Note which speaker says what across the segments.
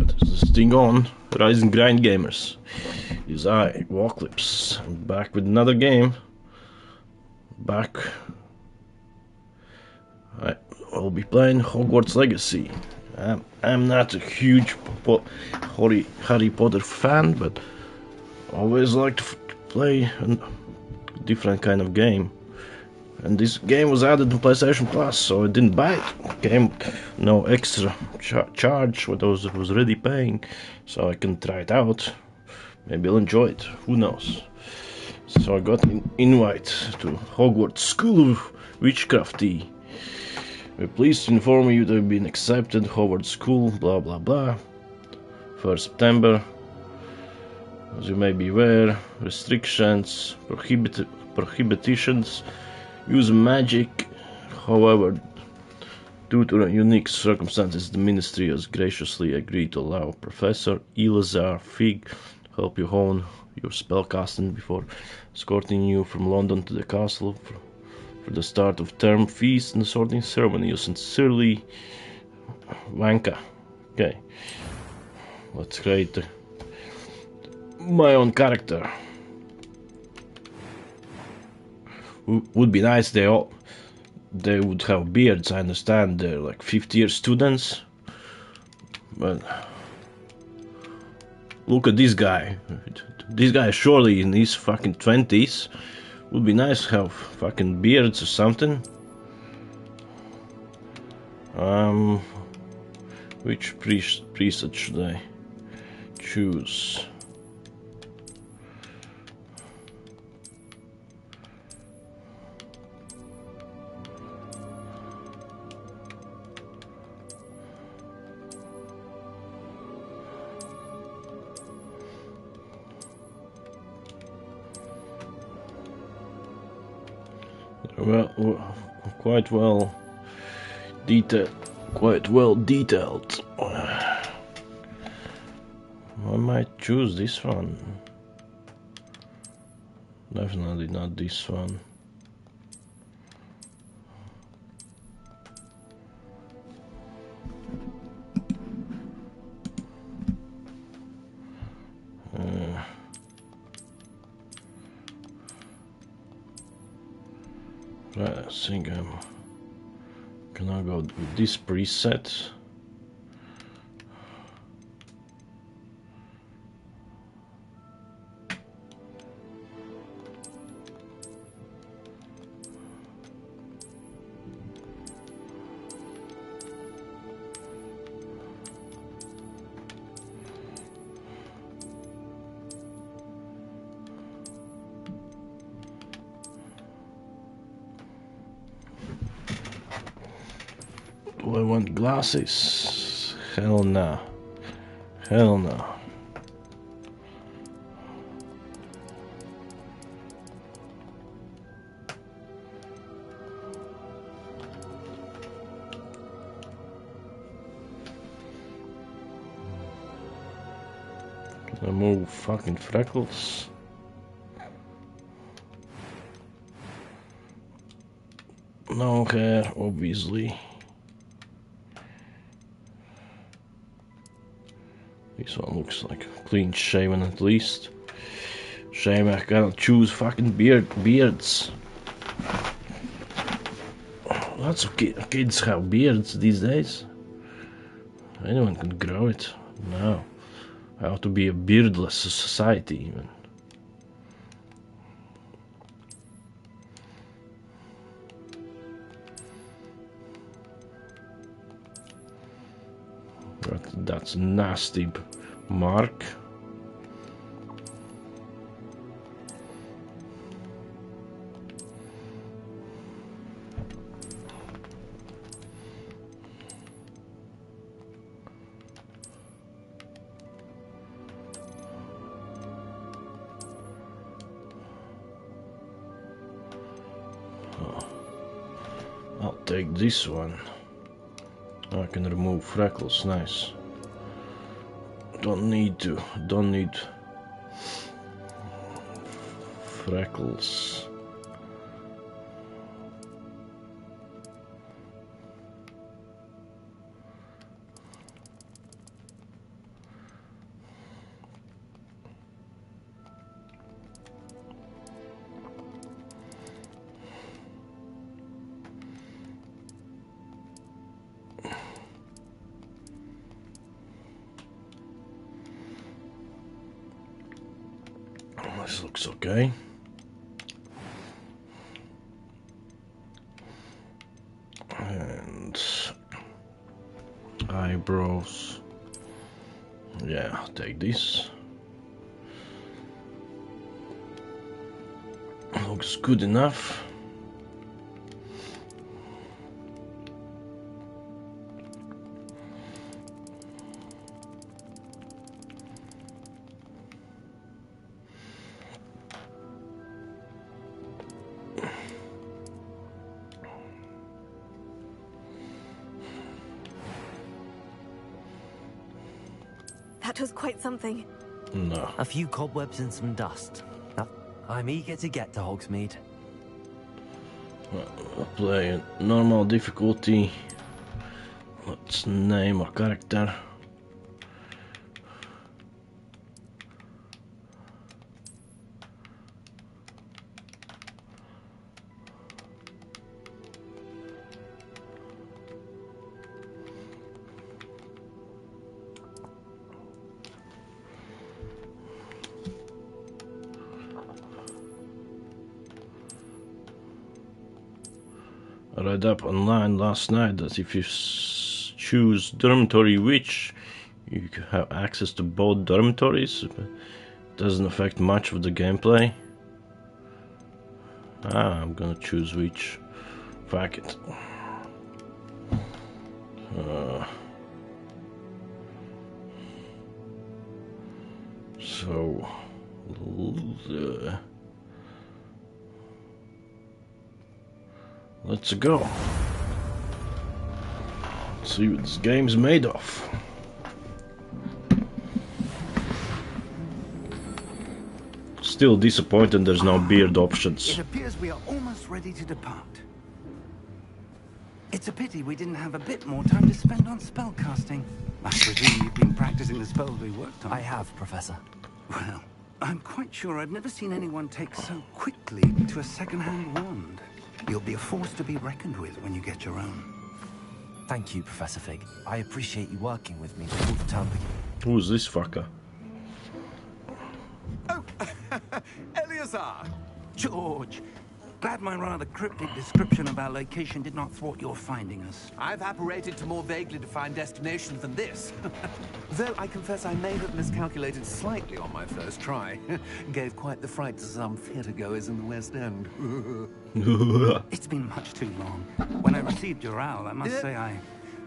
Speaker 1: Alright, is this thing on? Rise and grind gamers. Is I, Evocalypse. I'm back with another game. I'll be playing Hogwarts Legacy. I'm not a huge Harry Potter fan, but I always like to play a different kind of game. And this game was added to PlayStation Plus, so I didn't buy it. Came no extra charge for those that was already paying, so I can try it out. Maybe I'll enjoy it. Who knows? So I got an invite to Hogwarts School of Witchcrafty. We're pleased to inform you that you've been accepted Hogwarts School, blah blah blah. 1st September. As you may be aware, restrictions, prohibitions, use magic. However, due to unique circumstances, the Ministry has graciously agreed to allow Professor Elazar Fig to help you hone your spellcasting before escorting you from London to the castle for the start of term feast and sorting ceremony. You sincerely, Vanka. Okay, let's create my own character. Would be nice they would have beards. I understand they're like 50-year students, but look at this guy. This guy is surely in his fucking 20s. Would be nice to have fucking beards or something. Which preset should I choose? Well, quite well detailed. I might choose this one. Definitely not this one. Right, I think I'm gonna go with this preset. Do I want glasses? Hell no. Hell no. Can I move fucking freckles? No hair, obviously. This one looks like clean shaven at least. Shame I cannot choose fucking beards. Lots of kids have beards these days. Anyone can grow it. No. How to be a beardless society even. That's a nasty mark. I'll take this one. I can remove freckles, nice. Don't need freckles. This looks okay. And eyebrows. Yeah, I'll take this. Looks good enough.
Speaker 2: That was quite something.
Speaker 1: No.
Speaker 3: A few cobwebs and some dust. I'm eager to get to Hogsmeade.
Speaker 1: I'll play normal difficulty. Let's name a character. I read up online last night that if you choose dormitory witch, you can have access to both dormitories. But it doesn't affect much of the gameplay. I'm gonna choose witch. Fuck it. Let's go. See what this game's made of. Still disappointed there's no beard options.
Speaker 4: It appears we are almost ready to depart. It's a pity we didn't have a bit more time to spend on spellcasting. I presume you've been practicing the spells we worked on.
Speaker 3: I have, Professor.
Speaker 4: Well, I'm quite sure I've never seen anyone take so quickly to a second-hand wand. You'll be a force to be reckoned with when you get your own.
Speaker 3: Thank you, Professor Fig. I appreciate you working with me before the term begins.
Speaker 1: Who's this fucker?
Speaker 4: Oh, Eleazar! George! Glad my rather cryptic description of our location did not thwart your finding us.
Speaker 5: I've apparated to more vaguely defined destinations than this. Though I confess I may have miscalculated slightly on my first try. Gave quite the fright to some theatre-goers in the West End.
Speaker 4: It's been much too long. When I received your owl, I must say I...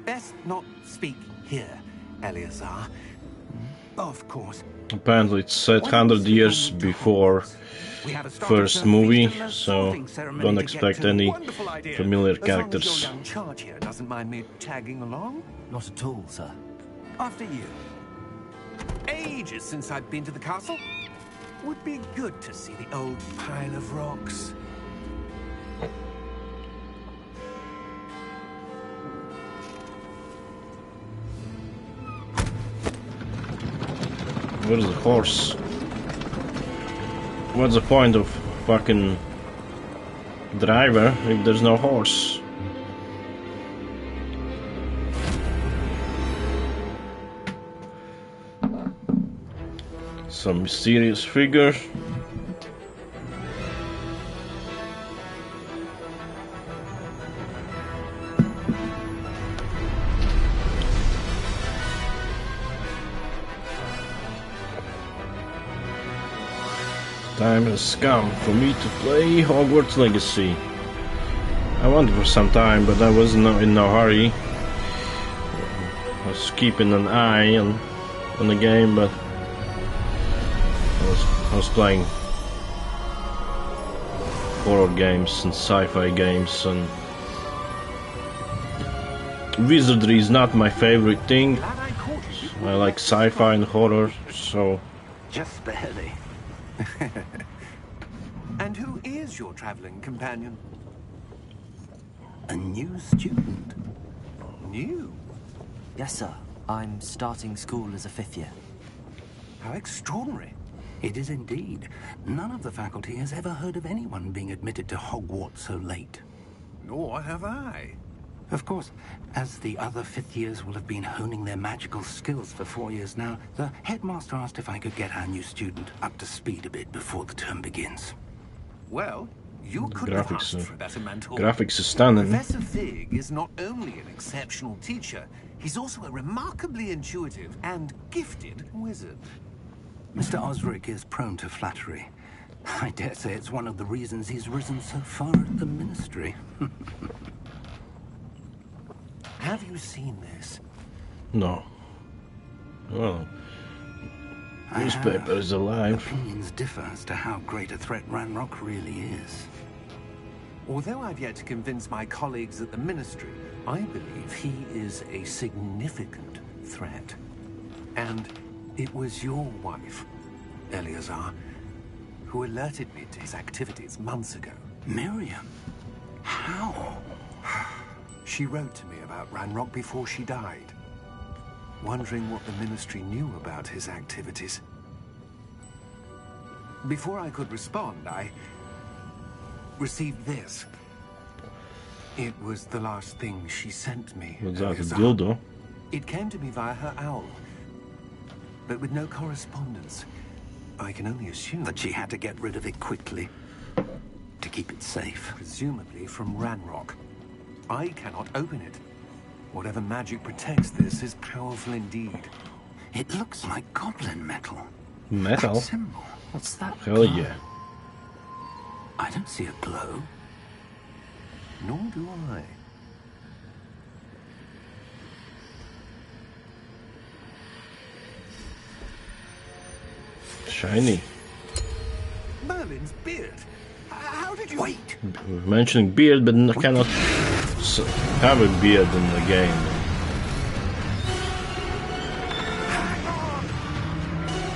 Speaker 5: Best not speak here, Eleazar.
Speaker 4: Of course.
Speaker 1: Apparently it's set 100 years before first movie, so don't expect any familiar characters.
Speaker 5: As long as your young charge here doesn't mind me tagging along.
Speaker 3: Not at all, sir.
Speaker 5: After you. Ages since I've been to the castle. Would be good to see the old pile of rocks.
Speaker 1: Where's the horse? What's the point of fucking driver if there's no horse? Some mysterious figure. Time has come for me to play Hogwarts Legacy. I wanted for some time, but I was in no hurry. I was keeping an eye on the game, but I was playing horror games and sci-fi games, and wizardry is not my favorite thing. I like sci-fi and horror, so...
Speaker 4: Just barely.
Speaker 5: And who is your traveling companion?
Speaker 4: A new student.
Speaker 5: New?
Speaker 3: Yes, sir. I'm starting school as a 5th year.
Speaker 5: How extraordinary.
Speaker 4: It is indeed. None of the faculty has ever heard of anyone being admitted to Hogwarts so late.
Speaker 5: Nor have I.
Speaker 4: Of course, as the other fifth years will have been honing their magical skills for 4 years now, the headmaster asked if I could get our new student up to speed a bit before the term begins.
Speaker 5: Well, you couldn't have asked for a better mentor.
Speaker 1: Graphics is stunning.
Speaker 5: Professor Fig is not only an exceptional teacher, he's also a remarkably intuitive and gifted wizard.
Speaker 4: Mr. Osric is prone to flattery. I dare say it's one of the reasons he's risen so far at the ministry.
Speaker 5: Have you seen this?
Speaker 1: No. Well, newspaper is alive.
Speaker 4: Opinions differ as to how great a threat Ranrock really is.
Speaker 5: Although I've yet to convince my colleagues at the ministry, I believe he is a significant threat. And it was your wife, Eleazar, who alerted me to his activities months ago.
Speaker 4: Miriam? How?
Speaker 5: She wrote to me about Ranrock before she died, wondering what the ministry knew about his activities. Before I could respond, I received this. It was the last thing she sent me.
Speaker 1: What's that, a dildo?
Speaker 5: It came to me via her owl, but with no correspondence. I can only assume
Speaker 4: that she had to get rid of it quickly to keep it safe.
Speaker 5: Presumably from Ranrock. I cannot open it. Whatever magic protects this is powerful indeed.
Speaker 4: It looks like goblin metal.
Speaker 1: Metal?
Speaker 4: That symbol. What's that?
Speaker 1: Hell yeah.
Speaker 4: I don't see a glow.
Speaker 5: Nor do I.
Speaker 1: Shiny.
Speaker 5: Merlin's beard. How did you...
Speaker 4: Wait!
Speaker 1: We're mentioning beard, but cannot have a beard in the game.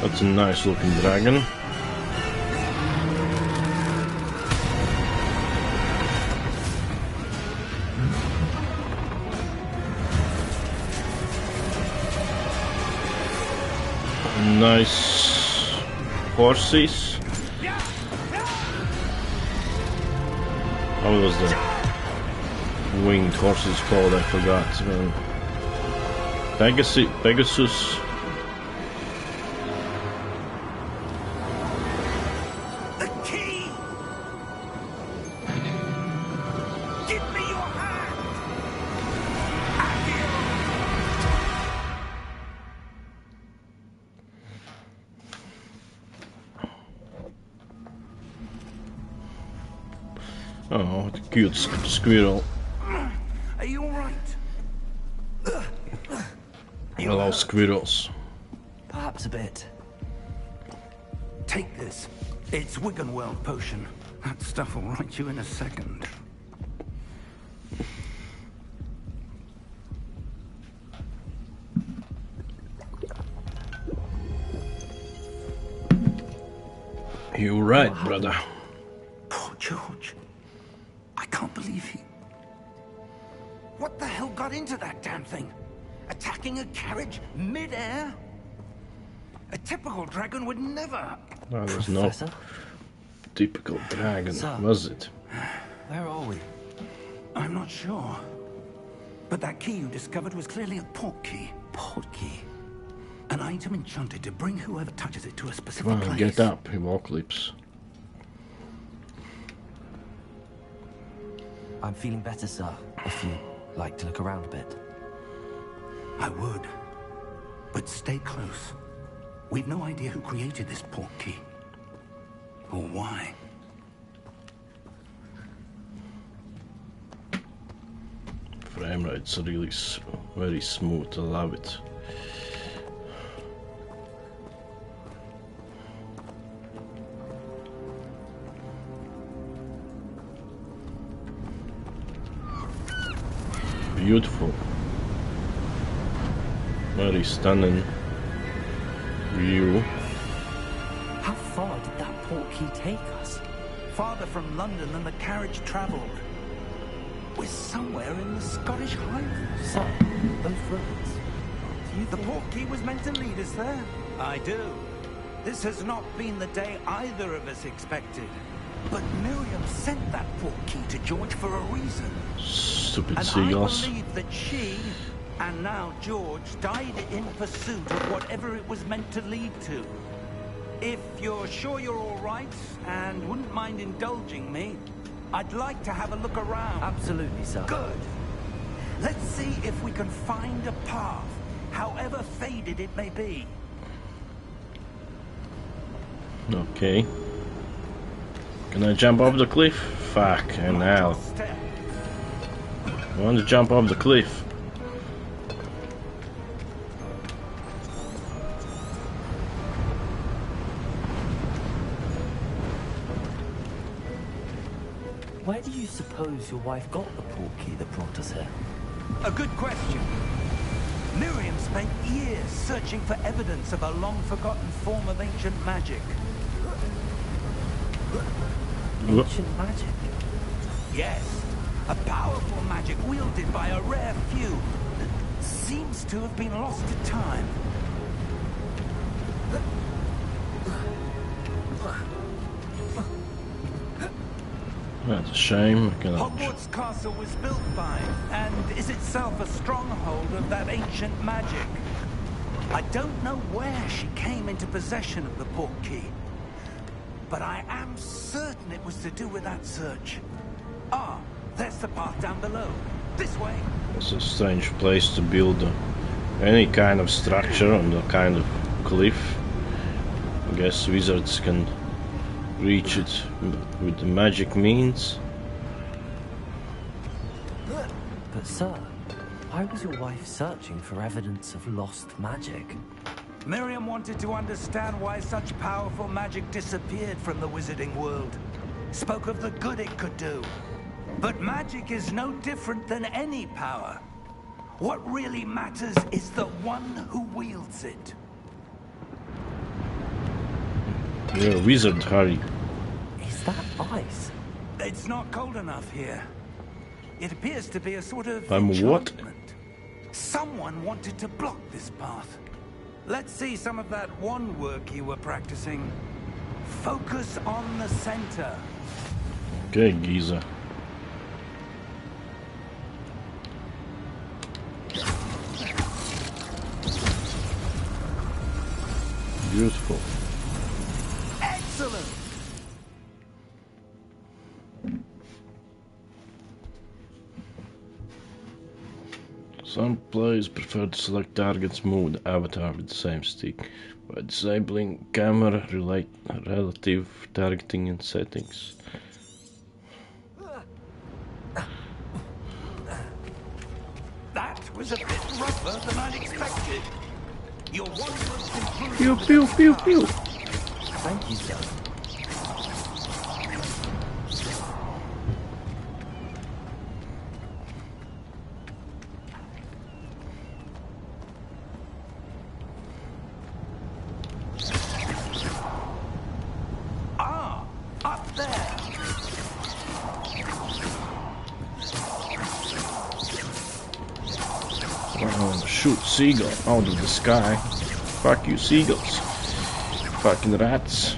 Speaker 1: That's a nice looking dragon. Nice horses. How was the winged horses called? I forgot. Pegasus.
Speaker 4: The key! Give me your hand!
Speaker 1: Oh, what a cute squirrel.
Speaker 4: Are you alright?
Speaker 1: Hello, squirrels.
Speaker 3: Perhaps a bit.
Speaker 4: Take this. It's Wiggenweld potion. That stuff will right you in a second.
Speaker 1: You're right, brother.
Speaker 4: Poor George. I can't believe he... What the hell got into that damn thing? Attacking a carriage mid-air? A typical dragon would never...
Speaker 1: No, there's no typical dragon, was it?
Speaker 3: Where are we?
Speaker 4: I'm not sure. But that key you discovered was clearly a port key.
Speaker 3: Port key?
Speaker 4: An item enchanted to bring whoever touches it to a specific
Speaker 1: Come on,
Speaker 4: place.
Speaker 1: get up, Evocalypse.
Speaker 3: I'm feeling better, sir. If you'd like to look around a bit.
Speaker 4: I would. But stay close. We've no idea who created this port key. Or why.
Speaker 1: Frame rate's really very smooth, I love it. Beautiful. Very stunning view.
Speaker 3: How far did that port key take us?
Speaker 4: Farther from London than the carriage travelled. We're somewhere in the Scottish Highlands.
Speaker 3: Sir, those roads. Do you
Speaker 4: The
Speaker 3: think...
Speaker 4: port key was meant to lead us there. I do. This has not been the day either of us expected. But Miriam sent that portkey to George for a reason.
Speaker 1: Stupid
Speaker 4: And
Speaker 1: seagulls.
Speaker 4: I believe that she, and now George, died in pursuit of whatever it was meant to lead to. If you're sure you're all right, and wouldn't mind indulging me, I'd like to have a look around.
Speaker 3: Absolutely, sir.
Speaker 4: Good. Let's see if we can find a path, however faded it may be.
Speaker 1: Okay. Can I jump off the cliff? Fuck, and now. I want to jump off the cliff.
Speaker 3: Where do you suppose your wife got the portkey that brought us here?
Speaker 4: A good question. Miriam spent years searching for evidence of a long-forgotten form of ancient magic.
Speaker 3: Ancient magic?
Speaker 4: Yes, a powerful magic wielded by a rare few that seems to have been lost to time.
Speaker 1: That's a shame.
Speaker 4: Hogwarts Castle was built by, and is itself a stronghold of that ancient magic. I don't know where she came into possession of the portkey, but I am certain it was to do with that search. Ah, there's the path down below. This way.
Speaker 1: It's a strange place to build any kind of structure on the kind of cliff. I guess wizards can reach it with the magic means.
Speaker 3: But sir, why was your wife searching for evidence of lost magic?
Speaker 4: Miriam wanted to understand why such powerful magic disappeared from the wizarding world. Spoke of the good it could do. But magic is no different than any power. What really matters is the one who wields it.
Speaker 1: You're a wizard, Harry.
Speaker 3: Is that ice?
Speaker 4: It's not cold enough here. It appears to be a sort of
Speaker 1: I'm what?
Speaker 4: enchantment. Someone wanted to block this path. Let's see some of that wand work you were practicing. Focus on the center.
Speaker 1: Okay, Giza. Beautiful.
Speaker 4: Excellent!
Speaker 1: Some players prefer to select targets, move the avatar with the same stick by disabling camera relative targeting and settings.
Speaker 4: That was a bit rougher than I'd expected. Your wondrous improvement.
Speaker 1: Pew pew pew pew.
Speaker 3: Thank you, sir.
Speaker 4: Ah, up there.
Speaker 1: Oh, shoot seagull out of the sky. Fuck you, seagulls. Fucking rats.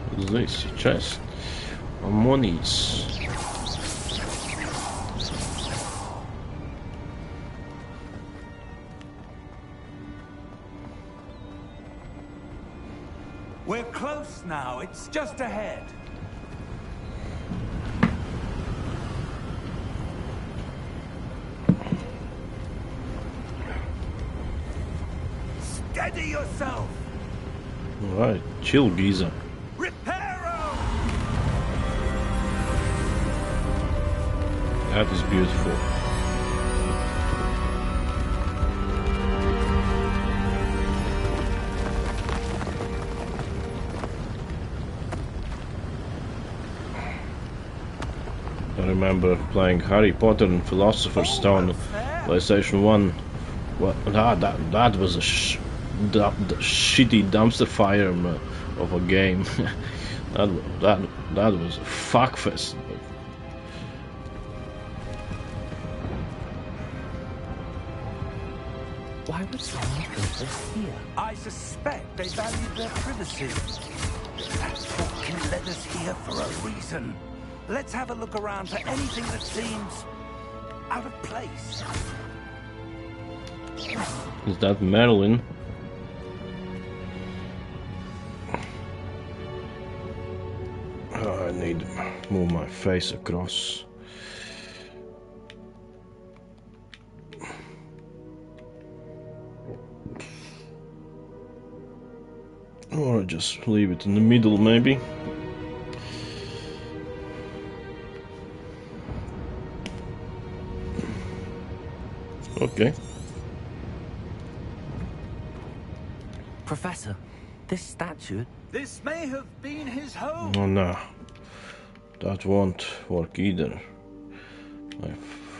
Speaker 1: What is this? A chest? Monies.
Speaker 4: We're close now. It's just ahead. Steady yourself.
Speaker 1: Alright, chill, Giza.
Speaker 4: Reparo!
Speaker 1: That is beautiful. I remember playing Harry Potter and Philosopher's Stone, PlayStation 1. What? That was a shitty dumpster fire of a game. that was a fuckfest.
Speaker 3: Why would someone put this here?
Speaker 4: I suspect they valued their privacy. That talking led us here for a reason. Let's have a look around for anything that seems out of place.
Speaker 1: Is that Madeline? Oh, I need to move my face across. Or just leave it in the middle, maybe. Okay.
Speaker 3: Professor, this statue...
Speaker 4: This may have been his home.
Speaker 1: Oh no, that won't work either.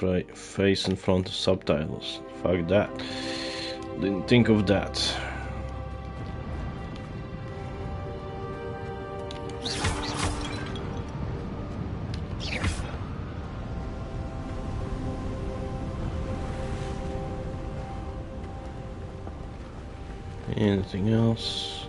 Speaker 1: My face in front of subtitles. Fuck that. Didn't think of that. Anything else?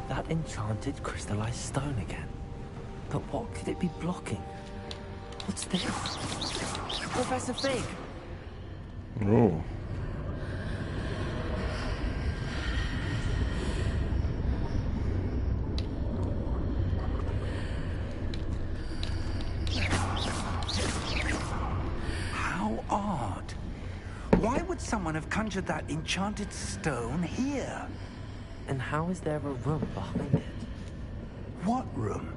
Speaker 3: That enchanted crystallized stone again. But what could it be blocking? What's this? Professor Fig!
Speaker 1: Oh.
Speaker 4: How odd. Why would someone have conjured that enchanted stone here?
Speaker 3: And how is there a room behind it?
Speaker 4: What room?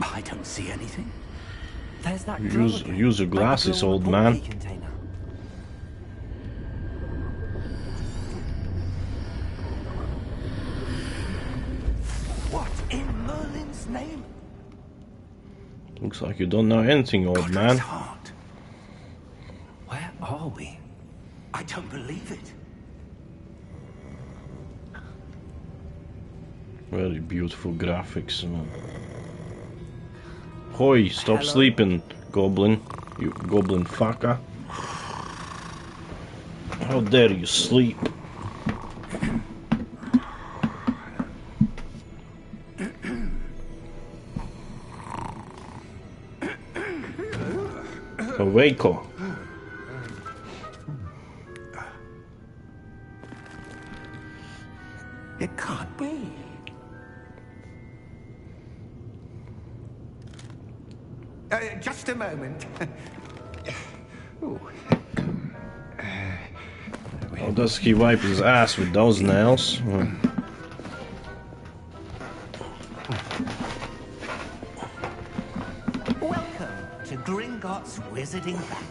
Speaker 4: I don't see anything.
Speaker 3: There's that
Speaker 1: Use your glasses, old man.
Speaker 3: Container.
Speaker 4: What in Merlin's name?
Speaker 1: Looks like you don't know anything, old
Speaker 4: Godric's
Speaker 1: man.
Speaker 4: heart.
Speaker 3: Where are we?
Speaker 4: I don't believe it.
Speaker 1: Very beautiful graphics, man. Hoi, stop
Speaker 3: Hello?
Speaker 1: sleeping, goblin. You goblin fucker. How dare you sleep? Awake-o.
Speaker 4: It can't be. Just a moment.
Speaker 1: How does he wipe his ass with those nails?
Speaker 5: Welcome to Gringotts Wizarding Bank.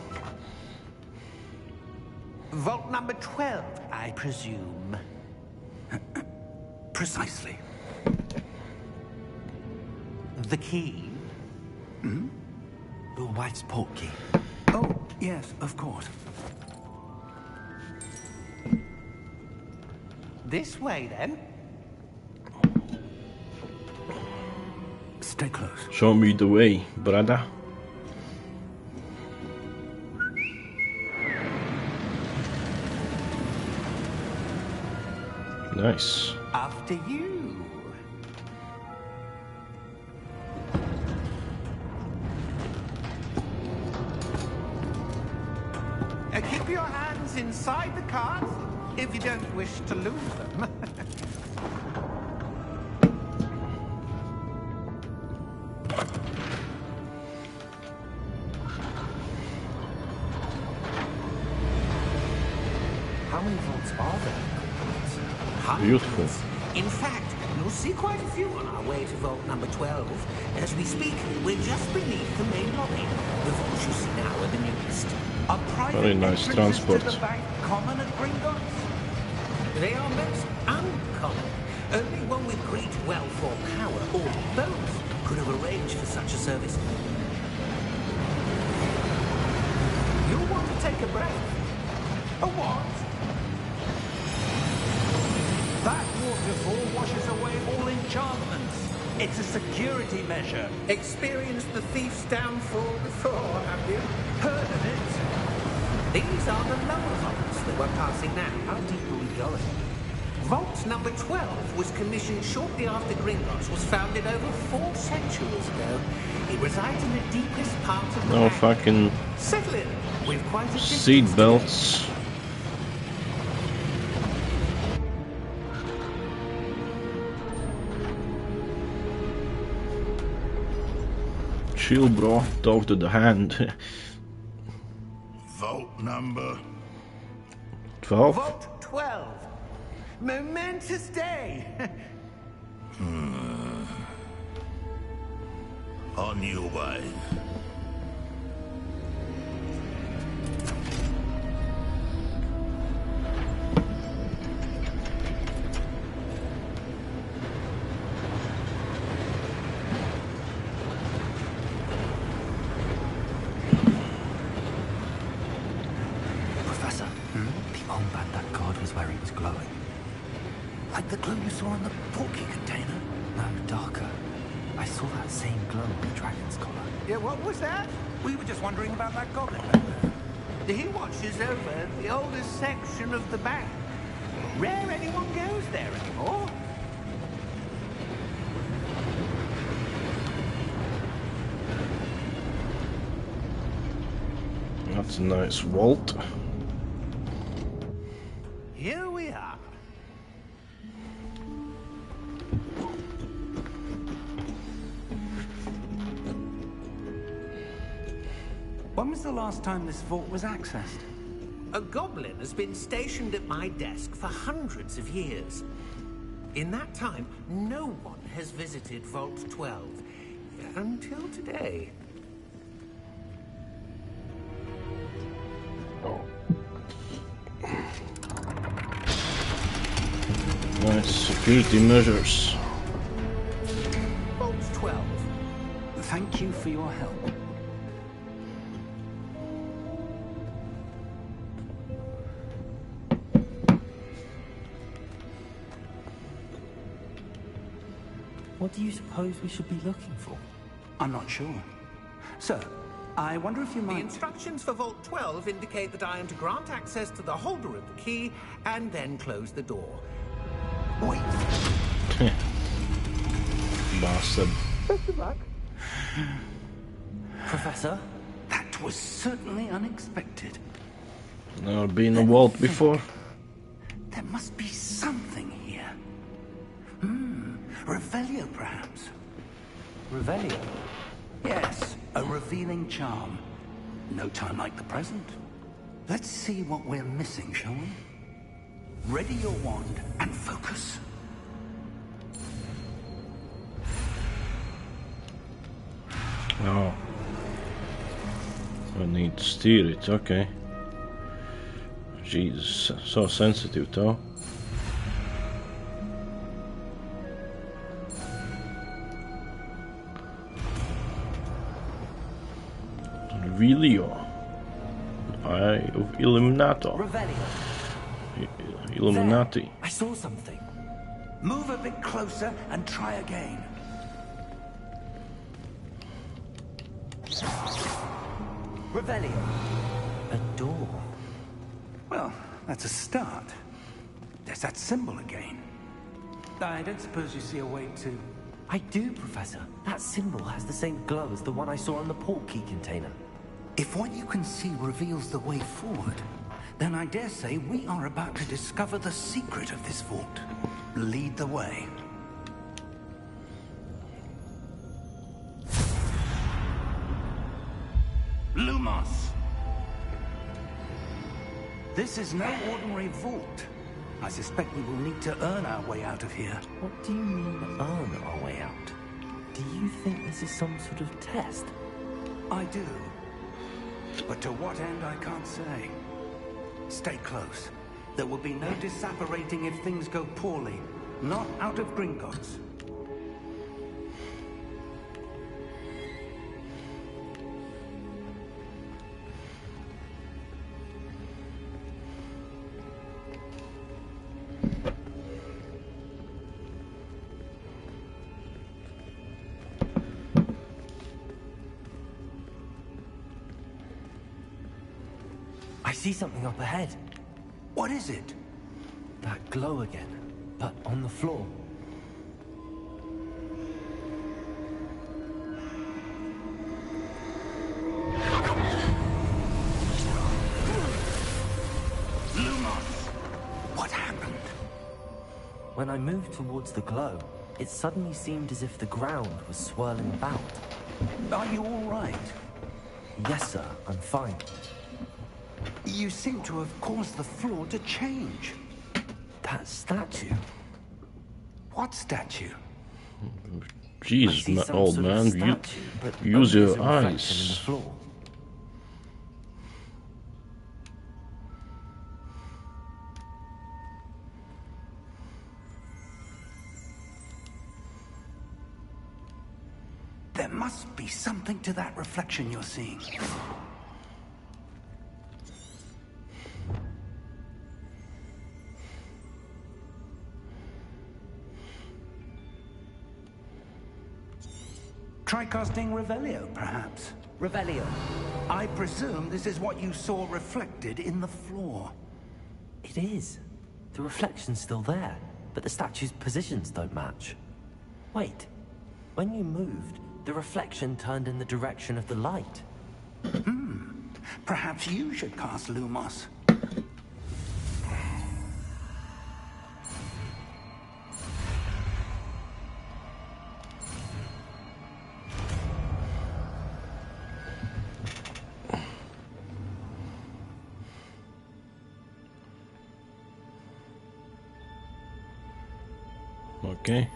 Speaker 5: Vault number 12, I presume.
Speaker 4: Precisely.
Speaker 5: The key?
Speaker 3: Your wife's portkey.
Speaker 4: Oh, yes, of course.
Speaker 5: This way, then.
Speaker 4: Stay close.
Speaker 1: Show me the way, brother. Nice.
Speaker 5: After you. Keep your hands inside the cards if you don't wish to lose them.
Speaker 3: How many vaults are there?
Speaker 1: Beautiful.
Speaker 5: In fact, you'll see quite a few on our way to vault number 12. As we speak, we're just beneath the main lobby. The vaults you see now are the newest.
Speaker 4: Are private
Speaker 1: Very nice
Speaker 4: entrances
Speaker 1: transport.
Speaker 4: to the bank common at Gringotts?
Speaker 5: They are most uncommon.
Speaker 3: Only one with great wealth or power, or both, could have arranged for such a service. You'll want to take a breath.
Speaker 4: A what? That waterfall washes away all enchantments. It's a security measure.
Speaker 3: Experienced the thief's downfall before, have you?
Speaker 4: Heard of it?
Speaker 3: These are the lower vaults that we're passing now. How deep are we going? Vault number 12 was commissioned shortly after Gringotts was founded over 4 centuries ago. It resides in the deepest part of the
Speaker 1: No fucking
Speaker 3: Settle in. We've quite a
Speaker 1: seat
Speaker 3: distance to
Speaker 1: belts. Chill, bro. Talk to the hand.
Speaker 6: Vault number.
Speaker 1: 12?
Speaker 4: Vault 12. Momentous day.
Speaker 6: On your way.
Speaker 3: Professor, the armband that guard was wearing is glowing.
Speaker 4: Like the glow you saw in the porky container.
Speaker 3: No, darker. I saw that same glow on the dragon's collar.
Speaker 4: Yeah, what was that? We were just wondering about that goblin back there.
Speaker 3: He watches over the oldest section of the bank. Rare anyone goes there anymore.
Speaker 1: That's a nice vault.
Speaker 3: Here we are.
Speaker 4: When was the last time this vault was accessed?
Speaker 3: A goblin has been stationed at my desk for hundreds of years. In that time, no one has visited Vault 12 until today.
Speaker 1: Nice security measures.
Speaker 3: Vault 12.
Speaker 4: Thank you for your help.
Speaker 3: What do you suppose we should be looking for?
Speaker 4: I'm not sure. Sir, I wonder if you
Speaker 3: The
Speaker 4: might...
Speaker 3: instructions for Vault 12 indicate that I am to grant access to the holder of the key and then close the door.
Speaker 4: Wait.
Speaker 1: Bastard.
Speaker 3: Best of luck. Professor?
Speaker 4: That was certainly unexpected.
Speaker 1: Never been a vault before.
Speaker 4: There must be something here. Revelio, perhaps.
Speaker 3: Revelio?
Speaker 4: Yes, a revealing charm. No time like the present. Let's see what we're missing, shall we? Ready your wand and focus.
Speaker 1: Oh. I need to steer it, okay. Jesus, so sensitive though. Revelio. Eye of Illuminato.
Speaker 3: Revelio.
Speaker 1: Illuminati.
Speaker 3: There. I saw something.
Speaker 4: Move a bit closer and try again.
Speaker 3: Revelio. A door.
Speaker 4: Well, that's a start. There's that symbol again. I don't suppose you see a way to...
Speaker 3: I do, Professor. That symbol has the same glow as the one I saw on the port key container.
Speaker 4: If what you can see reveals the way forward, then I dare say we are about to discover the secret of this vault. Lead the way. Lumos! This is no ordinary vault. I suspect we will need to earn our way out of here.
Speaker 3: What do you mean, earn our way out? Do you think this is some sort of test?
Speaker 4: I do. But to what end, I can't say. Stay close. There will be no disapparating if things go poorly. not out of Gringotts.
Speaker 7: I see something up ahead.
Speaker 4: What is it?
Speaker 7: That glow again, but on the floor.
Speaker 4: What happened?
Speaker 7: When I moved towards the glow, it suddenly seemed as if the ground was swirling about.
Speaker 4: Are you all right?
Speaker 7: Yes, sir, I'm fine.
Speaker 4: You seem to have caused the floor to change.
Speaker 7: That statue.
Speaker 4: What statue?
Speaker 7: I
Speaker 1: Jeez,
Speaker 7: see some
Speaker 1: old
Speaker 7: sort of
Speaker 1: man,
Speaker 7: statue, but
Speaker 1: use
Speaker 7: only
Speaker 1: your
Speaker 7: as a reflection in the
Speaker 1: eyes.
Speaker 7: floor.
Speaker 4: There must be something to that reflection you're seeing. Try casting Revelio, perhaps.
Speaker 7: Revelio.
Speaker 4: I presume this is what you saw reflected in the floor.
Speaker 7: It is. The reflection's still there, but the statue's positions don't match. Wait. When you moved, the reflection turned in the direction of the light.
Speaker 4: Perhaps you should cast Lumos.
Speaker 1: Okay.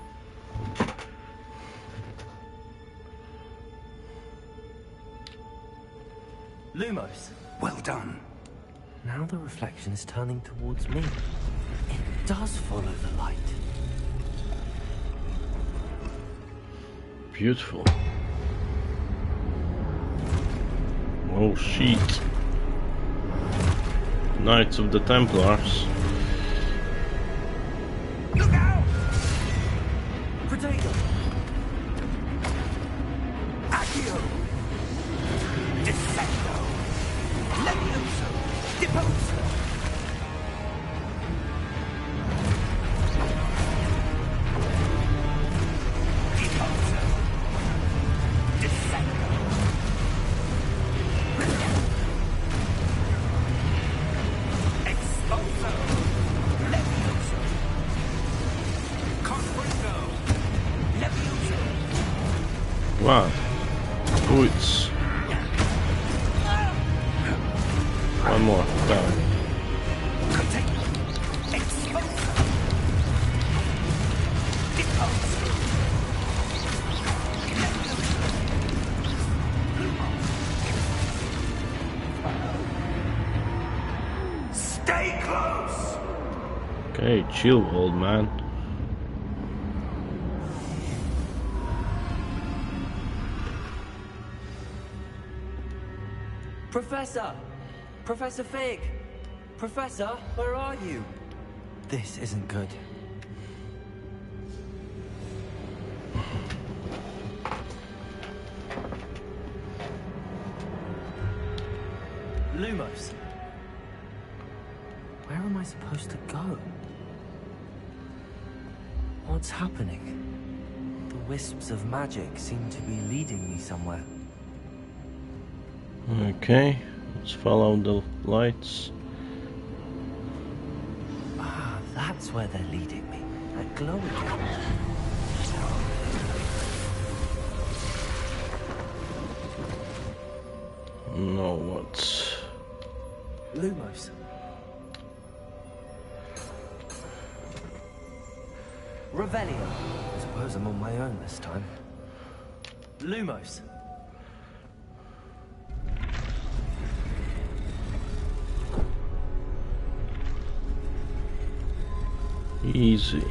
Speaker 7: Lumos.
Speaker 4: Well done.
Speaker 7: Now the reflection is turning towards me. It does follow the light.
Speaker 1: Beautiful. Oh shit. Knights of the Templars.
Speaker 4: Look out!
Speaker 7: Protego!
Speaker 4: Accio! Descendo! Levioso! Deposo! Deposo! Descendo! Exposo! Levioso! Confringo! Levioso!
Speaker 1: Wow. Boots. One more. Got it.
Speaker 4: Stay close!
Speaker 1: Okay, chill, old man.
Speaker 7: Professor! Professor Fig! Professor, where are you? This isn't good. Lumos. Where am I supposed to go? What's happening? The wisps of magic seem to be leading me somewhere.
Speaker 1: Okay, let's follow the lights.
Speaker 7: Ah, that's where they're leading me. That glow again.
Speaker 1: No, what?
Speaker 7: Lumos. Revelio. I suppose I'm on my own this time. Lumos.
Speaker 1: Easy.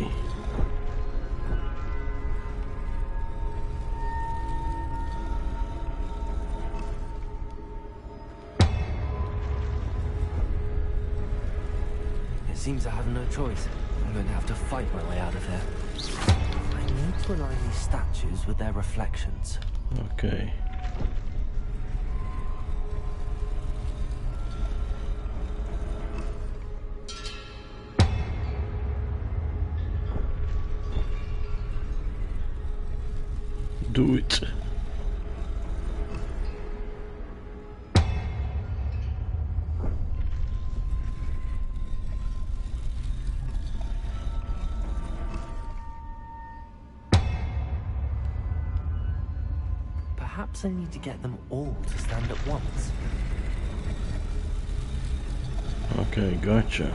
Speaker 7: seems I have no choice. I'm going to have to fight my way out of here. I need to align these statues with their reflections.
Speaker 1: Okay. Do it.
Speaker 7: Perhaps I need to get them all to stand at once.
Speaker 1: Okay, gotcha.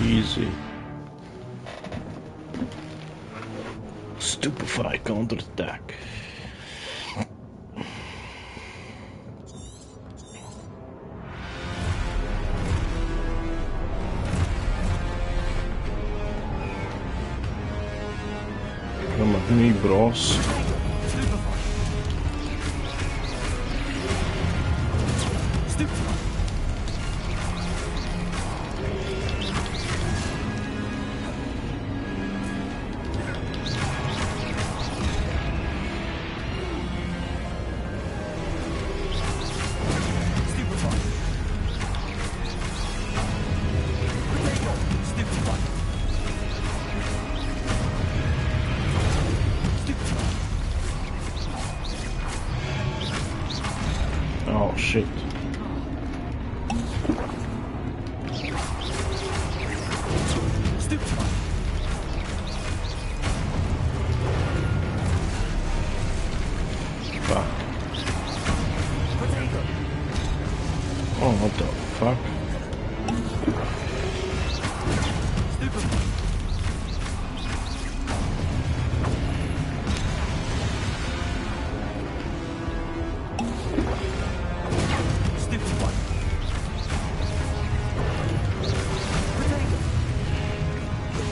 Speaker 1: Easy. Stupefy counterattack. Come at me, bros. Oh shit. Fuck. Oh, what the fuck?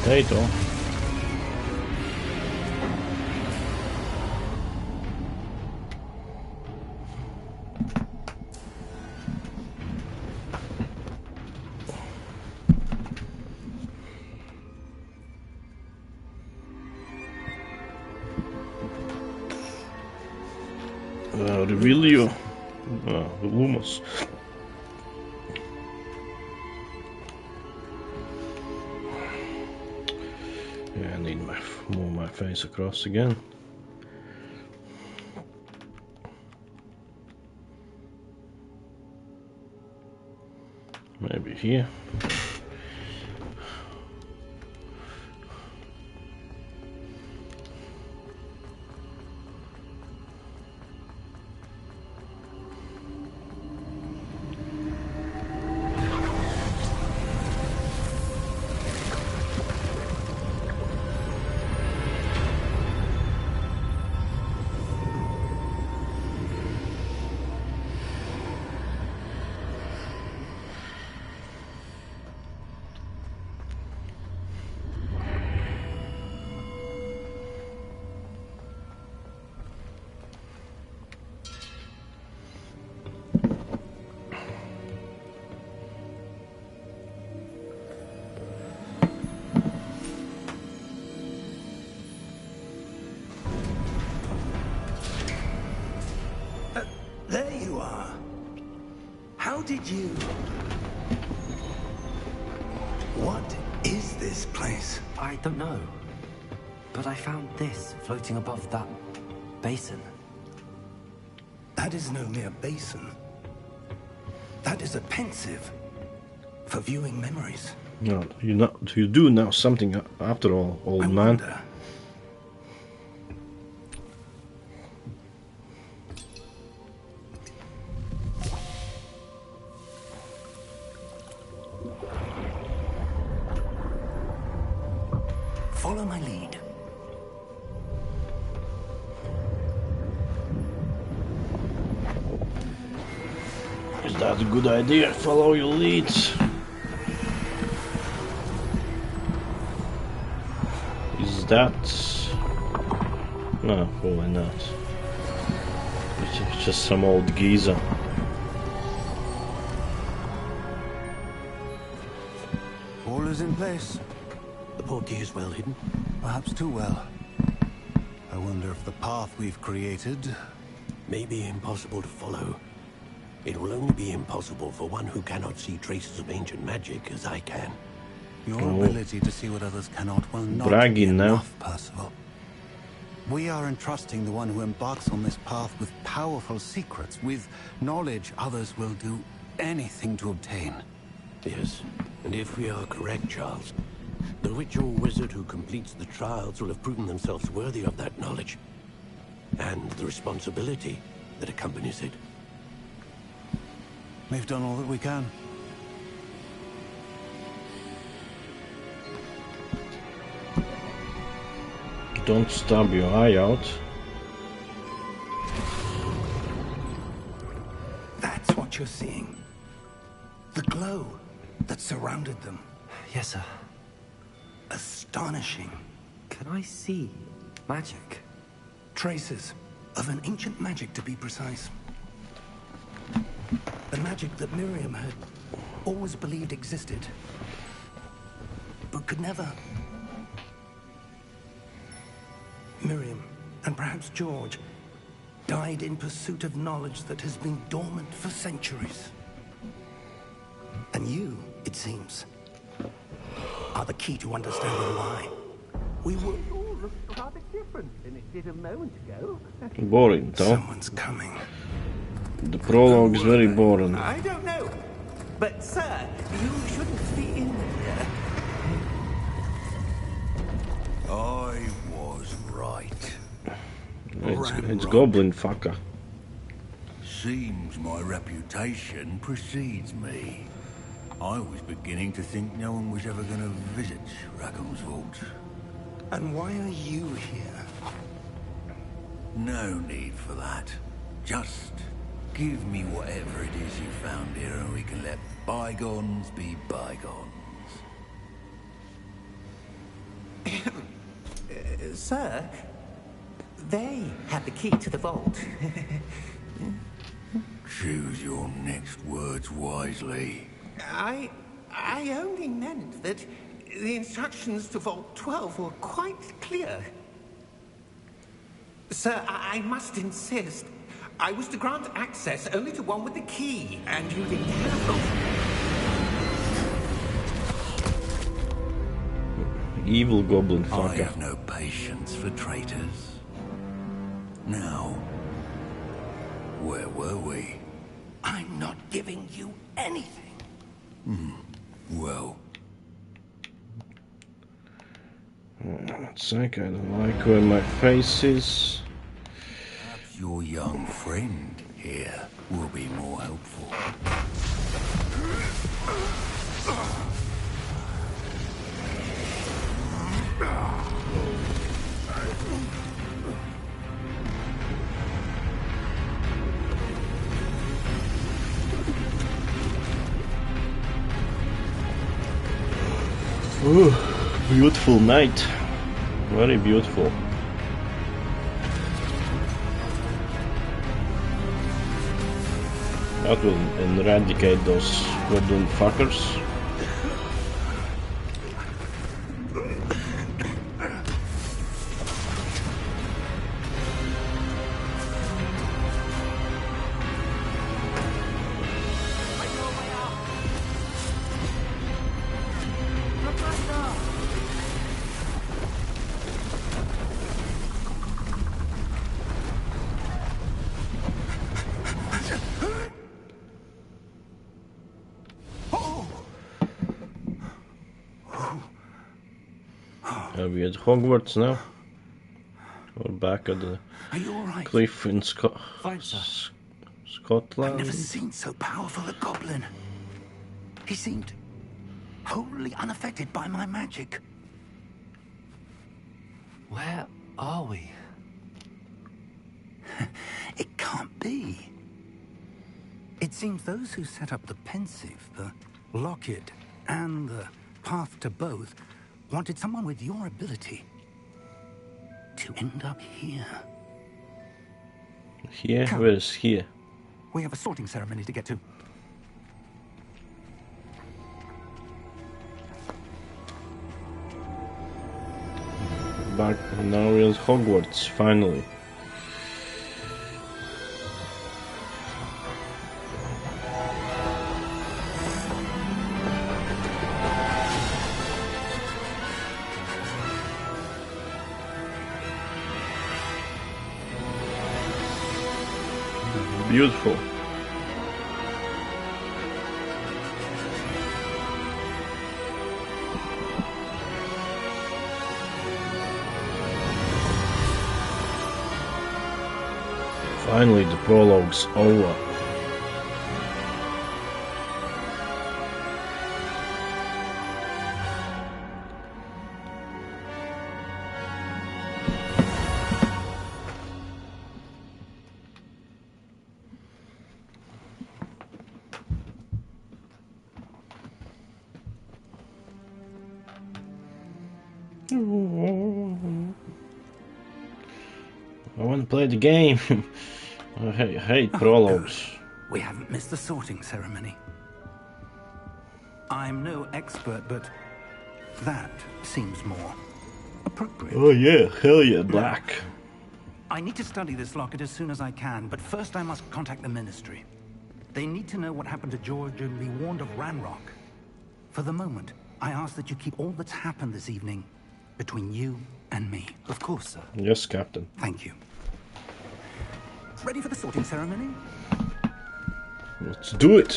Speaker 1: Potato. Reveal the Lumos. Yeah, I need move my face across again. Maybe here.
Speaker 4: There you are. How did you... What is this place?
Speaker 7: I don't know. But I found this floating above that basin.
Speaker 4: That is no mere basin. That is a pensive for viewing memories.
Speaker 1: No, you do know something after all, old man.
Speaker 4: Wonder. Follow my lead.
Speaker 1: that a good idea? Follow your leads. Is that... No, probably not. It's just some old geezer.
Speaker 4: All is in place.
Speaker 8: The portkey is well hidden.
Speaker 4: Perhaps too well. I wonder if the path we've created...
Speaker 8: May be impossible to follow. It will only be impossible for one who cannot see traces of ancient magic as I can.
Speaker 4: Your ability to see what others cannot will not
Speaker 1: Bragging
Speaker 4: be
Speaker 1: now.
Speaker 4: enough, Percival. We are entrusting the one who embarks on this path with powerful secrets, with knowledge others will do anything to obtain.
Speaker 8: Yes, and if we are correct, Charles, the witch or wizard who completes the trials will have proven themselves worthy of that knowledge. And the responsibility that accompanies it.
Speaker 4: We've done all that we can.
Speaker 1: Don't stub your eye out.
Speaker 4: That's what you're seeing. The glow that surrounded them.
Speaker 7: Yes, sir.
Speaker 4: Astonishing.
Speaker 7: Can I see magic?
Speaker 4: Traces of an ancient magic, to be precise. The magic that Miriam had always believed existed, but could never. Miriam, and perhaps George, died in pursuit of knowledge that has been dormant for centuries. And you, it seems, are the key to understanding why.
Speaker 3: We were all looked rather different than it did a moment ago.
Speaker 1: Boring, though.
Speaker 4: Someone's coming.
Speaker 1: The prologue is very boring.
Speaker 3: I don't know. But, sir, you shouldn't be in here.
Speaker 6: I was right.
Speaker 1: It's goblin fucker.
Speaker 6: Seems my reputation precedes me. I was beginning to think no one was ever going to visit Rackham's vault.
Speaker 4: And why are you here?
Speaker 6: No need for that. Just give me whatever it is you found here and we can let bygones be bygones.
Speaker 3: Sir, they have the key to the vault.
Speaker 6: Choose your next words wisely.
Speaker 3: I only meant that the instructions to Vault 12 were quite clear. Sir, I must insist. I was to grant access only to one with the key, and you didn't have
Speaker 1: Evil goblin
Speaker 6: I
Speaker 1: fucker.
Speaker 6: have no patience for traitors. Now, where were we?
Speaker 4: I'm not giving you anything.
Speaker 6: Well,
Speaker 1: It's like I don't like where my face is.
Speaker 6: perhaps your young friend here will be more helpful.
Speaker 1: Ooh, beautiful night. Very beautiful. That will eradicate those goblin fuckers. Are we at Hogwarts now? Or back at the
Speaker 4: Are you all right?
Speaker 1: cliff in
Speaker 7: Fine, sir.
Speaker 4: I've
Speaker 1: Scotland?
Speaker 4: never seen so powerful a goblin. He seemed wholly unaffected by my magic.
Speaker 7: Where are we?
Speaker 4: It can't be. It seems those who set up the pensive, the locket, and the path to both wanted someone with your ability to end up here.
Speaker 1: Here?
Speaker 4: Come.
Speaker 1: Where is here?
Speaker 4: We have a sorting ceremony to get to.
Speaker 1: Back now we're in Hogwarts, finally. Beautiful. Finally, the prologue's over. I want to play the game. I hate prologues.
Speaker 4: Good. We haven't missed the sorting ceremony. I'm no expert, but that seems more appropriate.
Speaker 1: Oh yeah, hell yeah, black.
Speaker 4: I need to study this locket as soon as I can, but first I must contact the Ministry. They need to know what happened to George and be warned of Ranrock. For the moment, I ask that you keep all that's happened this evening between you and me.
Speaker 7: Of course, sir.
Speaker 1: Yes, Captain.
Speaker 4: Thank you. Ready for the sorting ceremony?
Speaker 1: Let's do it.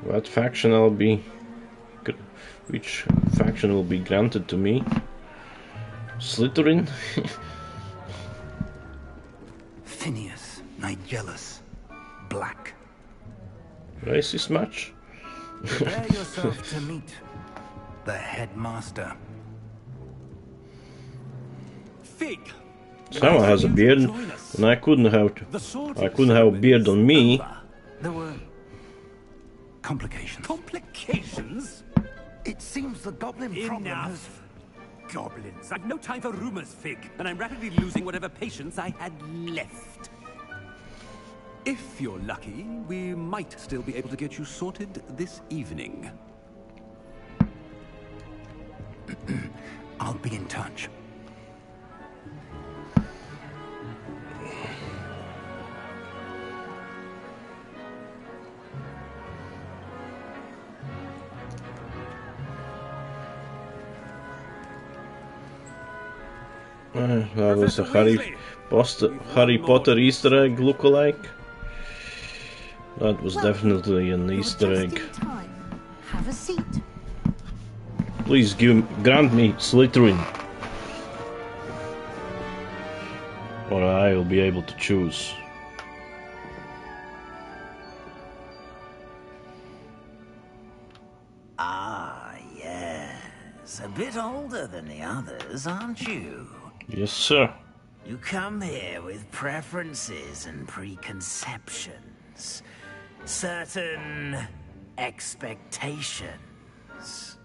Speaker 1: What faction I'll be? Which faction will be granted to me? Slytherin?
Speaker 4: Phineas, Nigellus, Black.
Speaker 1: Racist match?
Speaker 4: Prepare yourself to meet the headmaster.
Speaker 8: Fig!
Speaker 1: Someone has a beard, and I couldn't have a beard on me.
Speaker 4: There were complications.
Speaker 8: Complications?
Speaker 4: It seems the goblin problem has...
Speaker 8: Enough! Goblins. I've no time for rumors, Fig, and I'm rapidly losing whatever patience I had left. If you're lucky, we might still be able to get you sorted this evening.
Speaker 4: I'll be in touch.
Speaker 1: That was a Harry Potter Easter egg lookalike. That was definitely an Easter egg.
Speaker 2: Have a seat.
Speaker 1: Please grant me Slytherin, or I will be able to choose.
Speaker 9: Ah, yes. A bit older than the others, aren't you?
Speaker 1: Yes, sir.
Speaker 9: You come here with preferences and preconceptions. Certain expectations.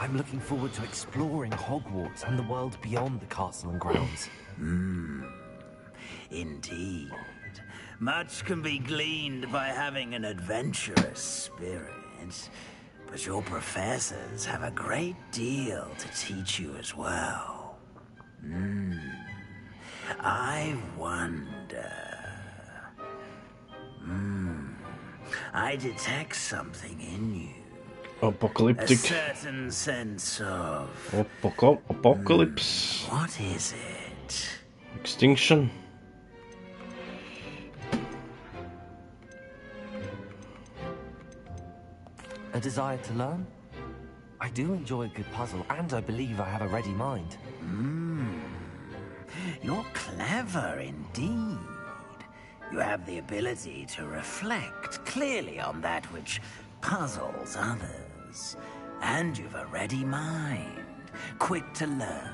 Speaker 7: I'm looking forward to exploring Hogwarts and the world beyond the castle and grounds.
Speaker 9: Indeed. Much can be gleaned by having an adventurous spirit. But your professors have a great deal to teach you as well. I wonder... I detect something in you.
Speaker 1: Apocalyptic.
Speaker 9: A certain sense of...
Speaker 1: Apocalypse.
Speaker 9: What is it?
Speaker 1: Extinction.
Speaker 7: A desire to learn? I do enjoy a good puzzle, and I believe I have a ready mind.
Speaker 9: You're clever indeed. You have the ability to reflect clearly on that which puzzles others. And you've a ready mind, quick to learn.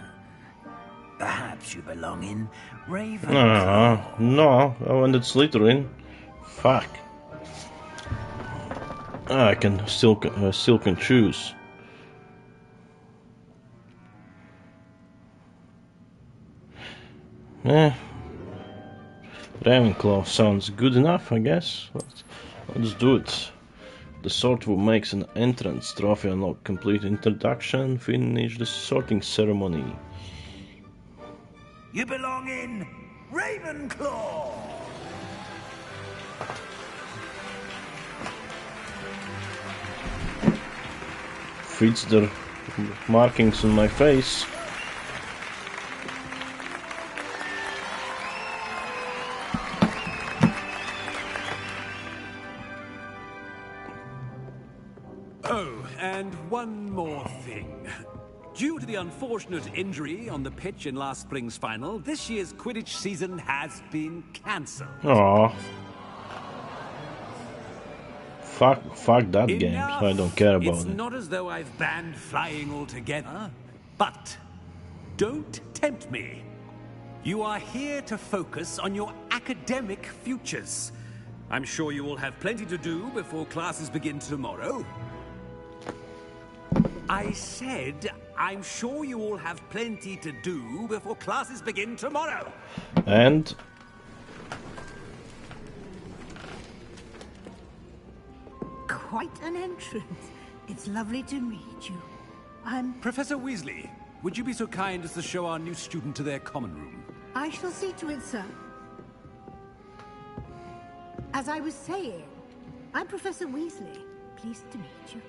Speaker 9: Perhaps you belong in Ravenclaw.
Speaker 1: No, I wanted Slytherin. Fuck. I can still can choose. Ravenclaw sounds good enough, I guess. Let's do it. The sort who makes an entrance trophy unlock complete introduction. Finish the sorting ceremony.
Speaker 9: You belong in Ravenclaw.
Speaker 1: Fits the markings on my face.
Speaker 10: Oh, and one more thing. Due to the unfortunate injury on the pitch in last spring's final, this year's Quidditch season has been cancelled.
Speaker 1: Aww. Fuck that game. I don't care about
Speaker 10: It's
Speaker 1: it.
Speaker 10: not as though I've banned flying altogether, but don't tempt me. You are here to focus on your academic futures. I'm sure you will have plenty to do before classes begin tomorrow. I said, I'm sure you all have plenty to do before classes begin tomorrow.
Speaker 1: And
Speaker 2: Quite an entrance. It's lovely to meet you. I'm...
Speaker 10: Professor Weasley, would you be so kind as to show our new student to their common room?
Speaker 2: I shall see to it, sir. As I was saying, I'm Professor Weasley. Pleased to meet you.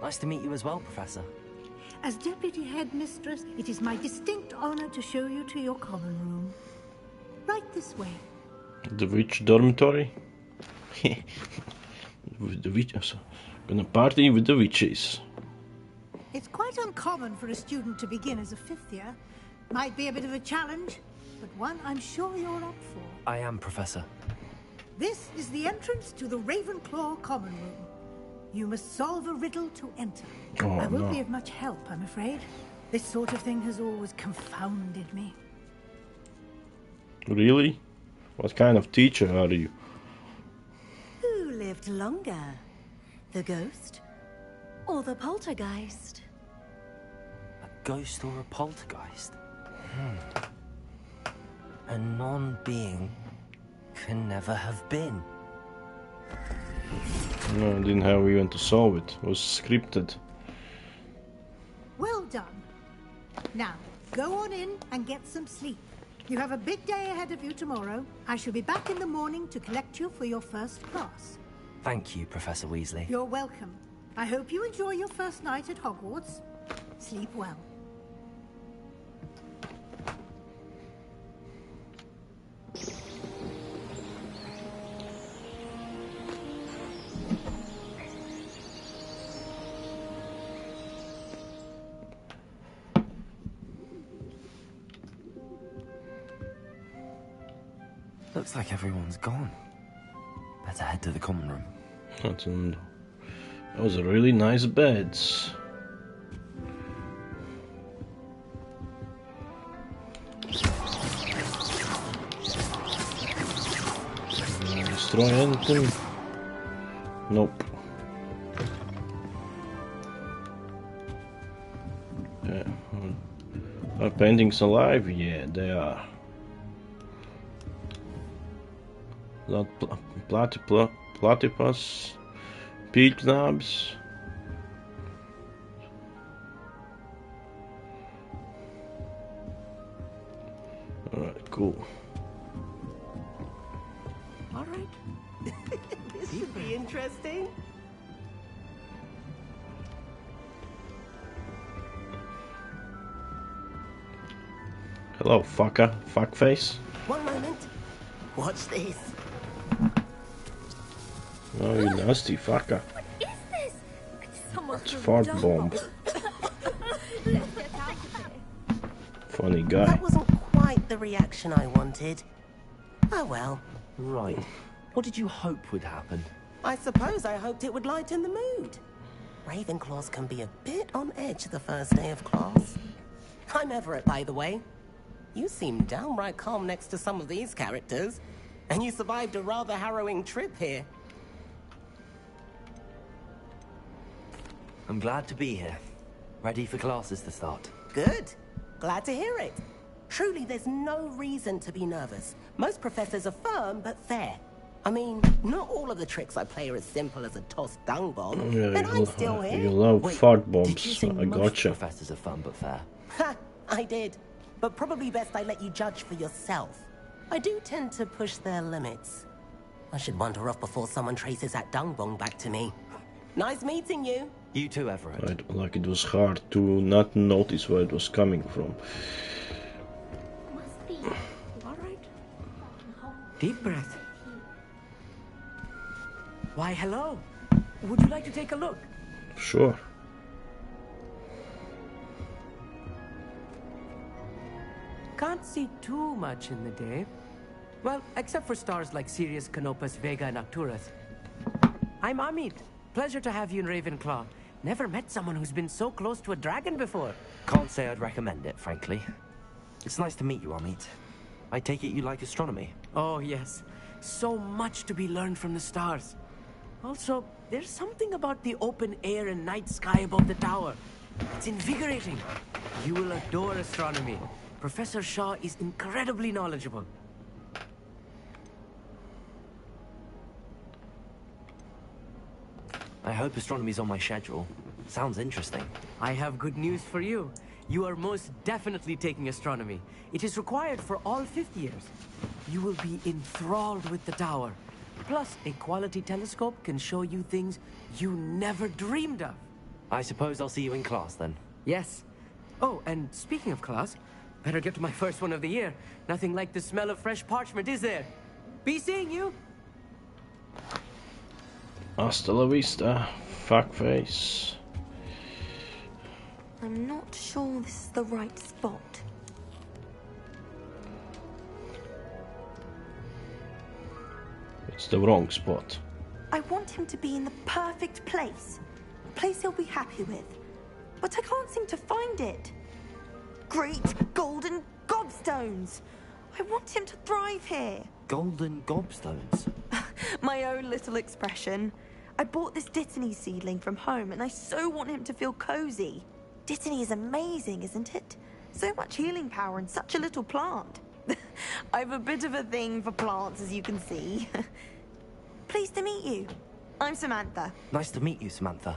Speaker 7: Nice to meet you as well, Professor.
Speaker 2: As Deputy Headmistress, it is my distinct honor to show you to your common room. Right this way.
Speaker 1: the witch dormitory. With the witches. Gonna party with the witches.
Speaker 2: It's quite uncommon for a student to begin as a fifth year. Might be a bit of a challenge, but one I'm sure you're up for.
Speaker 7: I am, Professor.
Speaker 2: This is the entrance to the Ravenclaw common room. You must solve a riddle to enter.
Speaker 1: Oh,
Speaker 2: I won't
Speaker 1: no.
Speaker 2: be of much help, I'm afraid. This sort of thing has always confounded me.
Speaker 1: Really? What kind of teacher are you?
Speaker 11: Who lived longer? The ghost or the poltergeist?
Speaker 7: A ghost or a poltergeist? A non-being can never have been.
Speaker 1: No, I didn't have even to solve it. It was scripted.
Speaker 2: Well done. Now, go on in and get some sleep. You have a big day ahead of you tomorrow. I shall be back in the morning to collect you for your first class.
Speaker 7: Thank you, Professor Weasley.
Speaker 2: You're welcome. I hope you enjoy your first night at Hogwarts. Sleep well.
Speaker 7: Looks like everyone's gone. Better head to the common room.
Speaker 1: Those are really nice beds. Destroy anything? Nope. Yeah. Are paintings alive? Yeah, they are. Platypus, peach knobs. Alright, cool.
Speaker 12: All right. This should be interesting.
Speaker 1: Hello, fucker. Fuckface.
Speaker 12: One moment. Watch this.
Speaker 1: Oh, you nasty fucker.
Speaker 11: What is this? Someone's
Speaker 1: It's fart bomb.
Speaker 11: Let's get out of here.
Speaker 1: Funny guy.
Speaker 12: That wasn't quite the reaction I wanted. Oh well,
Speaker 7: Right. What did you hope would happen?
Speaker 13: I suppose I hoped it would lighten the mood. Ravenclaws can be a bit on edge the first day of class. I'm Everett, by the way. You seem downright calm next to some of these characters, and you survived a rather harrowing trip here.
Speaker 7: I'm glad to be here. Ready for classes to start.
Speaker 13: Good. Glad to hear it. Truly, there's no reason to be nervous. Most professors are firm but fair. I mean, not all of the tricks I play are as simple as a tossed dung bomb,
Speaker 1: Yeah,
Speaker 13: but I'm still here.
Speaker 1: you love fart bombs.
Speaker 7: Did you say
Speaker 1: I
Speaker 7: most
Speaker 1: gotcha.
Speaker 7: professors are fun but fair?
Speaker 13: Ha! I did. But probably best I let you judge for yourself. I do tend to push their limits. I should wander off before someone traces that dung bomb back to me. Nice meeting you.
Speaker 7: You too, Everett.
Speaker 1: Like it was hard to not notice where it was coming from.
Speaker 11: Must be.
Speaker 12: All right.
Speaker 14: Deep breath. Why, hello. Would you like to take a look?
Speaker 1: Sure.
Speaker 14: Can't see too much in the day. Well, except for stars like Sirius, Canopus, Vega, and Arcturus. I'm Amit. Pleasure to have you in Ravenclaw. Never met someone who's been so close to a dragon before.
Speaker 7: Can't say I'd recommend it, frankly. It's nice to meet you, Amit. I take it you like astronomy?
Speaker 14: Oh, yes. So much to be learned from the stars. Also, there's something about the open air and night sky above the tower. It's invigorating. You will adore astronomy. Professor Shaw is incredibly knowledgeable.
Speaker 7: I hope astronomy's on my schedule. Sounds interesting.
Speaker 14: I have good news for you. You are most definitely taking astronomy. It is required for all 5th years. You will be enthralled with the tower. Plus, a quality telescope can show you things you never dreamed of.
Speaker 7: I suppose I'll see you in class then.
Speaker 14: Yes. Oh, and speaking of class, better get to my first one of the year. Nothing like the smell of fresh parchment, is there? Be seeing you.
Speaker 1: Hasta la vista, fuckface.
Speaker 11: I'm not sure this is the right spot.
Speaker 1: It's the wrong spot.
Speaker 11: I want him to be in the perfect place. A place he'll be happy with. But I can't seem to find it. Great golden gobstones! I want him to thrive here.
Speaker 7: Golden gobstones?
Speaker 11: My own little expression. I bought this Dittany seedling from home and I so want him to feel cozy. Dittany is amazing, isn't it? So much healing power in such a little plant. I've a bit of a thing for plants, as you can see. Pleased to meet you. I'm Samantha.
Speaker 7: Nice to meet you, Samantha.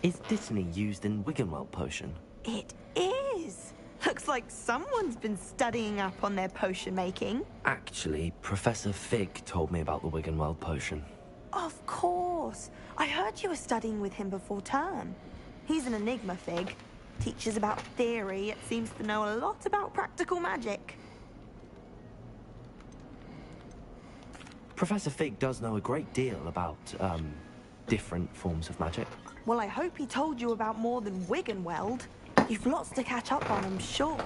Speaker 7: Is Dittany used in Wiggenweld potion?
Speaker 11: It is. Looks like someone's been studying up on their potion making.
Speaker 7: Actually, Professor Fig told me about the Wiggenweld potion.
Speaker 11: Of course. I heard you were studying with him before term. He's an enigma, Fig. Teaches about theory, yet seems to know a lot about practical magic.
Speaker 7: Professor Fig does know a great deal about, different forms of magic.
Speaker 11: Well, I hope he told you about more than Wiggenweld. You've lots to catch up on, I'm sure.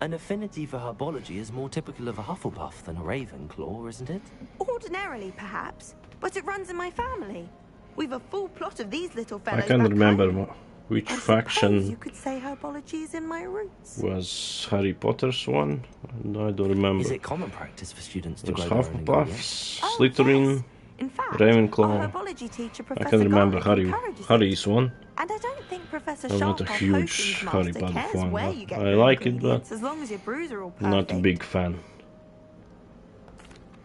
Speaker 7: An affinity for herbology is more typical of a Hufflepuff than a Ravenclaw, isn't it?
Speaker 11: Ordinarily, perhaps, but it runs in my family. We've a full plot of these little fellows.
Speaker 1: I can't
Speaker 11: back
Speaker 1: remember
Speaker 11: home.
Speaker 1: which
Speaker 11: I suppose
Speaker 1: faction
Speaker 11: you could say herbology is in my roots.
Speaker 1: was Harry Potter's one. I don't remember.
Speaker 7: Is it common practice for students to
Speaker 1: There's
Speaker 7: grow their own ingredients?
Speaker 1: Hufflepuffs, Slytherin,
Speaker 11: In fact,
Speaker 1: Ravenclaw.
Speaker 11: our herbology teacher,
Speaker 1: I
Speaker 11: Professor
Speaker 1: can remember
Speaker 11: Garlick, encourages it.
Speaker 1: Harry's one.
Speaker 11: And I don't think Professor
Speaker 1: I'm
Speaker 11: Sharp,
Speaker 1: not a
Speaker 11: our
Speaker 1: huge
Speaker 11: potions
Speaker 1: Harry
Speaker 11: master,
Speaker 1: Potter
Speaker 11: cares
Speaker 1: fan,
Speaker 11: where
Speaker 1: but
Speaker 11: you get
Speaker 1: I
Speaker 11: your
Speaker 1: like it,
Speaker 11: ingredients,
Speaker 1: but
Speaker 11: as long as your brews are all perfect.
Speaker 1: not a big fan.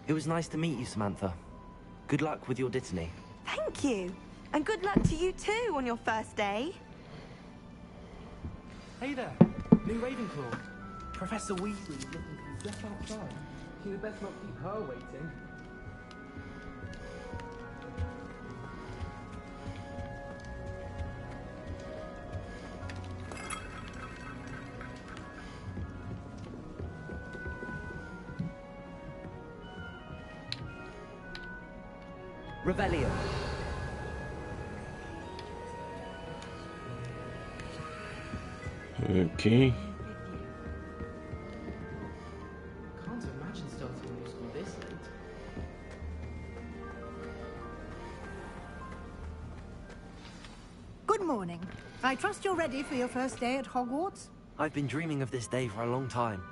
Speaker 7: It was nice to meet you, Samantha. Good luck with your Dittany.
Speaker 11: Thank you. And good luck to you too on your first day.
Speaker 14: Hey there, new Ravenclaw. Professor Weasley's looking to be just outside. You had best not keep her waiting. Revelio.
Speaker 1: Okay.
Speaker 14: Can't imagine starting new school this late.
Speaker 2: Good morning. I trust you're ready for your first day at Hogwarts?
Speaker 7: I've been dreaming of this day for a long time.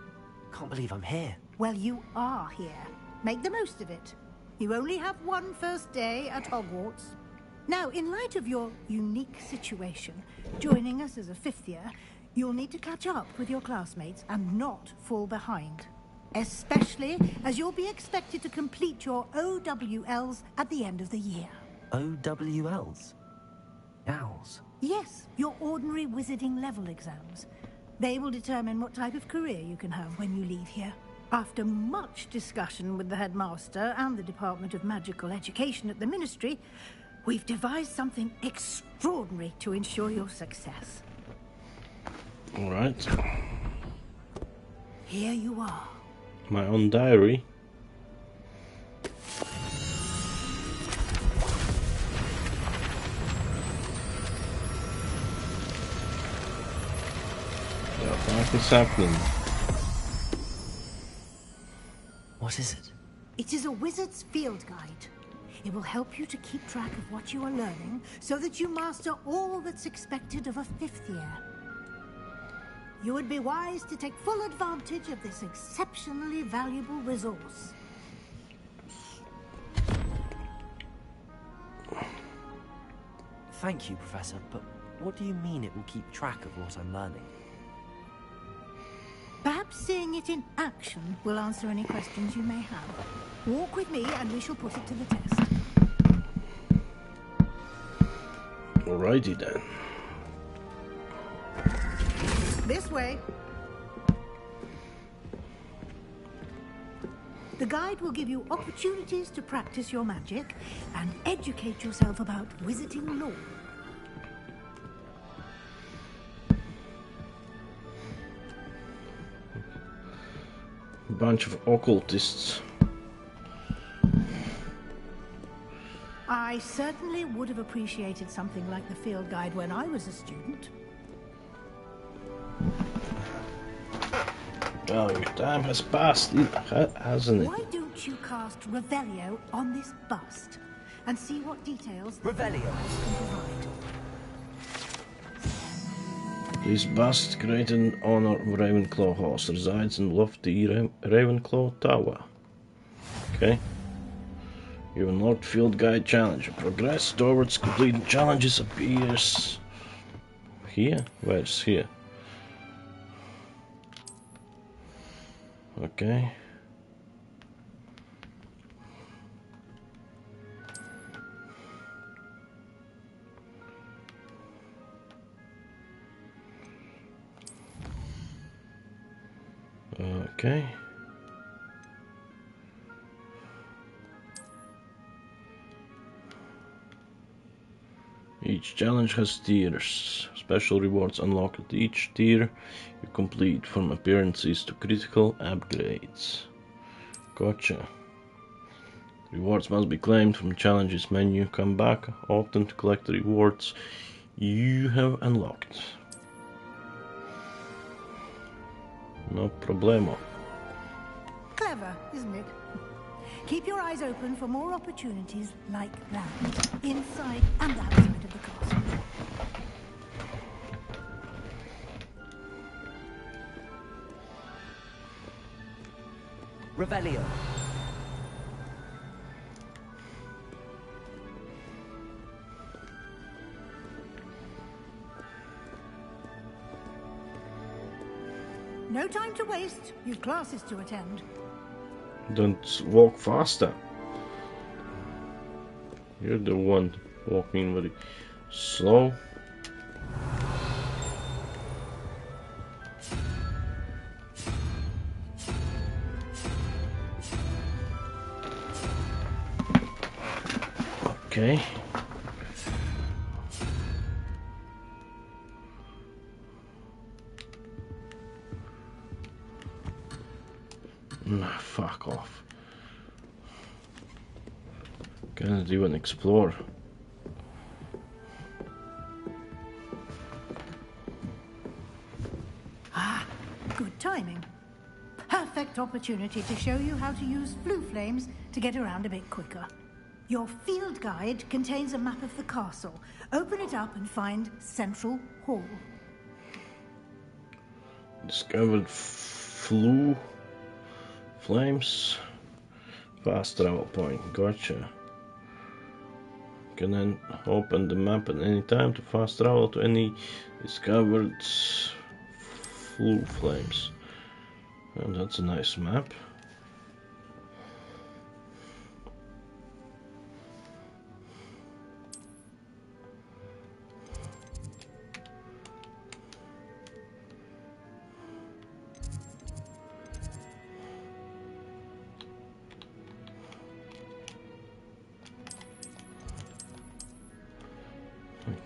Speaker 7: Can't believe I'm here.
Speaker 2: Well, you are here. Make the most of it. You only have one first day at Hogwarts. Now, in light of your unique situation, joining us as a fifth year, you'll need to catch up with your classmates and not fall behind. Especially as you'll be expected to complete your OWLs at the end of the year.
Speaker 7: OWLs? Owls?
Speaker 2: Yes, your ordinary wizarding level exams. They will determine what type of career you can have when you leave here. After much discussion with the headmaster and the Department of Magical Education at the Ministry, we've devised something extraordinary to ensure your success.
Speaker 1: All right.
Speaker 2: Here you are.
Speaker 1: My own diary. What the fuck is happening?
Speaker 7: What is it?
Speaker 2: It is a wizard's field guide. It will help you to keep track of what you are learning so that you master all that's expected of a fifth year. You would be wise to take full advantage of this exceptionally valuable resource.
Speaker 7: Thank you, Professor, but what do you mean it will keep track of what I'm learning?
Speaker 2: Perhaps seeing it in action will answer any questions you may have. Walk with me and we shall put it to the test.
Speaker 1: Alrighty then.
Speaker 2: This way. The guide will give you opportunities to practice your magic and educate yourself about wizarding lore.
Speaker 1: Bunch of occultists.
Speaker 2: I certainly would have appreciated something like the field guide when I was a student.
Speaker 1: Oh, your time has passed, hasn't it?
Speaker 2: Why don't you cast Revelio on this bust and see what details the
Speaker 7: Revelio
Speaker 2: can provide?
Speaker 1: This bust, created in honor of Ravenclaw House, resides in lofty Ravenclaw Tower. Okay. You unlocked Field Guide Challenge. Progress towards completing challenges appears here? Where's here? Okay. Okay. Each challenge has tiers. Special rewards unlocked at each tier you complete, from appearances to critical upgrades. Gotcha. Rewards must be claimed from challenges menu. Come back often to collect the rewards you have unlocked. No problemo.
Speaker 2: Clever, isn't it? Keep your eyes open for more opportunities like that, inside and outside of the castle.
Speaker 7: Revelio.
Speaker 2: No time to waste. You've classes to attend.
Speaker 1: Don't walk faster. You're the one walking very slow. Okay. Nah, fuck off. Can't even explore.
Speaker 2: opportunity to show you how to use flue flames to get around a bit quicker. Your field guide contains a map of the castle. Open it up and find Central Hall.
Speaker 1: Discovered flue flames. Fast travel point. Gotcha. Can then open the map at any time to fast travel to any discovered flue flames. And that's a nice map.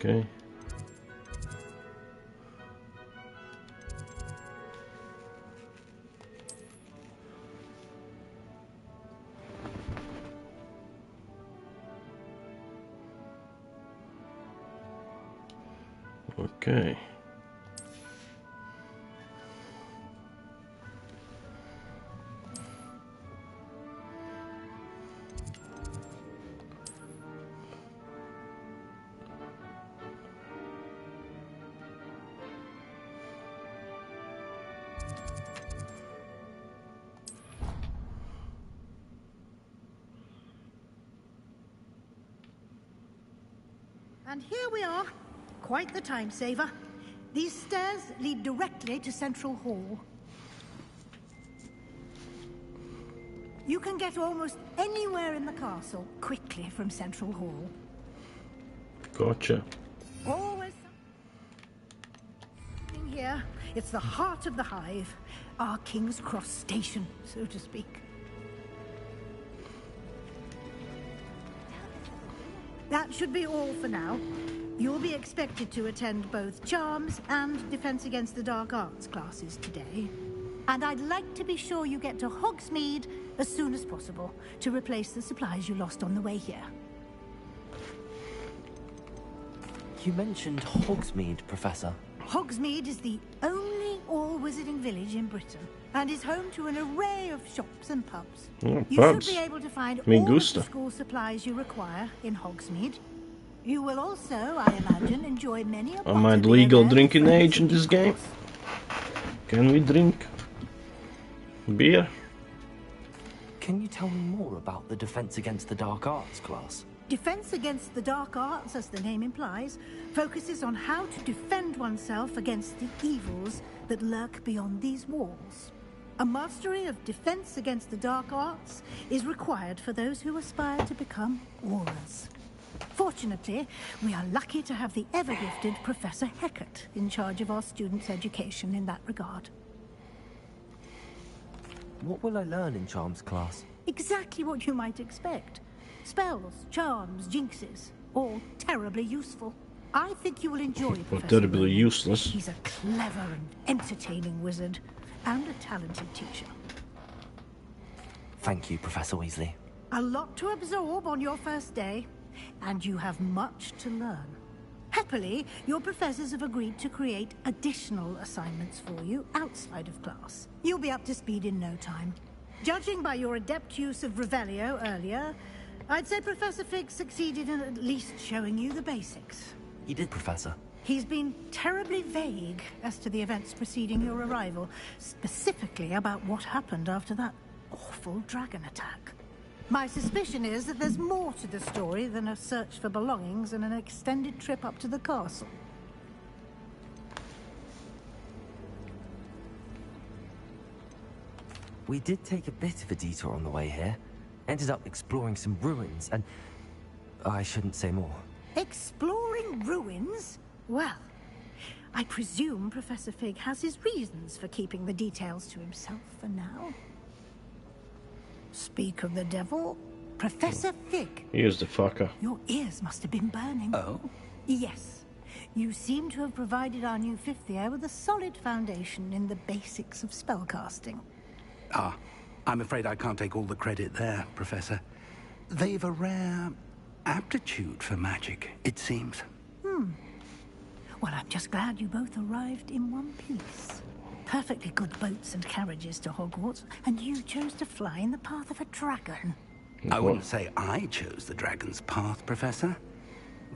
Speaker 1: Okay. Okay.
Speaker 2: And here we are. Quite the time saver. These stairs lead directly to Central Hall. You can get almost anywhere in the castle quickly from Central Hall.
Speaker 1: Gotcha.
Speaker 2: Always something here. It's the heart of the hive. Our King's Cross station, so to speak. That should be all for now. You'll be expected to attend both Charms and Defense Against the Dark Arts classes today. And I'd like to be sure you get to Hogsmeade as soon as possible to replace the supplies you lost on the way here.
Speaker 7: You mentioned Hogsmeade, Professor.
Speaker 2: Hogsmeade is the only all-wizarding village in Britain and is home to an array of shops and pubs.
Speaker 1: Oh,
Speaker 2: you
Speaker 1: pubs.
Speaker 2: should be able to find
Speaker 1: Me
Speaker 2: all of
Speaker 1: gusta.
Speaker 2: the school supplies you require in Hogsmeade. You will also, I imagine, enjoy many a
Speaker 1: Am I the legal drinking age in this game? Can we drink beer?
Speaker 7: Can you tell me more about the Defense Against the Dark Arts class?
Speaker 2: Defense Against the Dark Arts, as the name implies, focuses on how to defend oneself against the evils that lurk beyond these walls. A mastery of Defense Against the Dark Arts is required for those who aspire to become Aurors. Fortunately, we are lucky to have the ever-gifted Professor Heckert in charge of our students' education in that regard.
Speaker 7: What will I learn in Charms class?
Speaker 2: Exactly what you might expect. Spells, charms, jinxes, all terribly useful. I think you will enjoy
Speaker 1: But
Speaker 2: Professor
Speaker 1: terribly
Speaker 2: Rowan.
Speaker 1: useless.
Speaker 2: He's a clever and entertaining wizard, and a talented teacher.
Speaker 7: Thank you, Professor Weasley.
Speaker 2: A lot to absorb on your first day, and you have much to learn. Happily, your professors have agreed to create additional assignments for you outside of class. You'll be up to speed in no time. Judging by your adept use of Revelio earlier, I'd say Professor Fig succeeded in at least showing you the basics.
Speaker 7: He did, Professor.
Speaker 2: He's been terribly vague as to the events preceding your arrival, specifically about what happened after that awful dragon attack. My suspicion is that there's more to the story than a search for belongings and an extended trip up to the castle.
Speaker 7: We did take a bit of a detour on the way here. Ended up exploring some ruins and... I shouldn't say more.
Speaker 2: Exploring ruins? Well, I presume Professor Fig has his reasons for keeping the details to himself for now. Speak of the devil, Professor Fig.
Speaker 1: Here's the fucker.
Speaker 2: Your ears must have been burning.
Speaker 4: Oh?
Speaker 2: Yes. You seem to have provided our new fifth year with a solid foundation in the basics of spellcasting.
Speaker 4: Ah, I'm afraid I can't take all the credit there, Professor. They've a rare aptitude for magic, it seems.
Speaker 2: Well, I'm just glad you both arrived in one piece. perfectly good boats and carriages to Hogwarts, and you chose to fly in the path of a dragon.
Speaker 4: I wouldn't say I chose the dragon's path, Professor.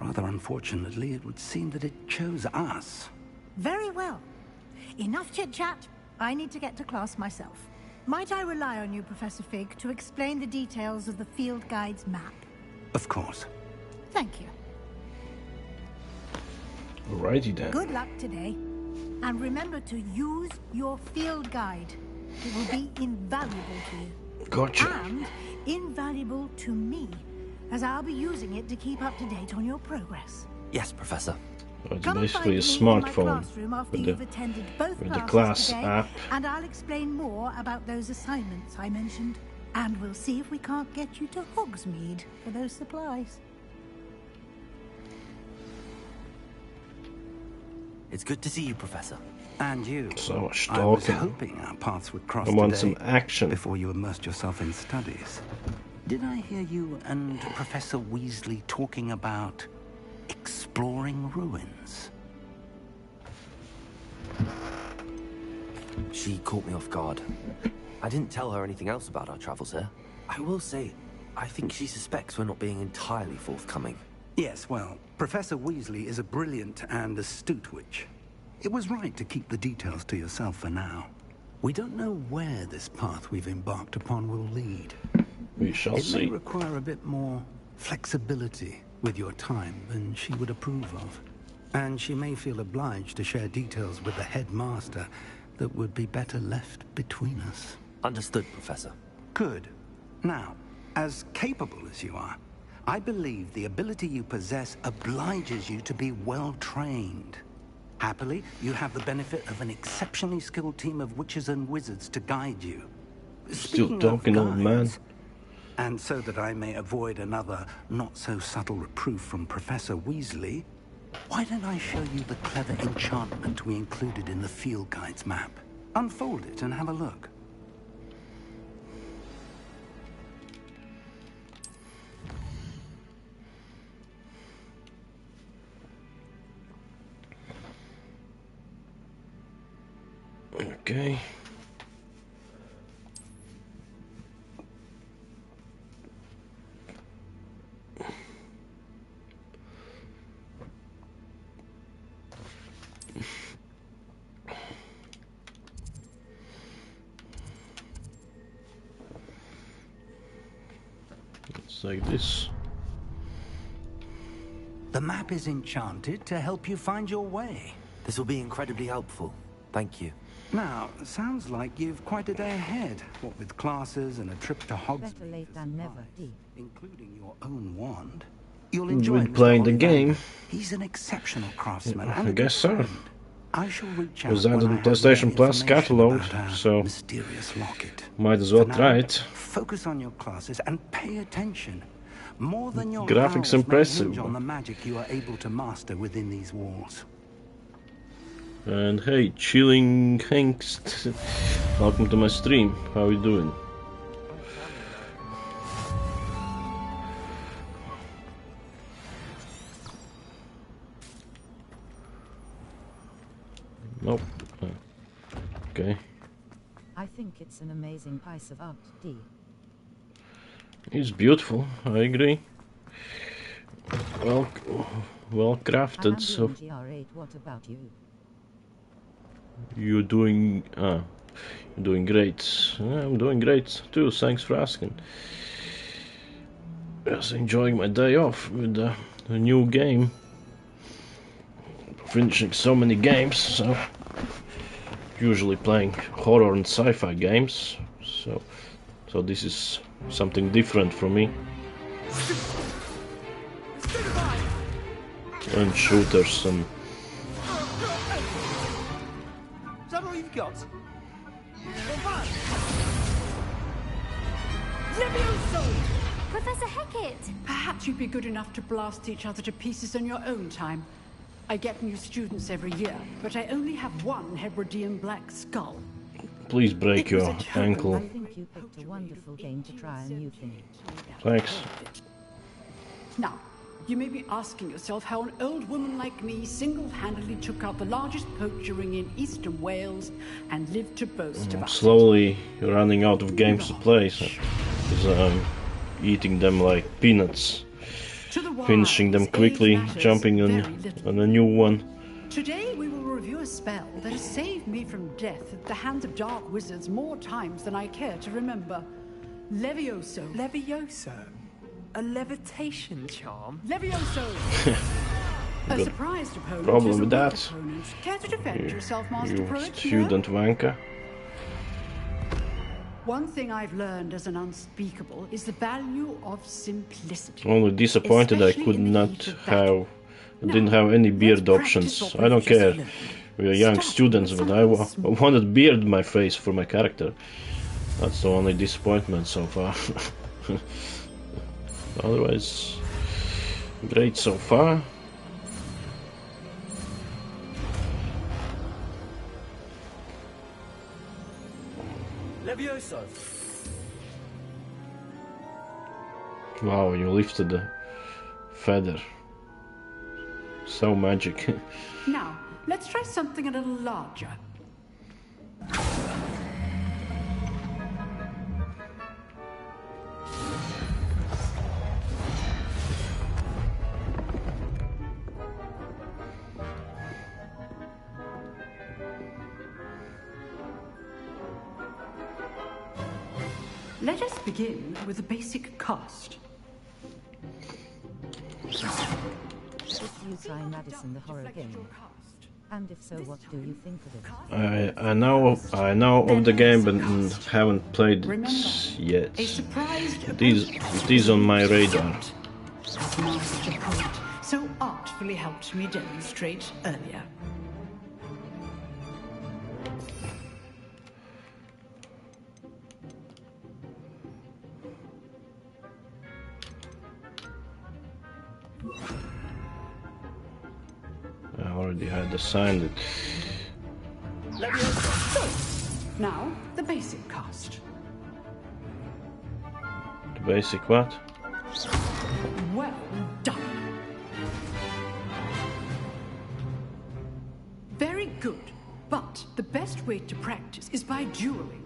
Speaker 4: Rather unfortunately, it would seem that it chose us.
Speaker 2: Very well. Enough chit-chat. I need to get to class myself. Might I rely on you, Professor Fig, to explain the details of the field guide's map?
Speaker 4: Of course.
Speaker 2: Thank you.
Speaker 1: Alrighty then.
Speaker 2: Good luck today. And remember to use your field guide. It will be invaluable to you.
Speaker 1: Gotcha.
Speaker 2: And invaluable to me, as I'll be using it to keep up to date on your progress.
Speaker 7: Yes, Professor.
Speaker 1: So it's
Speaker 2: Come
Speaker 1: basically a
Speaker 2: and find me in my
Speaker 1: smartphone
Speaker 2: classroom after
Speaker 1: with
Speaker 2: you've attended both
Speaker 1: the
Speaker 2: classes
Speaker 1: class
Speaker 2: today,
Speaker 1: app.
Speaker 2: and I'll explain more about those assignments I mentioned. And we'll see if we can't get you to Hogsmeade for those supplies.
Speaker 7: It's good to see you, Professor.
Speaker 4: And you.
Speaker 1: So much
Speaker 4: I was
Speaker 1: talking.
Speaker 4: hoping our paths would cross
Speaker 1: I want
Speaker 4: today
Speaker 1: some action.
Speaker 4: before you immersed yourself in studies. Did I hear you and Professor Weasley talking about exploring ruins?
Speaker 7: She caught me off guard. I didn't tell her anything else about our travels here. I will say, I think she suspects we're not being entirely forthcoming.
Speaker 4: Yes, well, Professor Weasley is a brilliant and astute witch. It was right to keep the details to yourself for now. We don't know where this path we've embarked upon will lead.
Speaker 1: We shall
Speaker 4: It may
Speaker 1: see.
Speaker 4: require a bit more flexibility with your time than she would approve of. And she may feel obliged to share details with the headmaster that would be better left between us.
Speaker 7: Understood, Professor.
Speaker 4: Good. Now, as capable as you are, I believe the ability you possess obliges you to be well-trained. Happily, you have the benefit of an exceptionally skilled team of witches and wizards to guide you.
Speaker 1: Still
Speaker 4: Speaking of
Speaker 1: talking, old man.
Speaker 4: guides, and so that I may avoid another not-so-subtle reproof from Professor Weasley, why don't I show you the clever enchantment we included in the field guide's map? Unfold it and have a look.
Speaker 1: Okay. It's like this.
Speaker 4: The map is enchanted to help you find your way.
Speaker 7: This will be incredibly helpful. Thank you.
Speaker 4: Now, sounds like you've quite a day ahead, what with classes and a trip to Hogsmeade.
Speaker 15: Better late than never, Dee.
Speaker 4: Including your own wand. You'll enjoy
Speaker 1: With playing the
Speaker 4: Mr.
Speaker 1: game.
Speaker 4: Ollivander. He's an exceptional craftsman.
Speaker 1: I
Speaker 4: and a
Speaker 1: guess
Speaker 4: good
Speaker 1: so.
Speaker 4: friend. I shall reach out
Speaker 1: Was that
Speaker 4: when
Speaker 1: in
Speaker 4: I have
Speaker 1: PlayStation
Speaker 4: more
Speaker 1: Plus
Speaker 4: information
Speaker 1: catalog?
Speaker 4: about our
Speaker 1: So
Speaker 4: mysterious locket.
Speaker 1: might as well
Speaker 4: For now,
Speaker 1: try it.
Speaker 4: Focus on your classes and pay attention. More than your
Speaker 1: Graphics
Speaker 4: howls may
Speaker 1: impressive.
Speaker 4: hinge on the magic you are able to master within these walls.
Speaker 1: And hey, chilling Hengst, welcome to my stream. How you doing? Nope. Okay.
Speaker 15: I think it's an amazing piece of art, Dee.
Speaker 1: It's beautiful. I agree. Well crafted. So
Speaker 15: GR8, what about you?
Speaker 1: you're doing great. I'm doing great too. Thanks for asking. Just enjoying my day off with a new game. Finishing so many games, so usually playing horror and sci-fi games. So this is something different for me. And shooters and
Speaker 12: Is that all you've got?
Speaker 16: Professor Hecat!
Speaker 17: Perhaps you'd be good enough to blast each other to pieces on your own time. I get new students every year, but I only have one Hebridean black skull.
Speaker 1: please break your ankle.
Speaker 15: I think you picked a wonderful game to try a new thing.
Speaker 1: Thanks.
Speaker 17: Now, you may be asking yourself how an old woman like me single-handedly took out the largest poacher ring in eastern Wales and lived to boast about
Speaker 1: Slowly running out of games to play, so eating them like peanuts, finishing them quickly, jumping on a new one.
Speaker 17: Today we will review a spell that has saved me from death at the hands of dark wizards more times than I care to remember. Levioso.
Speaker 14: Levioso? A levitation charm?
Speaker 17: Levioso! A surprised opponent
Speaker 1: problem
Speaker 17: is a
Speaker 1: with
Speaker 17: weak
Speaker 1: that.
Speaker 17: opponent. Care to defend yourself, Master
Speaker 1: You
Speaker 17: Pruitt?
Speaker 1: student wanker.
Speaker 17: One thing I've learned as an unspeakable is the value of simplicity.
Speaker 1: Only disappointed I could not have, didn't have any beard options. I don't care. We are young students, but I wanted beard in my face for my character. That's the only disappointment so far. Otherwise, great so far.
Speaker 14: Levioso.
Speaker 1: Wow, you lifted the feather. So magic.
Speaker 17: Now, let's try something a little larger. Let us begin with the basic cast.
Speaker 15: Did you try Madison the horror game? And if so, what do you think of it?
Speaker 1: I know of the game, but haven't played it yet. It is on my radar.
Speaker 17: Master Pruitt so artfully helped me demonstrate earlier.
Speaker 1: I already had assigned it.
Speaker 17: Now, the basic cast.
Speaker 1: The basic what?
Speaker 17: Well done. Very good. But the best way to practice is by dueling.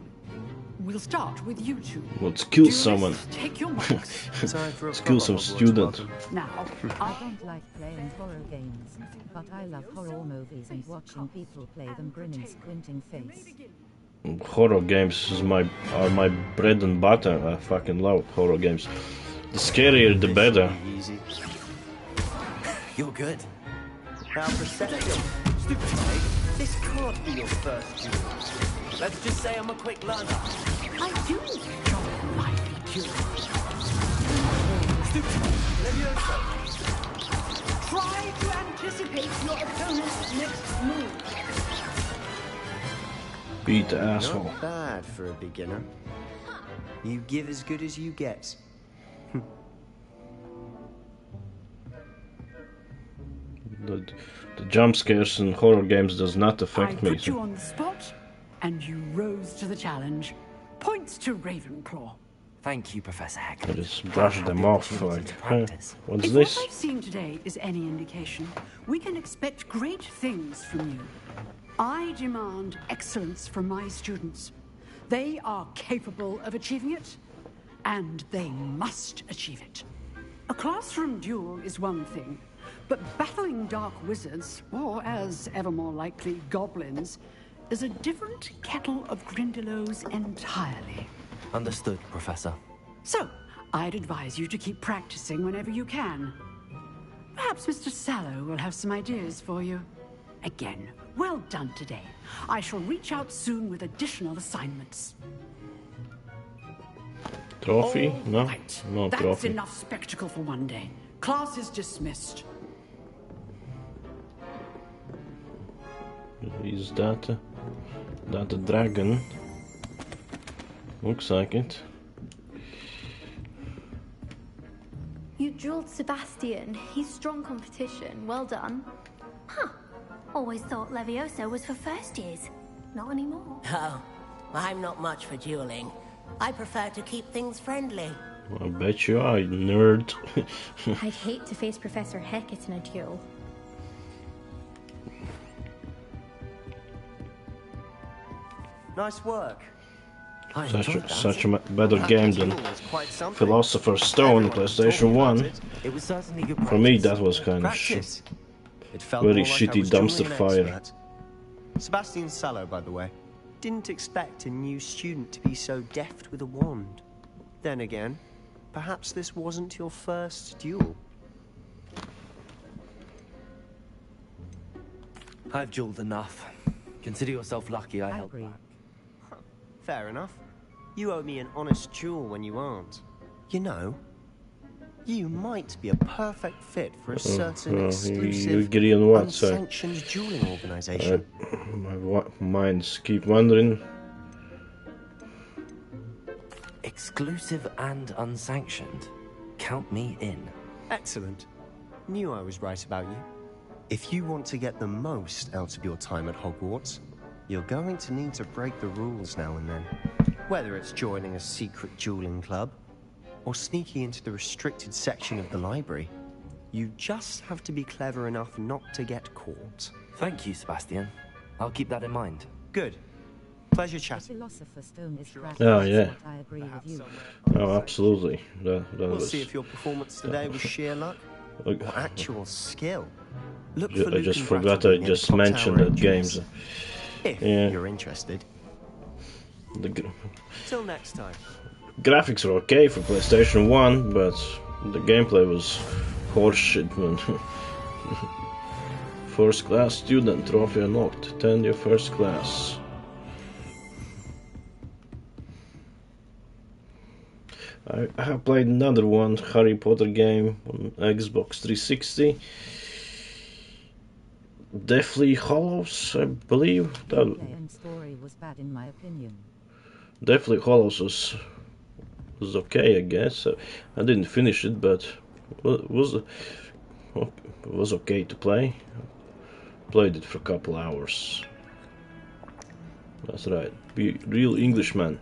Speaker 17: We'll start with you two.
Speaker 1: Let's kill someone.
Speaker 17: Take your marks.
Speaker 1: Let's kill some student.
Speaker 17: Now,
Speaker 15: I don't like playing horror games, but I love horror movies and watching people play them grinning, squinting face.
Speaker 1: Horror games are my bread and butter. I fucking love horror games. The scarier, the better.
Speaker 14: You're good. Now, perception. Stupid mate. This can't be your first duel. Let's just say I'm a quick learner.
Speaker 17: I do enjoy lively duels.
Speaker 14: Stupid. Levioso.
Speaker 17: Try to anticipate your opponent's next move.
Speaker 1: Beat the asshole.
Speaker 18: Not bad for a beginner. You give as good as you get.
Speaker 1: The jump scares in horror games does not affect me.
Speaker 17: I put you on the spot, and you rose to the challenge. Points to Ravenclaw.
Speaker 14: Thank you, Professor Heck.
Speaker 1: I just brushed them off like, what's
Speaker 17: If
Speaker 1: this?
Speaker 17: what I've seen today is any indication, we can expect great things from you. I demand excellence from my students. They are capable of achieving it, and they must achieve it. A classroom duel is one thing, but battling dark wizards, or as ever more likely, goblins, is a different kettle of Grindylows entirely.
Speaker 7: Understood, Professor.
Speaker 17: So, I'd advise you to keep practicing whenever you can. Perhaps Mr. Sallow will have some ideas for you. Again, well done today. I shall reach out soon with additional assignments.
Speaker 1: Trophy? No?
Speaker 17: Right.
Speaker 1: No
Speaker 17: That's
Speaker 1: trophy.
Speaker 17: enough spectacle for one day. Class is dismissed.
Speaker 1: Is that a dragon? Looks like it.
Speaker 16: You dueled Sebastian. He's strong competition. Well done. Huh. Always thought Levioso was for first years. Not anymore.
Speaker 13: Oh, I'm not much for dueling. I prefer to keep things friendly.
Speaker 1: I bet you are, you nerd.
Speaker 19: I'd hate to face Professor Hecat in a duel.
Speaker 18: Nice work.
Speaker 1: Such a better game than Philosopher's Stone on PlayStation 1. For me, that was kind of very shitty dumpster fire.
Speaker 18: Sebastian Sallow, by the way. Didn't expect a new student to be so deft with a wand. Then again, perhaps this wasn't your first duel.
Speaker 7: I've dueled enough. Consider yourself lucky I held back.
Speaker 18: Fair enough. You owe me an honest duel when you aren't. You know, you might be a perfect fit for a certain exclusive, unsanctioned dueling organization.
Speaker 1: My minds keep wandering.
Speaker 7: Exclusive and unsanctioned. Count me in.
Speaker 18: Excellent. Knew I was right about you. If you want to get the most out of your time at Hogwarts, you're going to need to break the rules now and then. Whether it's joining a secret dueling club, or sneaking into the restricted section of the library, you just have to be clever enough not to get caught.
Speaker 7: Thank you, Sebastian. I'll keep that in mind.
Speaker 18: Good. Pleasure chatting.
Speaker 15: Philosopher's Stone is
Speaker 1: Oh, yeah.
Speaker 15: I agree with you.
Speaker 1: Oh, absolutely. That
Speaker 18: We'll
Speaker 1: was...
Speaker 18: see if your performance today was sheer luck or actual skill. Look for
Speaker 1: I just
Speaker 18: Luke and
Speaker 1: forgot
Speaker 18: Brattle
Speaker 1: I
Speaker 18: in the
Speaker 1: just
Speaker 18: top
Speaker 1: mentioned
Speaker 18: tower
Speaker 1: that
Speaker 18: entrance.
Speaker 1: game.
Speaker 18: If
Speaker 1: Yeah.
Speaker 18: you're interested. Till next time.
Speaker 1: Graphics are okay for PlayStation 1, but the gameplay was horseshit, man. First class student trophy unlocked. Attend your first class. I have played another one, Harry Potter game on Xbox 360. Deathly Hallows, I believe. That
Speaker 15: story was bad in my opinion.
Speaker 1: Deathly Hallows was okay, I guess. I didn't finish it, but was okay to play. Played it for a couple hours. That's right. Be real Englishman.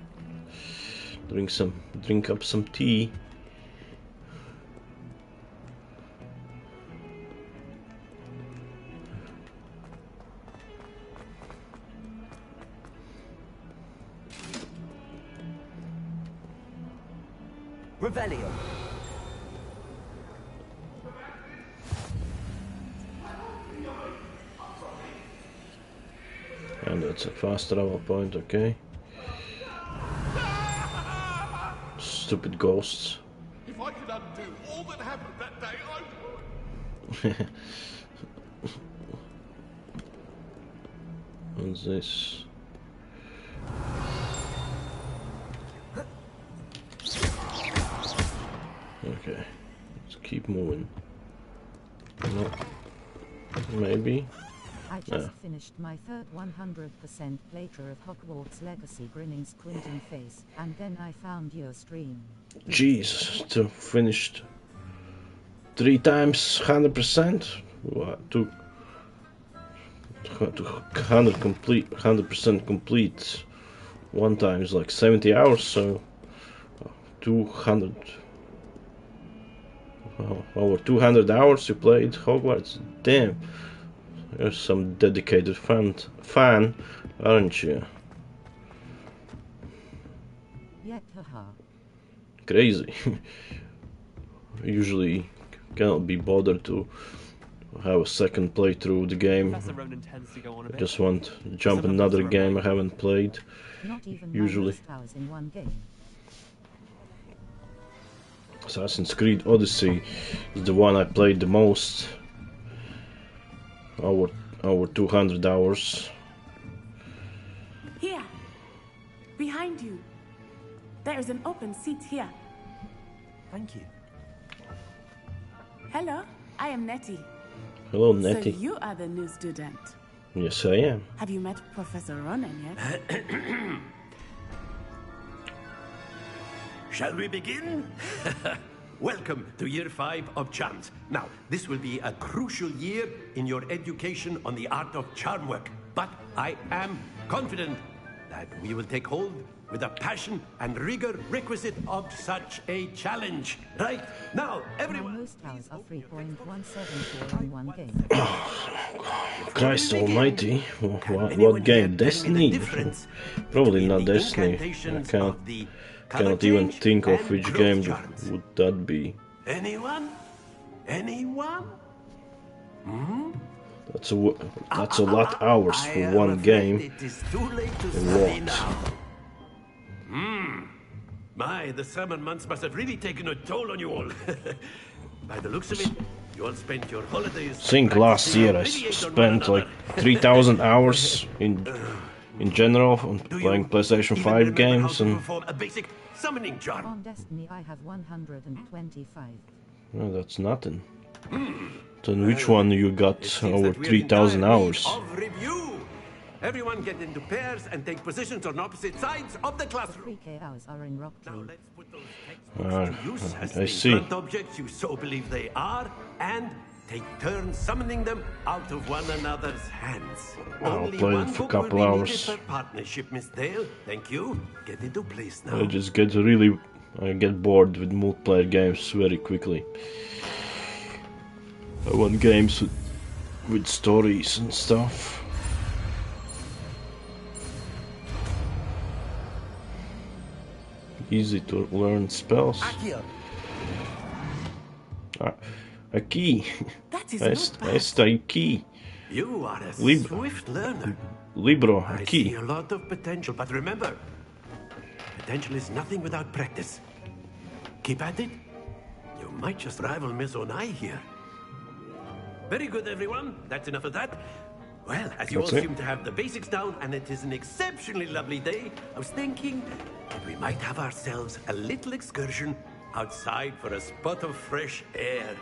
Speaker 1: Drink up some tea.
Speaker 7: Revelio.
Speaker 1: And that's a fast travel point, okay. Stupid ghosts.
Speaker 20: If I could undo all that happened that day, I would.
Speaker 1: What's this? Okay, let's keep moving. No, maybe.
Speaker 15: I just finished my third 100% playthrough of Hogwarts Legacy, grinning, squinting face, and then I found your stream.
Speaker 1: Jeez, to finished 3 times 100%. What? To 100% complete 1 time is like 70 hours, so 200. Over 200 hours you played Hogwarts. Damn. You're some dedicated fan, aren't you?
Speaker 15: Yeah, haha.
Speaker 1: Crazy. Usually cannot be bothered to have a second playthrough of the game. I just want to jump another game I haven't played.
Speaker 15: Not even
Speaker 1: usually.
Speaker 15: hours in one game.
Speaker 1: Assassin's Creed Odyssey is the one I played the most. Over 200 hours.
Speaker 21: Here, behind you. There is an open seat here.
Speaker 7: Thank you.
Speaker 21: Hello, I am Nettie.
Speaker 1: Hello, Nettie.
Speaker 21: So you are the new student.
Speaker 1: Yes, I am.
Speaker 21: Have you met Professor Ronan yet?
Speaker 8: Shall we begin? Welcome to Year 5 of Charms. Now, this will be a crucial year in your education on the art of charm work. But I am confident that we will take hold with the passion and rigor requisite of such a challenge. Right? Now, everyone...
Speaker 15: Most towers are 3.174 in one game.
Speaker 1: Christ almighty, what game? Destiny? Probably not Destiny. I cannot even think of which game would that be.
Speaker 8: Anyone? Anyone? Hmm?
Speaker 1: That's a lot of hours for one game.
Speaker 8: It is too late to
Speaker 1: say
Speaker 8: now. My, the summer months must have really taken a toll on you all. By the looks of it, you all spent your holidays...
Speaker 1: I think last year I spent like 3,000 hours in general on playing PlayStation 5 games and...
Speaker 8: a basic summoning charm.
Speaker 15: On Destiny I have 125.
Speaker 1: No, that's nothing. Then which one you got over 3,000 hours?
Speaker 8: Everyone get into pairs and take positions on opposite sides of the classroom.
Speaker 15: 3K hours are in Rock League.
Speaker 1: I see.
Speaker 8: Objects you so believe they are, and take turns summoning them out of one another's hands.
Speaker 1: I'll play it for a couple hours.
Speaker 8: Partnership, Miss Dale. Thank you. Get into place now.
Speaker 1: I get bored with multiplayer games very quickly. I want games with stories and stuff. Easy to learn spells. A key. Esta key.
Speaker 8: You are a swift learner.
Speaker 1: Libro, a
Speaker 8: I
Speaker 1: key.
Speaker 8: see a lot of potential, but remember, potential is nothing without practice. Keep at it. You might just rival Miss Onai here. Very good, everyone. That's enough of that. Well, as you all seem to have the basics down, and it is an exceptionally lovely day, I was thinking that we might have ourselves a little excursion outside for a spot of fresh air.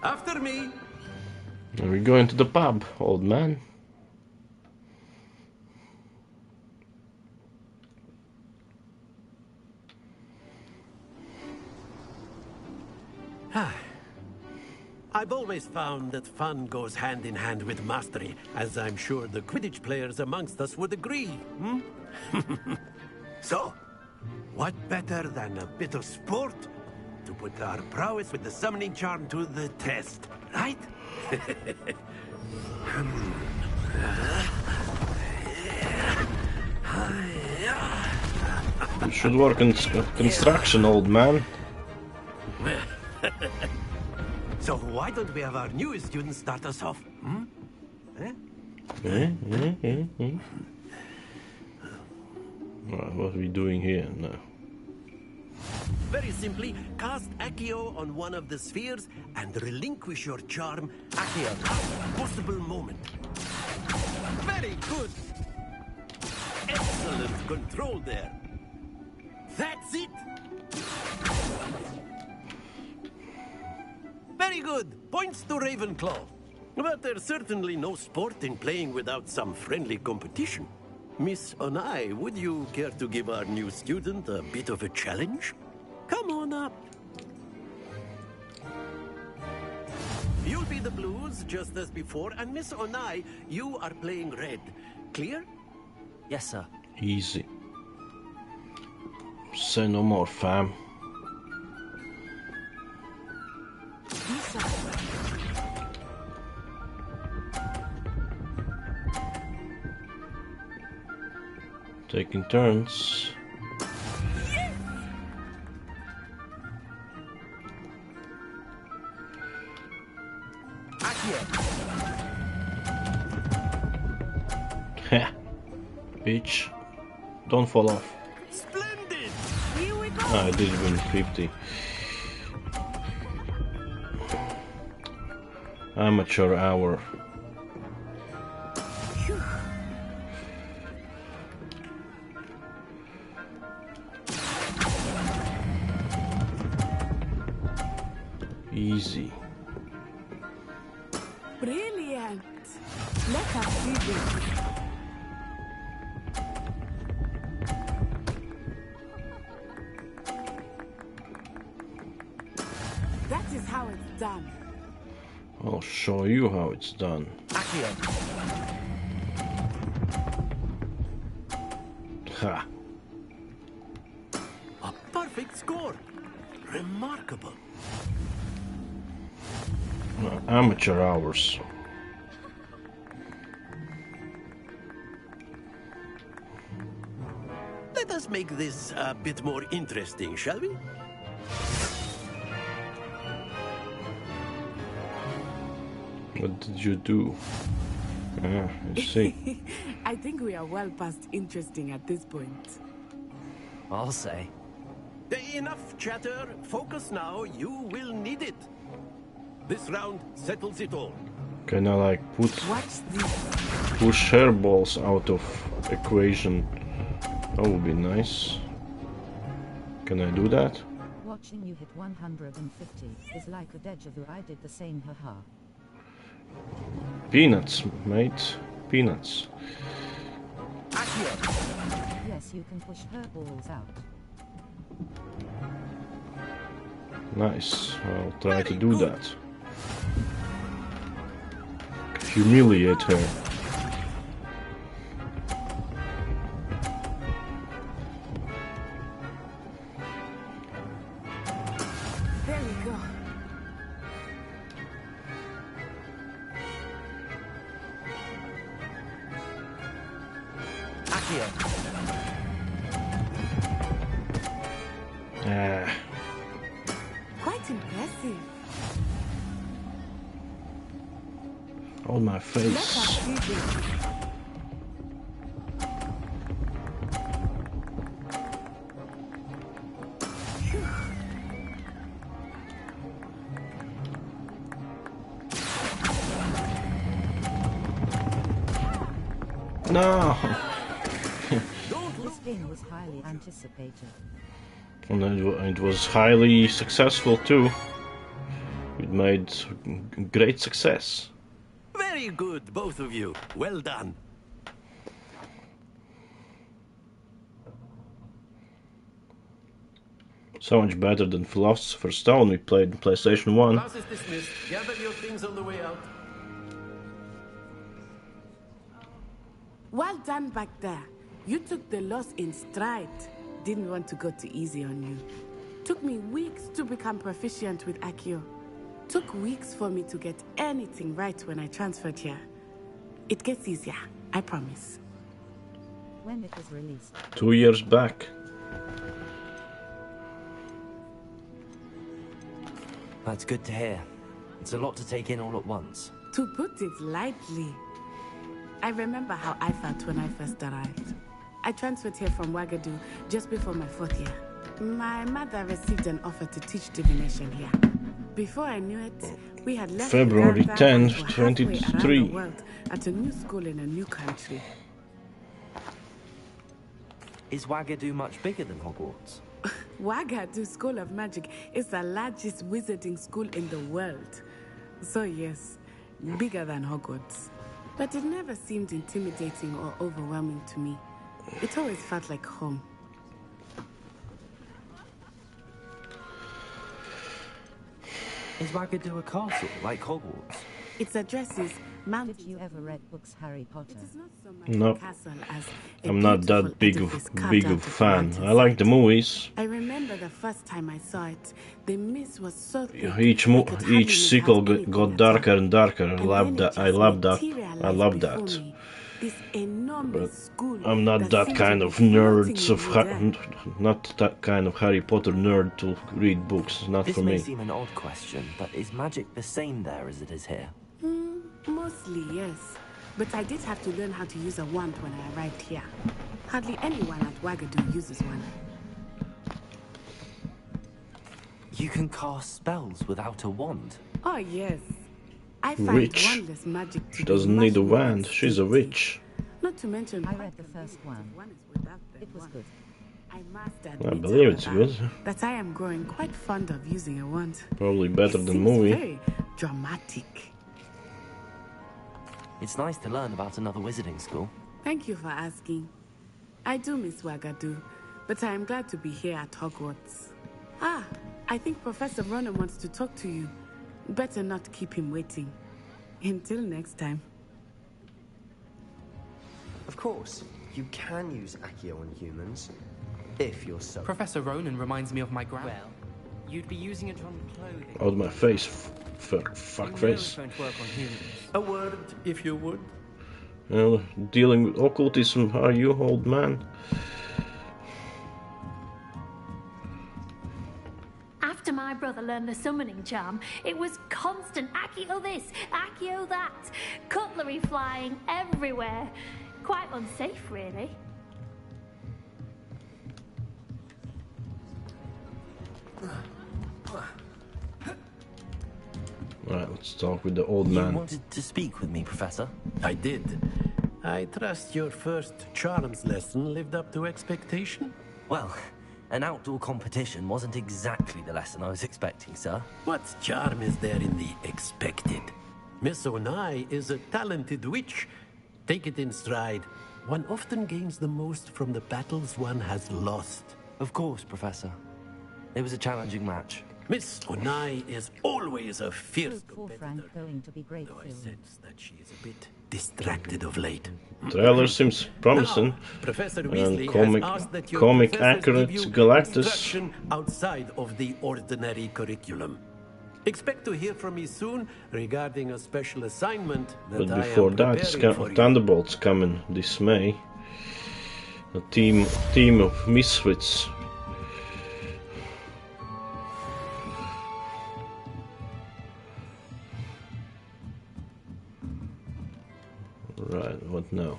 Speaker 8: After me.
Speaker 1: Are we going to the pub, old man?
Speaker 8: I've always found that fun goes hand in hand with mastery, as I'm sure the Quidditch players amongst us would agree. So, what better than a bit of sport to put our prowess with the summoning charm to the test, right?
Speaker 1: You should work in construction, old man.
Speaker 8: So why don't we have our newest student start us off?
Speaker 1: What are we doing here now?
Speaker 8: Very simply, cast Accio on one of the spheres and relinquish your charm at your last possible moment. Very good! Excellent control there. That's it! Very good. Points to Ravenclaw. But there's certainly no sport in playing without some friendly competition. Miss Onai, would you care to give our new student a bit of a challenge? Come on up. You'll be the blues, just as before, and Miss Onai, you are playing red. Clear?
Speaker 7: Yes, sir.
Speaker 1: Easy. Say no more, fam. Taking turns. Heh. Bitch. Don't fall off.
Speaker 8: Splendid!
Speaker 1: I did win 50. Amateur hour. Easy.
Speaker 21: Brilliant. Let us do this. That is how it's done.
Speaker 1: I'll show you how it's done. Ha.
Speaker 8: A perfect score. Remarkable.
Speaker 1: Amateur hours.
Speaker 8: Let us make this a bit more interesting, shall we?
Speaker 1: What did you do? Ah, I see.
Speaker 21: I think we are well past interesting at this point.
Speaker 7: I'll say.
Speaker 8: Enough chatter. Focus now. You will need it. This round settles it all.
Speaker 1: Can I like push hairballs out of equation? That would be nice. Can I do that?
Speaker 15: Watching you hit 150 is like a deja vu. I did the same, haha.
Speaker 1: Peanuts, mate. Peanuts.
Speaker 15: Yes, you can push hairballs out.
Speaker 1: Nice. I'll try to do that. Humiliate her.
Speaker 21: There we go.
Speaker 1: Ah.
Speaker 21: Quite impressive.
Speaker 1: On my face. No.
Speaker 15: This game was highly anticipated.
Speaker 1: And it was highly successful too. It made great success.
Speaker 8: Very good, both of you. Well done.
Speaker 1: So much better than Philosopher's Stone we played on PlayStation 1.
Speaker 8: Class is dismissed. Gather your things on the way out.
Speaker 21: Well done back there. You took the loss in stride. Didn't want to go too easy on you. Took me weeks to become proficient with Accio. Took weeks for me to get anything right when I transferred here. It gets easier, I promise.
Speaker 15: When it was released.
Speaker 1: 2 years back.
Speaker 7: That's good to hear. It's a lot to take in all at once.
Speaker 21: To put it lightly, I remember how I felt when I first arrived. I transferred here from Wagadu just before my 4th year. My mother received an offer to teach divination here. Before I knew it, we had left
Speaker 1: February
Speaker 21: Uganda
Speaker 1: 10th,
Speaker 21: and were halfway around
Speaker 1: 23.
Speaker 21: the world at a new school in a new country.
Speaker 7: Is Wagadu much bigger than Hogwarts?
Speaker 21: Wagadu School of Magic is the largest wizarding school in the world. So yes, bigger than Hogwarts. But it never seemed intimidating or overwhelming to me. It always felt like home.
Speaker 7: Is Wagadu a castle, like Hogwarts?
Speaker 21: Its address is Mount...
Speaker 15: Did you ever read books Harry Potter?
Speaker 21: It is not so much
Speaker 1: No.
Speaker 21: a castle as a
Speaker 1: I'm not that
Speaker 21: beautiful
Speaker 1: big
Speaker 21: edifice
Speaker 1: of
Speaker 21: carved out
Speaker 1: fan.
Speaker 21: of
Speaker 1: I like the movies.
Speaker 21: I remember the first time I saw it. The mist was so thick.
Speaker 1: Each sequel got darker and darker. I love that. I love that.
Speaker 21: This enormous school
Speaker 1: I'm not that
Speaker 21: seemed
Speaker 1: kind
Speaker 21: to
Speaker 1: of
Speaker 21: be
Speaker 1: nerd
Speaker 21: floating
Speaker 1: not that kind of Harry Potter nerd to read books. Not
Speaker 7: This
Speaker 1: for
Speaker 7: may
Speaker 1: me.
Speaker 7: seem an odd question, but is magic the same there as it is here?
Speaker 21: Mostly, yes. But I did have to learn how to use a wand when I arrived here. Hardly anyone at Wagadu uses one.
Speaker 7: You can cast spells without a wand?
Speaker 21: Oh, yes. I find
Speaker 1: Witch.
Speaker 21: wandless magic to
Speaker 1: She
Speaker 21: be
Speaker 1: doesn't
Speaker 21: much
Speaker 1: need a
Speaker 21: more
Speaker 1: wand. She's a
Speaker 21: instinctive.
Speaker 1: witch.
Speaker 21: Not to mention,
Speaker 15: I read the first one. It was good.
Speaker 21: I must
Speaker 1: I
Speaker 21: admit,
Speaker 1: believe it's
Speaker 21: however,
Speaker 1: good.
Speaker 21: that I am growing quite fond of using a wand.
Speaker 1: Probably better
Speaker 21: It
Speaker 1: than
Speaker 21: seems
Speaker 1: movie.
Speaker 21: very dramatic.
Speaker 7: It's nice to learn about another wizarding school.
Speaker 21: Thank you for asking. I do miss Wagadu, but I am glad to be here at Hogwarts. Ah, I think Professor Ronan wants to talk to you. Better not keep him waiting. Until next time.
Speaker 18: Of course. You can use Accio on humans, if you're so...
Speaker 5: Professor Ronan reminds me of my grand...
Speaker 14: Well, you'd be using it on clothing.
Speaker 1: Out my face, fuck face.
Speaker 14: Won't work on humans.
Speaker 8: A word, if you would.
Speaker 1: Dealing with occultism, are you, old man?
Speaker 16: After my brother learned the summoning charm, it was constant Accio this, Accio that. Cutlery flying everywhere. Quite unsafe, really.
Speaker 1: Right, let's talk with the old man.
Speaker 7: You wanted to speak with me, Professor?
Speaker 8: I did. I trust your first charms lesson lived up to expectation?
Speaker 7: Well, an outdoor competition wasn't exactly the lesson I was expecting, sir.
Speaker 8: What charm is there in the expected? Miss Onai is a talented witch. Take it in stride. One often gains the most from the battles one has lost.
Speaker 7: Of course, Professor. It was a challenging match.
Speaker 8: Miss Onai is always a fierce
Speaker 15: For Frank going to be great
Speaker 8: though I
Speaker 15: film.
Speaker 8: sense that she is a bit distracted of late.
Speaker 1: Trailer seems promising.
Speaker 8: Professor
Speaker 1: And
Speaker 8: Weasley
Speaker 1: comic,
Speaker 8: has asked that your
Speaker 1: comic
Speaker 8: professors
Speaker 1: accurate
Speaker 8: give you
Speaker 1: Galactus.
Speaker 8: instruction outside of the ordinary curriculum. Expect to hear from me soon regarding a special assignment that
Speaker 1: But
Speaker 8: I
Speaker 1: before
Speaker 8: am
Speaker 1: that,
Speaker 8: preparing for you.
Speaker 1: Thunderbolts coming this May. A team of misfits. Right, what now?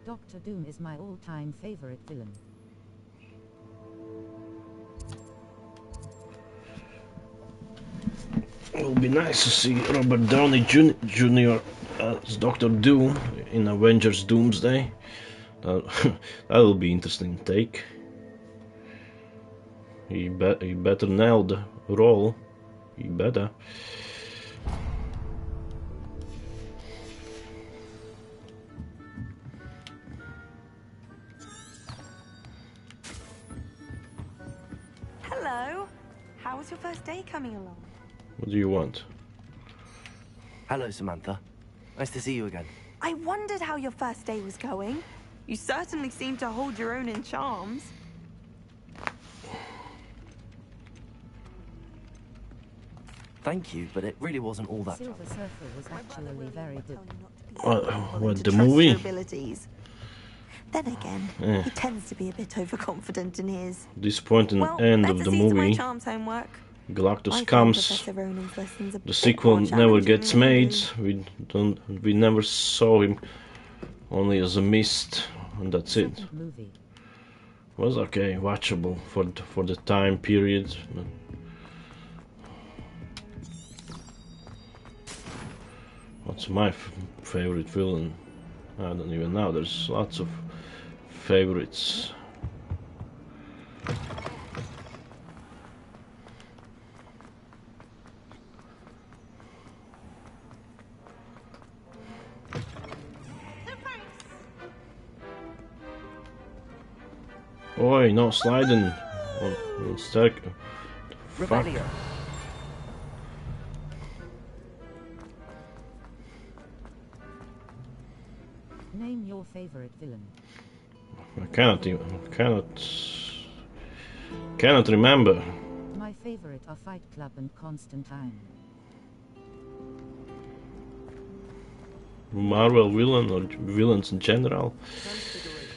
Speaker 15: Doctor Doom is my all-time favorite villain.
Speaker 1: It will be nice to see Robert Downey Jr. as Doctor Doom in Avengers Doomsday. That will be interesting take. He better nail the role. He better.
Speaker 11: Hello. How was your first day coming along?
Speaker 1: What do you want?
Speaker 7: Hello, Samantha. Nice to see you again.
Speaker 11: I wondered how your first day was going. You certainly seem to hold your own in charms.
Speaker 7: Thank you, but it really wasn't all that.
Speaker 15: Silver Surfer was actually very good.
Speaker 1: What, the
Speaker 11: Trust
Speaker 1: movie?
Speaker 11: your abilities. Then again,
Speaker 1: Eh.
Speaker 11: he tends to be a bit overconfident in his.
Speaker 1: Disappointing
Speaker 11: Well,
Speaker 1: end
Speaker 11: better
Speaker 1: of the
Speaker 11: see to my
Speaker 1: movie.
Speaker 11: charms homework. I
Speaker 1: Galactus
Speaker 11: think
Speaker 1: comes.
Speaker 11: Professor Ronan's lessons are a
Speaker 1: The
Speaker 11: bit
Speaker 1: sequel
Speaker 11: more
Speaker 1: never
Speaker 11: challenging
Speaker 1: gets
Speaker 11: than
Speaker 1: made. We never saw him, only as a mist, and that's it.
Speaker 15: Second movie.
Speaker 1: Was okay, watchable for the time period. What's my favorite villain? I don't even know. There's lots of favorites. Oi, no sliding. Oh, stuck. Fuck.
Speaker 7: Rebellion.
Speaker 15: Name your favorite villain.
Speaker 1: I cannot remember.
Speaker 15: My favorite are Fight Club and Constantine.
Speaker 1: Marvel villain or villains in general.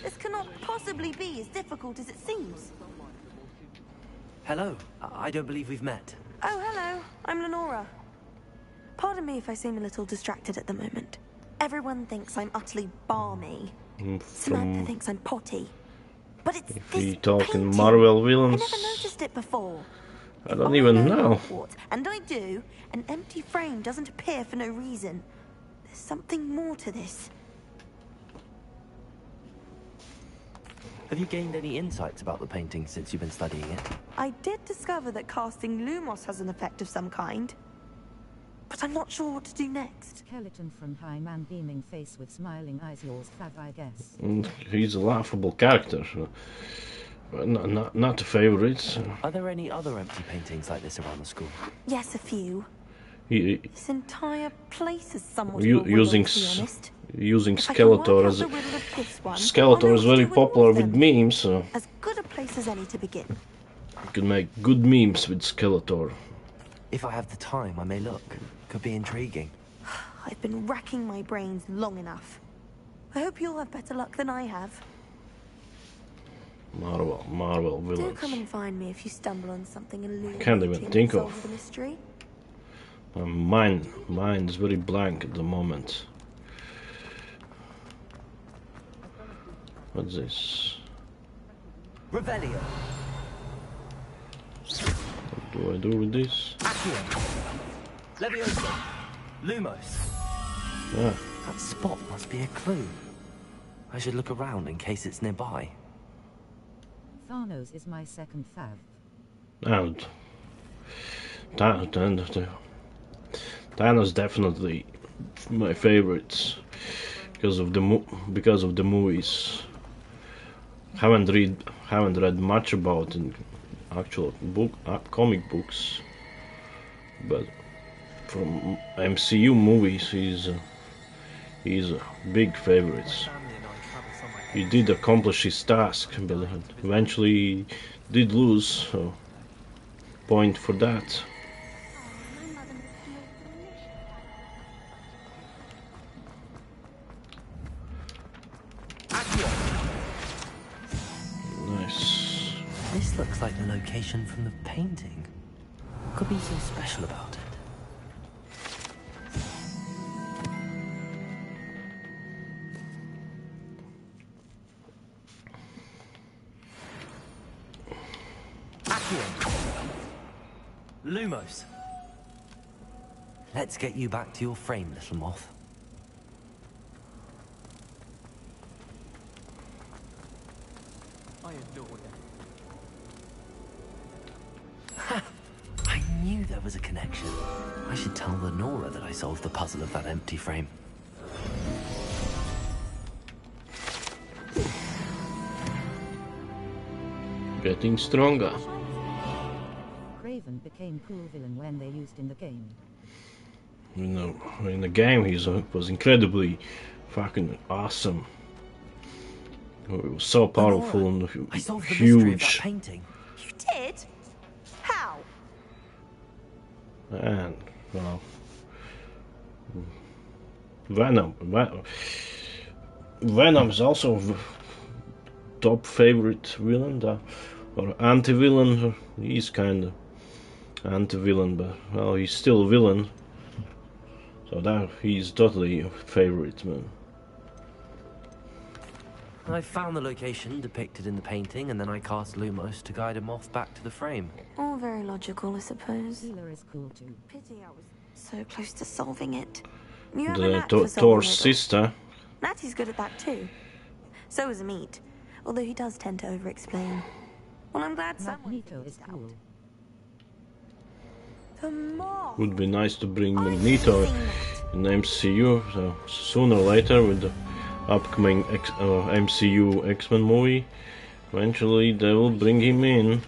Speaker 11: This cannot possibly be as difficult as it seems.
Speaker 7: Hello. I don't believe we've met.
Speaker 11: Oh, hello. I'm Lenora. Pardon me if I seem a little distracted at the moment. Everyone thinks I'm utterly balmy. Samantha thinks I'm potty. But it's
Speaker 1: If
Speaker 11: this
Speaker 1: we talking
Speaker 11: painting.
Speaker 1: Marvel
Speaker 11: I
Speaker 1: villains,
Speaker 11: never noticed it before.
Speaker 1: I don't even know.
Speaker 11: Hogwarts, and I do, an empty frame doesn't appear for no reason. There's something more to this.
Speaker 7: Have you gained any insights about the painting since you've been studying it?
Speaker 11: I did discover that casting Lumos has an effect of some kind. but I'm not sure what to do next.
Speaker 15: Skeleton from High Man beaming face with smiling eyes, yours fav, I guess.
Speaker 1: He's a laughable character. Not a favorite.
Speaker 7: Are there any other empty paintings like this around the school?
Speaker 11: Yes, a few. This entire place is somewhat
Speaker 1: Using
Speaker 11: to be honest.
Speaker 1: Using
Speaker 11: If I can work
Speaker 1: Skeletor
Speaker 11: out
Speaker 1: as
Speaker 11: the riddle of this one,
Speaker 1: Skeletor
Speaker 11: I'll
Speaker 1: is
Speaker 11: know
Speaker 1: very
Speaker 11: what to do with
Speaker 1: popular
Speaker 11: all of
Speaker 1: with
Speaker 11: them.
Speaker 1: memes, so
Speaker 11: As good a place as any to begin.
Speaker 1: you can make good memes with Skeletor.
Speaker 7: If I have the time, I may look. Could be intriguing.
Speaker 11: I've been racking my brains long enough. I hope you'll have better luck than I have.
Speaker 1: Marvel
Speaker 11: Do
Speaker 1: villains.
Speaker 11: come and find me if you stumble on something illuminating
Speaker 1: Can't even think
Speaker 11: solve
Speaker 1: of.
Speaker 11: the mystery.
Speaker 1: My mind is very blank at the moment. What's this?
Speaker 7: Revelio.
Speaker 1: What do I do with this?
Speaker 7: Accio. Levioso. Lumos.
Speaker 1: Ah,
Speaker 7: That spot must be a clue. I should look around in case it's nearby.
Speaker 15: Thanos is my second fav.
Speaker 1: and Thanos definitely my favorites because of the movies. Haven't read much about in actual comic books, but from MCU movies he's a big favorite. He did accomplish his task, but eventually did lose, so point for that. Nice.
Speaker 7: This looks like the location from the painting. What could be so special about it? Lumos. Let's get you back to your frame, little moth.
Speaker 14: I adore that.
Speaker 7: I knew there was a connection. I should tell Lenora that I solved the puzzle of that empty frame.
Speaker 1: Getting stronger.
Speaker 15: Craven became cool villain when they used in the game.
Speaker 1: You know, in the game he was incredibly fucking awesome. He was so powerful and
Speaker 7: I solved the mystery of that
Speaker 1: huge.
Speaker 7: painting.
Speaker 11: You did? How?
Speaker 1: And well, Venom is also top favorite villain, or anti-villain. He's kind of anti-villain, but well, he's still a villain. So that he's totally a favorite, man.
Speaker 7: I found the location depicted in the painting, and then I cast Lumos to guide him off back to the frame.
Speaker 11: All very logical, I suppose.
Speaker 15: Healer is cool too.
Speaker 11: Pity I was so close to solving it. You have a
Speaker 1: The
Speaker 11: knack for solving
Speaker 1: Thor's
Speaker 11: riddles.
Speaker 1: sister.
Speaker 11: Natty's good at that too. So is Meat, although he does tend to over-explain. Well, I'm glad someone
Speaker 15: Magneto is cool.
Speaker 11: The moth.
Speaker 1: Would be nice to bring Magneto in MCU. So sooner or later, with the upcoming MCU X-Men movie, eventually they will bring him in.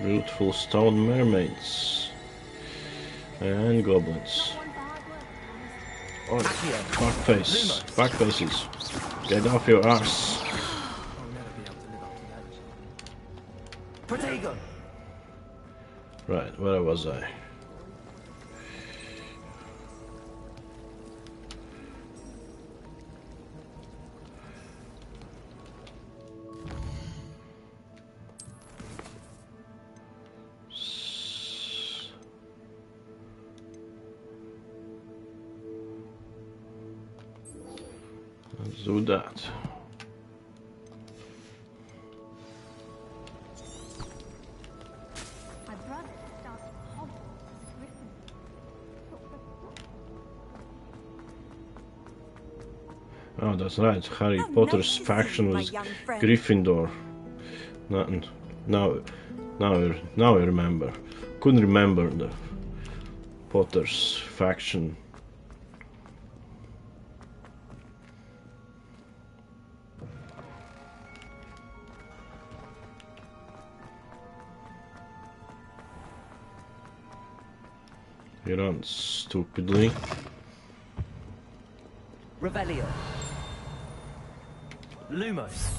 Speaker 1: Beautiful stone mermaids and goblins. Oh, fuck faces. Get off your ass.
Speaker 7: Protego!
Speaker 1: Right, where was I? Let's do that.
Speaker 16: My brother started Hogwarts as a Griffin.
Speaker 1: Oh, that's right. Harry Potter's faction was Gryffindor. Now Now I remember. Couldn't remember the Potter's faction. He runs stupidly.
Speaker 7: Revelio. Lumos.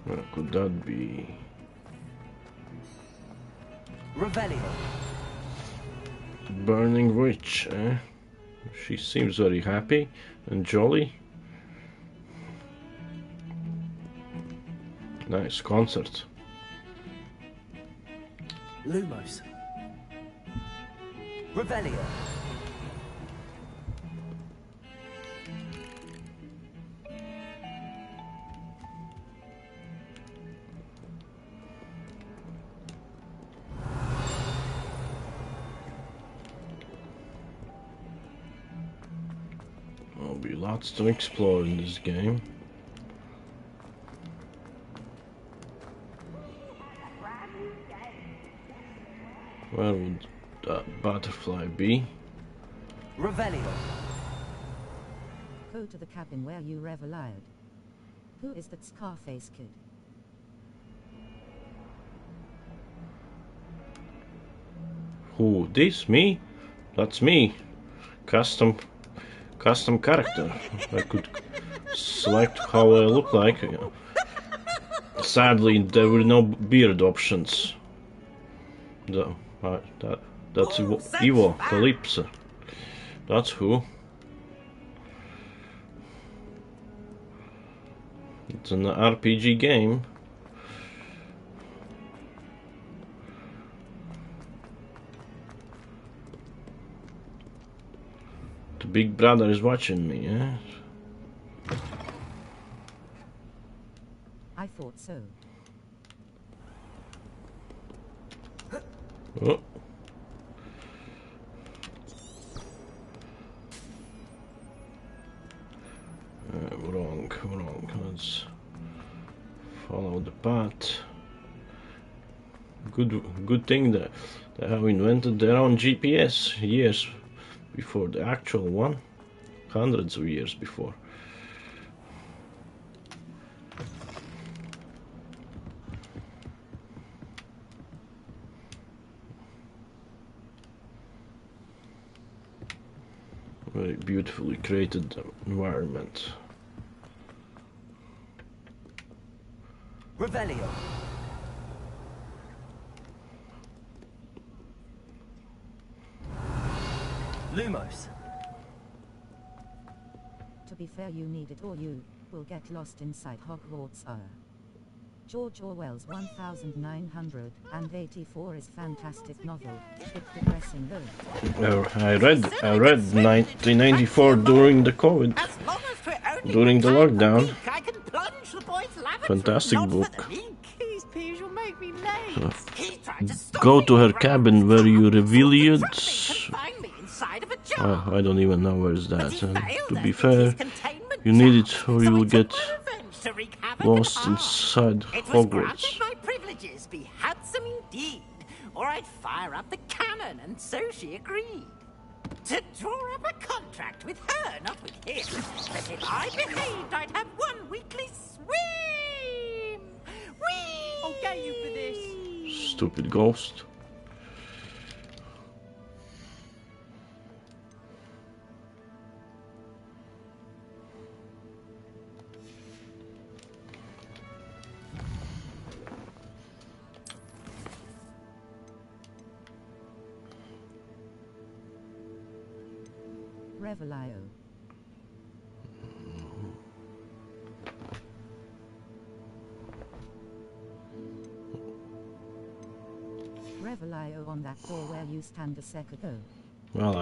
Speaker 1: What could that be?
Speaker 7: Revelio.
Speaker 1: The Burning Witch, eh? She seems very happy and jolly. Nice concert.
Speaker 7: Lumos. Revelio.
Speaker 1: There'll be lots to explore in this game. Where would that butterfly be?
Speaker 7: Revelio.
Speaker 15: Go to the cabin where you revel out. Who is that Scarface kid?
Speaker 1: Who? This? Me? That's me. Custom character. I could select how I look like. Sadly, there were no beard options. That's Evocalypse. That's who. It's an RPG game. The big brother is watching me, eh?
Speaker 15: I thought so.
Speaker 1: Oh. Wrong. Let's follow the path. Good thing that they have invented their own GPS years before the actual one. Hundreds of years before. Very beautifully created environment.
Speaker 7: Revelio. Lumos.
Speaker 15: To be fair, you need it or you will get lost inside Hogwarts. George Orwell's 1984 is fantastic novel. Bit depressing though.
Speaker 1: I read 1994 during the COVID, during the lockdown. Fantastic book. Go to her cabin where you reveal it. I don't even know where is that. And to be fair, you need it or you will get lost inside Hogwarts.
Speaker 9: My privileges be handsome indeed, or I'd fire up the cannon, and so she agreed. To draw up a contract with her, not with him, that if I behaved, I'd have one weekly swim! Whee!
Speaker 14: I'll get you for this.
Speaker 1: Stupid ghost.
Speaker 15: Revelio. Revelio on that door where you stand a sec ago.
Speaker 1: Well,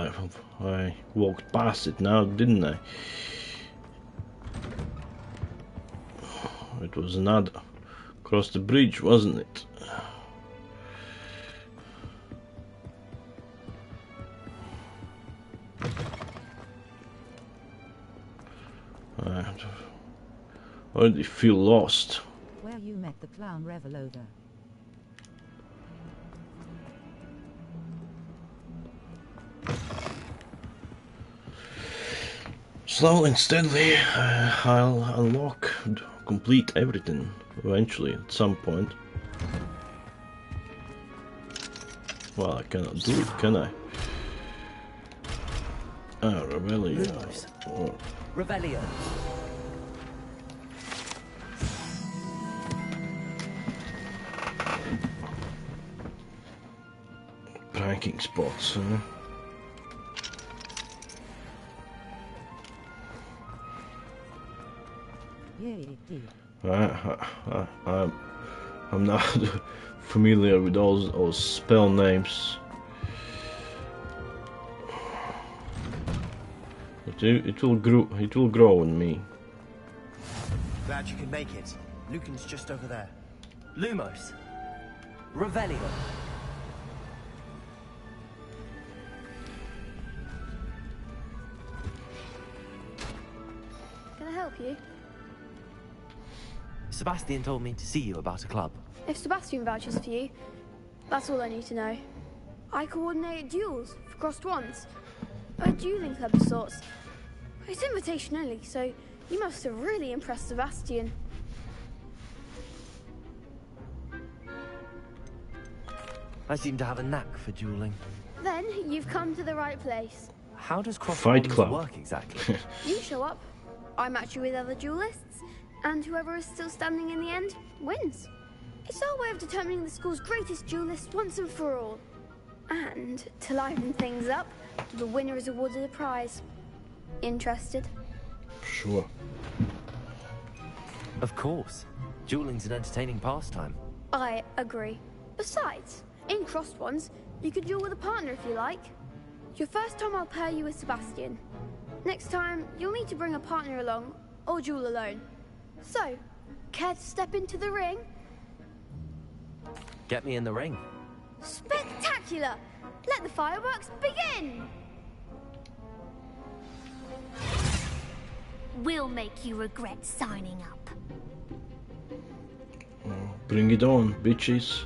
Speaker 1: I walked past it now, didn't I? It was another across the bridge, wasn't it? already feel lost.
Speaker 15: Where you met the clown Reveloda.
Speaker 1: Slowly and steadily, I'll unlock and complete everything eventually at some point. Well, I cannot do it, can I? Ah, Rebellion. Oh.
Speaker 7: Rebellion.
Speaker 1: Pranking spots, huh? I'm not familiar with those spell names. It will grow in me.
Speaker 18: Glad you can make it. Lucan's just over there.
Speaker 7: Lumos. Revelio.
Speaker 3: Can I help you?
Speaker 7: Sebastian told me to see you about a club.
Speaker 3: If Sebastian vouches for you, that's all I need to know. I coordinate duels for crossed wands. A dueling club of sorts. It's invitation only, so you must have really impressed Sebastian.
Speaker 7: I seem to have a knack for dueling.
Speaker 3: Then you've come to the right place.
Speaker 7: How does cross
Speaker 1: Fight
Speaker 7: wands
Speaker 1: Club
Speaker 7: work exactly?
Speaker 3: You show up, I match you with other duelists, and whoever is still standing in the end wins. It's our way of determining the school's greatest duelist once and for all. And to liven things up, the winner is awarded a prize. Interested?
Speaker 1: Sure.
Speaker 7: Of course. Dueling's an entertaining pastime.
Speaker 3: I agree. Besides, in crossed ones, you could duel with a partner if you like. Your first time I'll pair you with Sebastian. Next time, you'll need to bring a partner along, or duel alone. So, care to step into the ring?
Speaker 7: Get me in the ring.
Speaker 3: Spectacular! Let the fireworks begin!
Speaker 16: We'll make you regret signing up.
Speaker 1: Bring it on, bitches.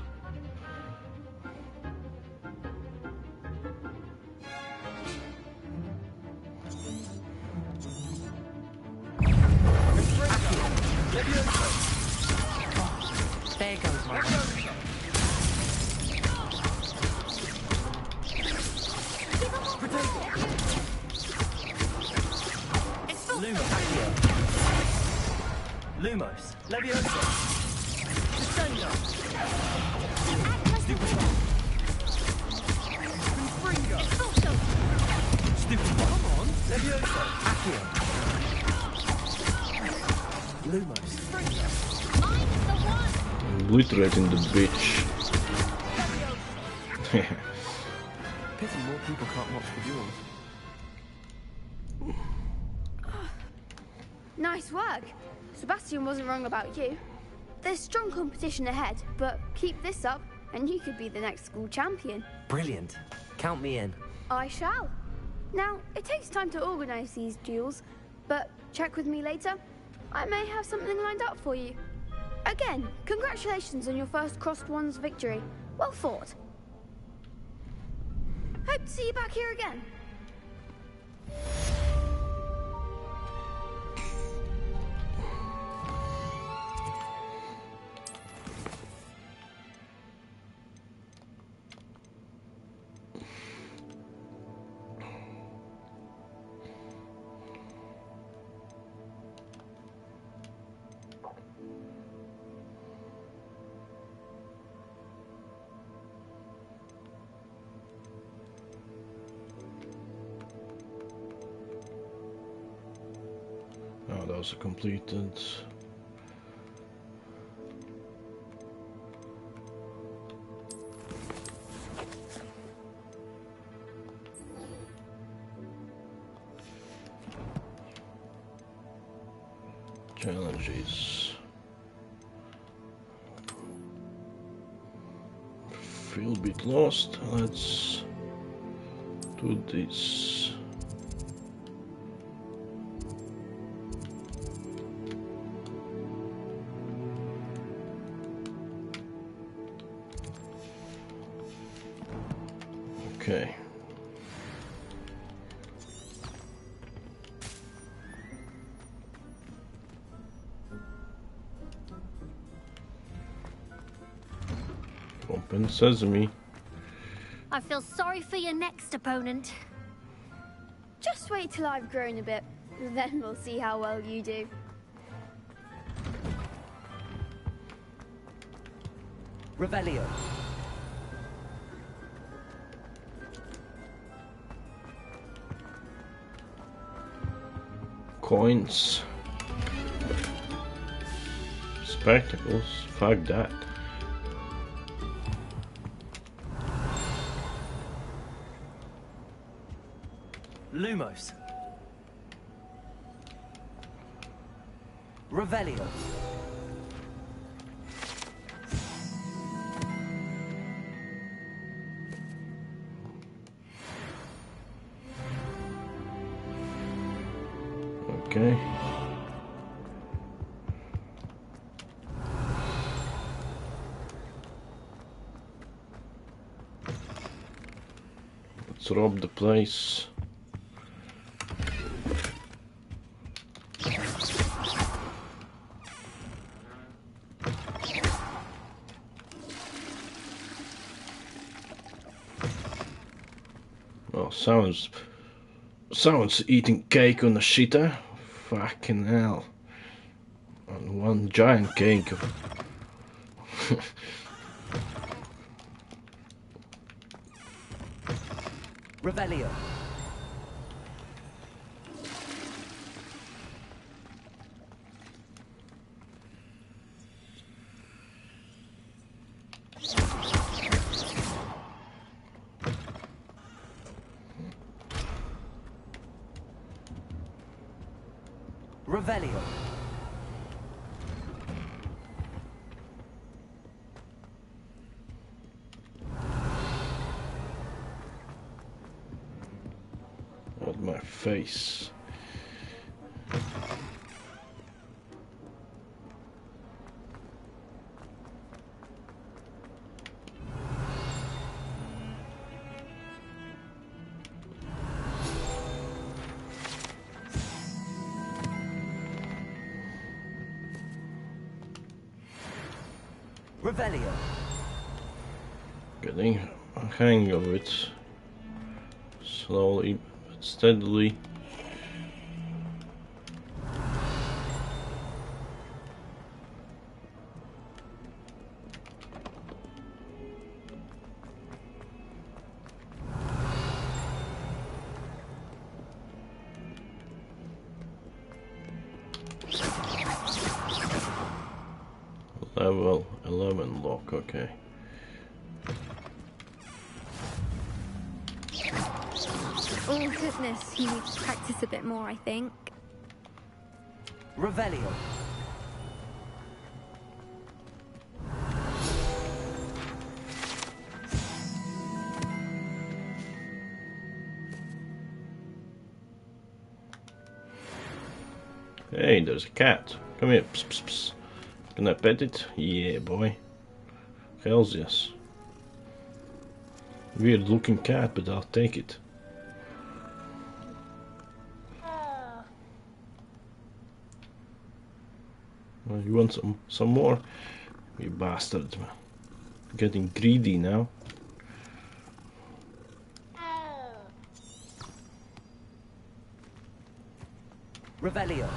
Speaker 14: There goes my
Speaker 7: Lumos. Leviosa.
Speaker 14: Descendo.
Speaker 20: Confringo.
Speaker 7: Stupid. Come on. Leviosa. Accio. Lumos.
Speaker 1: Obliterating the bitch.
Speaker 7: Pity more people can't watch the duels.
Speaker 3: Nice work. Sebastian wasn't wrong about you. There's strong competition ahead, but keep this up and you could be the next school champion.
Speaker 7: Brilliant. Count me in.
Speaker 3: I shall. Now, it takes time to organize these duels, but check with me later. I may have something lined up for you. Again, congratulations on your first crossed wands victory. Well fought. Hope to see you back here again.
Speaker 1: Oh, that was completed. Challenges. Feel a bit lost. Let's do this. Okay. Open sesame.
Speaker 16: I feel sorry for your next opponent.
Speaker 3: Just wait till I've grown a bit, then we'll see how well you do.
Speaker 14: Revelio.
Speaker 1: Coins. Spectacles. Fuck that.
Speaker 14: Lumos. Revelio.
Speaker 1: Okay. Let's rob the place. Oh, someone's eating cake on the shitter. Fucking hell. On one giant cake.
Speaker 14: Revelio. Revelio.
Speaker 1: Out my face.
Speaker 14: Revelio.
Speaker 1: Getting a hang of it. Slowly but steadily. Level 11 lock, okay.
Speaker 3: Oh goodness, he needs to practice a bit more, I think.
Speaker 14: Revelio.
Speaker 1: Hey, there's a cat. Come here. Psst, psst, psst. Can I pet it? Yeah, boy. Hells yes. Weird looking cat, but I'll take it. Well, you want some more? You bastard, man. Getting greedy now.
Speaker 14: Revelio.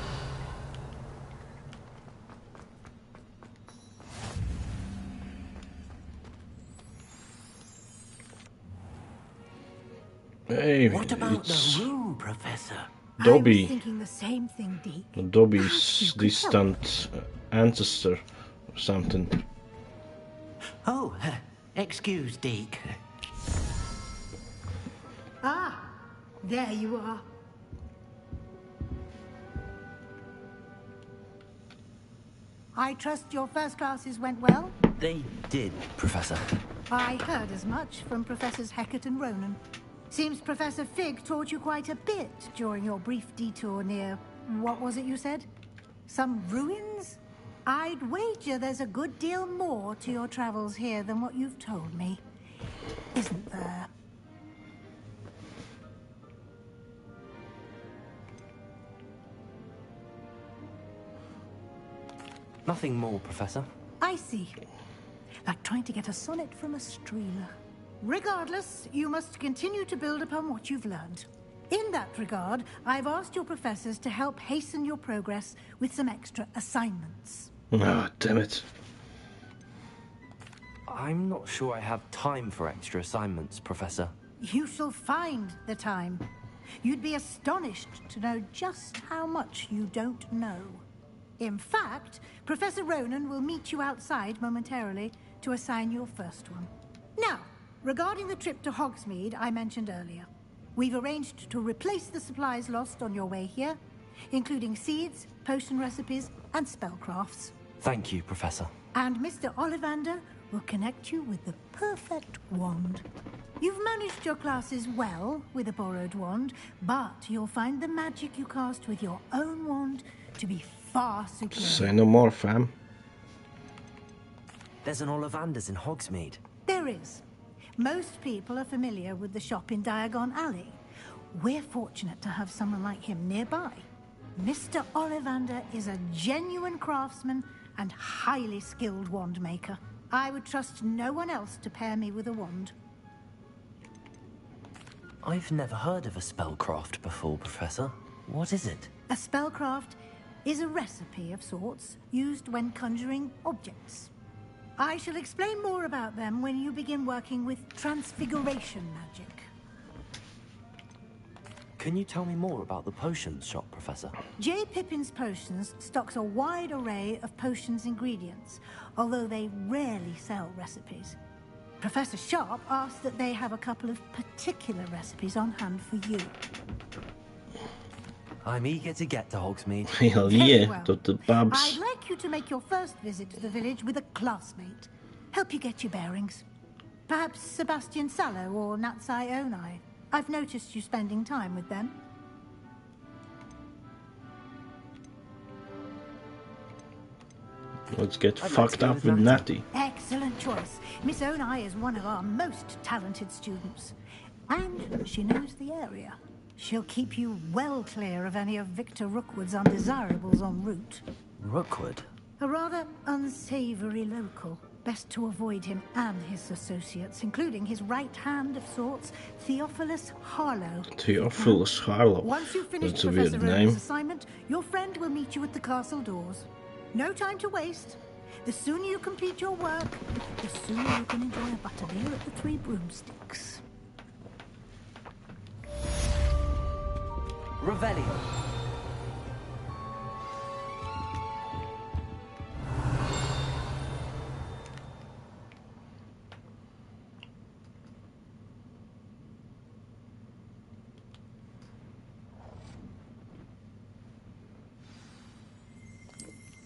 Speaker 1: Hey,
Speaker 14: what about
Speaker 1: it's
Speaker 14: the room, Professor?
Speaker 1: Dobby.
Speaker 2: I was thinking the same thing, Deke.
Speaker 1: Dobby's distant ancestor or something.
Speaker 14: Oh, excuse, Deke.
Speaker 2: Ah, there you are. I trust your first classes went well?
Speaker 7: They did, Professor.
Speaker 2: I heard as much from Professors Hecat and Ronan. Seems Professor Fig taught you quite a bit during your brief detour near... what was it you said? Some ruins? I'd wager there's a good deal more to your travels here than what you've told me. Isn't there?
Speaker 7: Nothing more, Professor.
Speaker 2: I see. Like trying to get a sonnet from a streamer. Regardless, you must continue to build upon what you've learned. In that regard, I've asked your professors to help hasten your progress with some extra assignments.
Speaker 1: Ah, damn it.
Speaker 7: I'm not sure I have time for extra assignments, Professor.
Speaker 2: You shall find the time. You'd be astonished to know just how much you don't know. In fact, Professor Ronan will meet you outside momentarily to assign your first one. Now, regarding the trip to Hogsmeade I mentioned earlier, we've arranged to replace the supplies lost on your way here, including seeds, potion recipes, and spellcrafts.
Speaker 7: Thank you, Professor.
Speaker 2: And Mr. Ollivander will connect you with the perfect wand. You've managed your classes well with a borrowed wand, but you'll find the magic you cast with your own wand to be far superior.
Speaker 1: Say no more, fam.
Speaker 7: There's an Ollivander's in Hogsmeade.
Speaker 2: There is. Most people are familiar with the shop in Diagon Alley. We're fortunate to have someone like him nearby. Mr. Ollivander is a genuine craftsman and highly skilled wand maker. I would trust no one else to pair me with a wand.
Speaker 7: I've never heard of a spellcraft before, Professor. What is it?
Speaker 2: A spellcraft is a recipe of sorts used when conjuring objects. I shall explain more about them when you begin working with transfiguration magic.
Speaker 7: Can you tell me more about the potions shop, Professor?
Speaker 2: J. Pippin's Potions stocks a wide array of potions ingredients, although they rarely sell recipes. Professor Sharp asked that they have a couple of particular recipes on hand for you.
Speaker 7: I'm eager to get to Hogsmeade.
Speaker 1: Hell
Speaker 2: Very
Speaker 1: yeah,
Speaker 2: well.
Speaker 1: to the pubs.
Speaker 2: I'd like you to make your first visit to the village with a classmate. Help you get your bearings. Perhaps Sebastian Sallow or Natsai Onai. I've noticed you spending time with them.
Speaker 1: Let's get fucked up with Natty.
Speaker 2: Excellent choice. Miss Onai is one of our most talented students. And she knows the area. She'll keep you well clear of any of Victor Rookwood's undesirables en route.
Speaker 7: Rookwood?
Speaker 2: A rather unsavory local. Best to avoid him and his associates, including his right hand of sorts, Theophilus Harlow.
Speaker 1: Theophilus Harlow.
Speaker 2: Once you've finished
Speaker 1: That's a
Speaker 2: Professor
Speaker 1: weird
Speaker 2: Rowan's
Speaker 1: name.
Speaker 2: assignment, your friend will meet you at the castle doors. No time to waste. The sooner you complete your work, the sooner you can enjoy a butterbeer at the Three Broomsticks.
Speaker 7: Revelio.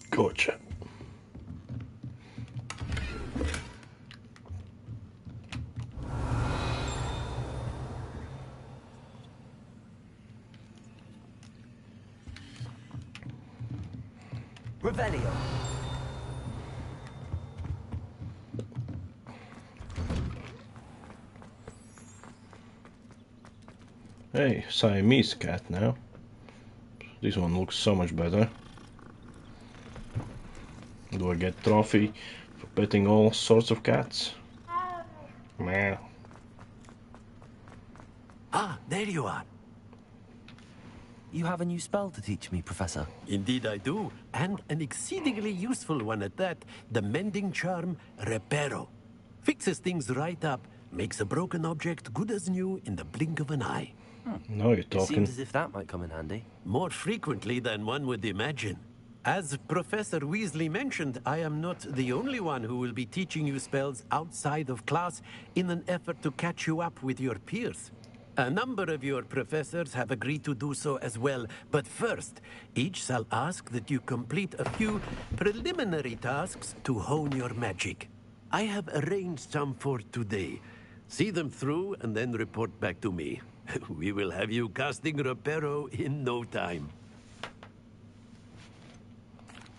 Speaker 1: Gotcha.
Speaker 7: Revelio.
Speaker 1: Hey, Siamese cat now. This one looks so much better. Do I get trophy for petting all sorts of cats? Meow.
Speaker 8: Ah, there you are.
Speaker 7: You have a new spell to teach me, Professor.
Speaker 8: Indeed I do, and an exceedingly useful one at that. The mending charm, Reparo. Fixes things right up, makes a broken object good as new in the blink of an eye.
Speaker 1: Now you're
Speaker 7: It
Speaker 1: talking.
Speaker 7: seems as if that might come in handy.
Speaker 8: More frequently than one would imagine. As Professor Weasley mentioned, I am not the only one who will be teaching you spells outside of class in an effort to catch you up with your peers. A number of your professors have agreed to do so as well, but first, each shall ask that you complete a few preliminary tasks to hone your magic. I have arranged some for today. See them through and then report back to me. We will have you casting Reparo in no time.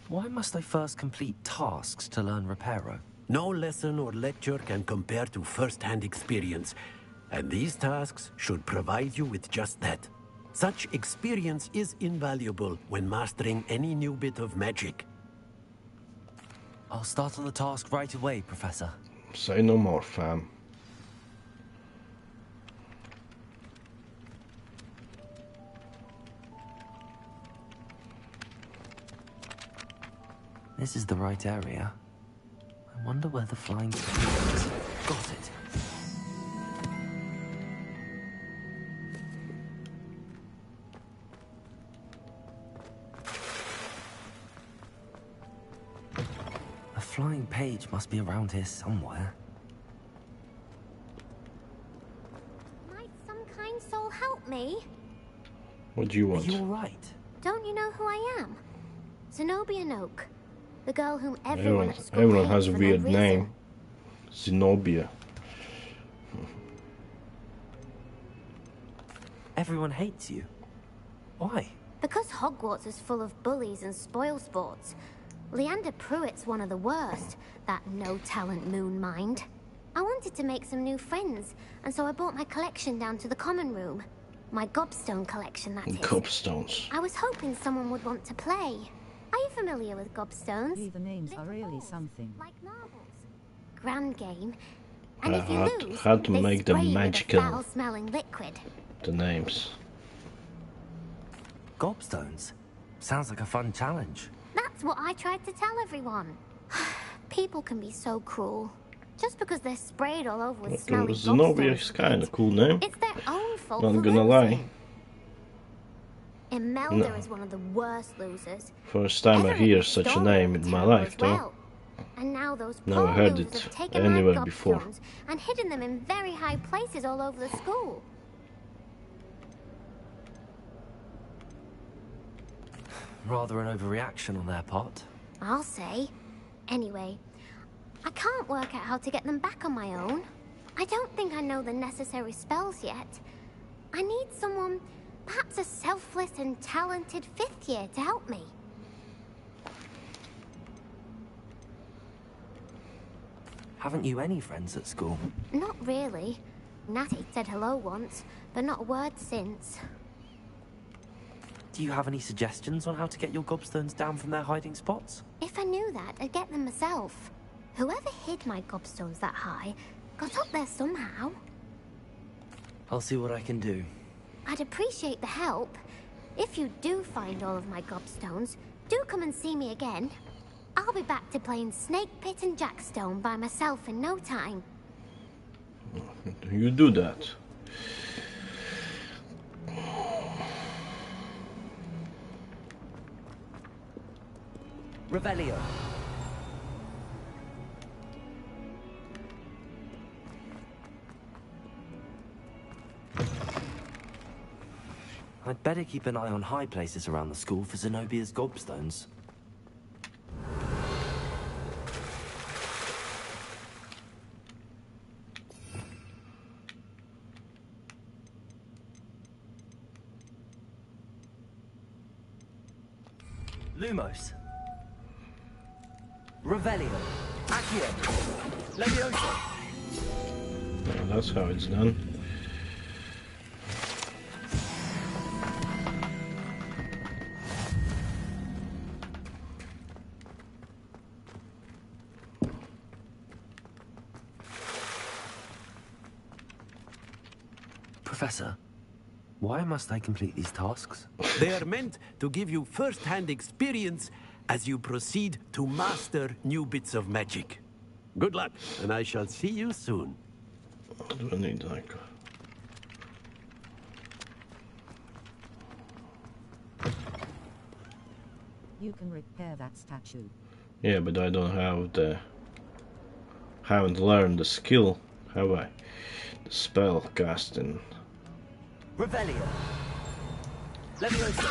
Speaker 7: Why must I first complete tasks to learn Reparo?
Speaker 8: No lesson or lecture can compare to first-hand experience, and these tasks should provide you with just that. Such experience is invaluable when mastering any new bit of magic.
Speaker 7: I'll start on the task right away, Professor.
Speaker 1: Say no more, fam.
Speaker 7: This is the right area. I wonder where the flying page is. Got it. A flying page must be around here somewhere.
Speaker 3: Might some kind soul help me?
Speaker 1: What do you want?
Speaker 7: Are you all right?
Speaker 3: Don't you know who I am? Zenobia Noak. The girl whom everyone at school
Speaker 1: Everyone
Speaker 3: hates
Speaker 1: has a
Speaker 3: for
Speaker 1: weird
Speaker 3: no reason.
Speaker 1: name. Zenobia.
Speaker 7: Everyone hates you. Why?
Speaker 3: Because Hogwarts is full of bullies and spoilsports. Leander Pruitt's one of the worst, that no-talent moon mind. I wanted to make some new friends, and so I brought my collection down to the common room. My gobstone collection, that is.
Speaker 1: Gobstones.
Speaker 3: I was hoping someone would want to play. Are you familiar with gobstones?
Speaker 15: The names are really something.
Speaker 3: Like marbles. Grand game. And if you lose,
Speaker 1: had to
Speaker 3: they
Speaker 1: make them
Speaker 3: spray you with a
Speaker 1: magical.
Speaker 3: foul-smelling liquid.
Speaker 1: The names.
Speaker 7: Gobstones? Sounds like a fun challenge.
Speaker 3: That's what I tried to tell everyone. People can be so cruel. Just because they're sprayed all over with smelly
Speaker 1: Zenobia
Speaker 3: gobstones.
Speaker 1: is kind of cool name.
Speaker 3: It's their own fault.
Speaker 1: Not
Speaker 3: for
Speaker 1: gonna
Speaker 3: losing.
Speaker 1: lie.
Speaker 3: Imelda
Speaker 1: No.
Speaker 3: is one of the worst losers.
Speaker 1: First time I hear such a name in my life, though.
Speaker 3: Well. And now those
Speaker 1: Never
Speaker 3: poor
Speaker 1: heard
Speaker 3: losers
Speaker 1: it
Speaker 3: have taken
Speaker 1: anywhere
Speaker 3: my
Speaker 1: before.
Speaker 3: gobstones and hidden them in very high places all over the school.
Speaker 7: Rather an overreaction on their part.
Speaker 3: I'll say. Anyway, I can't work out how to get them back on my own. I don't think I know the necessary spells yet. I need someone, perhaps a selfless and talented fifth year to help me.
Speaker 7: Haven't you any friends at school?
Speaker 3: Not really. Natty said hello once, but not a word since.
Speaker 7: Do you have any suggestions on how to get your gobstones down from their hiding spots?
Speaker 3: If I knew that, I'd get them myself. Whoever hid my gobstones that high got up there somehow.
Speaker 7: I'll see what I can do.
Speaker 3: I'd appreciate the help. If you do find all of my gobstones, do come and see me again. I'll be back to playing Snake Pit and Jackstone by myself in no time.
Speaker 1: You do that.
Speaker 14: Revelio.
Speaker 7: I'd better keep an eye on high places around the school for Zenobia's gobstones. Lumos.
Speaker 14: Revelio. Accio. Leviosa.
Speaker 1: Yeah, that's how it's done.
Speaker 7: Professor, why must I complete these tasks?
Speaker 8: They are meant to give you first-hand experience as you proceed to master new bits of magic. Good luck, and I shall see you soon.
Speaker 1: Do I need like...
Speaker 15: You can repair that statue.
Speaker 1: Yeah, but I don't have the... Haven't learned the skill, have I? The spell casting.
Speaker 14: Revelio. Leviosa.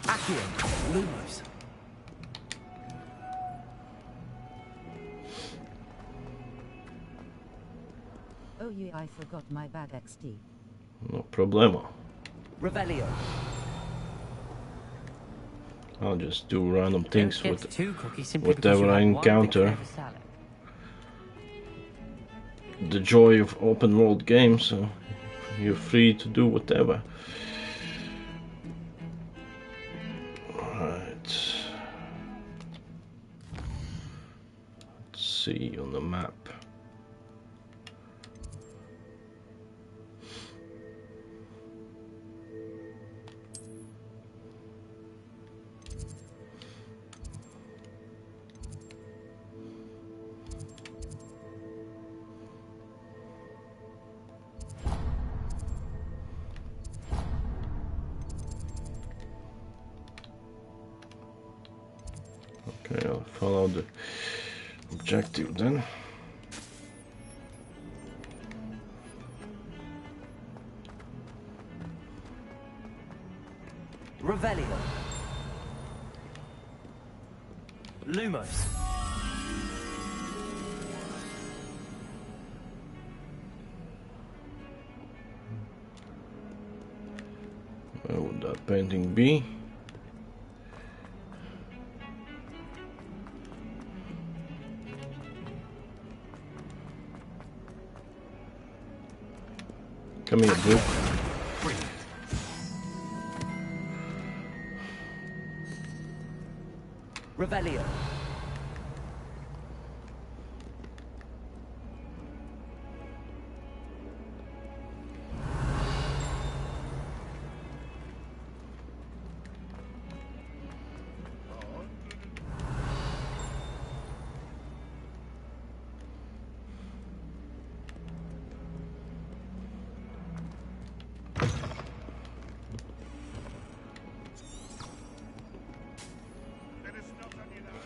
Speaker 14: Accio.
Speaker 7: Lumos.
Speaker 15: Oh yeah, I forgot my bag XD.
Speaker 1: No problemo.
Speaker 14: Revelio.
Speaker 1: I'll just do random things
Speaker 14: get
Speaker 1: with
Speaker 14: two cookies simply because
Speaker 1: whatever
Speaker 14: you
Speaker 1: I
Speaker 14: had one big
Speaker 1: encounter.
Speaker 14: flavor salad.
Speaker 1: The joy of open world games, so you're free to do whatever. Alright. see on the map. Okay, I'll follow the objective then.
Speaker 7: Revelio. Lumos.
Speaker 1: Where would that painting be? Come here, Blue.
Speaker 7: Revelio.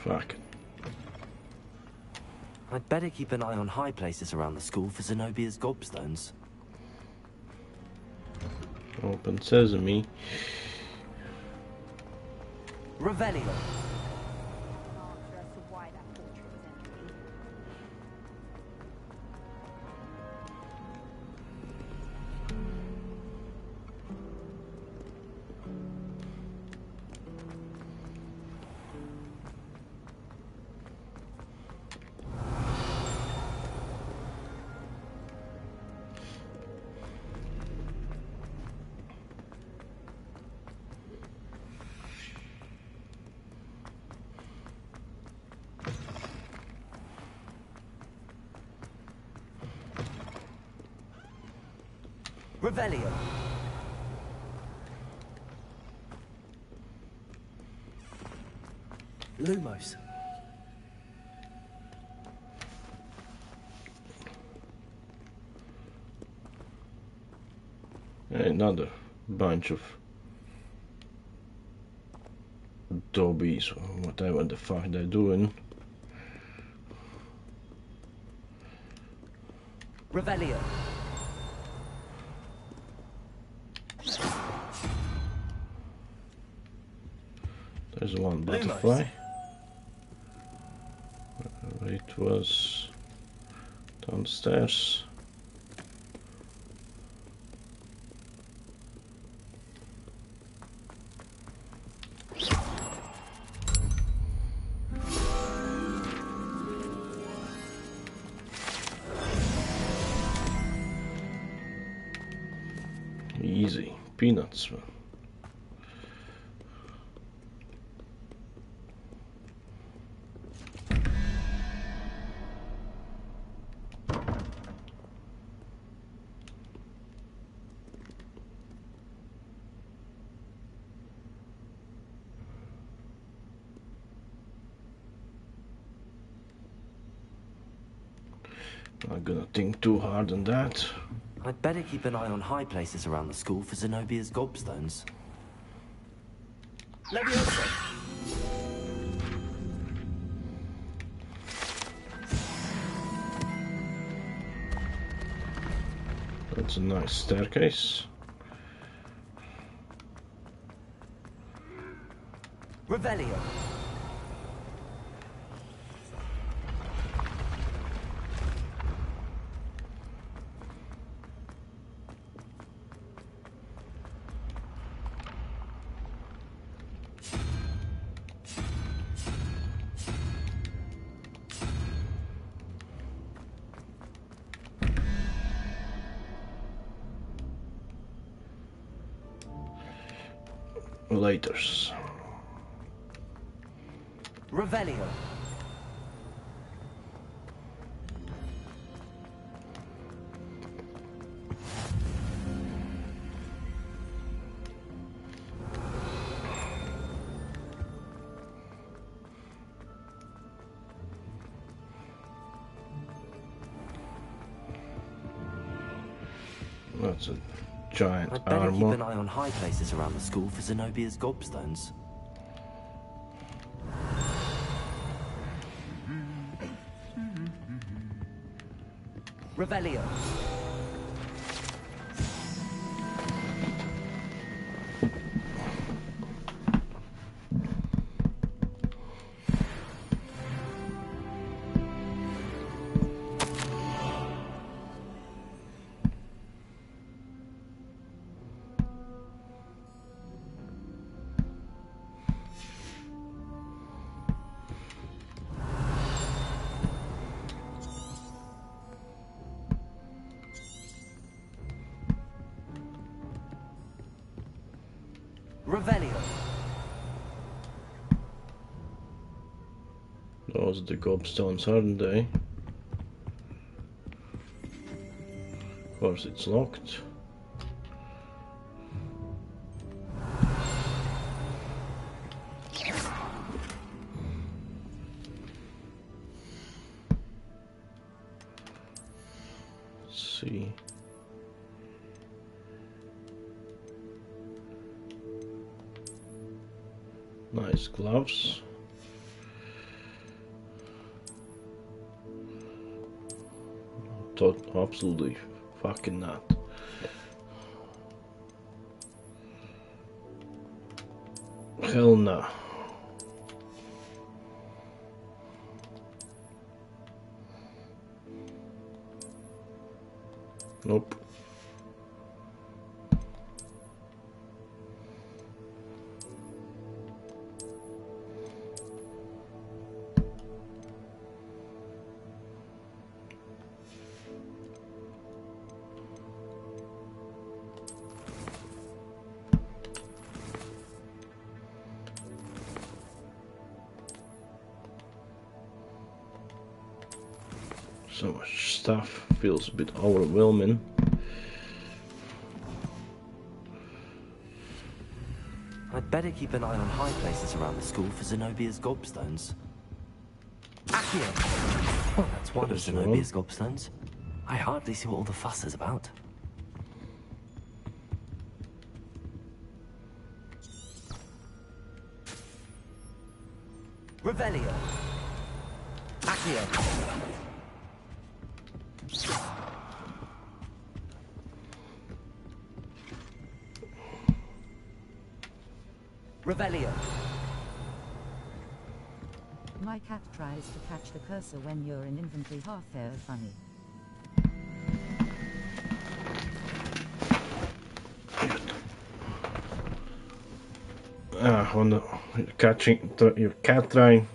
Speaker 1: Fuck.
Speaker 7: I'd better keep an eye on high places around the school for Zenobia's gobstones.
Speaker 1: Open sesame.
Speaker 7: Revelio. Revelio. Lumos.
Speaker 1: Another bunch of dobbies or whatever the fuck they're doing.
Speaker 7: Revelio.
Speaker 1: There's one butterfly. It was downstairs. Easy peanuts. Not gonna think too hard on that.
Speaker 7: I'd better keep an eye on high places around the school for Zenobia's gobstones. Leviosa.
Speaker 1: That's a nice staircase.
Speaker 7: Revelio.
Speaker 1: Laters.
Speaker 7: Revelio.
Speaker 1: That's a giant
Speaker 7: I'd better keep
Speaker 1: armor.
Speaker 7: an eye on high places around the school for Zenobia's gobstones. Revelio. Revelio.
Speaker 1: Those are the gobstones, aren't they? Of course, it's locked. Let's see. Nice gloves. Absolutely fucking not. Hell no. Nope. So much stuff, feels a bit overwhelming.
Speaker 7: I'd better keep an eye on high places around the school for Zenobia's gobstones. Accio! Well, that's one of Zenobia's gobstones. I hardly see what all the fuss is about. Revelio. Accio. Revelio.
Speaker 15: My cat tries to catch the cursor when you're in inventory. Half fair funny.
Speaker 1: On the catching your cat trying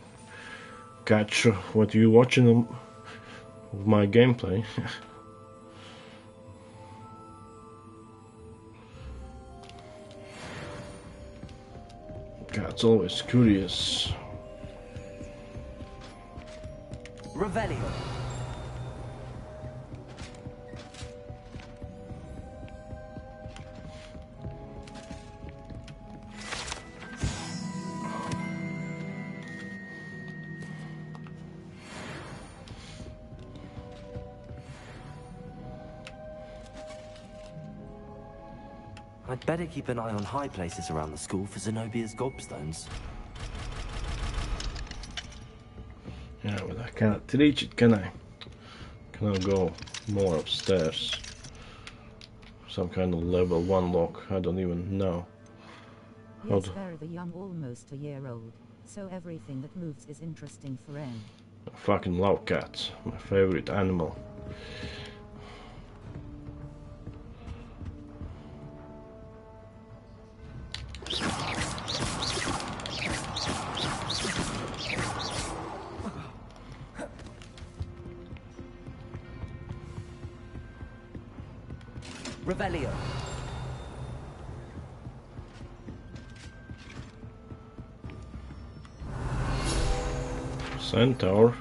Speaker 1: catch what you watching of my gameplay. Cat's always curious.
Speaker 7: Revelio. I'd better keep an eye on high places around the school for Zenobia's gobstones.
Speaker 1: Yeah, but I cannot reach it, can I? Can I go more upstairs? Some kind of level 1 lock, I don't even know.
Speaker 15: Yes, very the young, almost a year old, so everything that moves is interesting for him.
Speaker 1: I fucking love cats, my favorite animal.
Speaker 7: Revelio.
Speaker 1: Centaur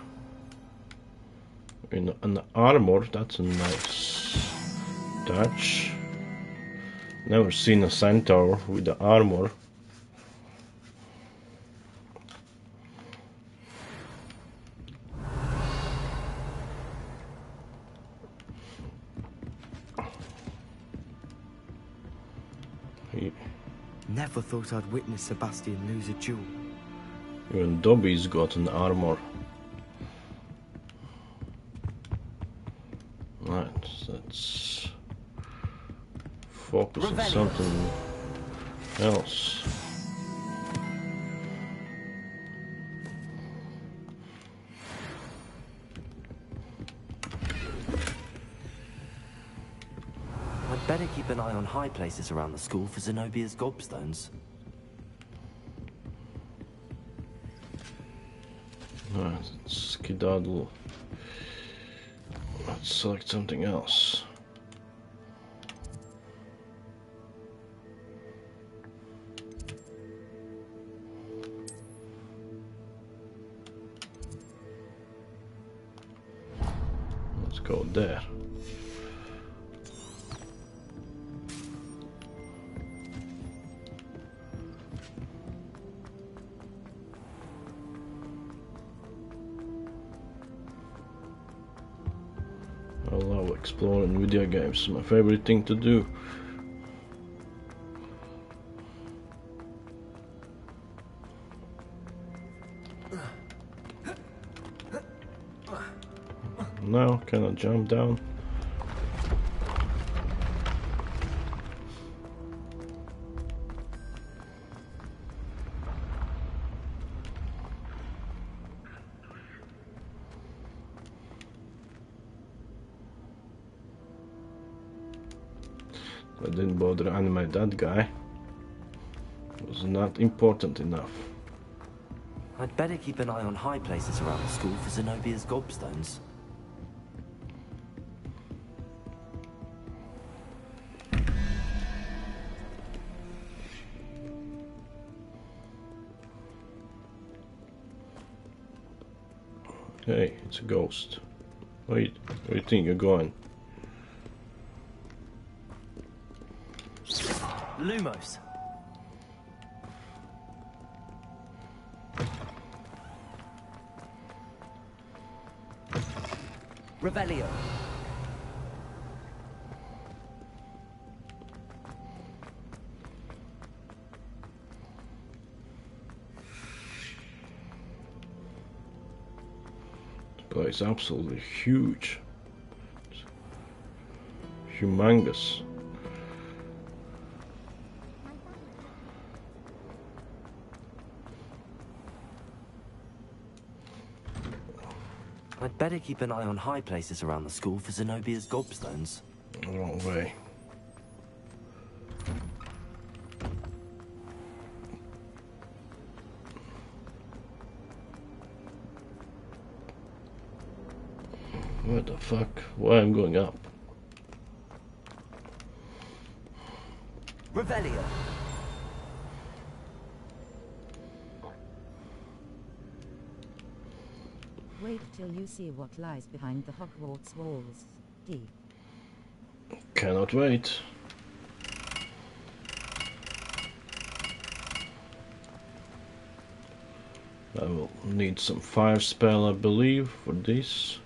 Speaker 1: in an armor, that's a nice touch. Never seen a centaur with the armor.
Speaker 6: Never thought I'd witness Sebastian lose a duel.
Speaker 1: Even Dobby's got an armor. Right, let's focus on something else.
Speaker 7: I'd better keep an eye on high places around the school for Zenobia's gobstones.
Speaker 1: Alright, let's skedaddle. Let's select something else. Let's go there. I love exploring video games, it's my favorite thing to do. Now, can I jump down? I didn't bother to animate that guy. It was not important enough.
Speaker 7: I'd better keep an eye on high places around the school for Zenobia's gobstones.
Speaker 1: Hey, it's a ghost. Wait, where do you think you're going?
Speaker 7: Lumos. Revelio.
Speaker 1: The place is absolutely huge. It's humongous.
Speaker 7: I'd better keep an eye on high places around the school for Zenobia's gobstones.
Speaker 1: Wrong way. What the fuck? Why I'm going up?
Speaker 7: Revelio.
Speaker 15: Wait till you see what lies behind the Hogwarts walls. D.
Speaker 1: Cannot wait. I will need some fire spell, I believe, for this.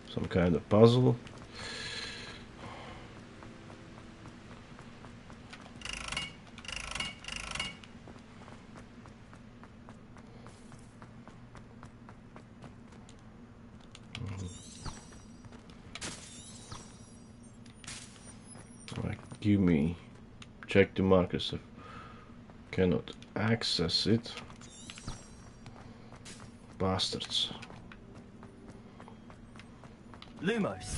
Speaker 1: Some kind of puzzle. Give me, check the markers if cannot access it. Bastards.
Speaker 7: Lumos.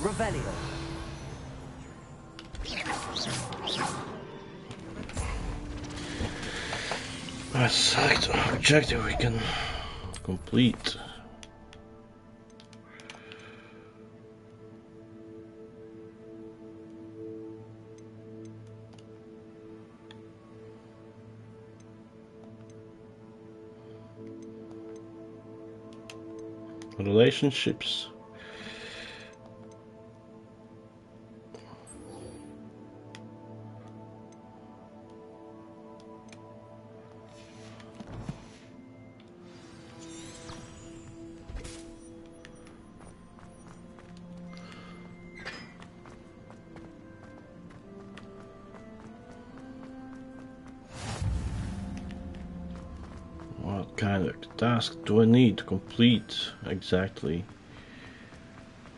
Speaker 7: Revelio.
Speaker 1: Let's select an objective we can complete. Relationships. kind of task do I need to complete exactly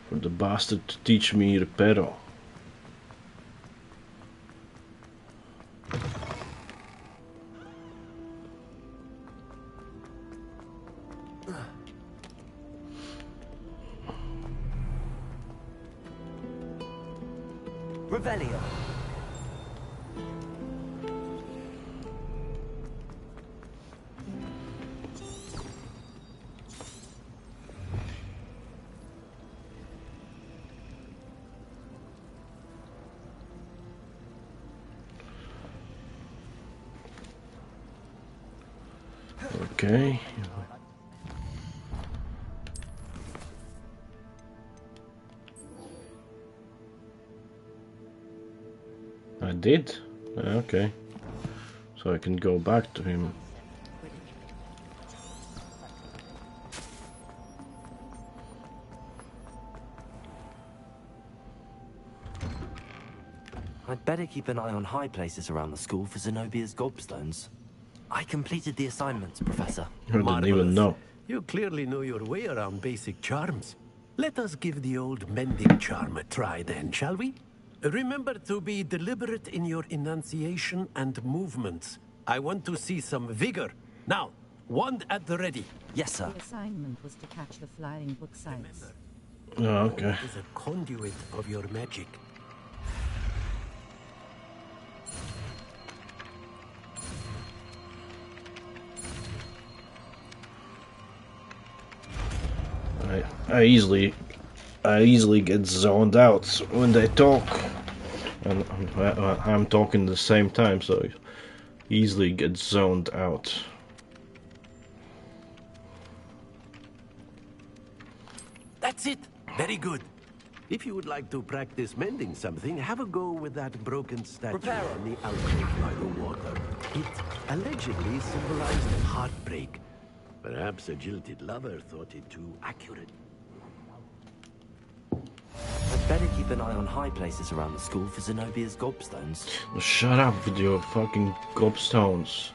Speaker 1: for the bastard to teach me reparo?
Speaker 7: Revelio.
Speaker 1: Okay. I did? Okay. So I can go back to him.
Speaker 7: I'd better keep an eye on high places around the school for Zenobia's gobstones. I completed the assignments, Professor.
Speaker 1: I didn't even know.
Speaker 8: You clearly know your way around basic charms. Let us give the old mending charm a try then, shall we? Remember to be deliberate in your enunciation and movements. I want to see some vigor. Now, wand at the ready.
Speaker 7: Yes, sir.
Speaker 15: The assignment was to catch the flying book sites.
Speaker 1: Oh, okay.
Speaker 8: It is a conduit of your magic.
Speaker 1: I easily get zoned out when they talk, and I'm talking at the same time, so easily get zoned out.
Speaker 8: That's it. Very good. If you would like to practice mending something, have a go with that broken statue on the alcove by the water. It allegedly symbolized heartbreak. Perhaps a jilted lover thought it too accurate.
Speaker 7: I'd better keep an eye on high places around the school for Zenobia's gobstones.
Speaker 1: Shut up with your fucking gobstones.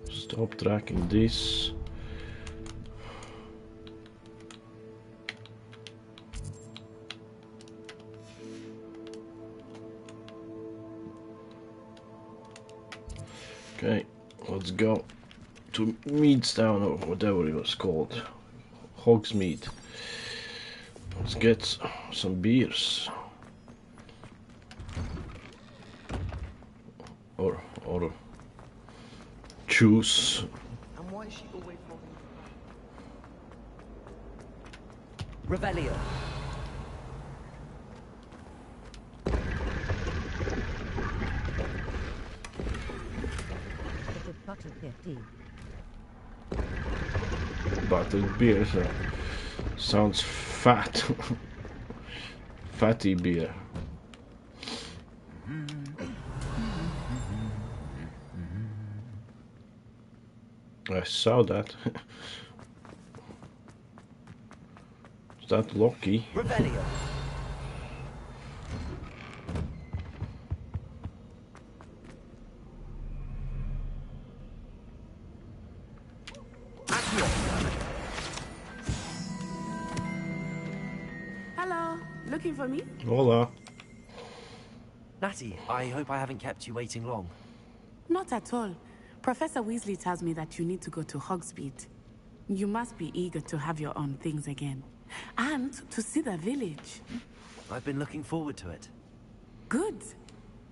Speaker 1: Stop tracking this. Okay, let's go to Meadstown or whatever it was called. Hogsmeade. Let's get some beers. Or juice.
Speaker 12: And why is she always holding?
Speaker 7: Revelio.
Speaker 1: Buttered beer, so sounds fat. Fatty beer. I saw that. Is that Loki?
Speaker 7: Revelio.
Speaker 21: Hello, looking for me?
Speaker 1: Hola.
Speaker 7: Natty, I hope I haven't kept you waiting long.
Speaker 21: Not at all. Professor Weasley tells me that you need to go to Hogsmeade. You must be eager to have your own things again. And to see the village.
Speaker 7: I've been looking forward to it.
Speaker 21: Good.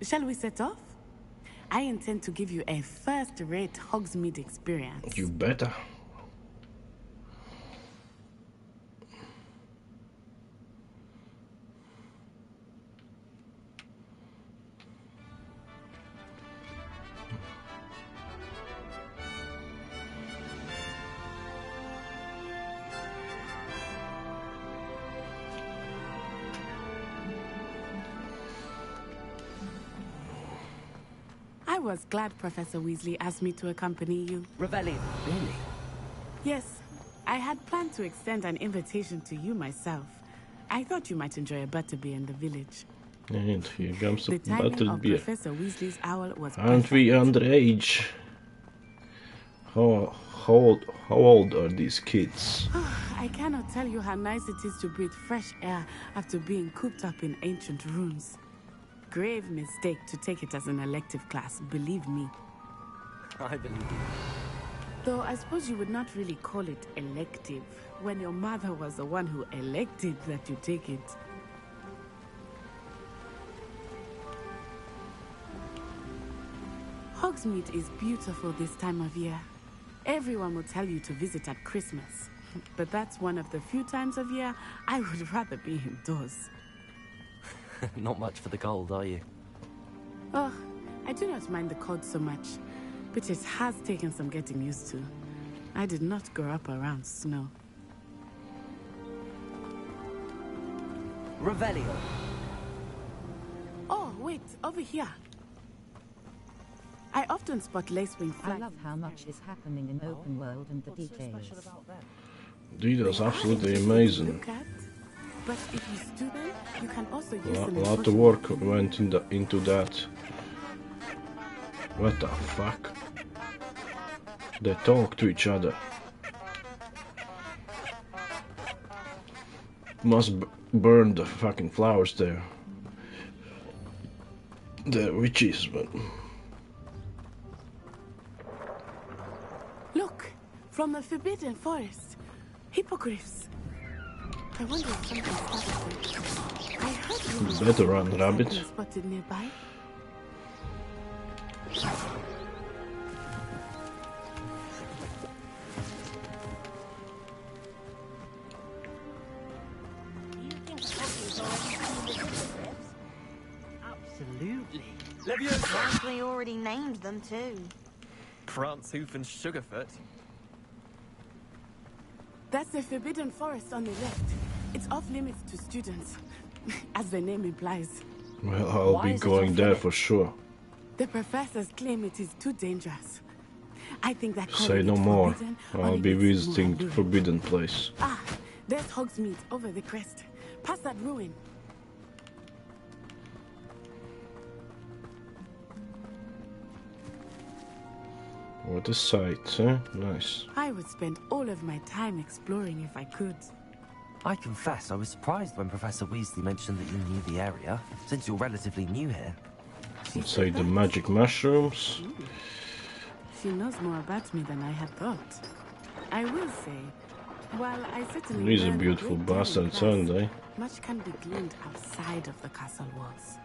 Speaker 21: Shall we set off? I intend to give you a first-rate Hogsmeade experience.
Speaker 1: You better.
Speaker 21: was glad Professor Weasley asked me to accompany you.
Speaker 7: Rebellion, really?
Speaker 21: Yes, I had planned to extend an invitation to you myself. I thought you might enjoy a butterbeer in the village.
Speaker 1: And here comes
Speaker 21: the
Speaker 1: a
Speaker 21: timing
Speaker 1: buttered
Speaker 21: of
Speaker 1: beer.
Speaker 21: Professor Weasley's owl was
Speaker 1: Aren't we underage? How old are these kids?
Speaker 21: I cannot tell you how nice it is to breathe fresh air after being cooped up in ancient rooms. Grave mistake to take it as an elective class, believe me.
Speaker 7: I believe you.
Speaker 21: Though I suppose you would not really call it elective when your mother was the one who elected that you take it. Hogsmeade is beautiful this time of year. Everyone will tell you to visit at Christmas. But that's one of the few times of year I would rather be indoors.
Speaker 7: Not much for the cold, are you?
Speaker 21: Oh, I do not mind the cold so much, but it has taken some getting used to. I did not grow up around snow.
Speaker 7: Revelio.
Speaker 21: Oh, wait, over here. I often spot lacewing flags.
Speaker 15: I love how much is happening in open world and the details.
Speaker 1: Details absolutely amazing.
Speaker 21: But if you stew them, you can also use
Speaker 1: A
Speaker 21: them
Speaker 1: lot of work went into that. What the fuck? They talk to each other. Must burn the fucking flowers there. The witches, but...
Speaker 21: Look! From the Forbidden Forest. Hippogriffs. I wonder if something started. I heard you
Speaker 1: better run, rabbit.
Speaker 21: Spotted nearby.
Speaker 12: Absolutely.
Speaker 11: Actually already named them too.
Speaker 6: Prancehoof and Sugarfoot.
Speaker 21: That's the Forbidden Forest on the left. It's off limits to students, as the name implies.
Speaker 1: Well, I'll be going there for sure.
Speaker 21: The professors claim it is too dangerous. I think that
Speaker 1: Say no more. I'll be visiting the forbidden place.
Speaker 21: Ah, there's Hogsmeade over the crest. Past that ruin.
Speaker 1: What a sight, huh? Nice.
Speaker 21: I would spend all of my time exploring if I could.
Speaker 7: I confess, I was surprised when Professor Weasley mentioned that you knew the area, since you're relatively new here.
Speaker 1: Let's say the magic mushrooms.
Speaker 21: She knows more about me than I had thought. I will say, while I certainly
Speaker 1: He's a
Speaker 21: learned
Speaker 1: beautiful
Speaker 21: great deal in
Speaker 1: bastard
Speaker 21: class,
Speaker 1: Sunday.
Speaker 21: much can be gleaned outside of the castle walls.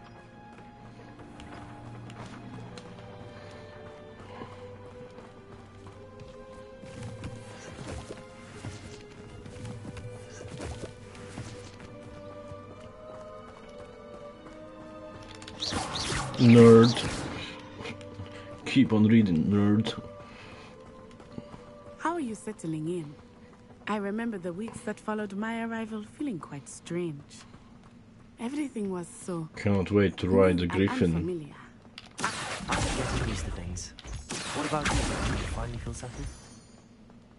Speaker 1: Nerd. Keep on reading, nerd.
Speaker 21: How are you settling in? I remember the weeks that followed my arrival feeling quite strange. Everything was so...
Speaker 1: Can't wait to ride the griffin.
Speaker 21: unfamiliar.
Speaker 7: Getting used to things. What about you? Do you finally feel settled?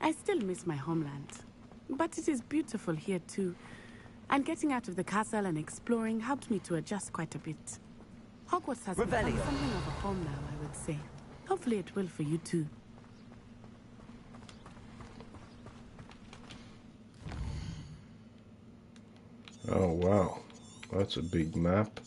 Speaker 21: I still miss my homeland. But it is beautiful here too. And getting out of the castle and exploring helped me to adjust quite a bit. Hogwarts has become something of a home now, I would say. Hopefully it will for you too.
Speaker 1: Oh wow, that's a big map.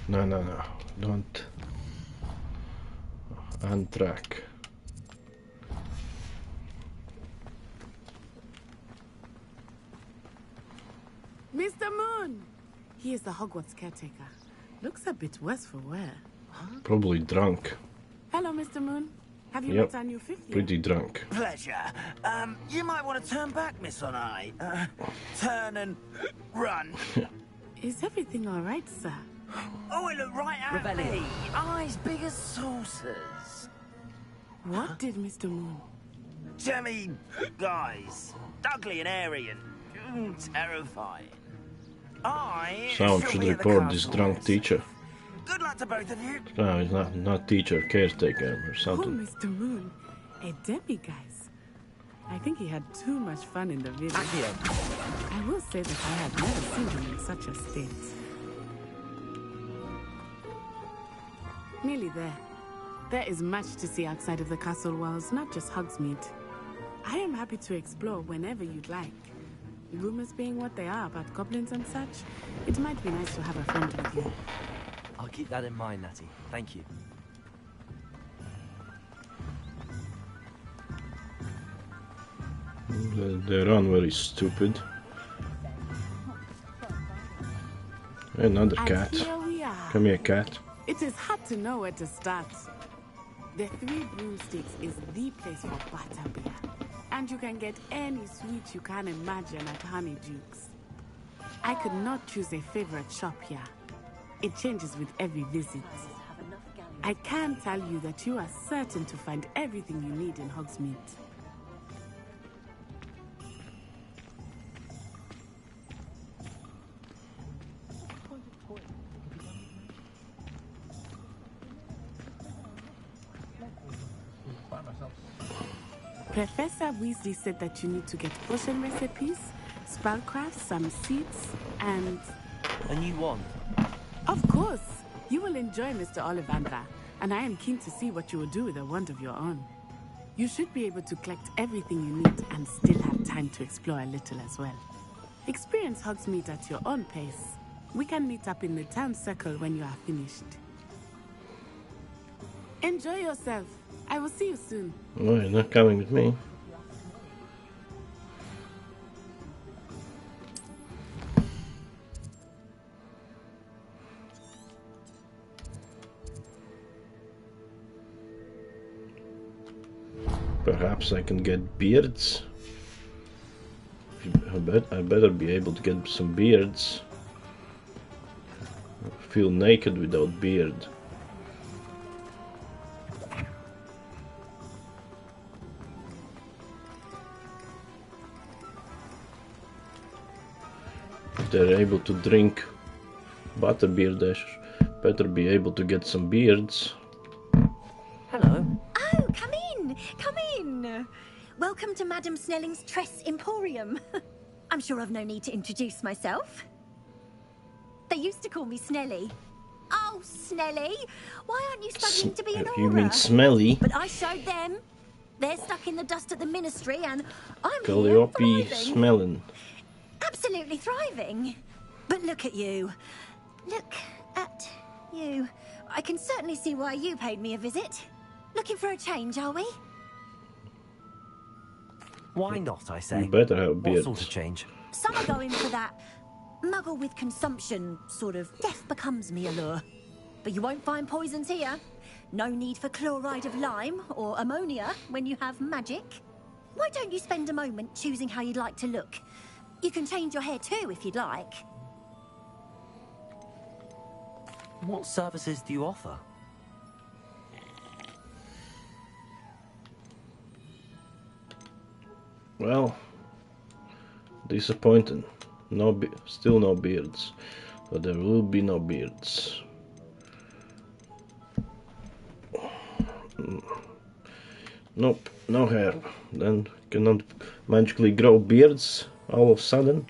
Speaker 1: No, don't untrack.
Speaker 21: Mr. Moon! He is the Hogwarts caretaker. Looks a bit worse for wear.
Speaker 1: Probably drunk.
Speaker 21: Hello, Mr. Moon. Have you
Speaker 1: Yep,
Speaker 21: met our new fifth year?
Speaker 1: pretty drunk.
Speaker 9: Pleasure. You might want to turn back, Miss Onai. Turn and run.
Speaker 21: Is everything all right, sir?
Speaker 9: Oh, it looked right at me. Eyes big as saucers.
Speaker 21: What did Mr. Moon?
Speaker 9: Jemmy, guys, ugly and airy and terrifying.
Speaker 1: Someone should report this drunk teacher.
Speaker 9: Good luck to both of you.
Speaker 1: No, he's not teacher, caretaker or
Speaker 21: Oh,
Speaker 1: something.
Speaker 21: Mr. Moon, a demi-guise. I think he had too much fun in the village. I will say that I have never seen him in such a state. Nearly there. There is much to see outside of the castle walls, not just Hogsmeade. I am happy to explore whenever you'd like. Rumors being what they are about goblins and such, it might be nice to have a friend with you.
Speaker 7: I'll keep that in mind, Natty. Thank you.
Speaker 1: They run very stupid. Another cat.
Speaker 21: And here we are.
Speaker 1: Come here, cat.
Speaker 21: It is hard to know where to start. The Three Broomsticks is the place for butterbeer. And you can get any sweet you can imagine at Honeydukes. I could not choose a favorite shop here. It changes with every visit. I can tell you that you are certain to find everything you need in Hogsmeade. Professor Weasley said that you need to get potion recipes, spellcraft, some seeds, and...
Speaker 7: A new wand?
Speaker 21: Of course! You will enjoy Mr. Ollivander, and I am keen to see what you will do with a wand of your own. You should be able to collect everything you need and still have time to explore a little as well. Experience Hogsmeade at your own pace. We can meet up in the town circle when you are finished. Enjoy yourself. I will see you soon.
Speaker 1: Oh, you're not coming with me. Perhaps I can get beards. I better be able to get some beards. I feel naked without beard. If they're able to drink butterbeer, they better be able to get some beards.
Speaker 10: Hello. Oh, come in! Come in! Welcome to Madame Snelling's Tress Emporium. I'm sure I've no need to introduce myself. They used to call me Snelly. Oh, Snelly! Why aren't you studying to be an aura?
Speaker 1: You mean smelly?
Speaker 10: But I showed them. They're stuck in the dust at the ministry, and I'm
Speaker 1: Calliope
Speaker 10: here thriving.
Speaker 1: smelling.
Speaker 10: Absolutely thriving. But look at you. Look at you. I can certainly see why you paid me a visit. Looking for a change, are we?
Speaker 7: Why not, I say?
Speaker 1: You better have beards.
Speaker 7: What sort of change?
Speaker 10: Some are going for that muggle with consumption, sort of death becomes me allure. But you won't find poisons here. No need for chloride of lime or ammonia when you have magic. Why don't you spend a moment choosing how you'd like to look? You can change your hair too if you'd like.
Speaker 7: What services do you offer?
Speaker 1: Well, disappointing. Still no beards. But there will be no beards. Nope, no hair. Then cannot magically grow beards all of a sudden.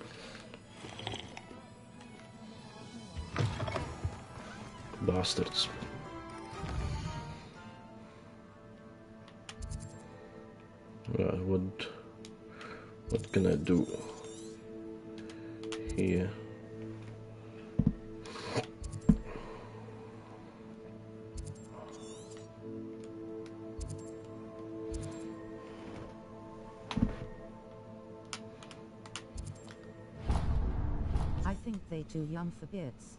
Speaker 1: Bastards. What can I do here?
Speaker 15: I think they're too young for beards.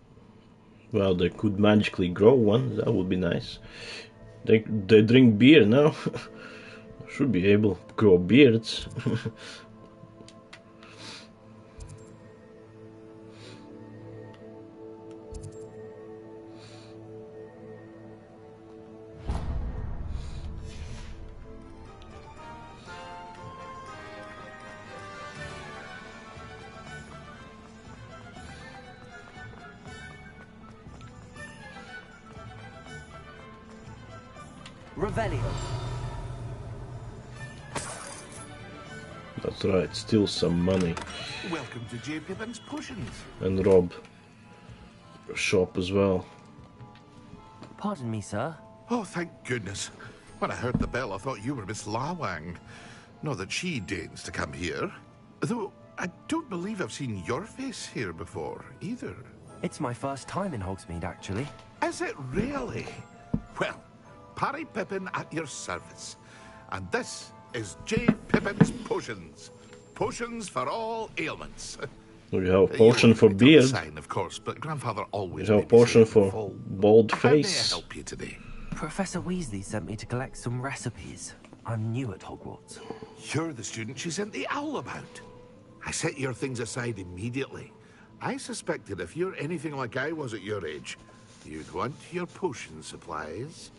Speaker 1: Well, they could magically grow one. That would be nice. They drink beer now. Should be able to grow beards.
Speaker 7: Revelio.
Speaker 1: That's right, steal some money.
Speaker 20: Welcome to J. Pippin's Potions.
Speaker 1: And rob a shop as well.
Speaker 7: Pardon me, sir.
Speaker 20: Oh, thank goodness. When I heard the bell, I thought you were Miss Lawang. Not that she deigns to come here. Though I don't believe I've seen your face here before, either.
Speaker 7: It's my first time in Hogsmeade, actually.
Speaker 20: Is it really? Well, Parry Pippin at your service. And this is J. Pippin's Potions. Potions for all ailments.
Speaker 1: We have a potion for beard.
Speaker 20: Sign, of course, but Grandfather always
Speaker 1: We have a potion for bald face.
Speaker 20: How may I help you today?
Speaker 7: Professor Weasley sent me to collect some recipes. I'm new at Hogwarts.
Speaker 20: You're the student she sent the owl about. I set your things aside immediately. I suspected if you're anything like I was at your age, you'd want your potion supplies.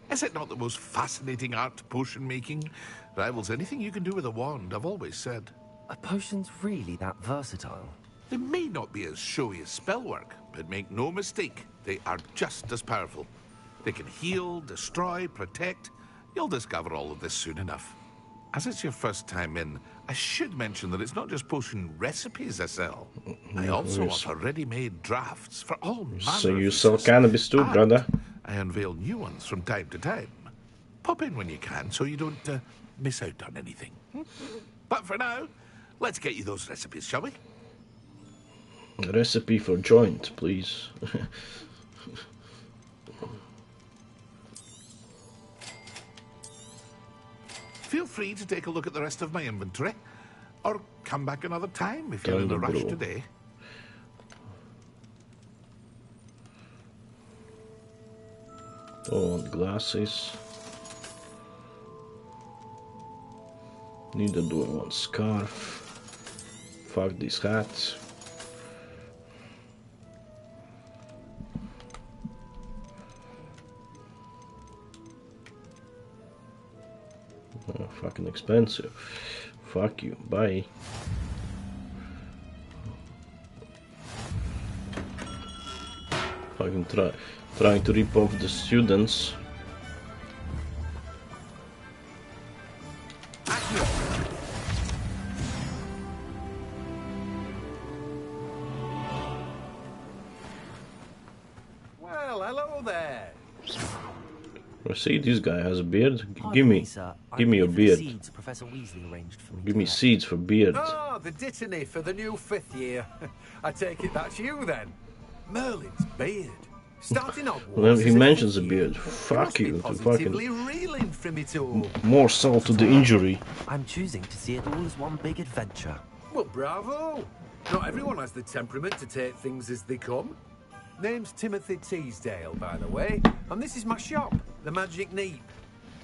Speaker 20: Is it not the most fascinating art, potion making? Rivals anything you can do with a wand, I've always said.
Speaker 7: Are potions really that versatile?
Speaker 20: They may not be as showy as spellwork, but make no mistake, they are just as powerful. They can heal, destroy, protect. You'll discover all of this soon enough. As it's your first time in, I should mention that it's not just potion recipes I sell. I also offer ready-made drafts for all manner
Speaker 1: So you
Speaker 20: of
Speaker 1: sell
Speaker 20: uses.
Speaker 1: cannabis too,
Speaker 20: And
Speaker 1: brother?
Speaker 20: I unveil new ones from time to time. Pop in when you can so you don't miss out on anything. But for now, let's get you those recipes, shall we?
Speaker 1: A recipe for joint, please.
Speaker 20: Feel free to take a look at the rest of my inventory, or come back another time if you're in a rush today.
Speaker 1: Oh, and glasses. Neither do I want scarf. Fuck these hats. Fucking expensive. Fuck you. Bye. Fucking trying to rip off the students.
Speaker 4: Well, hello there.
Speaker 1: I see this guy has a beard.
Speaker 7: Pardon
Speaker 1: Give me
Speaker 7: sir.
Speaker 1: give me
Speaker 7: I'm
Speaker 1: your
Speaker 7: here for
Speaker 1: beard.
Speaker 7: Seeds Professor Weasley arranged for me.
Speaker 1: Give me seeds for beard.
Speaker 4: Ah, the dittany for the new 5th year. I take it that's you then. Merlin's beard. Starting on
Speaker 1: When he mentions a beard, fuck you. To
Speaker 4: positively
Speaker 1: fucking
Speaker 4: reeling from it all.
Speaker 1: more salt to the injury.
Speaker 7: I'm choosing to see it all as one big adventure.
Speaker 4: Well, bravo. Not everyone has the temperament to take things as they come. Name's Timothy Teasdale, by the way, and this is my shop, the Magic Neep.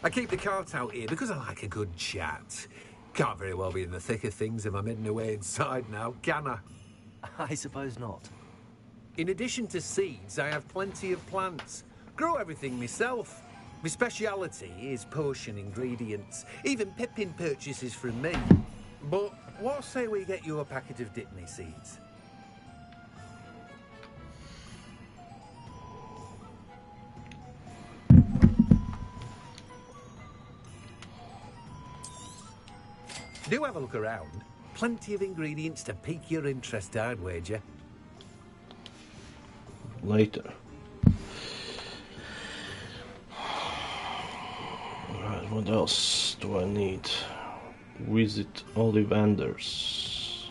Speaker 4: I keep the cart out here because I like a good chat. Can't very well be in the thick of things if I'm hidden away inside now, can I?
Speaker 7: I suppose not.
Speaker 4: In addition to seeds, I have plenty of plants. Grow everything myself. My speciality is potion ingredients. Even Pippin purchases from me. But what say we get you a packet of Dittany seeds? Do have a look around. Plenty of ingredients to pique your interest, I'd wager.
Speaker 1: Later. Alright, what else do I need? Visit Ollivanders.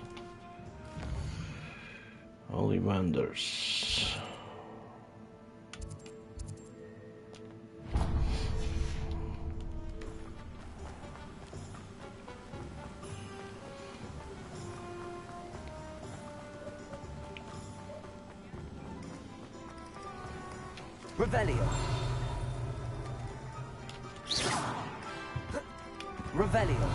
Speaker 1: Ollivanders.
Speaker 7: Revelio. Revelio.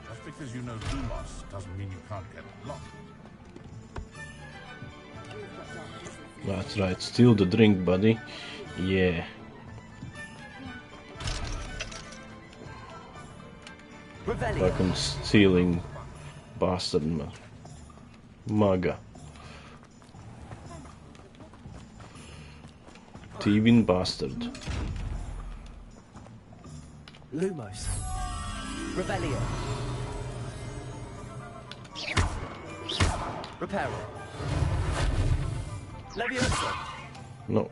Speaker 20: Just because you know Lumos doesn't mean you can't get locked.
Speaker 1: That's right, steal the drink, buddy. Yeah, Fucking stealing bastard, man. Maga. Thieving bastard.
Speaker 13: Lumos. Rebellion. Reparo. Leviosa.
Speaker 1: No.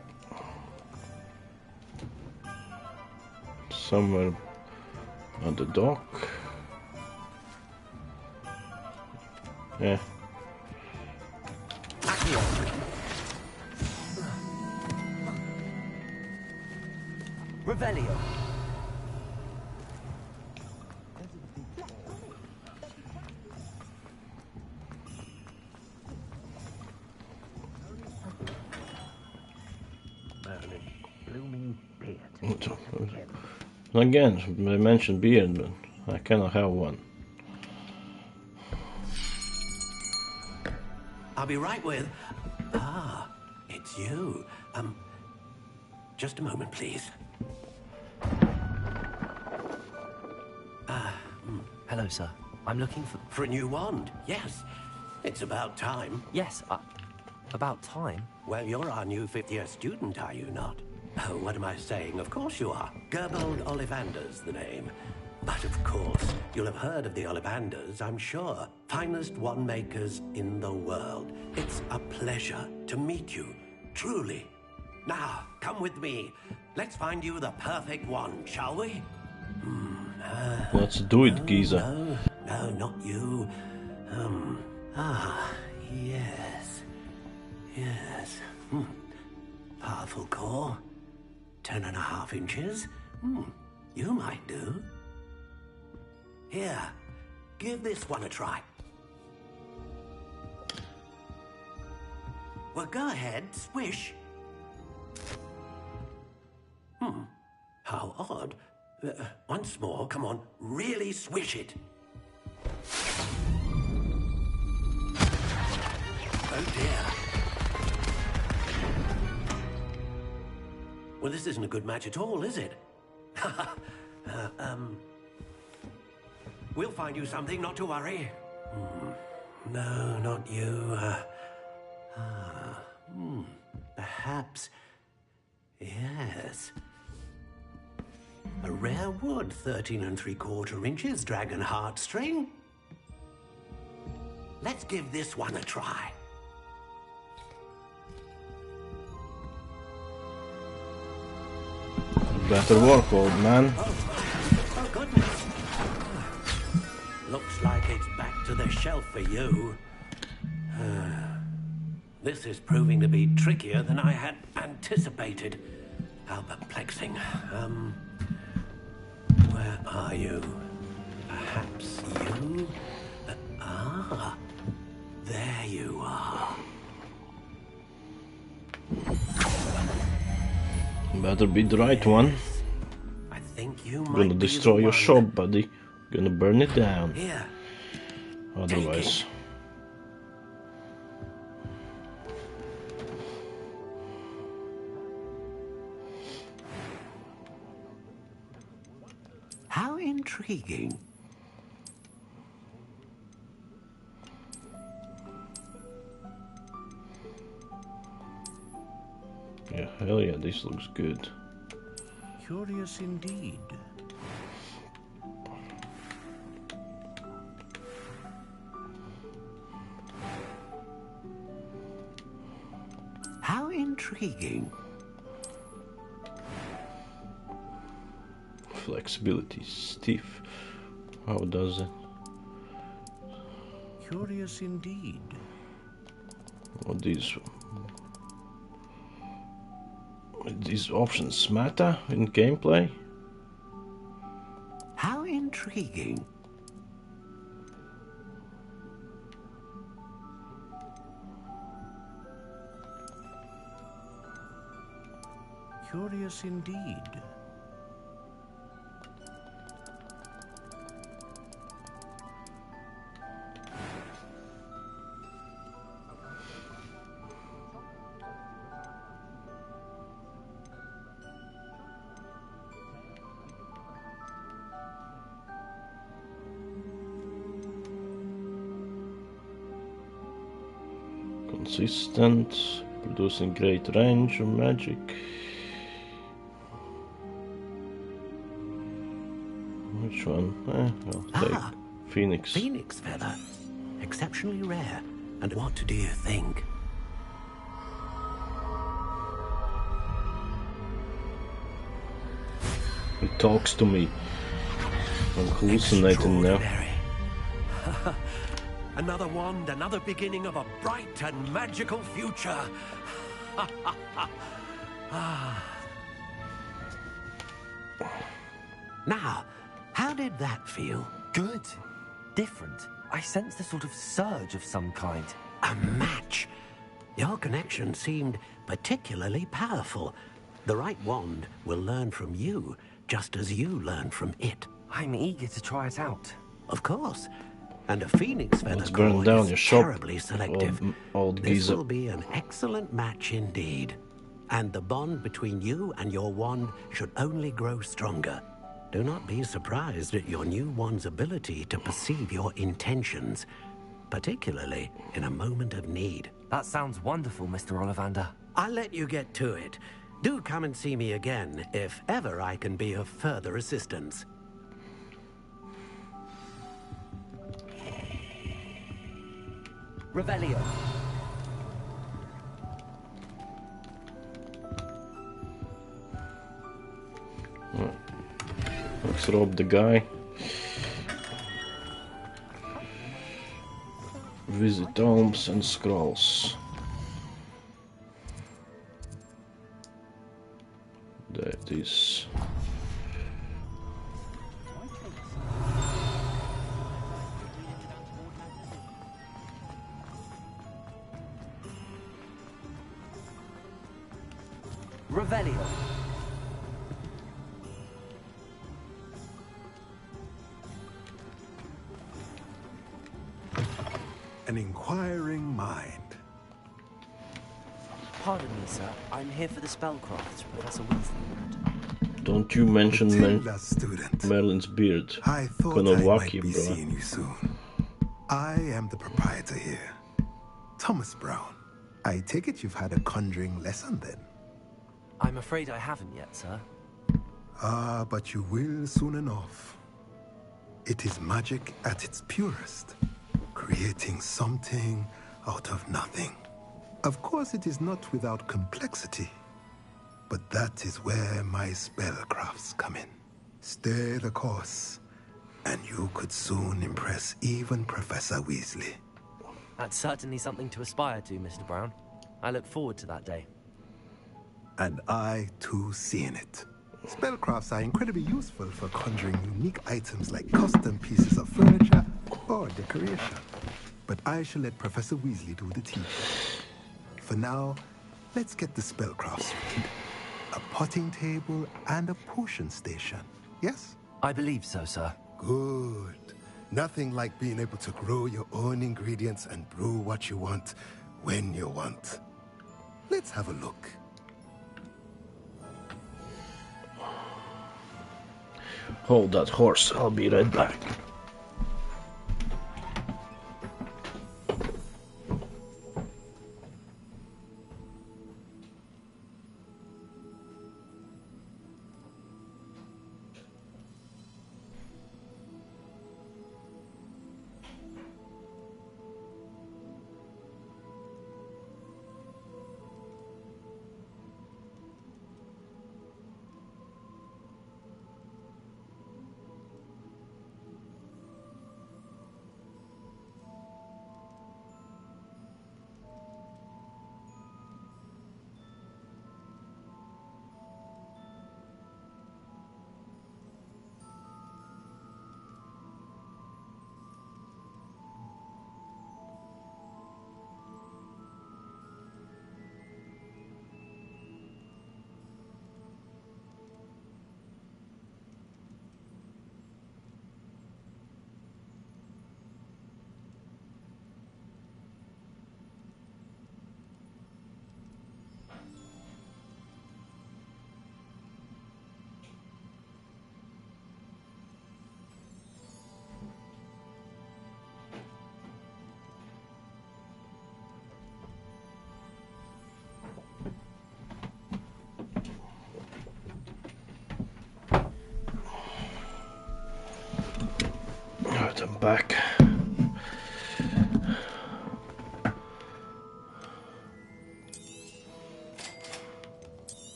Speaker 1: Somewhere on the dock. Yeah.
Speaker 13: Revelio.
Speaker 9: Blooming beard.
Speaker 1: Again, they mentioned beard, but I cannot have one.
Speaker 8: I'll be right with... Ah, it's you. Just a moment, please.
Speaker 7: Hello, sir. I'm looking for...
Speaker 8: For a new wand, yes. It's about time.
Speaker 7: Yes, about time?
Speaker 8: Well, you're our new fifth-year student, are you not? Oh, what am I saying? Of course you are. Gerbold Ollivander's the name. But of course, you'll have heard of the Ollivanders, I'm sure. Finest wand makers in the world. It's a pleasure to meet you, truly. Now, come with me. Let's find you the perfect wand, shall we?
Speaker 1: Let's do it, geezer.
Speaker 8: No, not you. Yes. Yes. Powerful core. 10.5 inches. You might do. Here, give this one a try. Well, go ahead, swish. How odd. Once more, come on, really swish it. Oh dear. Well, this isn't a good match at all, is it? We'll find you something, not to worry. No, not you. Perhaps... Yes. A rare wood, 13 3/4 inches, dragon heartstring. Let's give this one a try.
Speaker 1: Better work, old man.
Speaker 8: Oh, goodness. Looks like it's back to the shelf for you. This is proving to be trickier than I had anticipated. How perplexing. Where are you? Perhaps you? There you are.
Speaker 1: Better be the right one.
Speaker 8: I think you might
Speaker 1: Gonna
Speaker 8: be
Speaker 1: destroy
Speaker 8: the
Speaker 1: your
Speaker 8: one.
Speaker 1: shop, buddy. Gonna burn it down.
Speaker 8: Here.
Speaker 1: Otherwise.
Speaker 8: How intriguing.
Speaker 1: Yeah, hell yeah, this looks good.
Speaker 8: Curious indeed. How intriguing.
Speaker 1: Flexibility, stiff. How does it?
Speaker 8: Curious indeed.
Speaker 1: What these options matter in gameplay?
Speaker 8: How intriguing. Curious indeed.
Speaker 1: Consistent, producing great range of magic. Which one? I'll take Phoenix.
Speaker 8: Phoenix feather. Exceptionally rare. And what do you think?
Speaker 1: He talks to me. I'm hallucinating now.
Speaker 8: Another wand, another beginning of a bright and magical future. Now, how did that feel?
Speaker 7: Good. Different. I sensed a sort of surge of some kind.
Speaker 8: A match. Your connection seemed particularly powerful. The right wand will learn from you, just as you learn from it.
Speaker 7: I'm eager to try it out.
Speaker 8: Of course. And a phoenix feather
Speaker 1: Let's burn
Speaker 8: core
Speaker 1: down
Speaker 8: is
Speaker 1: your shop,
Speaker 8: terribly selective.
Speaker 1: old
Speaker 8: This
Speaker 1: geezer.
Speaker 8: will be an excellent match indeed. And the bond between you and your wand should only grow stronger. Do not be surprised at your new wand's ability to perceive your intentions, particularly in a moment of need.
Speaker 7: That sounds wonderful, Mr. Ollivander.
Speaker 8: I'll let you get to it. Do come and see me again if ever I can be of further assistance.
Speaker 7: Revelio.
Speaker 1: Let's rob the guy. Visit tombs and scrolls. There it is.
Speaker 7: Revelio.
Speaker 17: An inquiring mind.
Speaker 7: Pardon me, sir. I'm here for the spellcrafts Professor Weasley.
Speaker 1: Don't you mention
Speaker 17: student.
Speaker 1: Merlin's beard.
Speaker 17: I thought
Speaker 1: Gonna
Speaker 17: I
Speaker 1: walk
Speaker 17: might
Speaker 1: you,
Speaker 17: be
Speaker 1: bro.
Speaker 17: seeing you soon. I am the proprietor here, Thomas Brown. I take it you've had a conjuring lesson then?
Speaker 7: I'm afraid I haven't yet, sir.
Speaker 17: Ah, but you will soon enough. It is magic at its purest, creating something out of nothing. Of course, it is not without complexity, but that is where my spellcrafts come in. Stay the course, and you could soon impress even Professor Weasley.
Speaker 7: That's certainly something to aspire to, Mr. Brown. I look forward to that day.
Speaker 17: And I, too, see in it. Spellcrafts are incredibly useful for conjuring unique items like custom pieces of furniture or decoration. But I shall let Professor Weasley do the teaching. For now, let's get the spellcrafts ready. A potting table and a potion station, yes?
Speaker 7: I believe so, sir.
Speaker 17: Good. Nothing like being able to grow your own ingredients and brew what you want when you want. Let's have a look.
Speaker 1: Hold that horse, I'll be right back. back.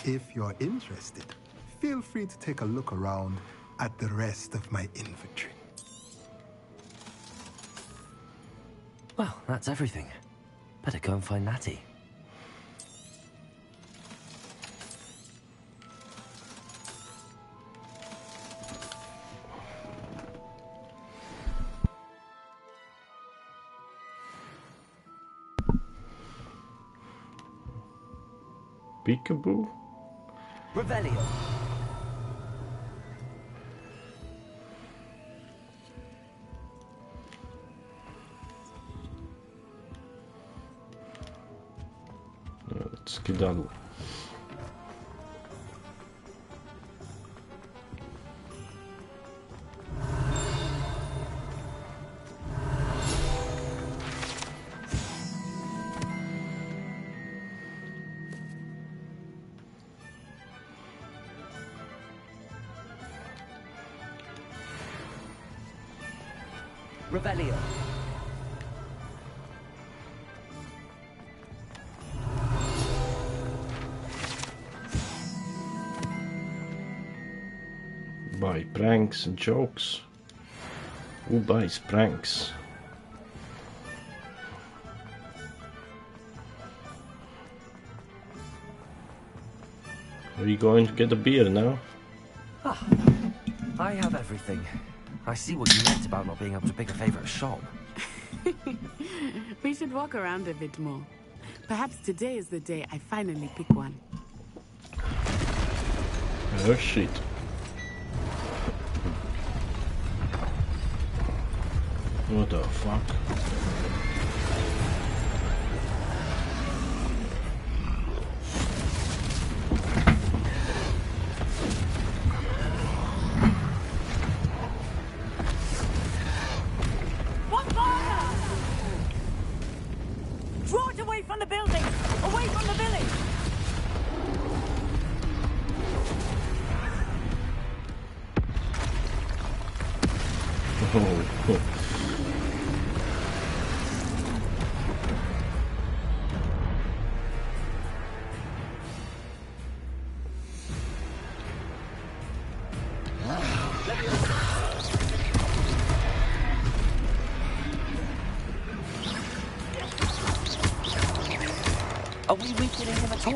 Speaker 17: If you're interested, feel free to take a look around at the rest of my inventory.
Speaker 7: Well, that's everything. Better go and find Natty.
Speaker 1: Peekaboo?
Speaker 14: Revelio.
Speaker 1: Skedaddle.
Speaker 14: Revelio.
Speaker 1: Buy pranks and jokes. Who buys pranks? Are you going to get a beer now?
Speaker 7: Ah, I have everything. I see what you meant about not being able to pick a favorite shop.
Speaker 21: We should walk around a bit more. Perhaps today is the day I finally pick one.
Speaker 1: Oh shit. What the fuck?
Speaker 19: What fire? Draw it away from the building! Away from the village!
Speaker 1: Oh.
Speaker 7: Are we weakening him at all?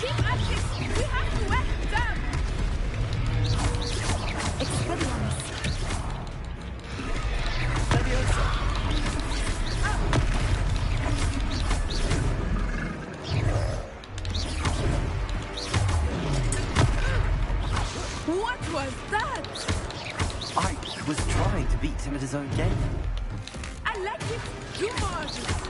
Speaker 19: Keep at it! We have to wear him down! Expelliarmus!
Speaker 21: What was that?
Speaker 7: I was trying to beat him at his own game.
Speaker 21: I like it. Do more of it.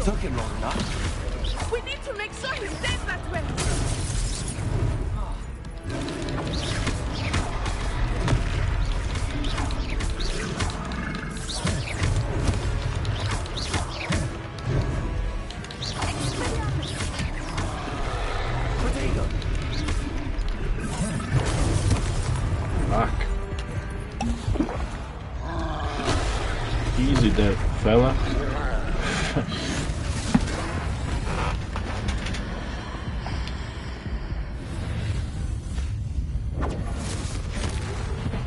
Speaker 7: Took him long enough.
Speaker 21: We need to make sure he stays that way.
Speaker 1: Fuck. Easy there, fella.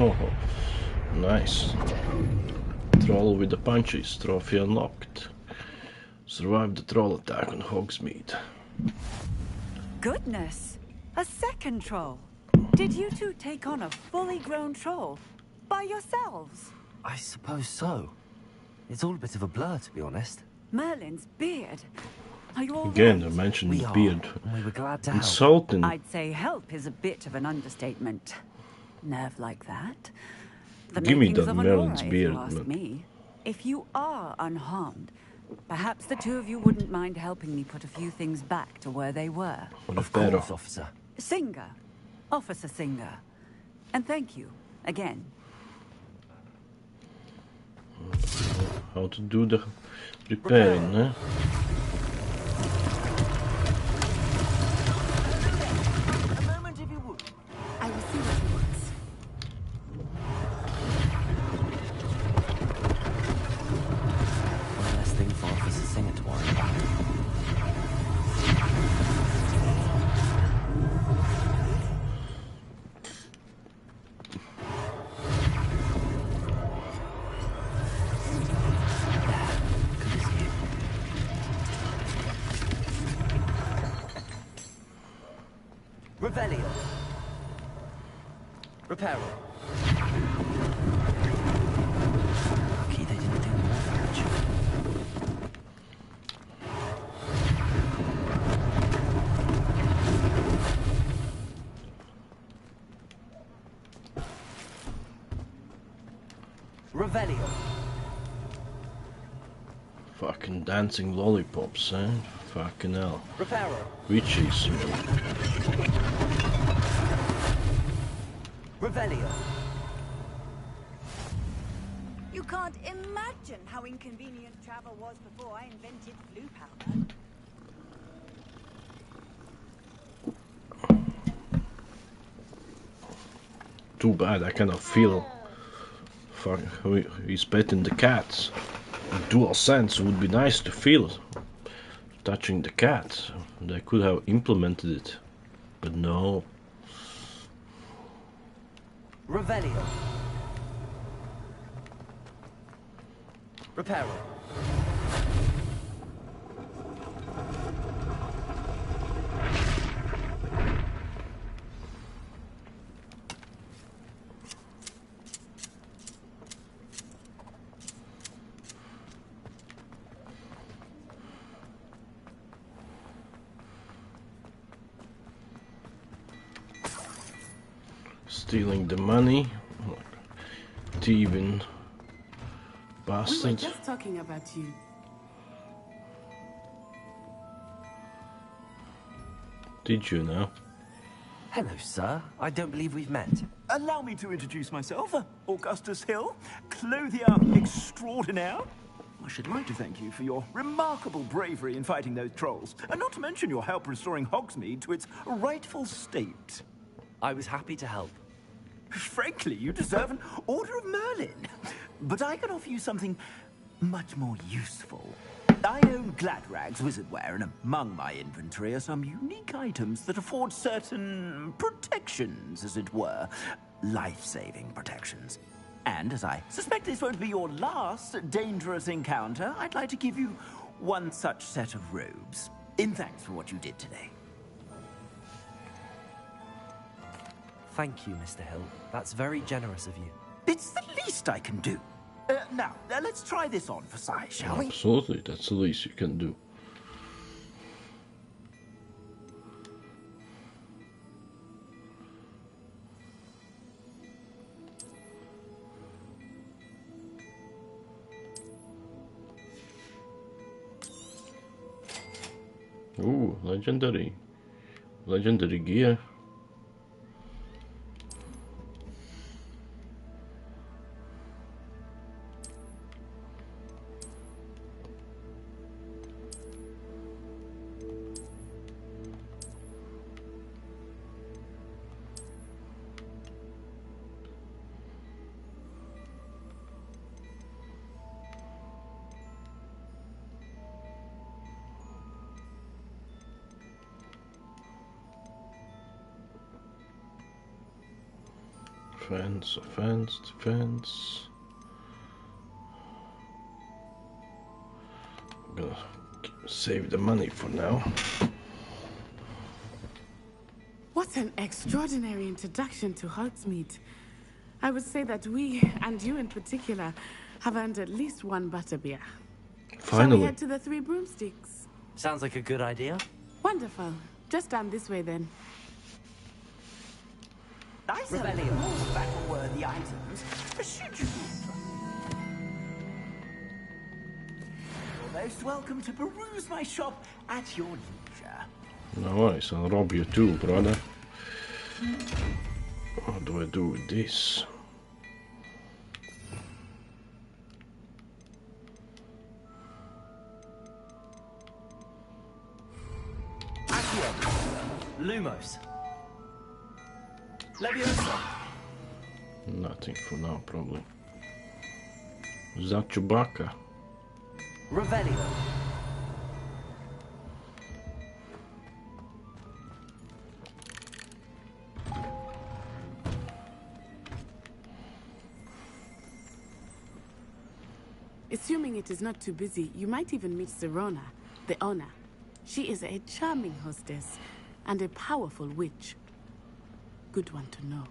Speaker 1: Oh, nice. Troll with the punches, trophy unlocked. Survived the troll attack on Hogsmeade.
Speaker 19: Goodness! A second troll! Did you two take on a fully grown troll? By yourselves?
Speaker 7: I suppose so. It's all a bit of a blur, to be honest.
Speaker 19: Merlin's beard. Are you all
Speaker 1: Again,
Speaker 19: right?
Speaker 1: I mentioned
Speaker 7: We
Speaker 1: beard.
Speaker 7: are, and we were glad to help.
Speaker 1: Insulting.
Speaker 19: I'd say help is a bit of an understatement. nerve like that. The
Speaker 1: Give me
Speaker 19: makings
Speaker 1: that
Speaker 19: of a Laura,
Speaker 1: Merlin's
Speaker 19: if
Speaker 1: beard,
Speaker 19: you ask
Speaker 1: man.
Speaker 19: me. If you are unharmed, perhaps the two of you wouldn't mind helping me put a few things back to where they were.
Speaker 7: Of course, officer.
Speaker 19: Singer. Officer Singer. And thank you, again.
Speaker 1: How to do the repairing, huh?
Speaker 9: A moment if you would.
Speaker 21: I will see what he wants.
Speaker 7: One less thing for Officer Singer to worry about.
Speaker 9: Revelio. Reparo.
Speaker 7: Lucky they didn't do more damage.
Speaker 9: Revelio.
Speaker 1: Fucking dancing lollipops, eh? Fucking hell.
Speaker 9: Reparo.
Speaker 1: Witches.
Speaker 9: Revelio.
Speaker 5: You can't imagine how inconvenient travel was before I invented blue powder.
Speaker 1: Too bad I cannot feel. Fuck, he's petting the cats. Dual sense would be nice to feel. Touching the cat. They could have implemented it. But no.
Speaker 9: Revelio. Reparo.
Speaker 1: Stealing the money. Thieving.
Speaker 21: We were
Speaker 1: Bastard.
Speaker 21: just talking about you.
Speaker 1: Did you now?
Speaker 7: Hello, sir. I don't believe we've met.
Speaker 22: Allow me to introduce myself, Augustus Hill, clothier extraordinaire. I should like to thank you for your remarkable bravery in fighting those trolls, and not to mention your help restoring Hogsmeade to its rightful state.
Speaker 7: I was happy to help.
Speaker 22: Frankly, you deserve an Order of Merlin. But I can offer you something much more useful. I own Gladrag's wizardware, and among my inventory are some unique items that afford certain protections, as it were. Life-saving protections. And as I suspect this won't be your last dangerous encounter, I'd like to give you one such set of robes, in thanks for what you did today.
Speaker 7: Thank you, Mr. Hill. That's very generous of you.
Speaker 22: It's the least I can do. Now, let's try this on for size, shall we?
Speaker 1: Absolutely, that's the least you can do. Ooh, legendary. Legendary gear. Defense, offense, defense. I'm gonna save the money for now.
Speaker 21: What an extraordinary introduction to Hogsmeade. I would say that we, and you in particular, have earned at least one butterbeer. Shall
Speaker 1: Finally.
Speaker 21: we head to the Three Broomsticks?
Speaker 7: Sounds like a good idea.
Speaker 21: Wonderful. Just down this way then.
Speaker 22: I sell more battle-worthy items. Should you You're most welcome to peruse my shop at your leisure.
Speaker 1: Nice, I'll rob you too, brother. What do I do with this?
Speaker 16: Lumos. Leviosa.
Speaker 1: Nothing for now, probably. Is that Chewbacca?
Speaker 16: Revelio.
Speaker 21: Assuming it is not too busy, you might even meet Serona, the owner. She is a charming hostess and a powerful witch. Good one to know.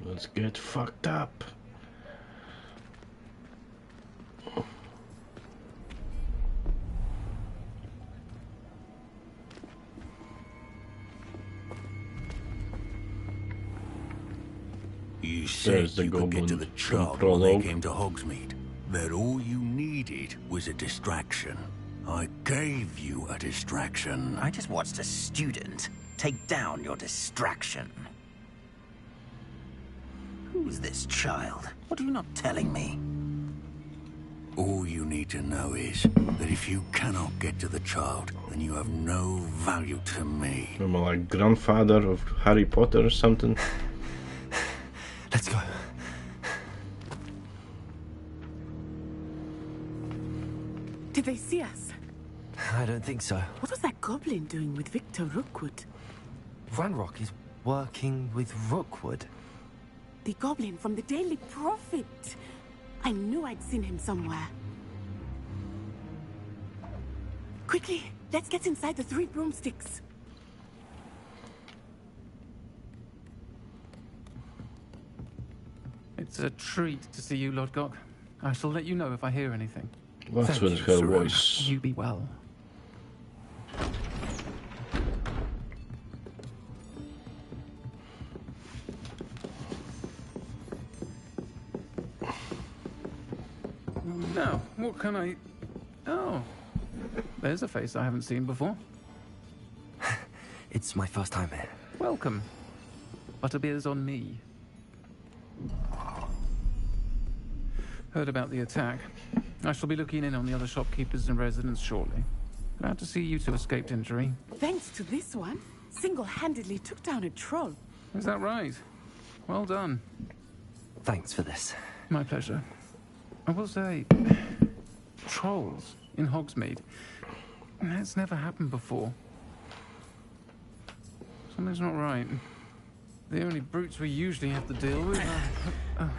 Speaker 1: Let's get fucked up.
Speaker 8: You said you could get to the child when they came to Hogsmeade. That all you needed was a distraction. I gave you a distraction.
Speaker 9: I just watched a student take down your distraction. Who's this child? What are you not telling me?
Speaker 8: All you need to know is that if you cannot get to the child, then you have no value to me.
Speaker 1: Am I like grandfather of Harry Potter or something?
Speaker 16: Let's go.
Speaker 21: Did they see us?
Speaker 16: I don't think so.
Speaker 21: What was that goblin doing with Victor Rookwood?
Speaker 16: Ranrock is working with Rookwood.
Speaker 21: The goblin from the Daily Prophet. I knew I'd seen him somewhere. Quickly, let's get inside the 3 broomsticks.
Speaker 18: It's a treat to see you, Lodgok. I shall let you know if I hear anything.
Speaker 1: That's with her voice.
Speaker 18: You be well. Now, what can I... Oh, there's a face I haven't seen before.
Speaker 16: It's my first time here.
Speaker 18: Welcome. Butterbeer's on me. Heard about the attack. I shall be looking in on the other shopkeepers and residents shortly. Glad to see you two escaped injury.
Speaker 21: Thanks to this one, single-handedly took down a troll.
Speaker 18: Is that right? Well done.
Speaker 16: Thanks for this.
Speaker 18: My pleasure. I will say, trolls in Hogsmeade. That's never happened before. Something's not right. The only brutes we usually have to deal with are...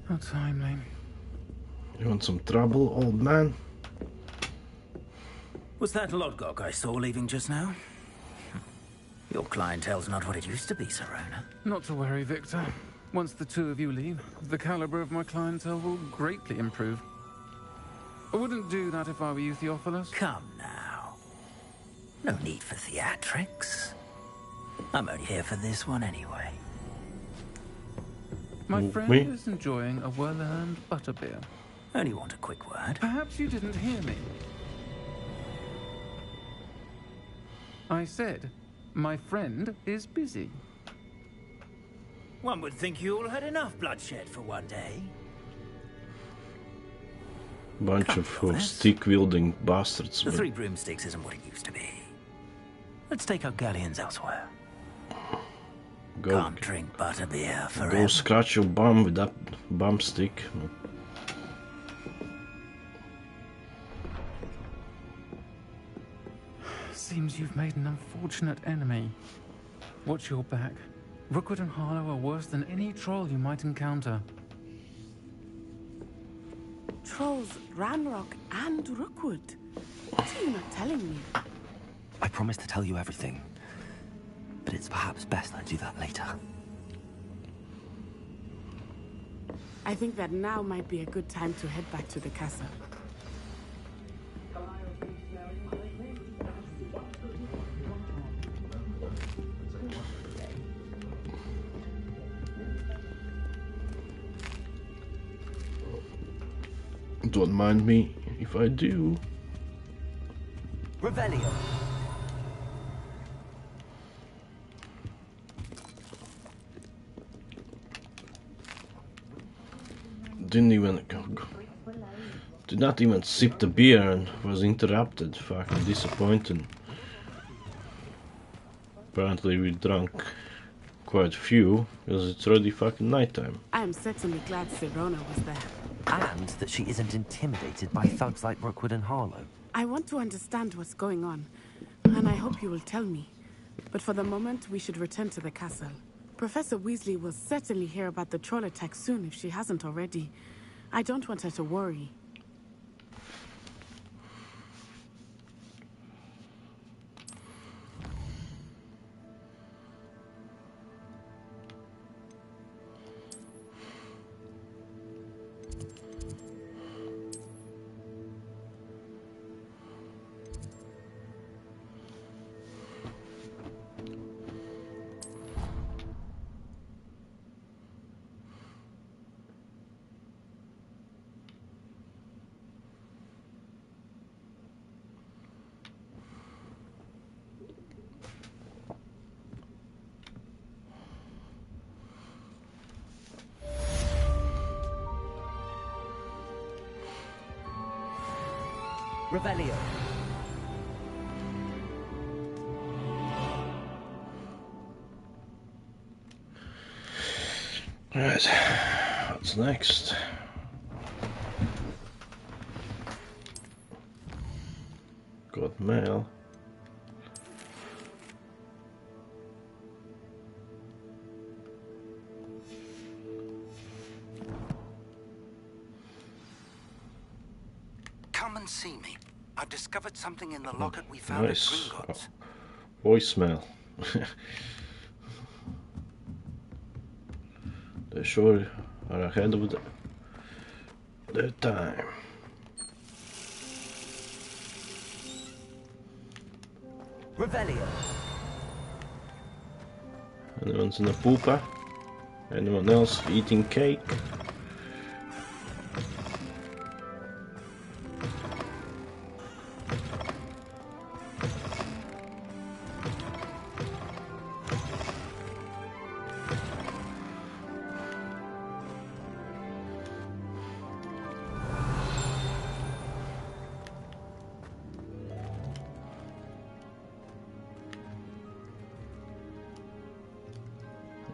Speaker 18: How timely.
Speaker 1: You want some trouble, old man?
Speaker 9: Was that Lodgok I saw leaving just now? Your clientele's not what it used to be, Serona.
Speaker 18: Not to worry, Victor. Once the two of you leave, the caliber of my clientele will greatly improve. I wouldn't do that if I were you, Theophilus.
Speaker 9: Come now. No need for theatrics. I'm only here for this one anyway.
Speaker 18: My friend is enjoying a well-earned butterbeer.
Speaker 9: Only want a quick word.
Speaker 18: Perhaps you didn't hear me. I said, my friend is busy.
Speaker 9: One would think you all had enough bloodshed for one day.
Speaker 1: Bunch of stick-wielding bastards.
Speaker 9: The 3 broomsticks isn't what it used to be. Let's take our galleons elsewhere. Can't drink butterbeer forever.
Speaker 1: Go scratch your bum with that bum stick.
Speaker 18: Seems you've made an unfortunate enemy. Watch your back. Rookwood and Harlow are worse than any troll you might encounter.
Speaker 21: Trolls, Ranrock, and Rookwood. What are you not telling me?
Speaker 16: I promise to tell you everything. But it's perhaps best I do that later.
Speaker 21: I think that now might be a good time to head back to the castle.
Speaker 1: Don't mind me if I do.
Speaker 7: Revelio.
Speaker 1: Did not even sip the beer and was interrupted. Fucking disappointed. Apparently we drank quite a few because it's already fucking nighttime.
Speaker 21: I am certainly glad Sirona was there.
Speaker 16: And that she isn't intimidated by thugs like Rookwood and Harlow.
Speaker 21: I want to understand what's going on, and I hope you will tell me. But for the moment, we should return to the castle. Professor Weasley will certainly hear about the troll attack soon if she hasn't already. I don't want her to worry.
Speaker 7: Revelio.
Speaker 1: Right, what's next? Got mail.
Speaker 2: Come and see me. I've discovered something in the locket we found at
Speaker 1: Nice.
Speaker 2: Gringotts.
Speaker 1: Voicemail. They sure are ahead of their time.
Speaker 7: Revelio.
Speaker 1: Anyone's in a pooper? Anyone else eating cake?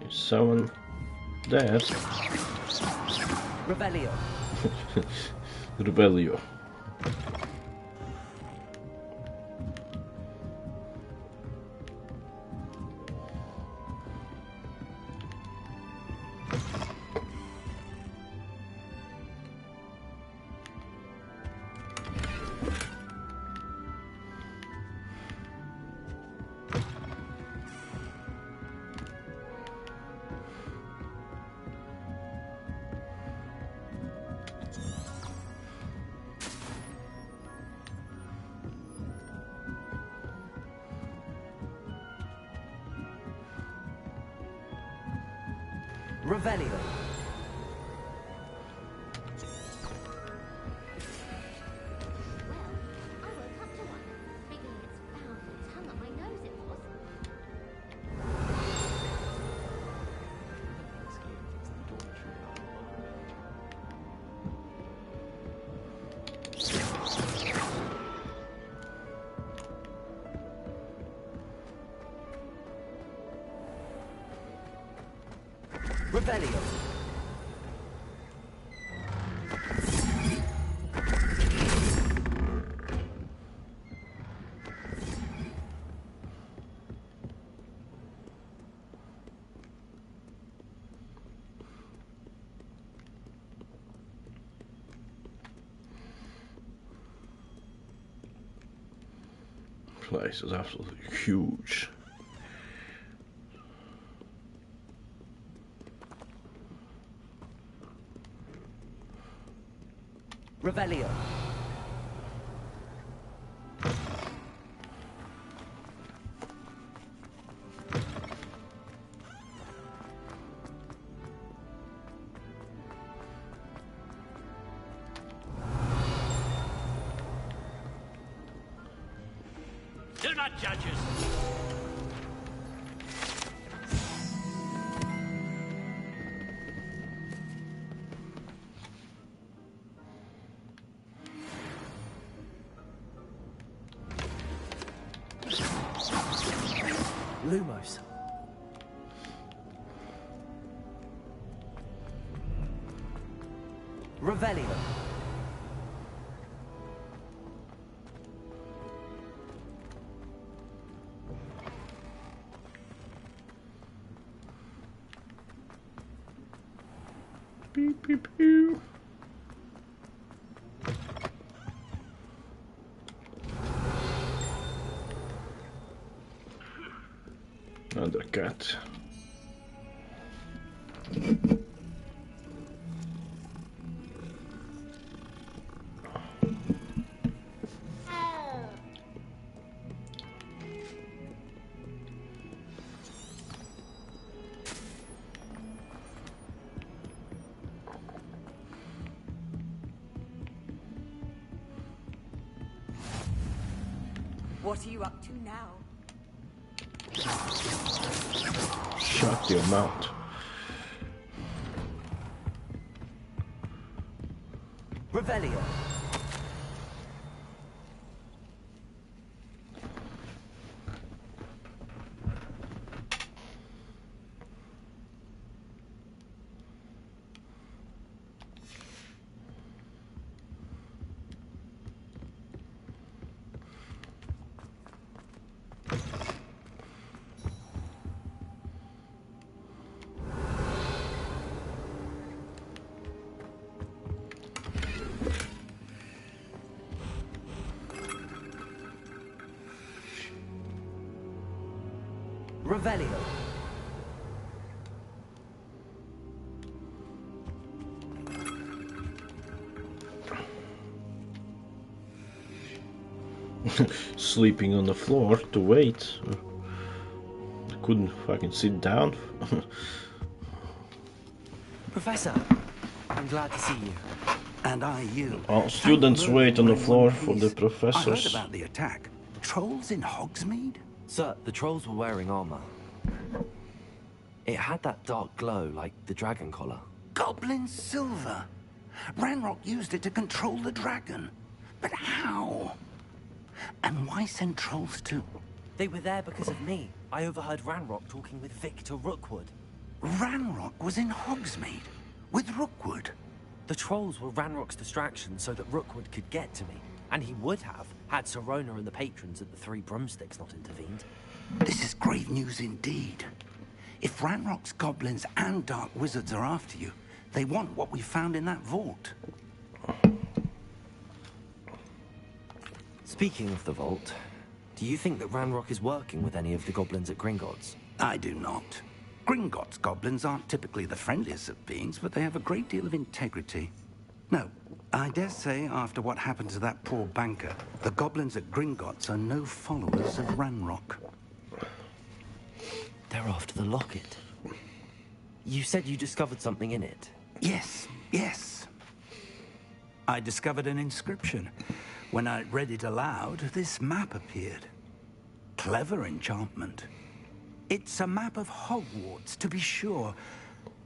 Speaker 1: Is someone there?
Speaker 7: Revelio.
Speaker 1: Rebellio.
Speaker 7: Revelio. Revelio.
Speaker 1: Place is absolutely huge.
Speaker 7: Revelio.
Speaker 3: not judges.
Speaker 7: Lumos. Revelio.
Speaker 1: Pew, pew, pew. Another cat.
Speaker 5: What are you up to now?
Speaker 1: Shut your mouth.
Speaker 7: Revelio. Revelio.
Speaker 1: Sleeping on the floor to wait. Couldn't fucking sit down.
Speaker 22: Professor, I'm glad to see you. And I you.
Speaker 1: All students wait on the floor for the
Speaker 22: I heard
Speaker 1: professors.
Speaker 22: about the attack. Trolls in Hogsmeade?
Speaker 16: Sir, the trolls were wearing armor. It had that dark glow like the dragon collar.
Speaker 22: Goblin silver. Ranrock used it to control the dragon. But how? And why send trolls too?
Speaker 7: They were there because of me. I overheard Ranrock talking with Victor Rookwood.
Speaker 22: Ranrock was in Hogsmeade with Rookwood.
Speaker 7: The trolls were Ranrock's distraction so that Rookwood could get to me. And he would have, had Sirona and the patrons at the Three Broomsticks not intervened.
Speaker 22: This is grave news indeed. If Ranrock's goblins and dark wizards are after you, they want what we found in that vault.
Speaker 16: Speaking of the vault, do you think that Ranrock is working with any of the goblins at Gringotts?
Speaker 22: I do not. Gringotts goblins aren't typically the friendliest of beings, but they have a great deal of integrity. No, I dare say after what happened to that poor banker, the goblins at Gringotts are no followers of Ranrock.
Speaker 16: They're after the locket. You said you discovered something in it.
Speaker 22: Yes, yes. I discovered an inscription. When I read it aloud, this map appeared. Clever enchantment. It's a map of Hogwarts, to be sure,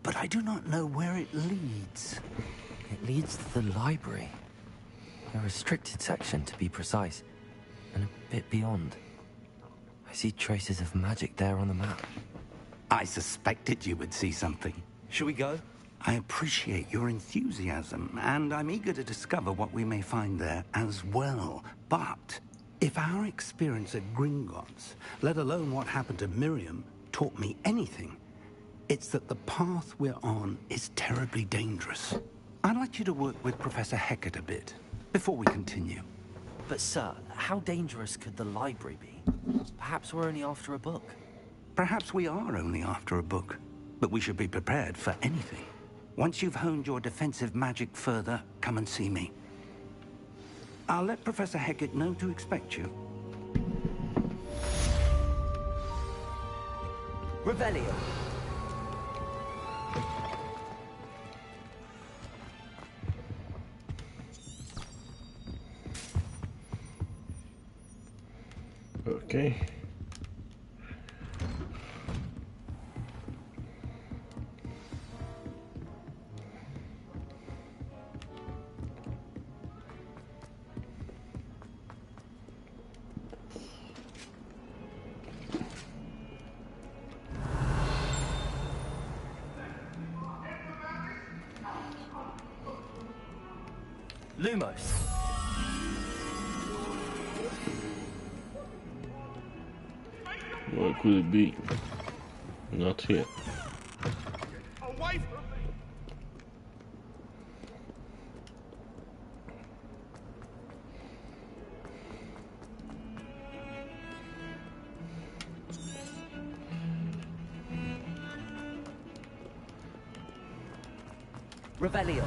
Speaker 22: but I do not know where it leads.
Speaker 16: It leads to the library. A restricted section, to be precise, and a bit beyond. I see traces of magic there on the map.
Speaker 22: I suspected you would see something.
Speaker 7: Shall we go?
Speaker 22: I appreciate your enthusiasm, and I'm eager to discover what we may find there as well. But if our experience at Gringotts, let alone what happened to Miriam, taught me anything, it's that the path we're on is terribly dangerous. I'd like you to work with Professor Hecat a bit, before we continue.
Speaker 7: But sir, how dangerous could the library be? Perhaps we're only after a book.
Speaker 22: Perhaps we are only after a book, but we should be prepared for anything. Once you've honed your defensive magic further, come and see me. I'll let Professor Hecat know to expect you.
Speaker 7: Revelio.
Speaker 1: Okay.
Speaker 16: Lumos.
Speaker 1: What could it be? Not here.
Speaker 20: Away from me!
Speaker 16: Revelio.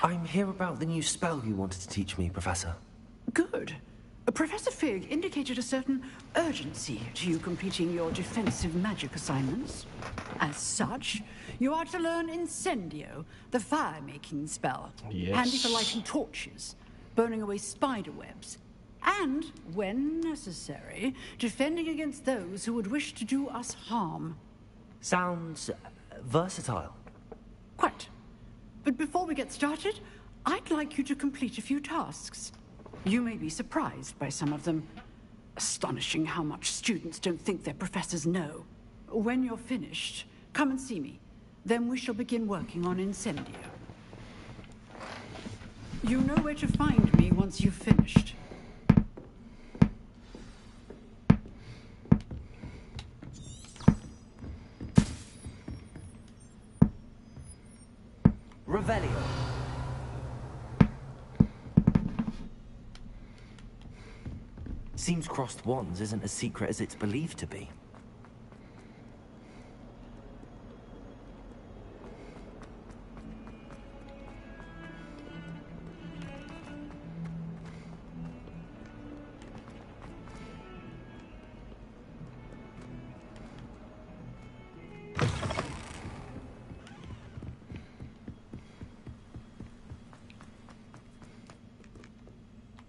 Speaker 16: I'm here about the new spell you wanted to teach me, Professor.
Speaker 3: Good. Professor Fig indicated a certain urgency to you completing your defensive magic assignments. As such, you are to learn Incendio, the fire-making spell.
Speaker 1: Yes.
Speaker 3: Handy for lighting torches, burning away spider webs, and, when necessary, defending against those who would wish to do us harm.
Speaker 16: Sounds versatile.
Speaker 3: Quite. But before we get started, I'd like you to complete a few tasks. You may be surprised by some of them. Astonishing how much students don't think their professors know. When you're finished, come and see me. Then we shall begin working on Incendio. You know where to find me once you've finished.
Speaker 16: Revelio. Seems crossed wands isn't as secret as it's believed to be.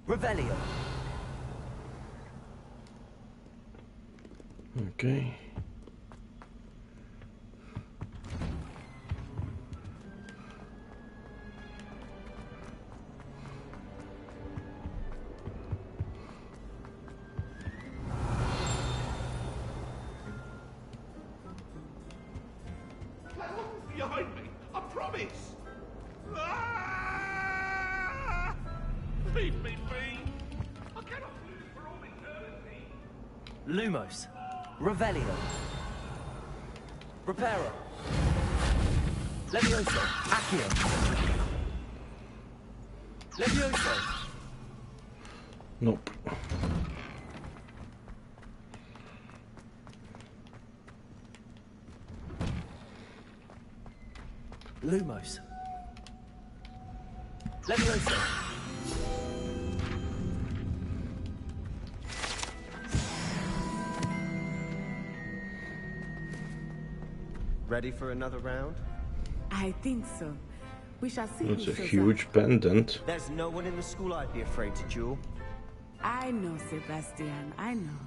Speaker 16: Revelio.
Speaker 1: Okay.
Speaker 20: Behind me, I promise! Ah! Leave me be! I cannot lose for all eternity!
Speaker 16: Lumos. Revelio. Reparo. Levioso. Accio. Levioso.
Speaker 1: Nope.
Speaker 16: Lumos. Levioso.
Speaker 12: Ready for another round?
Speaker 21: I think so. We shall see.
Speaker 1: That's
Speaker 21: who
Speaker 1: a
Speaker 21: shows
Speaker 1: huge
Speaker 21: up.
Speaker 1: pendant.
Speaker 12: There's no one in the school I'd be afraid to duel.
Speaker 21: I know, Sebastian. I know.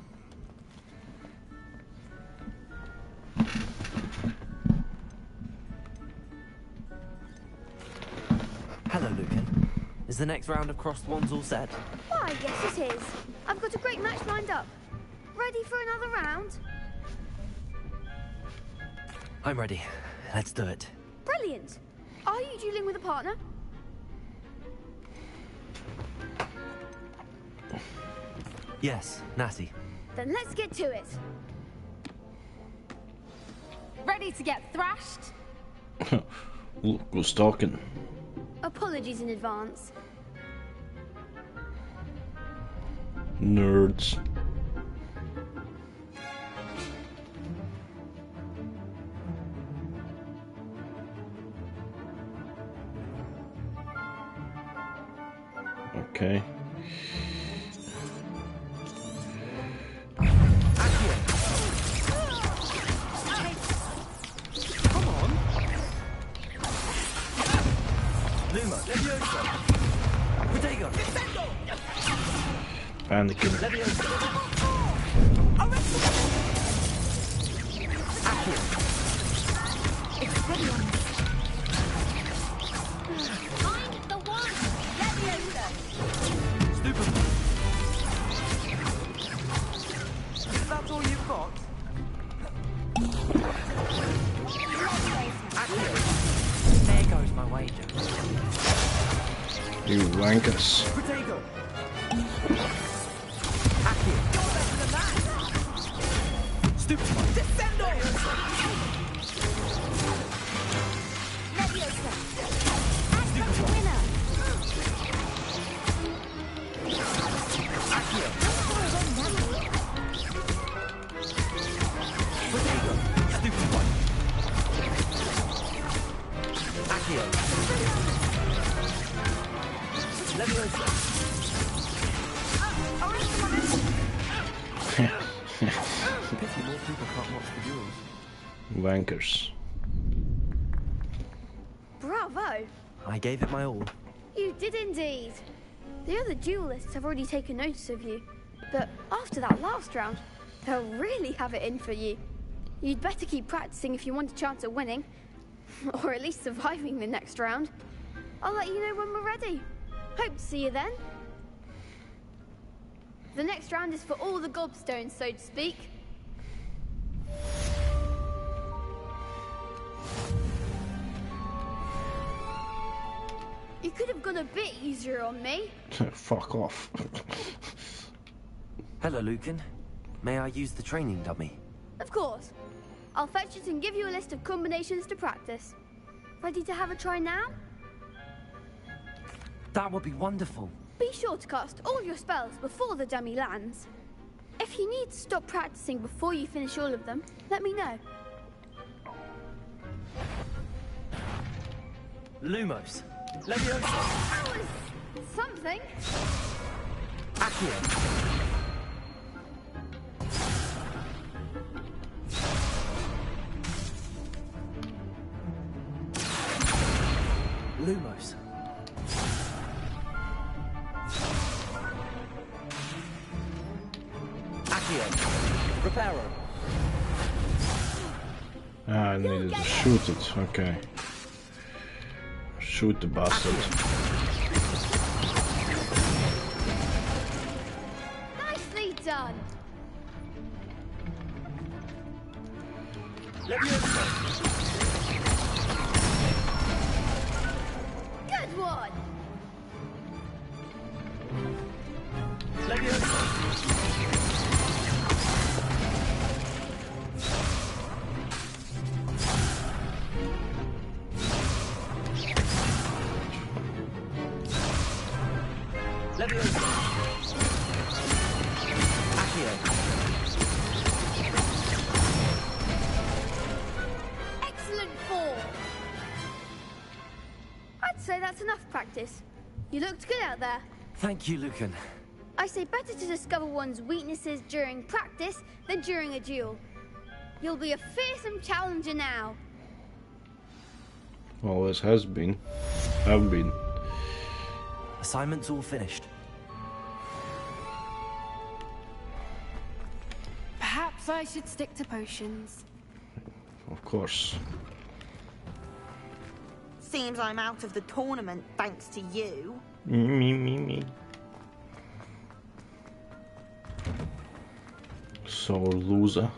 Speaker 16: Hello, Lucan. Is the next round of crossed wands all set?
Speaker 23: Why, yes it is. I've got a great match lined up. Ready for another round?
Speaker 16: I'm ready. Let's do it.
Speaker 23: Brilliant. Are you dueling with a partner?
Speaker 16: Yes, Natty.
Speaker 23: Then let's get to it.
Speaker 21: Ready.
Speaker 23: Ready to get thrashed?
Speaker 1: Look who's talking.
Speaker 23: Apologies in advance.
Speaker 1: Nerds. Okay.
Speaker 14: Come on. Luma, Levioso. Protego.
Speaker 1: Panicking.
Speaker 14: Levioso. Accio. Expelliarmus.
Speaker 23: Find the one! Leviosa!
Speaker 14: Stupid. Is that all you've got? Accio.
Speaker 16: There goes my wager.
Speaker 1: You wankers.
Speaker 14: Protego. Accio. You're better than that. Stupid. Descendo.
Speaker 23: Leviosa! Act like a winner!
Speaker 14: Accio. Protego. Stupid one. Accio. Leviosa. Pity more people can't watch the duels.
Speaker 1: Wankers.
Speaker 23: Bravo!
Speaker 7: I gave it my all.
Speaker 23: You did indeed. The other duelists have already taken notice of you, but after that last round, they'll really have it in for you. You'd better keep practicing if you want a chance at winning, or at least surviving the next round. I'll let you know when we're ready. Hope to see you then. The next round is for all the gobstones, so to speak. You could have gone a bit easier on me.
Speaker 1: Fuck off.
Speaker 7: Hello, Lucan. May I use the training dummy?
Speaker 23: Of course. I'll fetch it and give you a list of combinations to practice. Ready to have a try now?
Speaker 7: That would be wonderful.
Speaker 23: Be sure to cast all your spells before the dummy lands. If you need to stop practicing before you finish all of them, let me know.
Speaker 14: Lumos. Leviosa.
Speaker 23: That was something.
Speaker 14: Accio. Lumos. Accio. Reparo.
Speaker 1: Ah, I needed to shoot it. Okay. Shoot the bastard.
Speaker 23: Nicely done.
Speaker 14: Leviosa.
Speaker 23: Good one.
Speaker 14: Leviosa. Leviosa. Accio.
Speaker 23: Excellent form. I'd say that's enough practice. You looked good out there.
Speaker 7: Thank you, Lucan.
Speaker 23: I say better to discover one's weaknesses during practice than during a duel. You'll be a fearsome challenger now.
Speaker 1: Always has been. Have been.
Speaker 7: Assignment's all finished.
Speaker 19: Perhaps I should stick to potions.
Speaker 1: Of course.
Speaker 5: Seems I'm out of the tournament thanks to you.
Speaker 1: Me. Sore loser.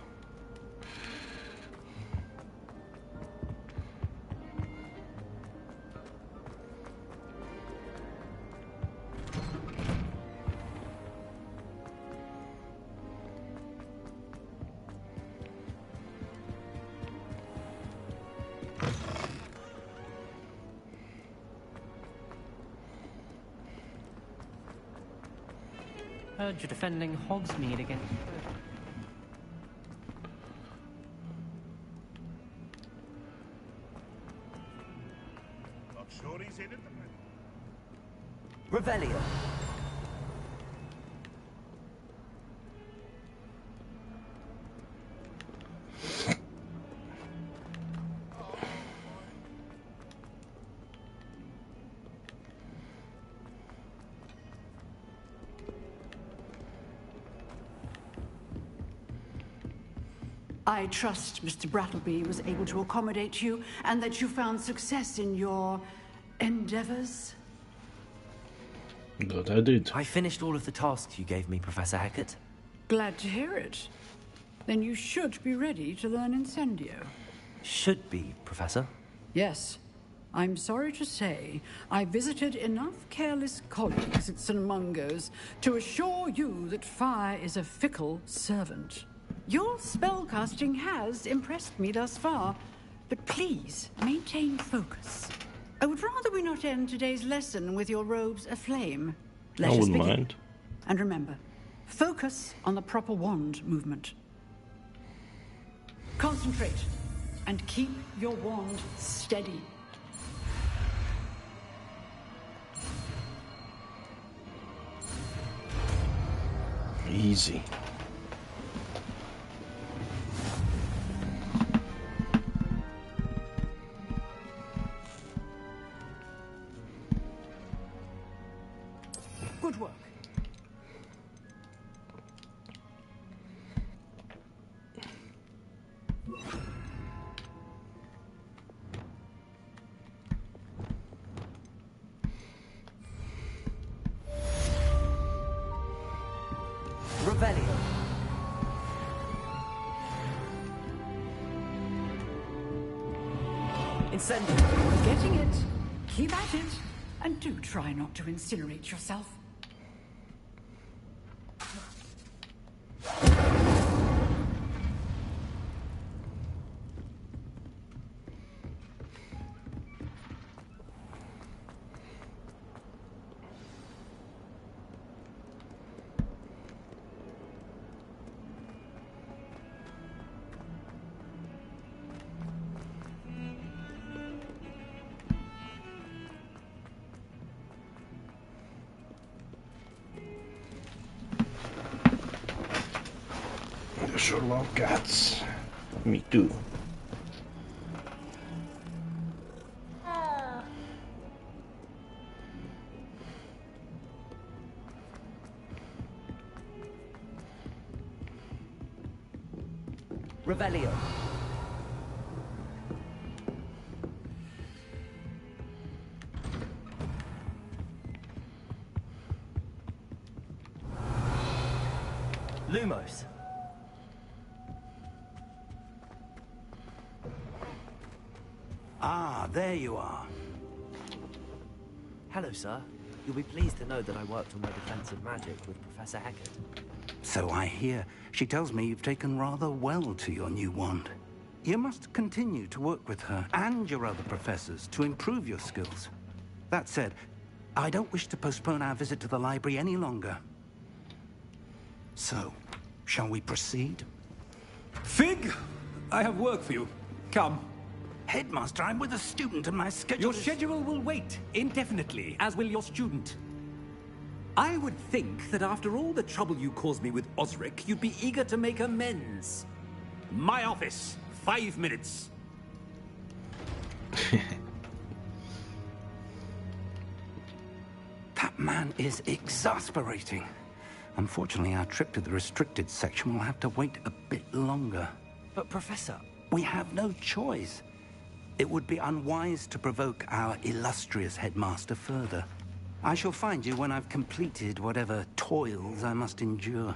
Speaker 6: Heard you're defending Hogsmeade against...
Speaker 8: Not sure he's in it.
Speaker 22: Revelio.
Speaker 3: I trust Mr. Brattleby was able to accommodate you and that you found success in your endeavors.
Speaker 1: That I did.
Speaker 7: I finished all of the tasks you gave me, Professor Hecat.
Speaker 3: Glad to hear it. Then you should be ready to learn Incendio.
Speaker 7: Should be, Professor.
Speaker 3: Yes. I'm sorry to say, I visited enough careless colleagues at St. Mungo's to assure you that fire is a fickle servant. Your spellcasting has impressed me thus far, but please maintain focus. I would rather we not end today's lesson with your robes aflame. Let
Speaker 1: I
Speaker 3: us
Speaker 1: wouldn't
Speaker 3: begin.
Speaker 1: mind.
Speaker 3: And remember, focus on the proper wand movement. Concentrate and keep your wand steady.
Speaker 1: Easy.
Speaker 3: Good work.
Speaker 22: Revelio. Incendio.
Speaker 3: Getting it. Keep at it. And do try not to incinerate yourself.
Speaker 1: I sure love cats. Me too.
Speaker 22: Revelio. Lumos.
Speaker 9: Ah, there you are.
Speaker 7: Hello, sir. You'll be pleased to know that I worked on my defense of magic with Professor Hecat.
Speaker 9: So I hear. She tells me you've taken rather well to your new wand. You must continue to work with her and your other professors to improve your skills. That said, I don't wish to postpone our visit to the library any longer. So, shall we proceed?
Speaker 10: Fig, I have work for you. Come.
Speaker 9: Headmaster, I'm with a student and my schedule
Speaker 10: Your schedule will wait indefinitely, as will your student. I would think that after all the trouble you caused me with Osric, you'd be eager to make amends. My office, 5 minutes.
Speaker 9: That man is exasperating. Unfortunately, our trip to the restricted section will have to wait a bit longer.
Speaker 7: But, Professor...
Speaker 9: We have no choice. It would be unwise to provoke our illustrious headmaster further. I shall find you when I've completed whatever toils I must endure.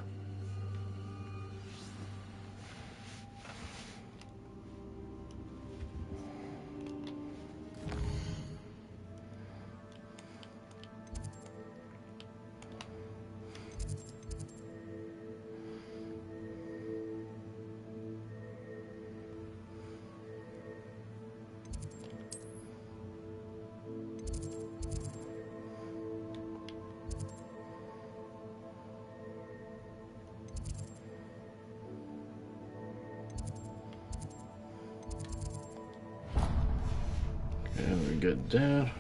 Speaker 1: we get there?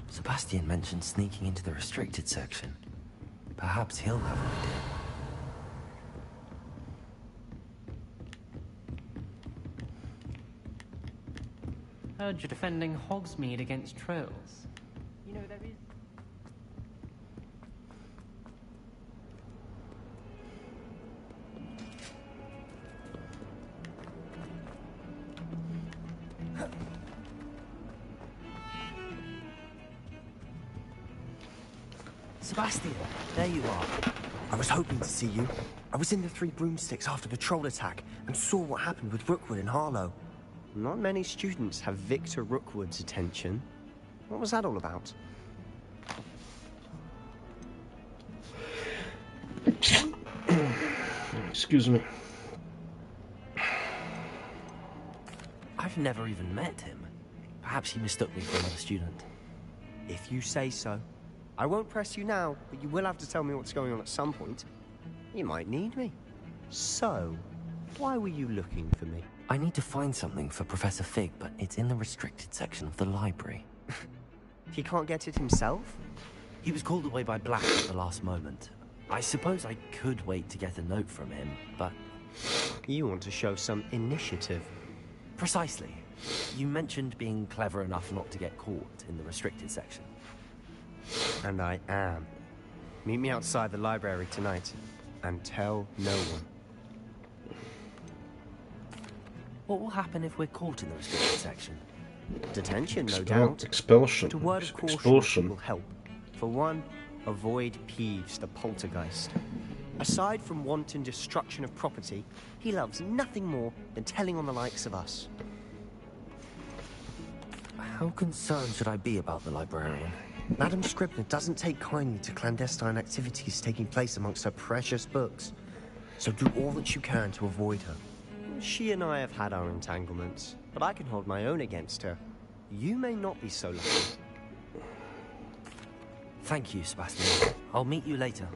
Speaker 7: Sebastian mentioned sneaking into the restricted section. Perhaps he'll have an idea.
Speaker 6: Heard you're defending Hogsmeade against trolls. You know, there is...
Speaker 12: Sebastian, there you are. I was hoping to see you. I was in the Three Broomsticks after the troll attack and saw what happened with Rookwood and Harlow. Not many students have Victor Rookwood's attention. What was that all about?
Speaker 1: Excuse me.
Speaker 12: I've never even met him. Perhaps he mistook me for another student. If you say so. I won't press you now, but you will have to tell me what's going on at some point. You might need me. So, why were you looking for me?
Speaker 7: I need to find something for Professor Fig, but it's in the restricted section of the library.
Speaker 12: He can't get it himself? He was called away by Black at the last moment. I suppose I could wait to get a note from him, but... You want to show some initiative. Precisely. You mentioned being clever enough not to get caught in the restricted section. And I am. Meet me outside the library tonight, and tell no one. What will happen if we're caught in the restricted section? Detention, no doubt.
Speaker 1: Expulsion.
Speaker 12: But a word of caution will help. For one, avoid Peeves, the poltergeist. Aside from wanton destruction of property, he loves nothing more than telling on the likes of us.
Speaker 7: How concerned should I be about the librarian?
Speaker 12: Madam Scribner doesn't take kindly to clandestine activities taking place amongst her precious books. So do all that you can to avoid her. She and I have had our entanglements, but I can hold my own against her. You may not be so lucky.
Speaker 7: Thank you, Sebastian. I'll meet you later.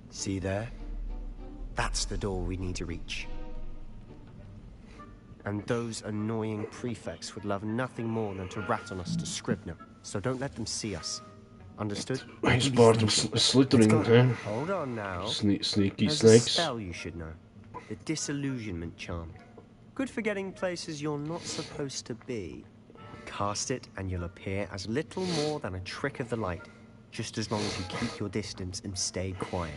Speaker 12: See there? That's the door we need to reach. And those annoying prefects would love nothing more than to rat on us to Scribner, so don't let them see us. Understood?
Speaker 1: He's part of Slytherin, eh?
Speaker 12: Hold on now.
Speaker 1: Sneaky
Speaker 12: There's
Speaker 1: snakes.
Speaker 12: a spell you should know. The disillusionment charm. Good for getting places you're not supposed to be. Cast it and you'll appear as little more than a trick of the light, just as long as you keep your distance and stay quiet.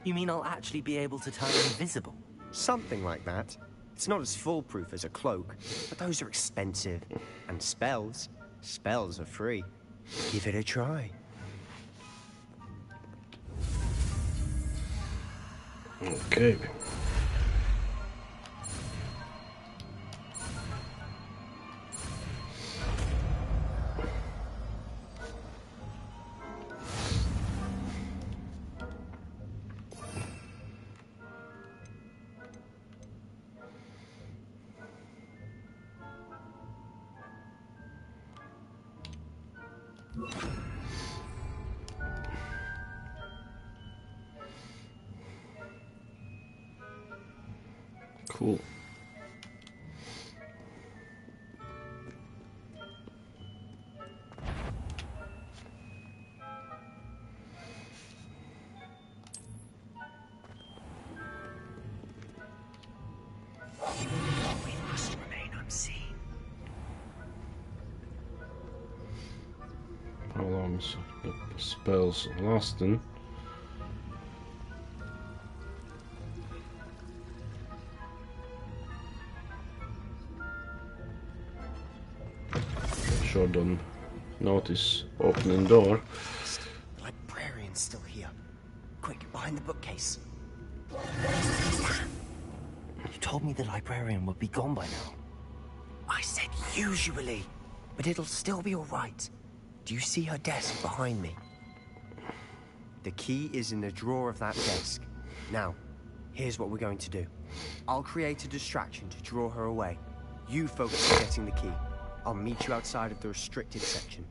Speaker 7: You mean I'll actually be able to turn invisible?
Speaker 12: Something like that. It's not as foolproof as a cloak, but those are expensive. And spells are free. Give it a try.
Speaker 1: Okay. Cool.
Speaker 12: We must remain unseen.
Speaker 1: How long is the spells lasting? Sure don't notice opening door.
Speaker 12: The librarian's still here. Quick, behind the bookcase.
Speaker 7: You told me the librarian would be gone by now.
Speaker 12: I said usually, but it'll still be all right. Do you see her desk behind me? The key is in the drawer of that desk. Now, here's what we're going to do. I'll create a distraction to draw her away. You focus on getting the key. I'll meet you outside of the restricted section.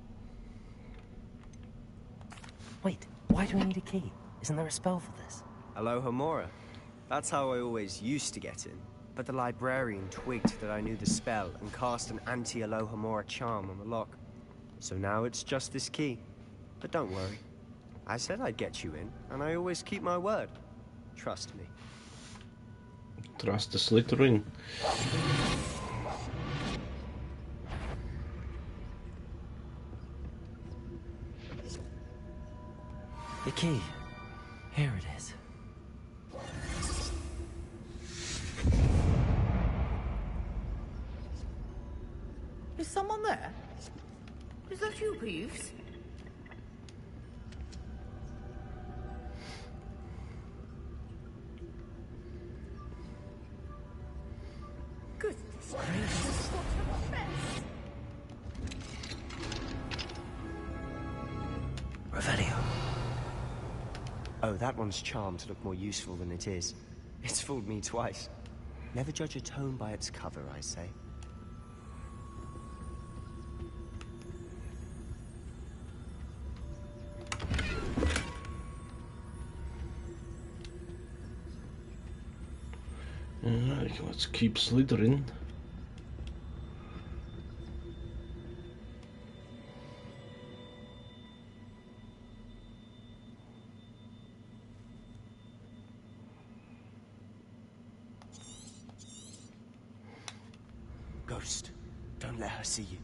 Speaker 7: Wait, why do we need a key? Isn't there a spell for this?
Speaker 12: Alohomora. That's how I always used to get in. But the librarian twigged that I knew the spell and cast an anti-Alohomora charm on the lock. So now it's just this key. But don't worry. I said I'd get you in, and I always keep my word. Trust me.
Speaker 1: Trust the Slytherin.
Speaker 7: The key. Here it is.
Speaker 4: Is someone there? Is that you, Peeves? Goodness gracious, what a mess!
Speaker 7: Revelio.
Speaker 12: Oh, that one's charmed to look more useful than it is. It's fooled me twice. Never judge a tome by its cover, I say.
Speaker 1: Alright, let's keep Slytherin.
Speaker 12: Ghost, don't let her see you.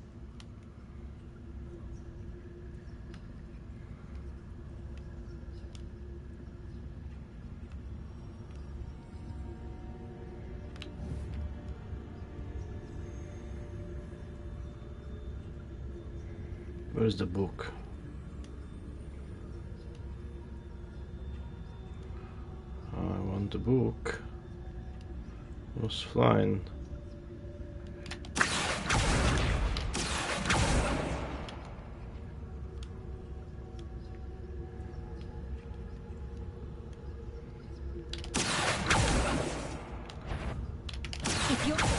Speaker 1: Where's the book? I want the book. It was flying.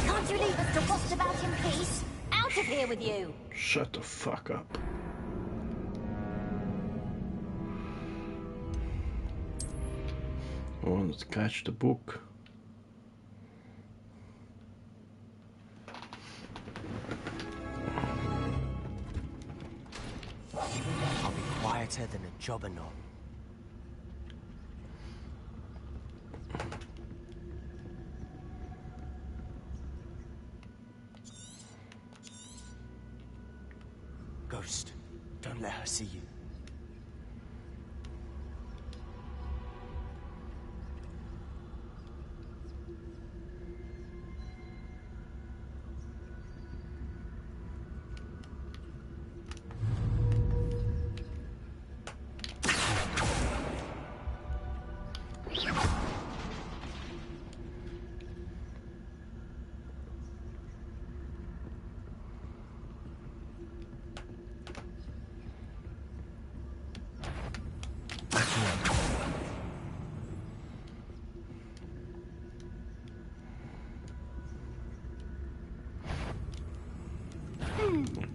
Speaker 11: Can't you leave us to waft about in peace? Out of here with you!
Speaker 1: Shut the fuck up. I wanted to catch the book.
Speaker 12: I'll be quieter than a jobberknoll. Ghost, don't let her see you.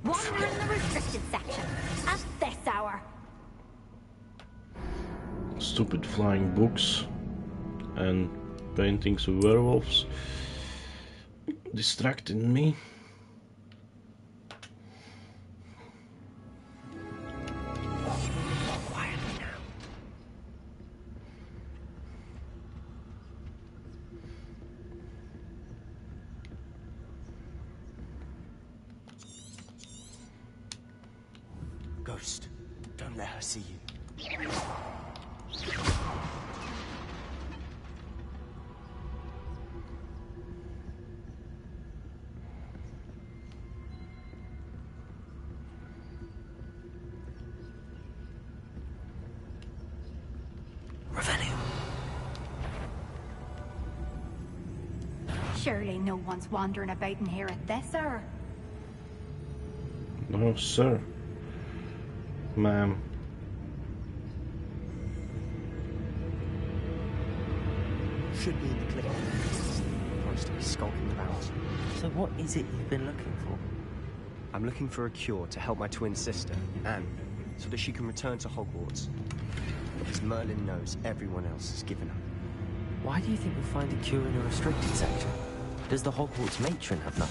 Speaker 11: Wander in the restricted section at this hour.
Speaker 1: Stupid flying books and paintings of werewolves distracting me.
Speaker 12: Ghost, don't let her see you.
Speaker 11: Surely no one's wandering about in here at this hour.
Speaker 1: No, sir. Ma'am.
Speaker 12: should be in the clinic. Wants to be skulking about.
Speaker 7: So what is it you've been looking for?
Speaker 12: I'm looking for a cure to help my twin sister, Anne, so that she can return to Hogwarts. Because Merlin knows everyone else has given up.
Speaker 7: Why do you think you'll find a cure in a restricted section? Does the Hogwarts matron have none?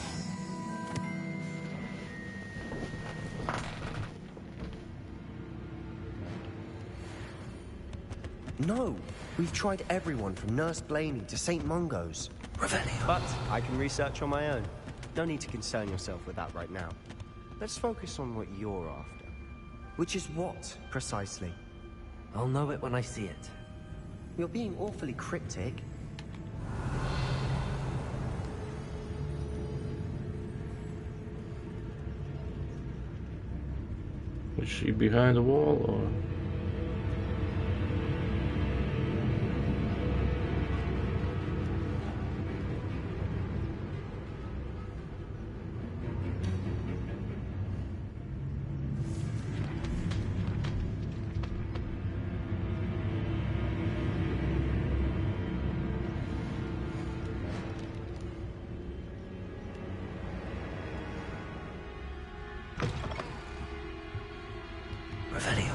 Speaker 12: No! We've tried everyone from Nurse Blaney to St. Mungo's.
Speaker 7: Revelio.
Speaker 12: But I can research on my own. No need to concern yourself with that right now. Let's focus on what you're after. Which is what, precisely?
Speaker 7: I'll know it when I see it.
Speaker 12: You're being awfully cryptic.
Speaker 1: Is she behind the wall or?
Speaker 7: Revelio.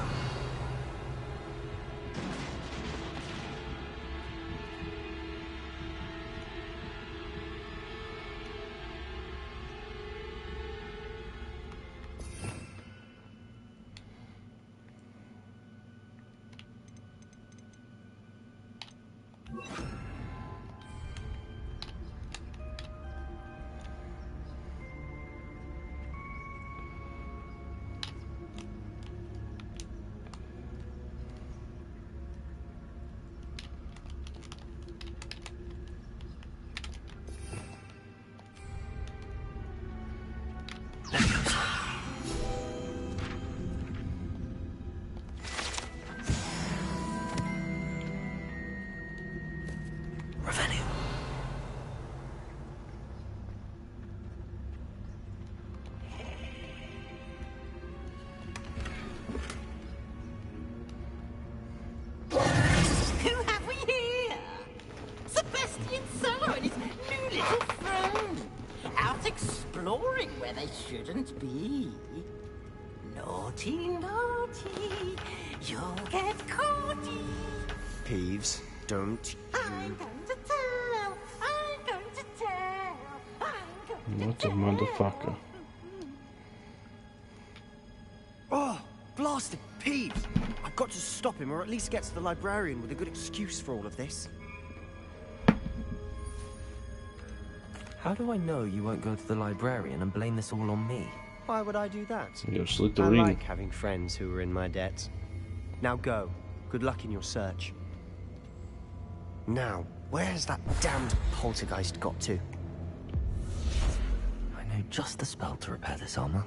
Speaker 9: Exploring where they shouldn't be. Naughty, naughty, you'll get caughty.
Speaker 12: Peeves, don't you...
Speaker 9: I'm going to tell, I'm going to tell, I'm going
Speaker 1: What a motherfucker.
Speaker 12: Oh, blasted Peeves! I've got to stop him, or at least get to the librarian with a good excuse for all of this.
Speaker 7: How do I know you won't go to the librarian and blame this all on me?
Speaker 12: Why would I do that?
Speaker 1: You're
Speaker 12: I
Speaker 1: Slytherin.
Speaker 12: like having friends who are in my debt. Now go. Good luck in your search. Now, where's that damned poltergeist got to?
Speaker 7: I know just the spell to repair this armor.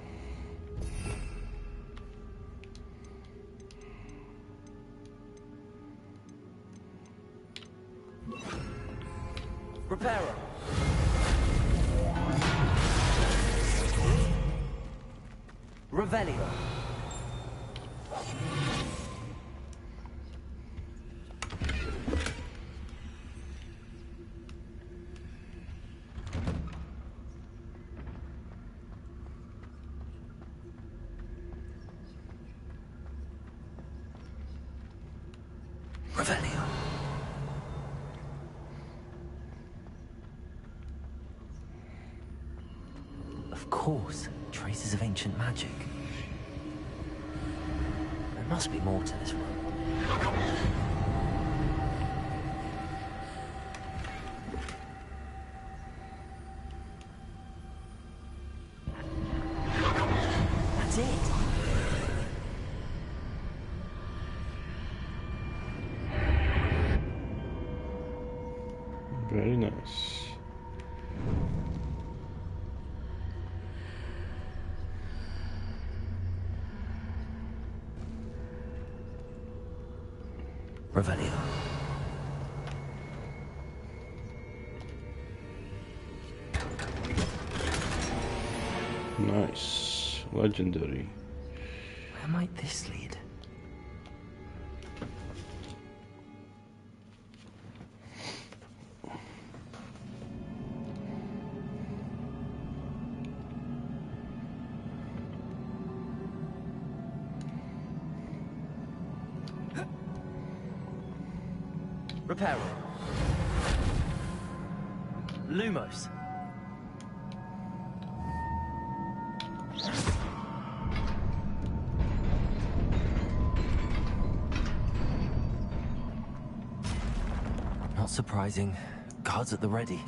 Speaker 14: Repairer. Revelio.
Speaker 7: Revelio. Of course, traces of ancient magic. There must be more to this room.
Speaker 14: That's it.
Speaker 1: Very nice.
Speaker 7: Revelio.
Speaker 1: Nice. Legendary.
Speaker 7: Where might this lead?
Speaker 12: Reparo. Lumos.
Speaker 7: Not surprising. Guards at the ready.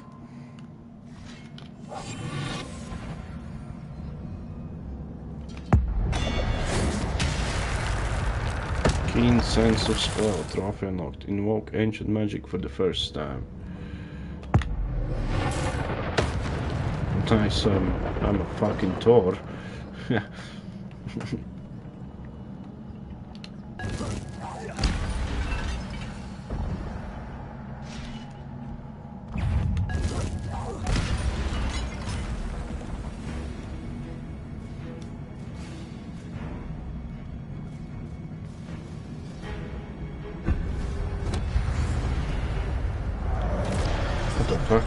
Speaker 1: Keen sense of spell, trophy unlocked. Invoke ancient magic for the first time. Nice, I'm a fucking Thor. What the fuck?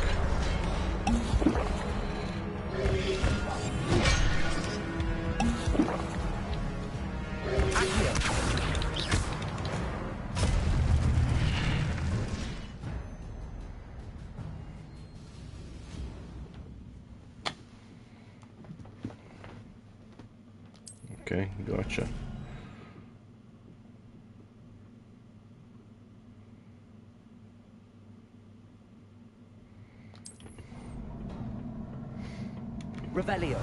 Speaker 1: Okay, gotcha.
Speaker 12: Revelio.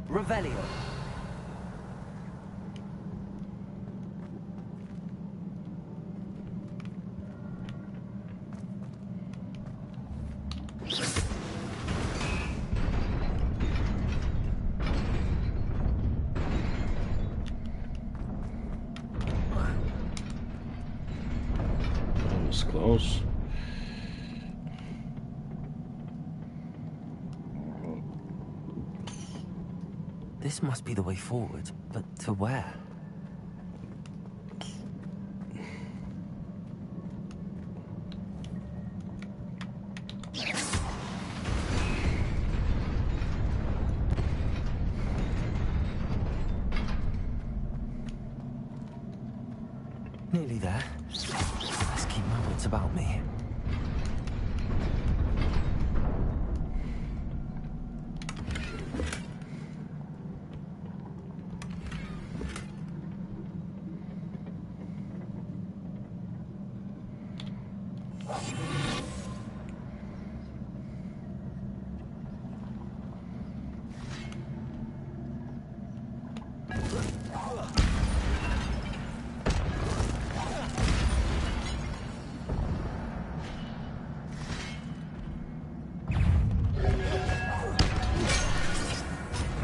Speaker 12: Revelio.
Speaker 1: That was close.
Speaker 7: This must be the way forward, but to where? Nearly there. Let's keep my wits about me.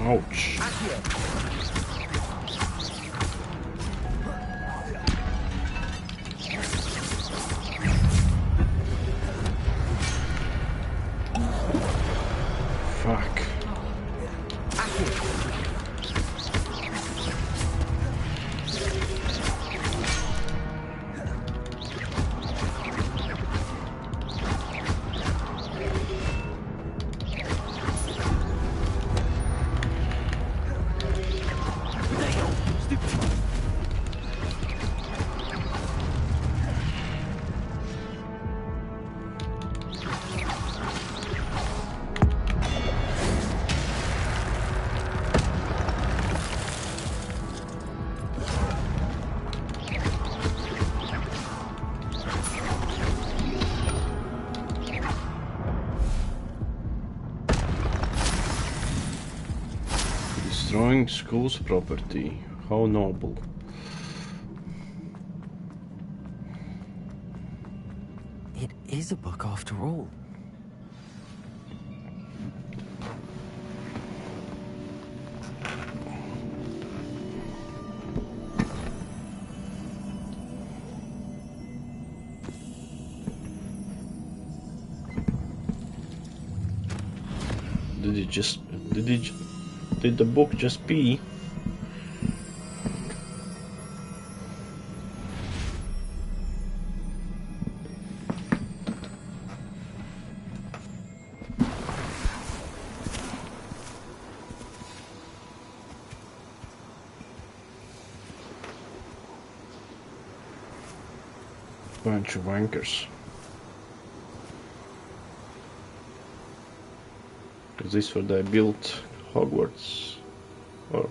Speaker 1: Ouch. Fuck. Destroying school's property. How noble.
Speaker 7: It is a book after all.
Speaker 1: did the book just pee? Bunch of wankers. Is this where they built Hogwarts? Or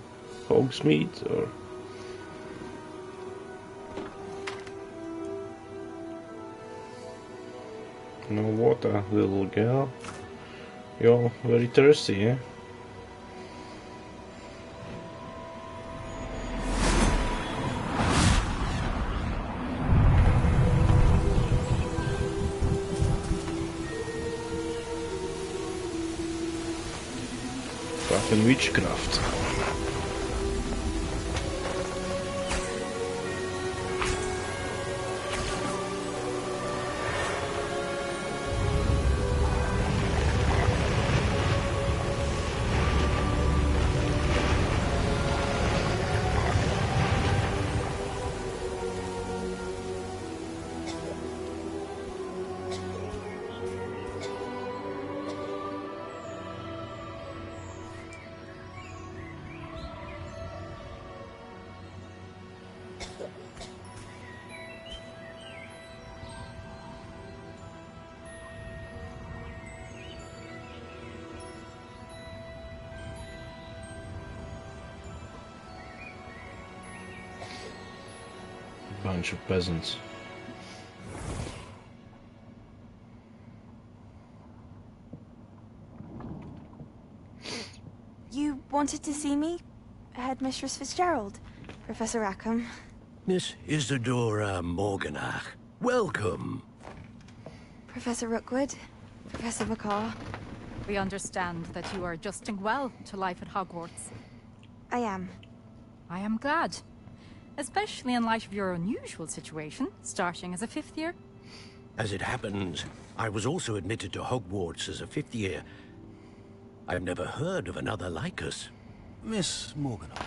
Speaker 1: Hogsmeade? Or... No water, little girl. You're very thirsty, eh? Fucking witchcraft. Bunch of peasants.
Speaker 13: You wanted to see me? Headmistress Fitzgerald, Professor Rackham.
Speaker 8: Miss Isadora Morganach, welcome.
Speaker 13: Professor Rookwood, Professor Bakar.
Speaker 15: We understand that you are adjusting well to life at Hogwarts.
Speaker 13: I am.
Speaker 15: I am glad. Especially in light of your unusual situation, starting as a 5th year.
Speaker 8: As it happens, I was also admitted to Hogwarts as a 5th year. I've never heard of another like us.
Speaker 17: Miss Morganach,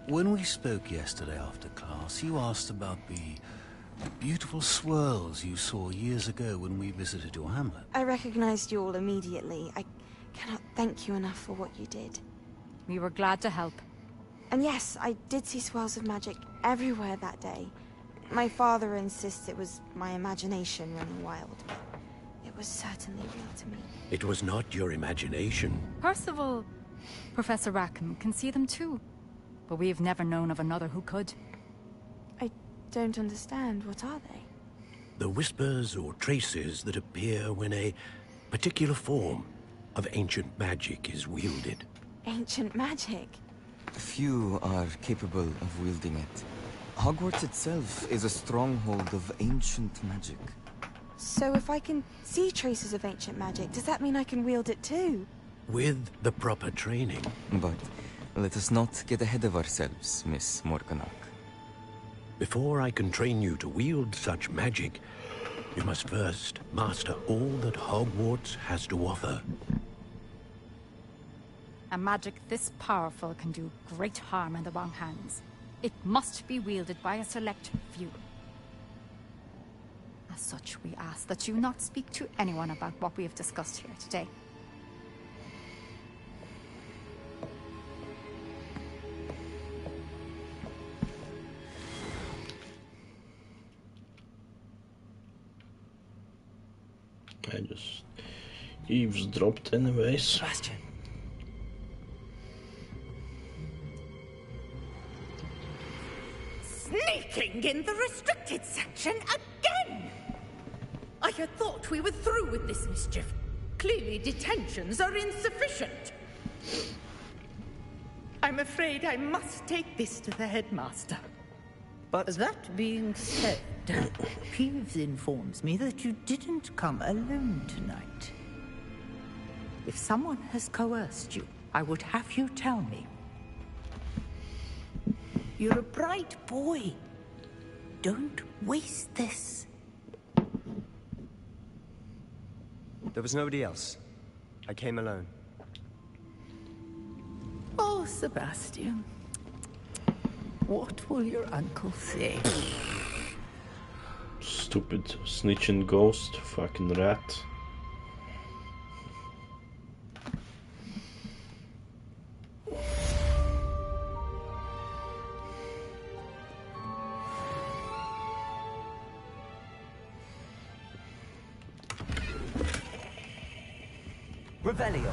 Speaker 17: when we spoke yesterday after class, you asked about the beautiful swirls you saw years ago when we visited your hamlet.
Speaker 13: I recognized you all immediately. I cannot thank you enough for what you did.
Speaker 15: We were glad to help.
Speaker 13: And yes, I did see swirls of magic everywhere that day. My father insists it was my imagination running wild, but it was certainly real to me.
Speaker 8: It was not your imagination.
Speaker 15: Percival, Professor Rackham can see them too. But we've never known of another who could.
Speaker 13: I don't understand. What are they?
Speaker 8: The whispers or traces that appear when a particular form of ancient magic is wielded.
Speaker 13: Ancient magic?
Speaker 16: Few are capable of wielding it. Hogwarts itself is a stronghold of ancient magic.
Speaker 13: So if I can see traces of ancient magic, does that mean I can wield it too?
Speaker 8: With the proper training.
Speaker 16: But let us not get ahead of ourselves, Miss Morganach.
Speaker 8: Before I can train you to wield such magic, you must first master all that Hogwarts has to offer.
Speaker 15: A magic this powerful can do great harm in the wrong hands. It must be wielded by a select few. As such, we ask that you not speak to anyone about what we have discussed here today.
Speaker 1: I just eavesdropped anyways.
Speaker 14: Sebastian.
Speaker 4: Sneaking in the restricted section again! I had thought we were through with this mischief. Clearly detentions are insufficient. I'm afraid I must take this to the headmaster.
Speaker 9: But that being said, Peeves informs me that you didn't come alone tonight. If someone has coerced you, I would have you tell me. You're a bright boy. Don't waste this.
Speaker 12: There was nobody else. I came alone.
Speaker 9: Sebastian. What will your uncle say?
Speaker 1: Stupid snitching ghost, fucking rat.
Speaker 7: Revelio.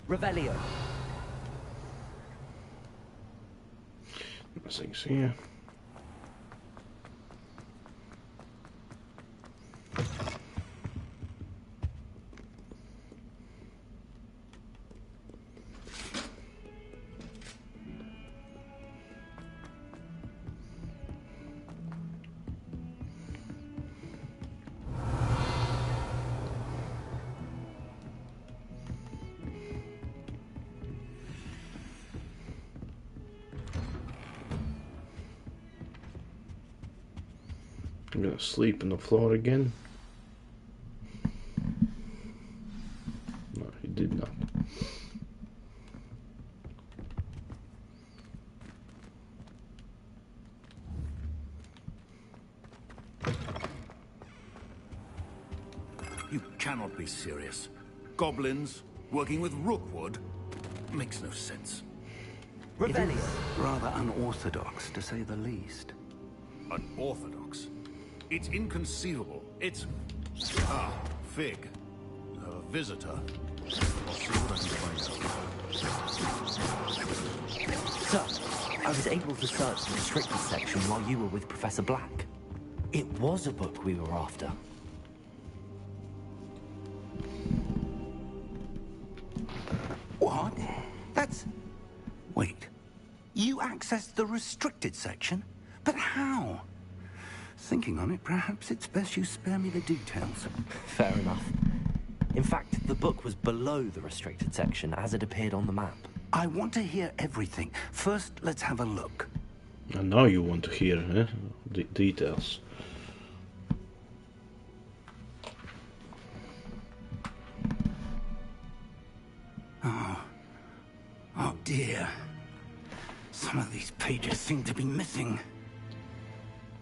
Speaker 7: Revelio.
Speaker 1: Nothing's here. I'm gonna sleep on the floor again. No, he did not.
Speaker 17: You cannot be serious. Goblins working with Rookwood makes no sense.
Speaker 22: It is rather unorthodox, to say the least.
Speaker 17: Unorthodox? It's inconceivable. It's... Ah, Fig. You have a visitor. I'll see what I can find out.
Speaker 7: So, I was able to search the restricted section while you were with Professor Black. It was a book we were after.
Speaker 22: What? That's... Wait. You accessed the restricted section? But how? Thinking on it, perhaps it's best you spare me the details.
Speaker 7: Fair enough. In fact, the book was below the restricted section as it appeared on the map.
Speaker 22: I want to hear everything. First, let's have a look.
Speaker 1: I know you want to hear the details.
Speaker 22: Oh dear. Some of these pages seem to be missing.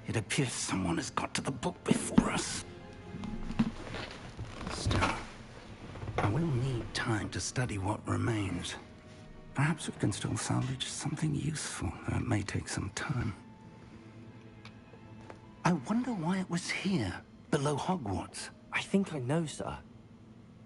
Speaker 22: It appears someone has got to the book before us. Still, I will need time to study what remains. Perhaps we can still salvage something useful, though it may take some time. I wonder why it was here, below Hogwarts.
Speaker 7: I think I know, sir.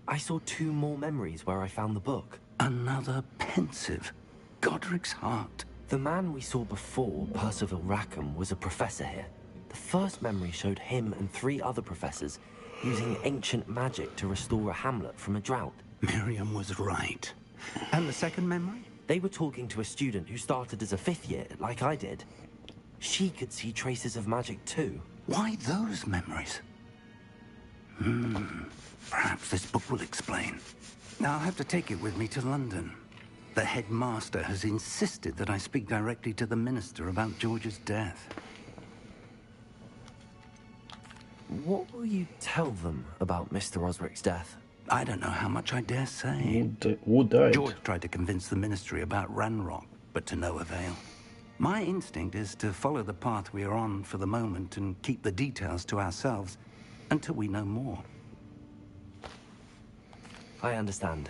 Speaker 7: I saw 2 more memories where I found the book.
Speaker 22: Another pensive. Godric's heart.
Speaker 7: The man we saw before, Percival Rackham, was a professor here. The first memory showed him and 3 other professors using ancient magic to restore a hamlet from a drought.
Speaker 22: Miriam was right. And the second memory?
Speaker 7: They were talking to a student who started as a 5th year, like I did. She could see traces of magic too.
Speaker 22: Why those memories? Perhaps this book will explain. Now I'll have to take it with me to London. The headmaster has insisted that I speak directly to the minister about George's death.
Speaker 7: What will you tell them about Mr. Osric's death?
Speaker 22: I don't know how much I dare say.
Speaker 1: Would I?
Speaker 22: George tried to convince the ministry about Ranrock, but to no avail. My instinct is to follow the path we are on for the moment and keep the details to ourselves until we know more.
Speaker 7: I understand.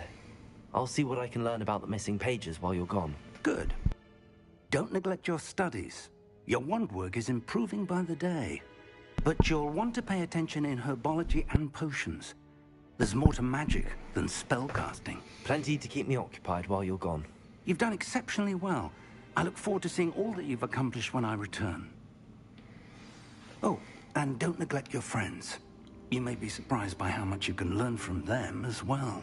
Speaker 7: I'll see what I can learn about the missing pages while you're gone.
Speaker 22: Good. Don't neglect your studies. Your wand work is improving by the day. But you'll want to pay attention in herbology and potions. There's more to magic than spellcasting.
Speaker 7: Plenty to keep me occupied while you're gone.
Speaker 22: You've done exceptionally well. I look forward to seeing all that you've accomplished when I return. Oh, and don't neglect your friends. You may be surprised by how much you can learn from them as well.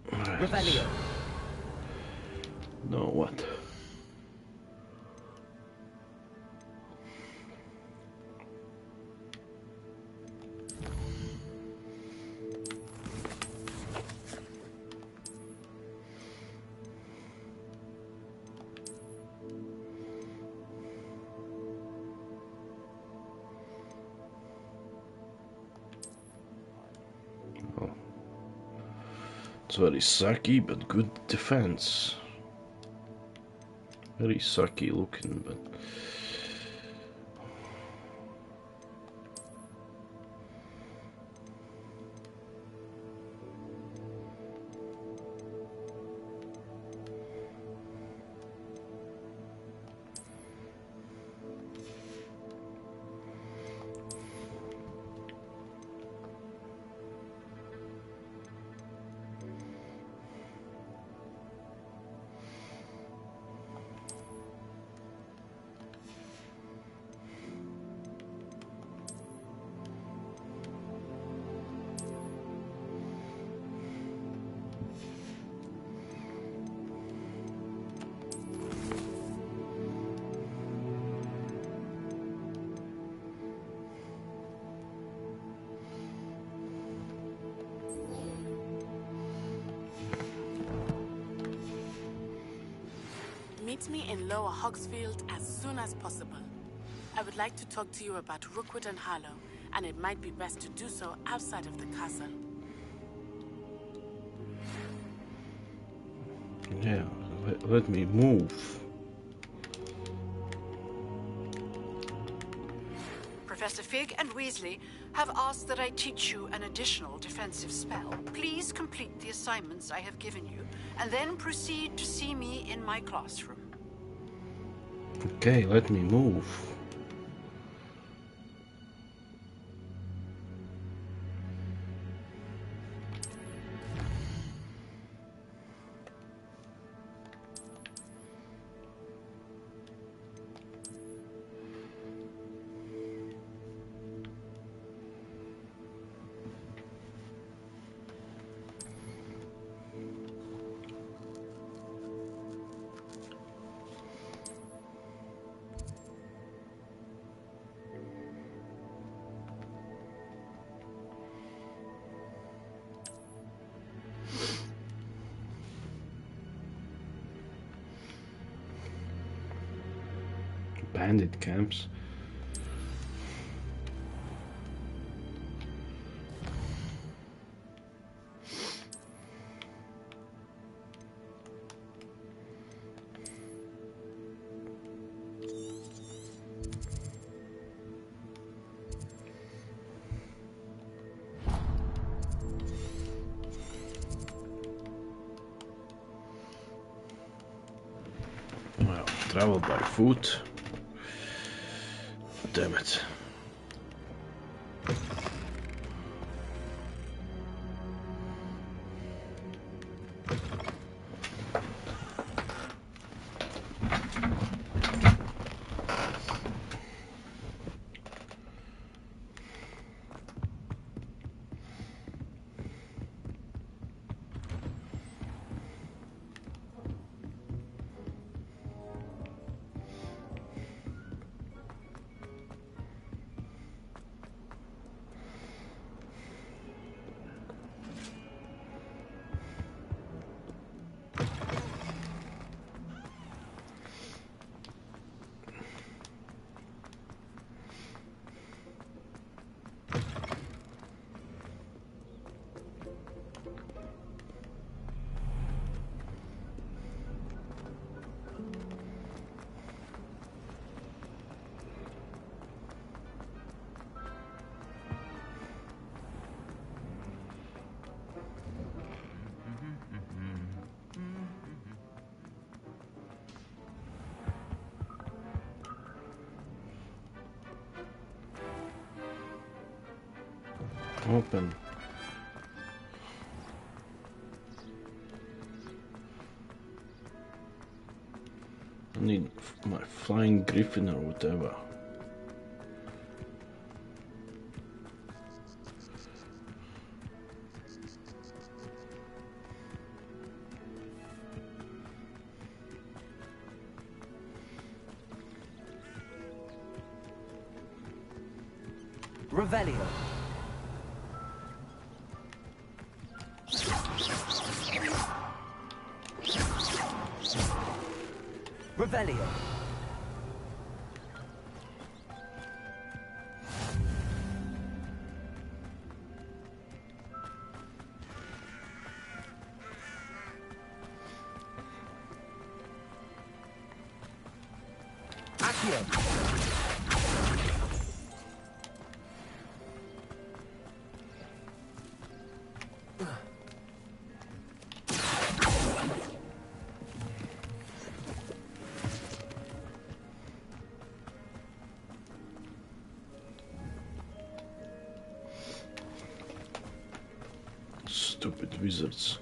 Speaker 14: Revelio.
Speaker 1: No, what? It's very sucky, but good defense. Very sucky looking, but...
Speaker 21: Meet me in Lower Hogsfield as soon as possible. I would like to talk to you about Rookwood and Harlow, and it might be best to do so outside of the castle.
Speaker 1: Yeah, let me move.
Speaker 3: Professor Fig and Weasley have asked that I teach you an additional defensive spell. Please complete the assignments I have given you, and then proceed to see me in my classroom.
Speaker 1: Okay, let me move. Bandit camps. Well, travel by foot. Damn it. Open. I need my flying griffin or whatever.
Speaker 7: Revelio. Revelio. Accio.
Speaker 1: Stupid wizards.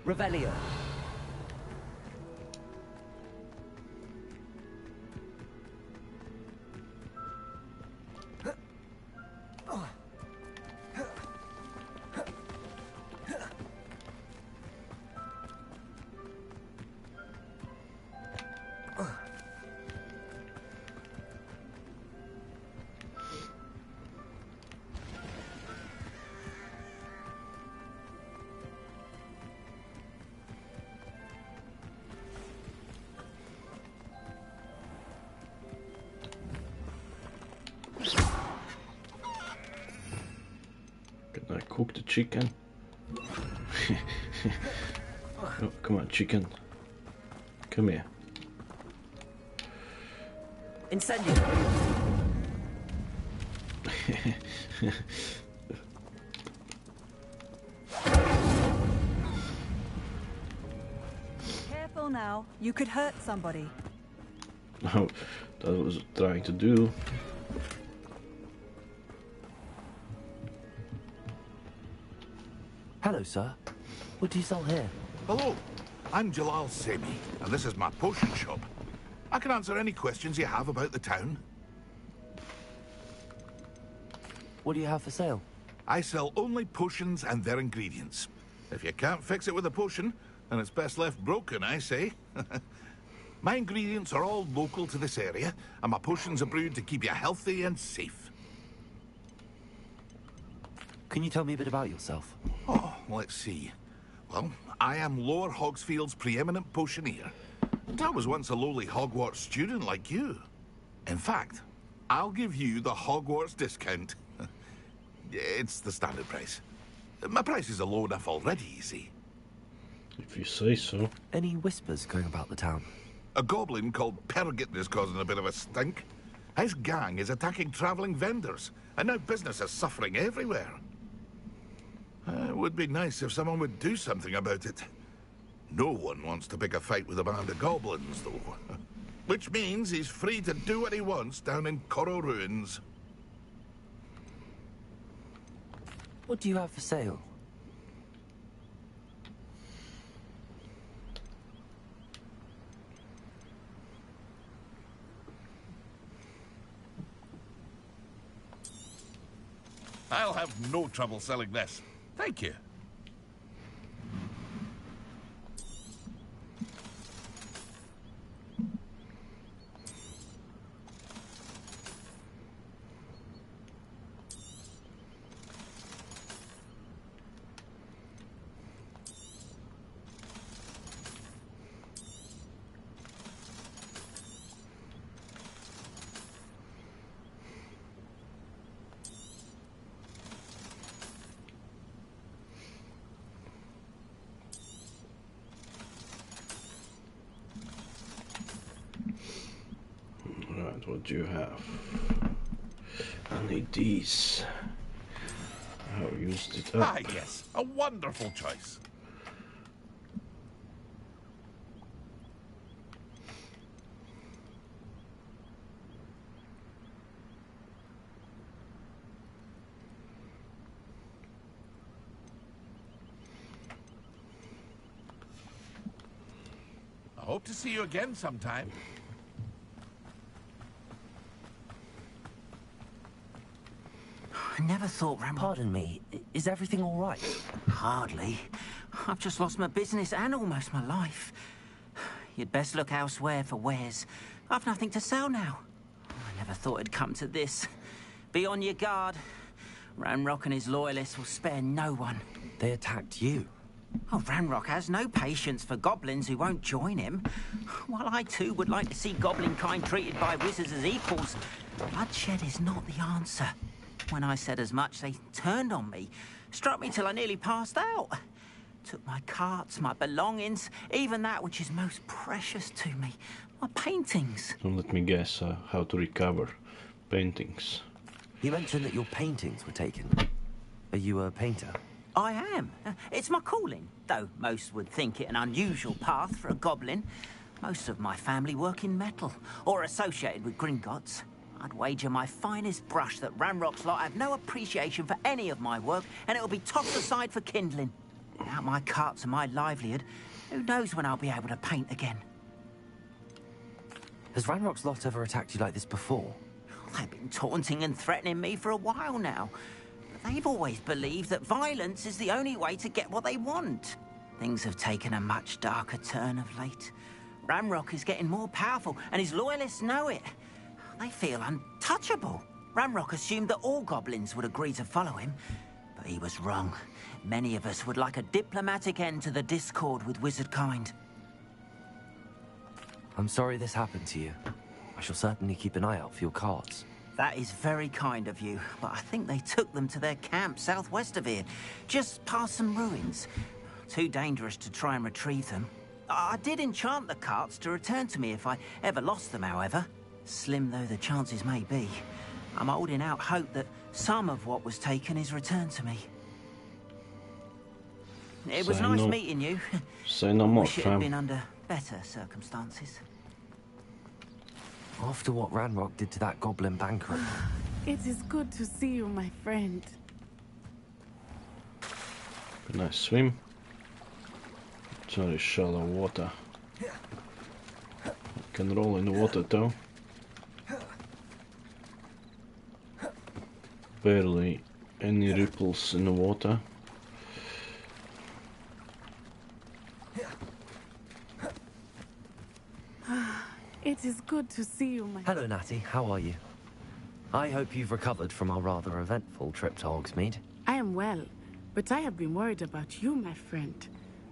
Speaker 7: Revelio.
Speaker 1: Can I cook the chicken? Oh, come on, chicken. Come here.
Speaker 7: Incendio.
Speaker 19: Careful now. You could hurt somebody.
Speaker 1: Oh, that was trying to do.
Speaker 7: Hello, sir. What do you sell here?
Speaker 2: Hello, I'm Jalal Semi, and this is my potion shop. I can answer any questions you have about the town.
Speaker 7: What do you have for sale?
Speaker 2: I sell only potions and their ingredients. If you can't fix it with a potion, then it's best left broken, I say. My ingredients are all local to this area, and my potions are brewed to keep you healthy and safe.
Speaker 7: Can you tell me a bit about yourself?
Speaker 2: Oh, let's see. Well, I am Lower Hogsfield's preeminent potioneer. And I was once a lowly Hogwarts student like you. In fact, I'll give you the Hogwarts discount. It's the standard price. My prices are low enough already, you see.
Speaker 1: If you say so.
Speaker 7: Any whispers going about the town?
Speaker 2: A goblin called Pergit is causing a bit of a stink. His gang is attacking travelling vendors, and now business is suffering everywhere. It would be nice if someone would do something about it. No one wants to pick a fight with a band of goblins, though. Which means he's free to do what he wants down in Corro Ruins.
Speaker 7: What do you have for sale?
Speaker 2: I'll have no trouble selling this. Thank you.
Speaker 1: What do you have? I need these. How used it up?
Speaker 2: Ah, yes, a wonderful choice. I hope to see you again sometime.
Speaker 9: I never thought
Speaker 7: Pardon me, is everything all right?
Speaker 9: Hardly. I've just lost my business and almost my life. You'd best look elsewhere for wares. I've nothing to sell now. I never thought it'd come to this. Be on your guard. Ranrock and his loyalists will spare no one.
Speaker 7: They attacked you?
Speaker 9: Oh, Ranrock has no patience for goblins who won't join him. While I too would like to see goblin kind treated by wizards as equals, bloodshed is not the answer. When I said as much, they turned on me, struck me till I nearly passed out. Took my carts, my belongings, even that which is most precious to me, my paintings.
Speaker 1: So let me guess how to recover paintings.
Speaker 7: You mentioned that your paintings were taken. Are you a painter?
Speaker 9: I am. It's my calling, though most would think it an unusual path for a goblin. Most of my family work in metal, or associated with Gringotts. I'd wager my finest brush that Ranrock's lot have no appreciation for any of my work, and it'll be tossed aside for kindling. Without my carts and my livelihood, who knows when I'll be able to paint again?
Speaker 7: Has Ranrock's lot ever attacked you like this before?
Speaker 9: They've been taunting and threatening me for a while now. But they've always believed that violence is the only way to get what they want. Things have taken a much darker turn of late. Ranrock is getting more powerful, and his loyalists know it. They feel untouchable. Ranrock assumed that all goblins would agree to follow him, but he was wrong. Many of us would like a diplomatic end to the discord with wizard kind.
Speaker 7: I'm sorry this happened to you. I shall certainly keep an eye out for your carts.
Speaker 9: That is very kind of you, but I think they took them to their camp southwest of here, just past some ruins. Too dangerous to try and retrieve them. I did enchant the carts to return to me if I ever lost them, however. Slim though the chances may be, I'm holding out hope that some of what was taken is returned to me. It was nice meeting you.
Speaker 1: Say no more,
Speaker 9: Wish it had
Speaker 1: fam.
Speaker 9: been under better circumstances.
Speaker 7: After what Ranrock did to that goblin banker.
Speaker 21: It is good to see you, my friend.
Speaker 1: A nice swim. It's very shallow water. Can roll in the water though. Barely any ripples in the water.
Speaker 21: It is good to see you, my...
Speaker 7: Hello, Natty. How are you? I hope you've recovered from our rather eventful trip to Hogsmeade.
Speaker 21: I am well, but I have been worried about you, my friend.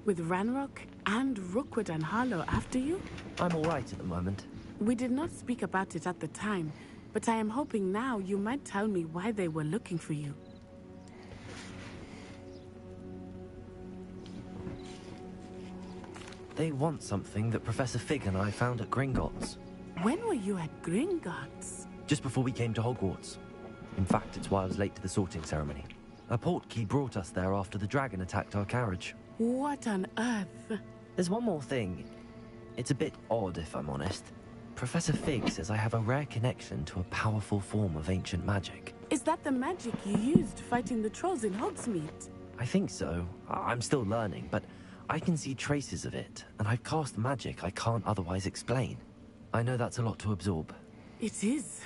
Speaker 21: With Ranrock and Rookwood and Harlow after you?
Speaker 7: I'm all right at the moment.
Speaker 21: We did not speak about it at the time, but I am hoping now you might tell me why they were looking for you.
Speaker 7: They want something that Professor Fig and I found at Gringotts.
Speaker 21: When were you at Gringotts?
Speaker 7: Just before we came to Hogwarts. In fact, it's why I was late to the sorting ceremony. A portkey brought us there after the dragon attacked our carriage.
Speaker 21: What on earth?
Speaker 7: There's one more thing. It's a bit odd, if I'm honest. Professor Fig says I have a rare connection to a powerful form of ancient magic.
Speaker 21: Is that the magic you used fighting the trolls in Hogsmeade?
Speaker 7: I think so. I'm still learning, but I can see traces of it, and I've cast magic I can't otherwise explain. I know that's a lot to absorb.
Speaker 21: It is.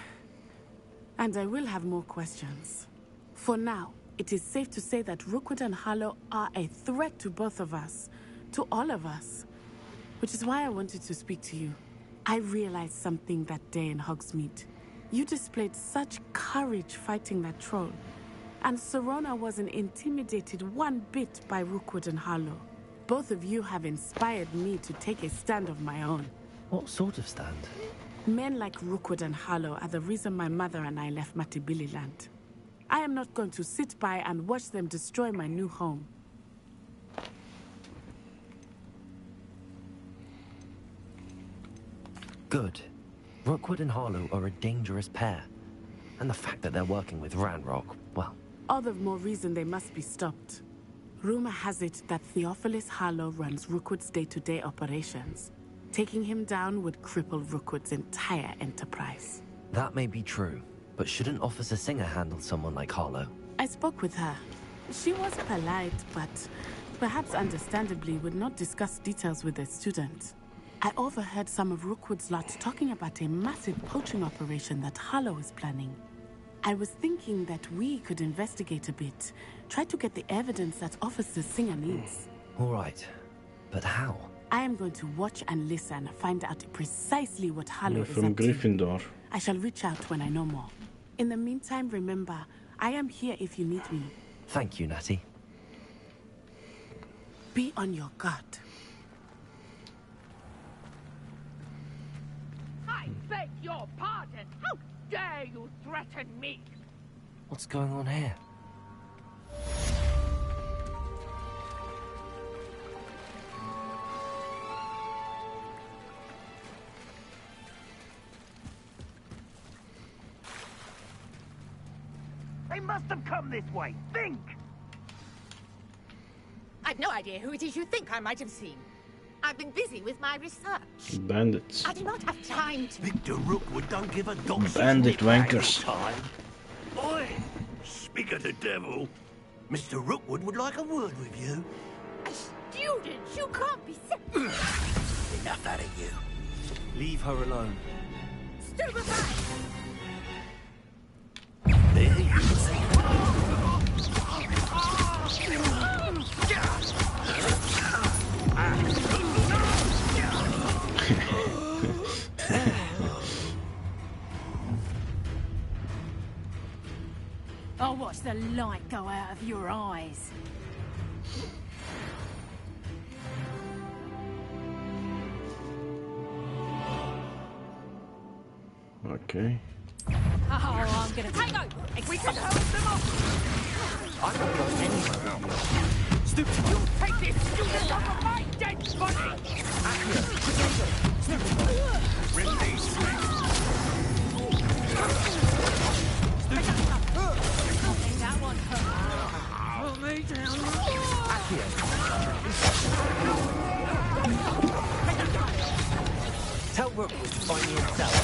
Speaker 21: And I will have more questions. For now, it is safe to say that Rookwood and Harlow are a threat to both of us. To all of us. Which is why I wanted to speak to you. I realized something that day in Hogsmeade. You displayed such courage fighting that troll. And Serona wasn't intimidated one bit by Rookwood and Harlow. Both of you have inspired me to take a stand of my own.
Speaker 7: What sort of stand?
Speaker 21: Men like Rookwood and Harlow are the reason my mother and I left Matibili land. I am not going to sit by and watch them destroy my new home.
Speaker 7: Good. Rookwood and Harlow are a dangerous pair. And the fact that they're working with Ranrock, well...
Speaker 21: All the more reason they must be stopped. Rumor has it that Theophilus Harlow runs Rookwood's day-to-day operations. Taking him down would cripple Rookwood's entire enterprise.
Speaker 7: That may be true, but shouldn't Officer Singer handle someone like Harlow?
Speaker 21: I spoke with her. She was polite, but perhaps understandably would not discuss details with a student. I overheard some of Rookwood's lot talking about a massive poaching operation that Harlow is planning. I was thinking that we could investigate a bit, try to get the evidence that Officer Singer needs.
Speaker 7: All right, but how?
Speaker 21: I am going to watch and listen, find out precisely what Harlow is
Speaker 1: From
Speaker 21: up to.
Speaker 1: Gryffindor.
Speaker 21: I shall reach out when I know more. In the meantime, remember, I am here if you need me.
Speaker 7: Thank you, Natty.
Speaker 21: Be on your guard.
Speaker 18: I beg your pardon. How dare you threaten me?
Speaker 7: What's going on here?
Speaker 18: They must have come this way. Think!
Speaker 4: I've no idea who it is you think I might have seen. I've been busy with my research.
Speaker 1: Bandits.
Speaker 4: I do not have time to...
Speaker 8: Victor Rookwood don't give a dog's
Speaker 1: Bandit wankers.
Speaker 8: time. Oi! Speak of the devil. Mr. Rookwood would like a word with you.
Speaker 4: A student? You can't be
Speaker 8: Enough out of you.
Speaker 12: Leave her alone.
Speaker 4: Stupefy!
Speaker 8: There you
Speaker 11: I'll watch the light go out of your eyes.
Speaker 1: Okay.
Speaker 11: Oh, I'm gonna take over.
Speaker 4: We can hold them off!
Speaker 12: I'm not going anywhere. Stupid!
Speaker 18: You take this student off of my dead body!
Speaker 8: rip these strings.
Speaker 11: That one hurt. Put me down.
Speaker 12: Tell Rookwood to find me himself.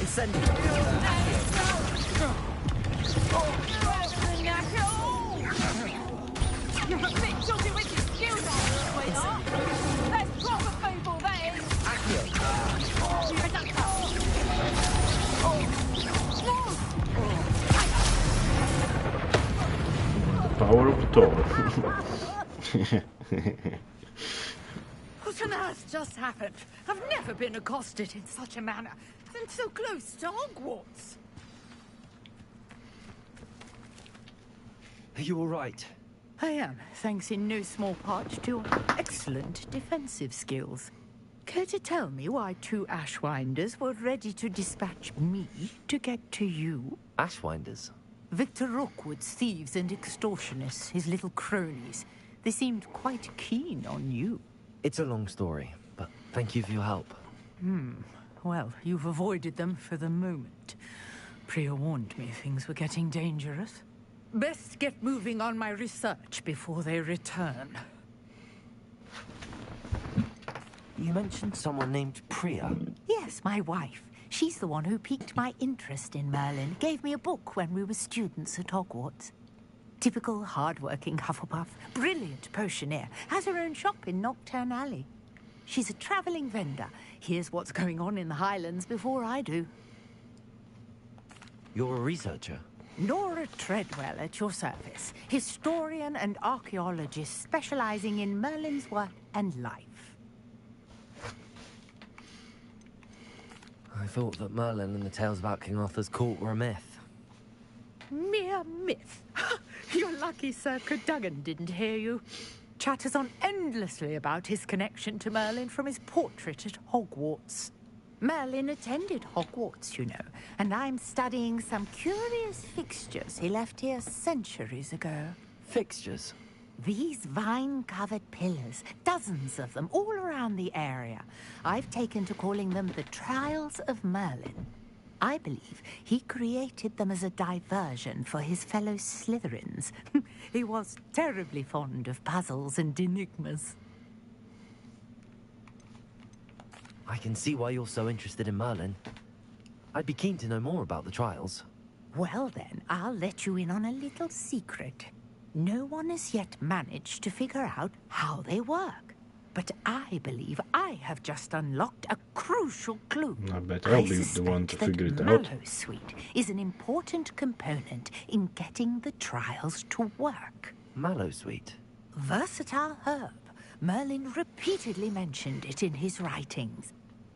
Speaker 12: Incendiary.
Speaker 1: Power of Thor.
Speaker 4: What on earth just happened? I've never been accosted in such a manner. And so close to Hogwarts.
Speaker 12: Are you all right?
Speaker 20: I am, thanks in no small part to your excellent defensive skills. Care to tell me why two Ashwinders were ready to dispatch me to get to you?
Speaker 7: Ashwinders?
Speaker 20: Victor Rookwood's thieves and extortionists, his little cronies. They seemed quite keen on you.
Speaker 7: It's a long story, but thank you for your help.
Speaker 20: Well, you've avoided them for the moment. Priya warned me things were getting dangerous. Best get moving on my research before they return.
Speaker 7: You mentioned someone named Priya.
Speaker 20: Yes, my wife. She's the one who piqued my interest in Merlin. Gave me a book when we were students at Hogwarts. Typical hard-working Hufflepuff, brilliant potioneer, has her own shop in Nocturne Alley. She's a travelling vendor. Hears what's going on in the Highlands before I do.
Speaker 7: You're a researcher?
Speaker 20: Nora Treadwell at your service. Historian and archaeologist specialising in Merlin's work and life.
Speaker 7: I thought that Merlin and the tales about King Arthur's court were a myth.
Speaker 20: Mere myth. You're lucky Sir Cadogan didn't hear you. Chatters on endlessly about his connection to Merlin from his portrait at Hogwarts. Merlin attended Hogwarts, you know, and I'm studying some curious fixtures he left here centuries ago.
Speaker 7: Fixtures?
Speaker 20: These vine-covered pillars, dozens of them, all around the area. I've taken to calling them the Trials of Merlin. I believe he created them as a diversion for his fellow Slytherins. He was terribly fond of puzzles and enigmas.
Speaker 7: I can see why you're so interested in Merlin. I'd be keen to know more about the trials.
Speaker 20: Well then, I'll let you in on a little secret. No one has yet managed to figure out how they work. But I believe I have just unlocked a crucial clue.
Speaker 1: I bet I'll be the one to figure it out.
Speaker 20: Mallowsweet is an important component in getting the trials to work.
Speaker 7: Mallowsweet?
Speaker 20: Versatile herb. Merlin repeatedly mentioned it in his writings.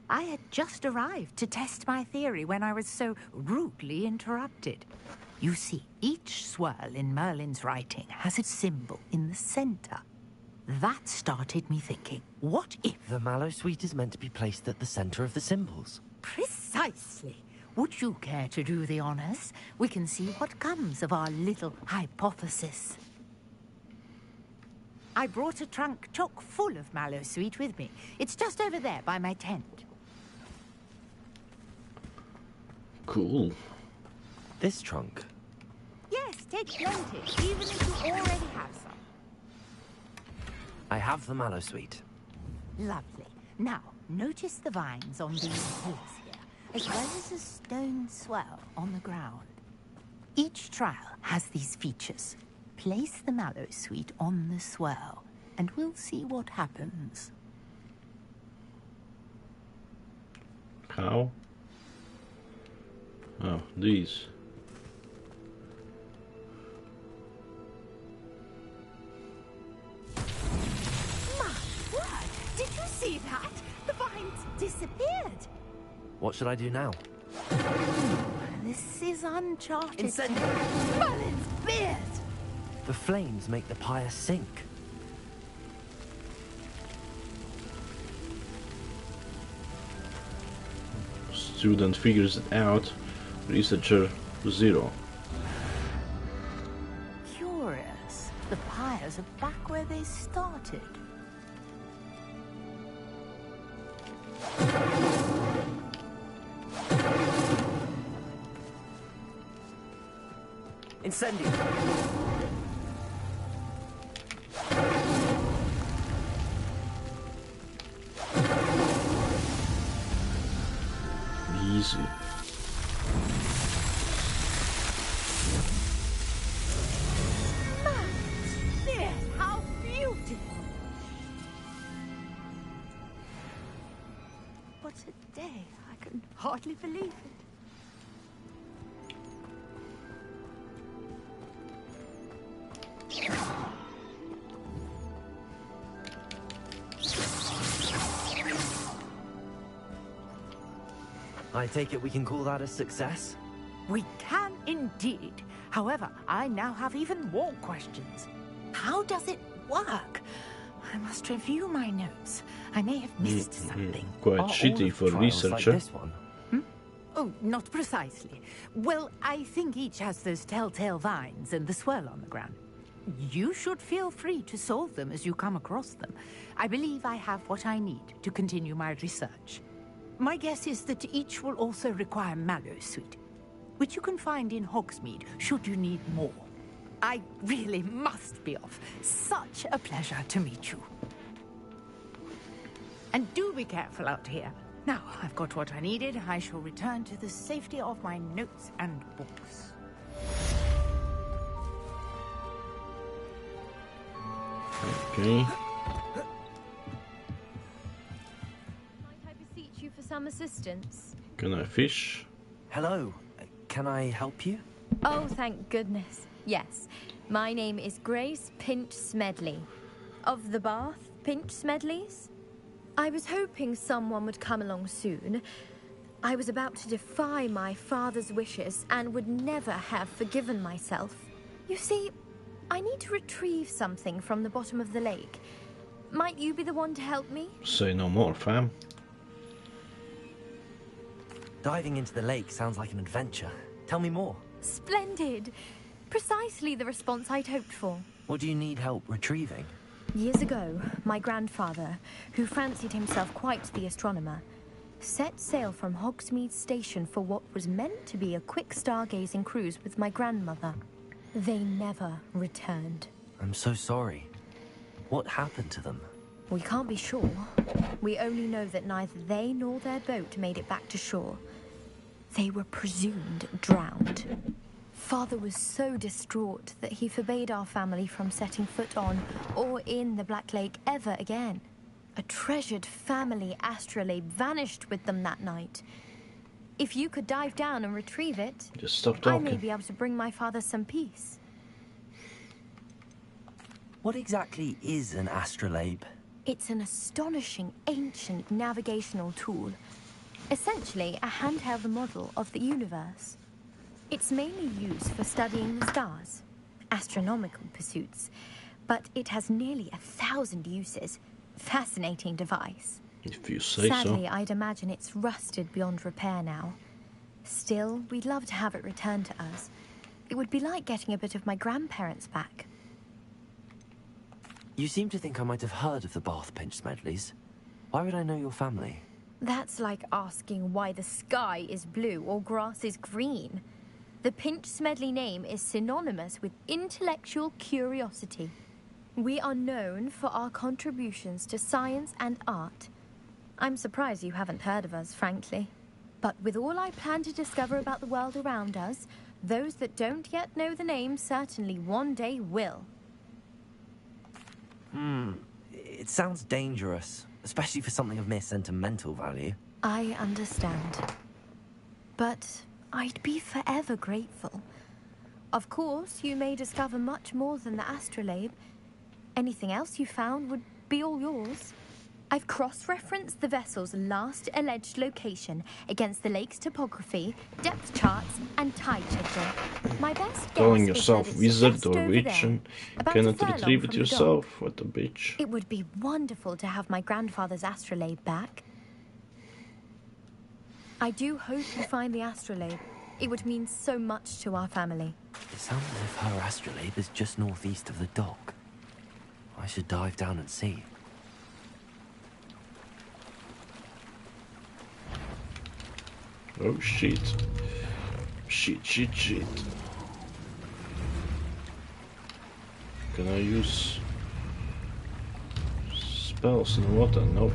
Speaker 20: I had just arrived to test my theory when I was so rudely interrupted. You see, each swirl in Merlin's writing has a symbol in the center. That started me thinking, what if...
Speaker 7: The Mallowsweet is meant to be placed at the center of the symbols.
Speaker 20: Precisely. Would you care to do the honors? We can see what comes of our little hypothesis. I brought a trunk chock full of Mallowsweet with me. It's just over there by my tent.
Speaker 1: Cool.
Speaker 7: This trunk?
Speaker 20: Yes, take plenty, even if you already have some.
Speaker 7: I have the Mallowsweet.
Speaker 20: Lovely. Now, notice the vines on these pillars here, as well as a stone swell on the ground. Each trial has these features. Place the Mallowsweet on the swell, and we'll see what happens.
Speaker 1: How? Oh, these.
Speaker 20: My word! Did you see that? The vines disappeared.
Speaker 7: What should I do now?
Speaker 20: This is uncharted.
Speaker 7: Incendiary!
Speaker 20: Merlin's beard!
Speaker 7: The flames make the pyre sink.
Speaker 1: Student figures it out. Researcher 0.
Speaker 20: Curious. The pyres are back where they started.
Speaker 14: Incendio.
Speaker 1: Easy.
Speaker 20: There, how beautiful! What a day! I can hardly believe it.
Speaker 7: I take it we can call that a success?
Speaker 20: We can indeed. However, I now have even more questions. How does it work? I must review my notes. I may have missed something.
Speaker 1: Quite
Speaker 7: Are
Speaker 1: shitty
Speaker 7: all
Speaker 1: for
Speaker 7: trials
Speaker 1: researcher.
Speaker 7: Like this one?
Speaker 20: Oh, not precisely. Well, I think each has those telltale vines and the swirl on the ground. You should feel free to solve them as you come across them. I believe I have what I need to continue my research. My guess is that each will also require Mallowsweet, which you can find in Hogsmeade should you need more. I really must be off. Such a pleasure to meet you. And do be careful out here. Now, I've got what I needed. I shall return to the safety of my notes and books.
Speaker 1: Okay.
Speaker 5: Might I beseech you for some assistance?
Speaker 1: Can I fish?
Speaker 7: Hello. Can I help you?
Speaker 5: Oh, thank goodness. Yes. My name is Grace Pinch Smedley. Of the Bath Pinch Smedleys? I was hoping someone would come along soon. I was about to defy my father's wishes and would never have forgiven myself. You see, I need to retrieve something from the bottom of the lake. Might you be the one to help me?
Speaker 1: Say no more, fam.
Speaker 7: Diving into the lake sounds like an adventure. Tell me more.
Speaker 5: Splendid! Precisely the response I'd hoped for.
Speaker 7: What do you need help retrieving?
Speaker 5: Years ago, my grandfather, who fancied himself quite the astronomer, set sail from Hogsmeade Station for what was meant to be a quick stargazing cruise with my grandmother. They never returned.
Speaker 7: I'm so sorry. What happened to them?
Speaker 5: We can't be sure. We only know that neither they nor their boat made it back to shore. They were presumed drowned. Father was so distraught that he forbade our family from setting foot on or in the Black Lake ever again. A treasured family astrolabe vanished with them that night. If you could dive down and retrieve it,
Speaker 1: just stop talking.
Speaker 5: I may be able to bring my father some peace.
Speaker 7: What exactly is an astrolabe?
Speaker 5: It's an astonishing ancient navigational tool. Essentially a handheld model of the universe. It's mainly used for studying the stars, astronomical pursuits, but it has nearly 1,000 uses. Fascinating device.
Speaker 1: If you say so.
Speaker 5: Sadly, I'd imagine it's rusted beyond repair now. Still, we'd love to have it returned to us. It would be like getting a bit of my grandparents back.
Speaker 7: You seem to think I might have heard of the Bath Pinch Smedleys. Why would I know your family?
Speaker 5: That's like asking why the sky is blue or grass is green. The Pinch Smedley name is synonymous with intellectual curiosity. We are known for our contributions to science and art. I'm surprised you haven't heard of us, frankly. But with all I plan to discover about the world around us, those that don't yet know the name certainly one day will.
Speaker 7: It sounds dangerous, especially for something of mere sentimental value.
Speaker 5: I understand. But I'd be forever grateful. Of course, you may discover much more than the astrolabe. Anything else you found would be all yours. I've cross-referenced the vessel's last alleged location against the lake's topography, depth charts, and tide schedule. My best guess
Speaker 1: Calling
Speaker 5: is
Speaker 1: yourself
Speaker 5: that it's
Speaker 1: wizard
Speaker 5: just
Speaker 1: or
Speaker 5: over
Speaker 1: witch
Speaker 5: there,
Speaker 1: and
Speaker 5: about
Speaker 1: cannot
Speaker 5: a furlong
Speaker 1: retrieve it
Speaker 5: from the
Speaker 1: yourself.
Speaker 5: dock.
Speaker 1: What a bitch.
Speaker 5: It would be wonderful to have my grandfather's astrolabe back. I do hope you find the astrolabe. It would mean so much to our family.
Speaker 7: It sounds as if her astrolabe is just northeast of the dock. I should dive down and see.
Speaker 1: Oh shit. Shit. Can I use spells in water? Nope.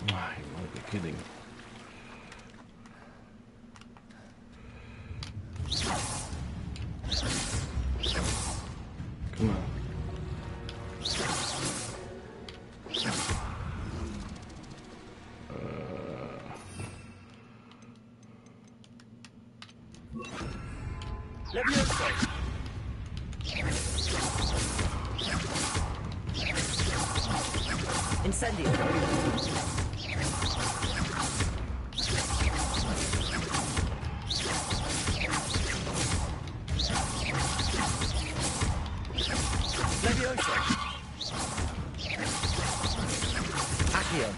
Speaker 1: You might be kidding. Come on.
Speaker 14: Incendio. Leviosa. Accio.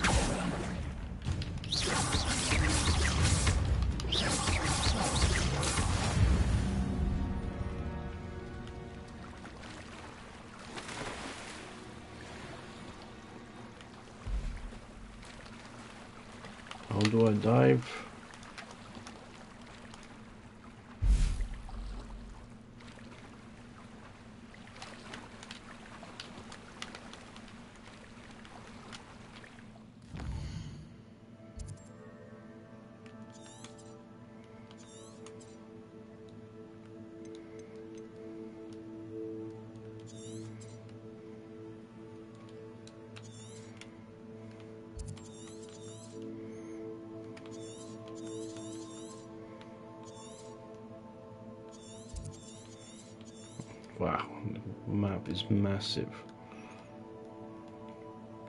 Speaker 1: How do I dive? Wow, the map is massive.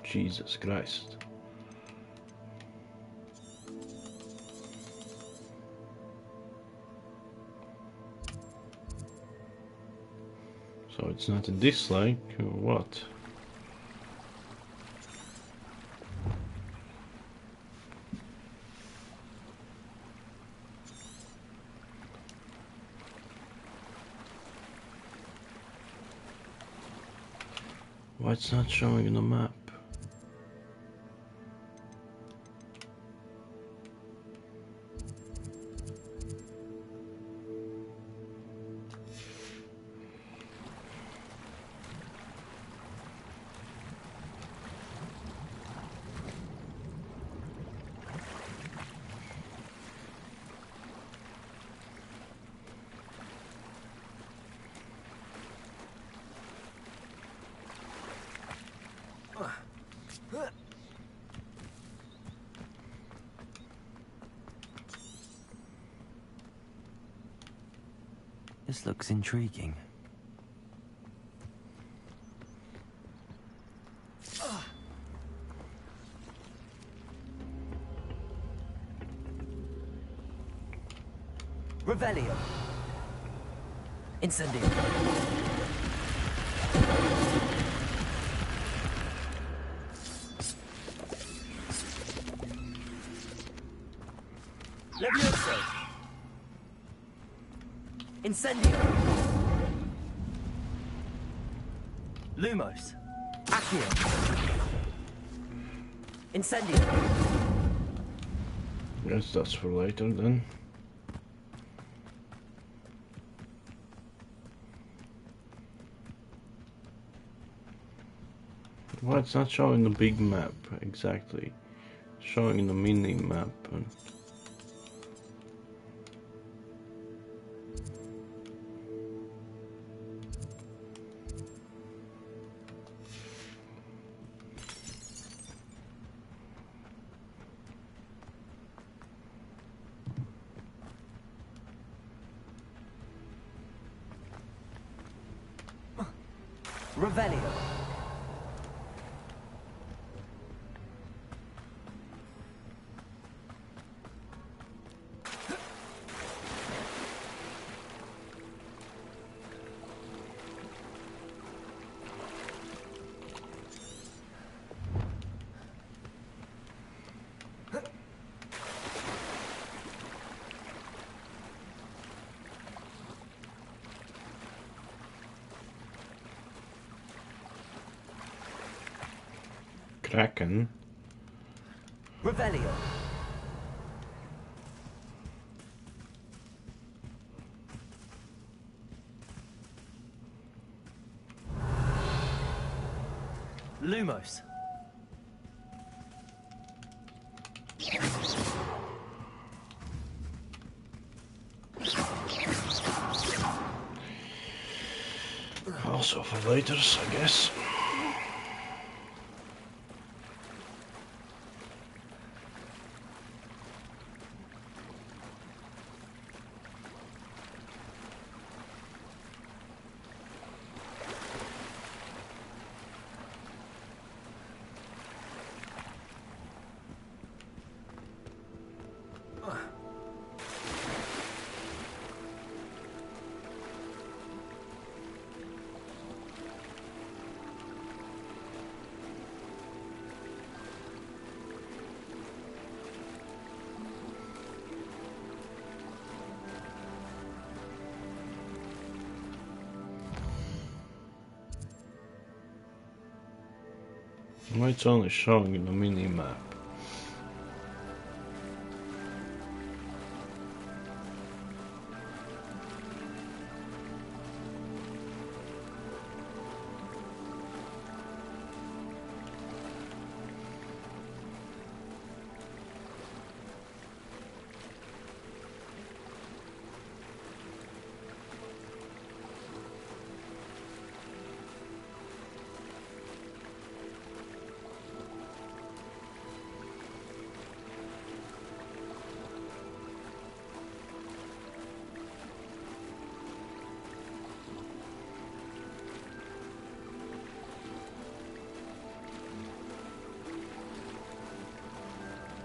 Speaker 1: Jesus Christ. So it's not in this lake, or what? Why it's not showing in the map?
Speaker 16: This looks intriguing.
Speaker 7: Revelio. Incendio. Levioso. Incendio. Lumos. Accio. Incendio.
Speaker 1: Guess that's for later then. Well, it's not showing the big map exactly. It's showing the mini map. And
Speaker 7: Revelio.
Speaker 1: Kraken.
Speaker 7: Revelio. Lumos.
Speaker 1: Also for later, I guess. Well, it's only showing in the mini map.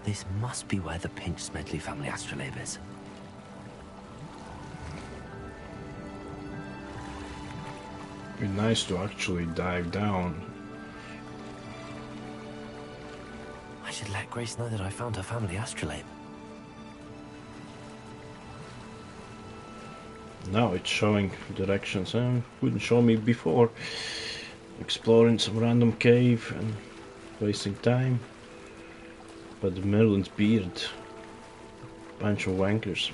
Speaker 16: This must be where the Pinch Smedley family astrolabe is.
Speaker 1: Be nice to actually dive down.
Speaker 16: I should let Grace know that I found her family astrolabe.
Speaker 1: Now it's showing directions and wouldn't show me before. exploring some random cave and wasting time. But Merlin's beard, bunch of wankers.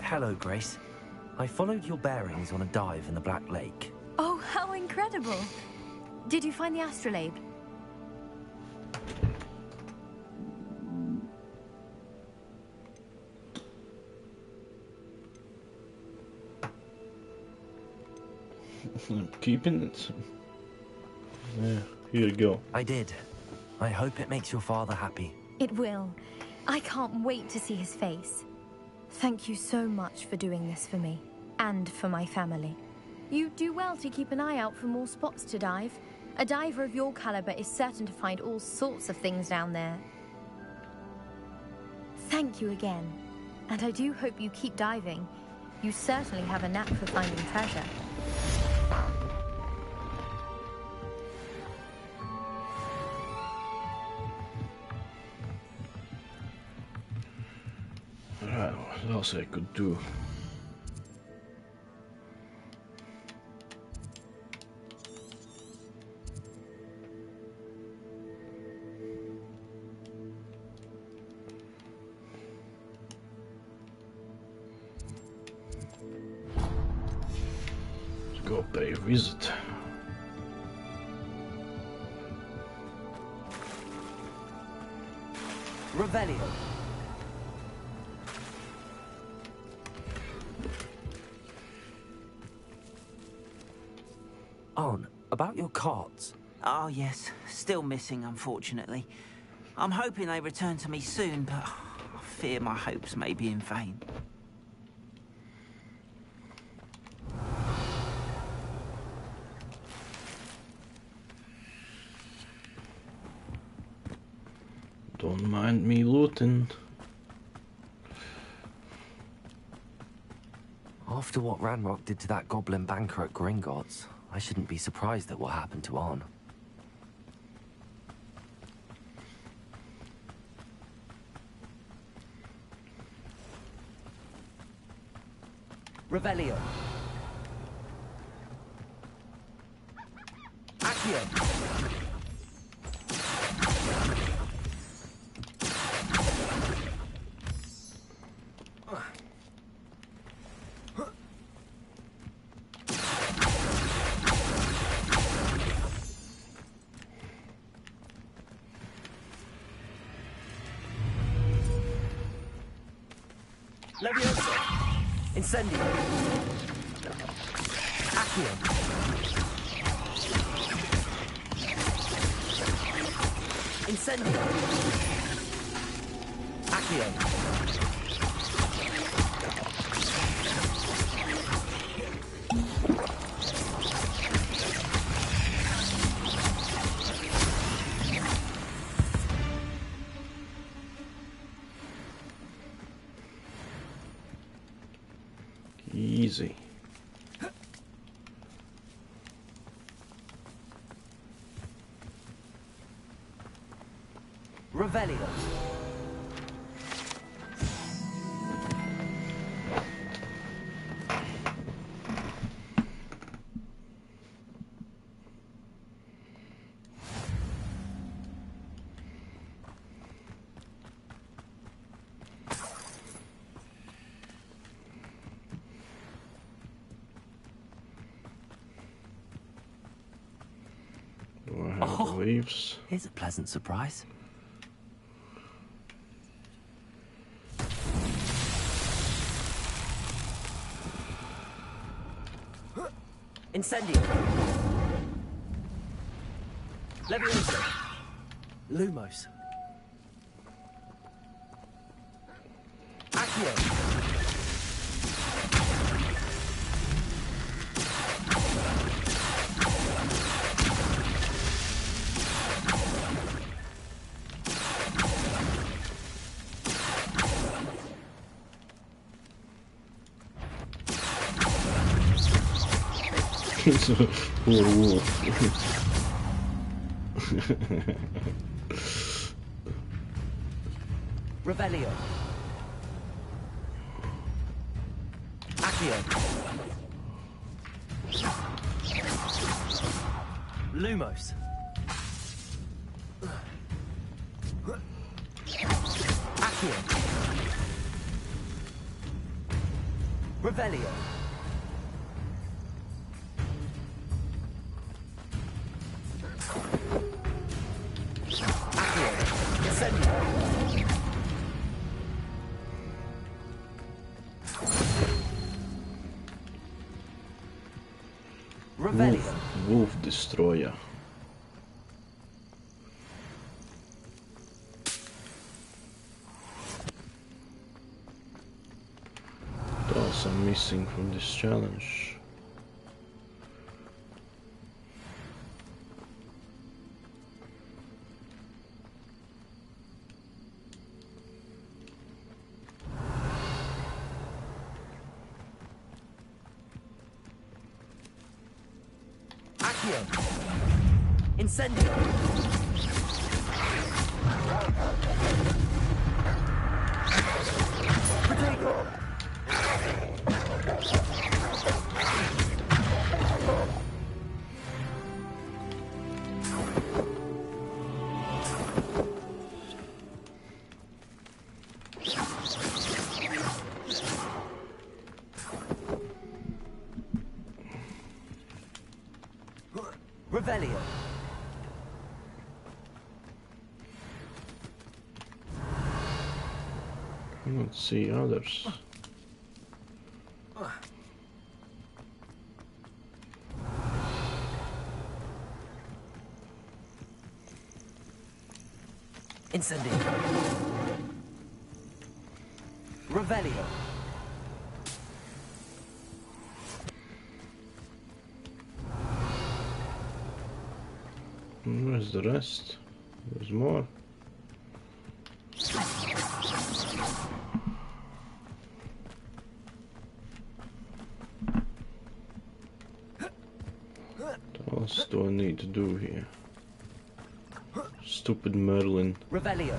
Speaker 7: Hello, Grace. I followed your bearings on a dive in the Black Lake.
Speaker 5: Oh, how incredible! Did you find the astrolabe?
Speaker 1: I'm keeping it. Yeah, here you go.
Speaker 7: I did. I hope it makes your father happy.
Speaker 5: It will. I can't wait to see his face. Thank you so much for doing this for me, and for my family. You do well to keep an eye out for more spots to dive. A diver of your caliber is certain to find all sorts of things down there. Thank you again, and I do hope you keep diving. You certainly have a knack for finding treasure.
Speaker 1: Right, what else I could do? Let's go pay a visit.
Speaker 12: Revelio.
Speaker 7: On, about your carts.
Speaker 22: Oh, yes. Still missing, unfortunately. I'm hoping they return to me soon, but I fear my hopes may be in vain.
Speaker 1: Don't mind me looting.
Speaker 7: After what Ranrock did to that goblin banker at Gringotts, I shouldn't be surprised at what happened to On.
Speaker 12: Revelio. Accio. Levioso. Incendio. Accio. Incendio. Accio.
Speaker 1: Easy.
Speaker 12: Revelio.
Speaker 1: Do I have the leaves?
Speaker 7: Here's a pleasant surprise.
Speaker 12: Incendio. Levioso.
Speaker 14: Lumos.
Speaker 12: Accio.
Speaker 1: It's a poor wolf.
Speaker 14: Revelio. Accio. Lumos. Accio. Revelio. Accio. Incendio.
Speaker 1: Wolf Destroyer. What else I'm missing from this challenge?
Speaker 14: Incendio. Protego. Revelio.
Speaker 1: Let's see others.
Speaker 14: Incendio. Revelio.
Speaker 1: Where's the rest? There's more. What else do I need to do here? Stupid Merlin.
Speaker 14: Revelio.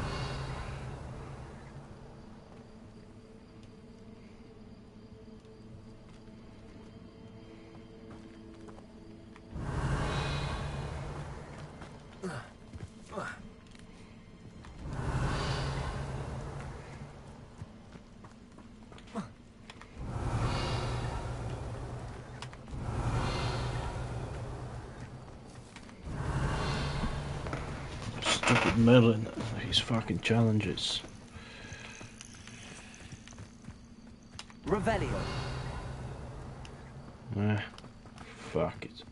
Speaker 1: Stupid Merlin, his fucking challenges.
Speaker 14: Revelio.
Speaker 1: Fuck it.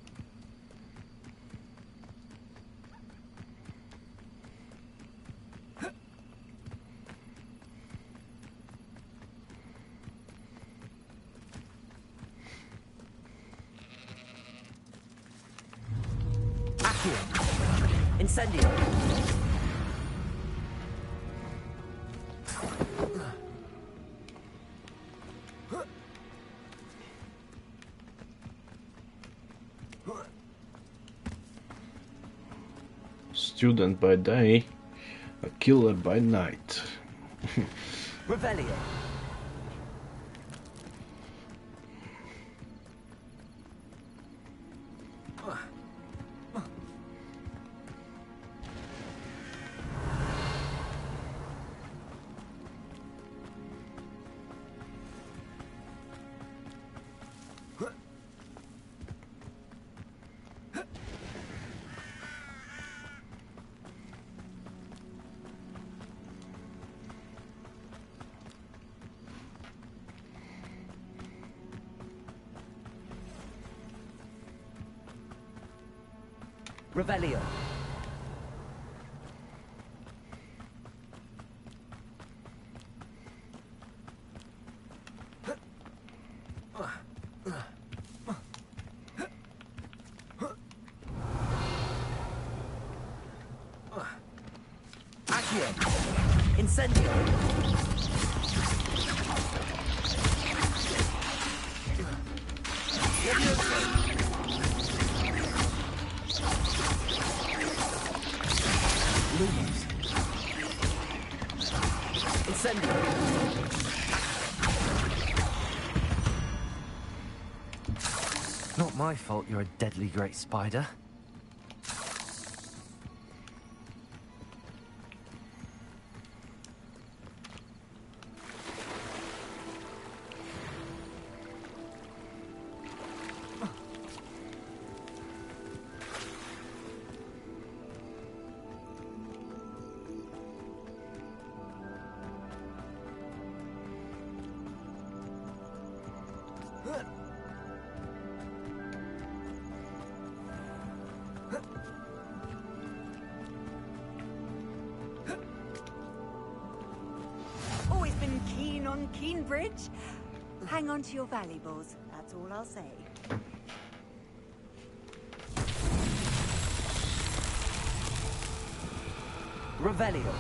Speaker 14: Accio. Incendio.
Speaker 1: Student by day, a killer by night.
Speaker 14: Revelio. Revelio. Accio. Incendio. Levioso.
Speaker 16: Not my fault you're a deadly great spider.
Speaker 19: Always been keen on Keenbridge. Hang on to your valuables, that's all I'll say.
Speaker 12: Revelio.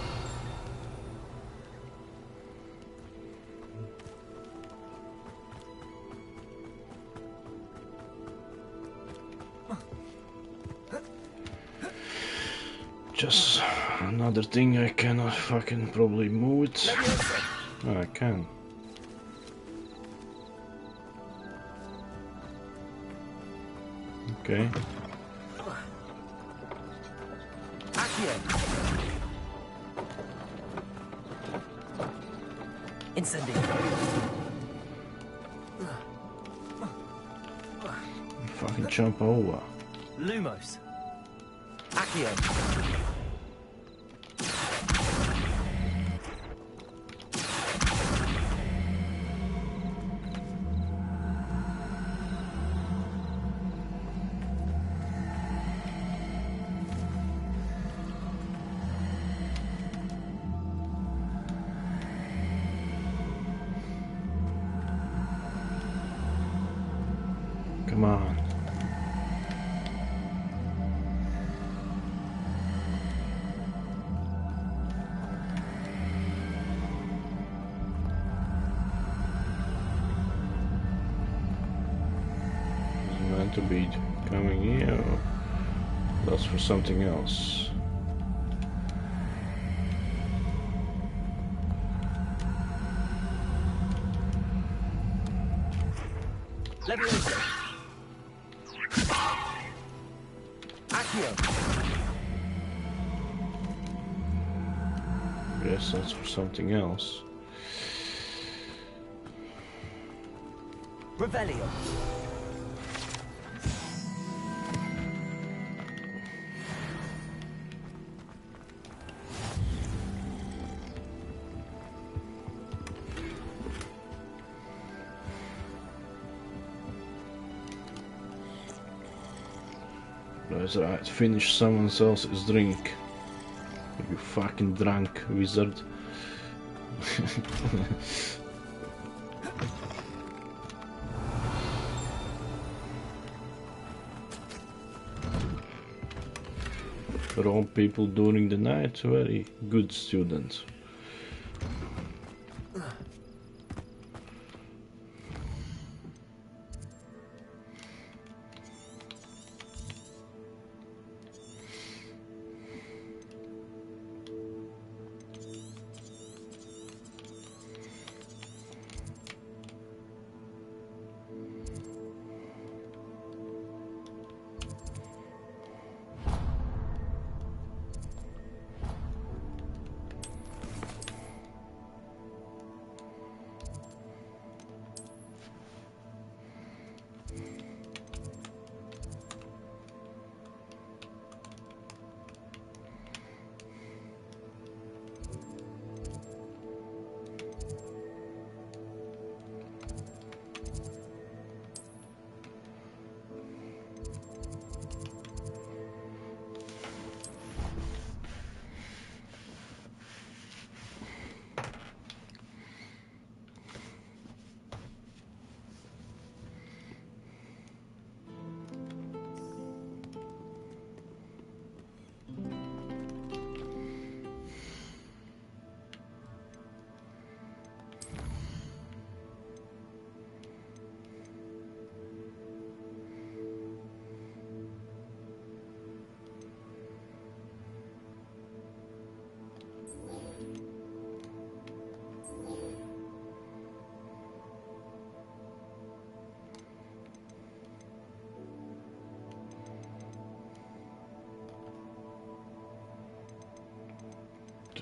Speaker 1: Just another thing I cannot fucking probably move it. Oh, I can. Okay.
Speaker 12: Incendio.
Speaker 1: Fucking jump over.
Speaker 12: Lumos. Accio.
Speaker 1: Come on. It's meant to be coming here. Or that's for something else.
Speaker 12: Levioso. Accio.
Speaker 1: Yes, that's for something else.
Speaker 12: Revelio.
Speaker 1: That's right, finish someone else's drink. You fucking drunk wizard. Rob people during the night, very good students.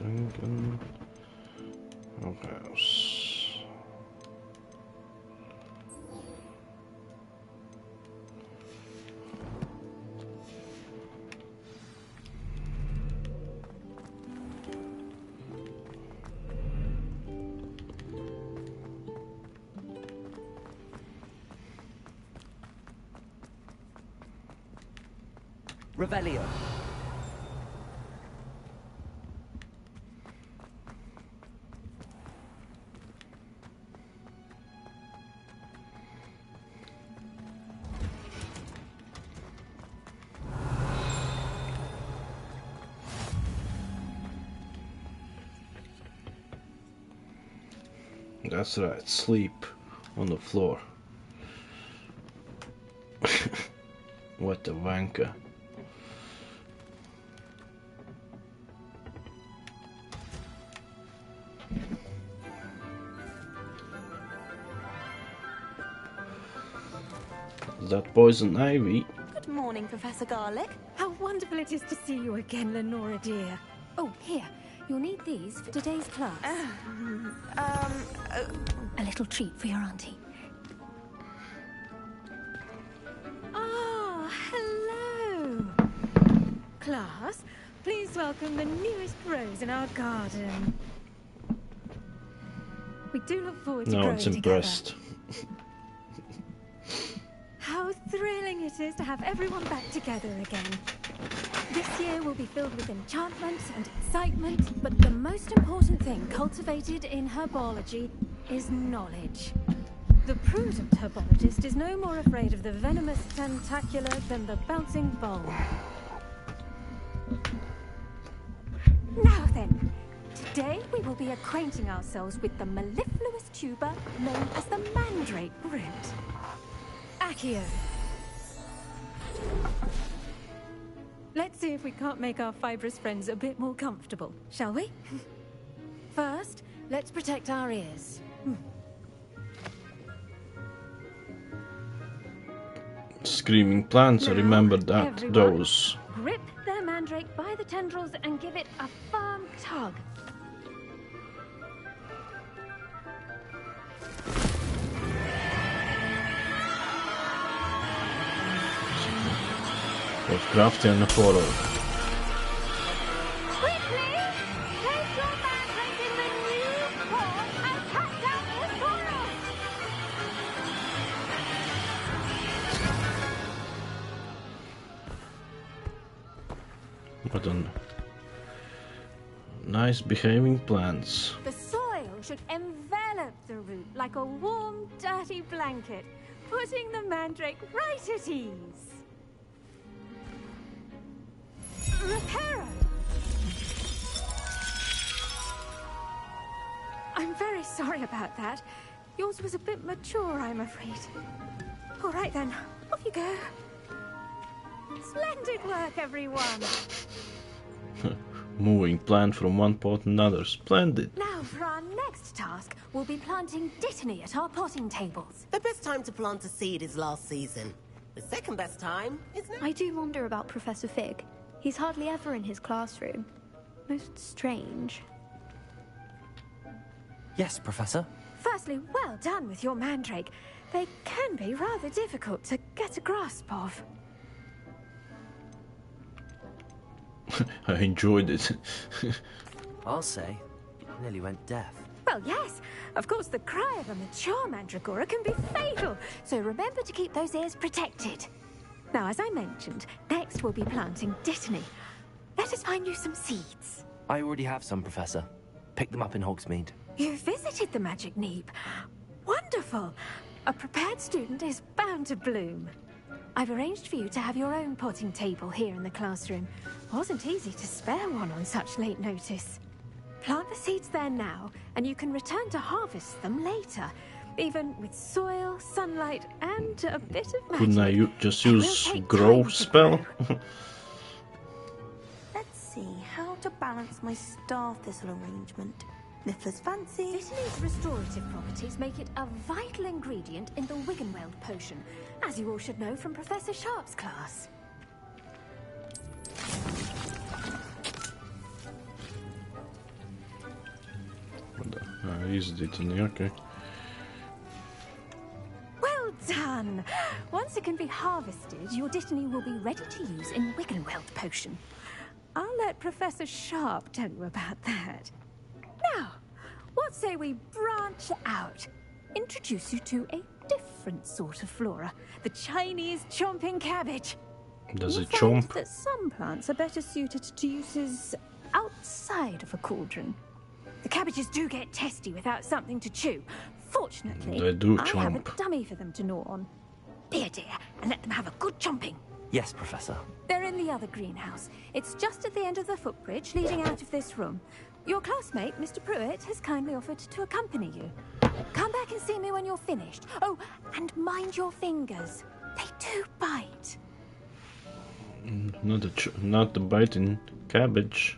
Speaker 1: Okay.
Speaker 14: Revelio.
Speaker 1: That's right, sleep on the floor. What a wanker. Is that poison ivy?
Speaker 6: Good morning, Professor Garlick.
Speaker 5: How wonderful it is to see you again, Lenora dear. Oh, here. You'll need these for today's class. A little treat for your auntie. Ah, hello. Class, please welcome the newest rose in our garden. We do look forward to growing
Speaker 1: No, it's impressed.
Speaker 5: How thrilling it is to have everyone back together again. This year will be filled with enchantment and excitement, but the most important thing cultivated in herbology is knowledge. The prudent herbologist is no more afraid of the venomous tentacular than the bouncing bulb. Now then, today we will be acquainting ourselves with the mellifluous tuber known as the mandrake root. Accio. Let's see if we can't make our fibrous friends a bit more comfortable, shall we? First, let's protect our ears.
Speaker 1: Screaming plants, I remember that,
Speaker 5: everyone,
Speaker 1: those.
Speaker 5: Grip their mandrake by the tendrils and give it a firm tug.
Speaker 1: Wat kraftig naar voren.
Speaker 11: Quickly! Place your mandrake in the new pot and cut down the soil!
Speaker 1: What a nice behaving plants.
Speaker 5: The soil should envelop the root like a warm, dirty blanket, putting the mandrake right at ease. Reparo! I'm very sorry about that. Yours was a bit mature, I'm afraid. All right then, off you go. Splendid work, everyone.
Speaker 1: Moving plant from one pot to another. Splendid.
Speaker 5: Now for our next task, we'll be planting dittany at our potting tables.
Speaker 10: The best time to plant a seed is last season. The second best time is now.
Speaker 23: I do wonder about Professor Fig. He's hardly ever in his classroom. Most strange.
Speaker 7: Yes, Professor.
Speaker 5: Firstly, well done with your mandrake. They can be rather difficult to get a grasp of.
Speaker 1: I enjoyed it.
Speaker 7: I'll say, it nearly went deaf.
Speaker 5: Well, yes. Of course, the cry of a mature mandragora can be fatal, so remember to keep those ears protected. Now, as I mentioned, next we'll be planting dittany. Let us find you some seeds.
Speaker 7: I already have some, Professor. Picked them up in Hogsmeade.
Speaker 5: You visited the Magic Neep. Wonderful. A prepared student is bound to bloom. I've arranged for you to have your own potting table here in the classroom. Wasn't easy to spare one on such late notice. Plant the seeds there now, and you can return to harvest them later. Even with soil, sunlight, and a bit of magic.
Speaker 1: Couldn't I just use grow spell?
Speaker 13: Let's see how to balance my star thistle arrangement. Niffler's fancy.
Speaker 5: Dittany's restorative properties make it a vital ingredient in the Wiggenweld potion, as you all should know from Professor Sharp's class.
Speaker 1: Izdicani, okay.
Speaker 3: Well done! Once it can be harvested, your dittany will be ready to use in Wiggenweld potion. I'll let Professor Sharp tell you about that. Now, what say we branch out? Introduce you to a different sort of flora, the Chinese chomping cabbage.
Speaker 1: Does
Speaker 3: You'll
Speaker 1: it
Speaker 3: find
Speaker 1: chomp?
Speaker 3: that some plants are better suited to uses outside of a cauldron. The cabbages do get testy without something to chew. Fortunately,
Speaker 1: They do
Speaker 3: I have a
Speaker 1: chomp.
Speaker 3: dummy for them to gnaw on. Be a dear and let them have a good chomping.
Speaker 7: Yes, Professor.
Speaker 3: They're in the other greenhouse. It's just at the end of the footbridge leading out of this room. Your classmate, Mr. Pruitt, has kindly offered to accompany you. Come back and see me when you're finished. Oh, and mind your fingers. They do bite.
Speaker 1: Not the biting cabbage.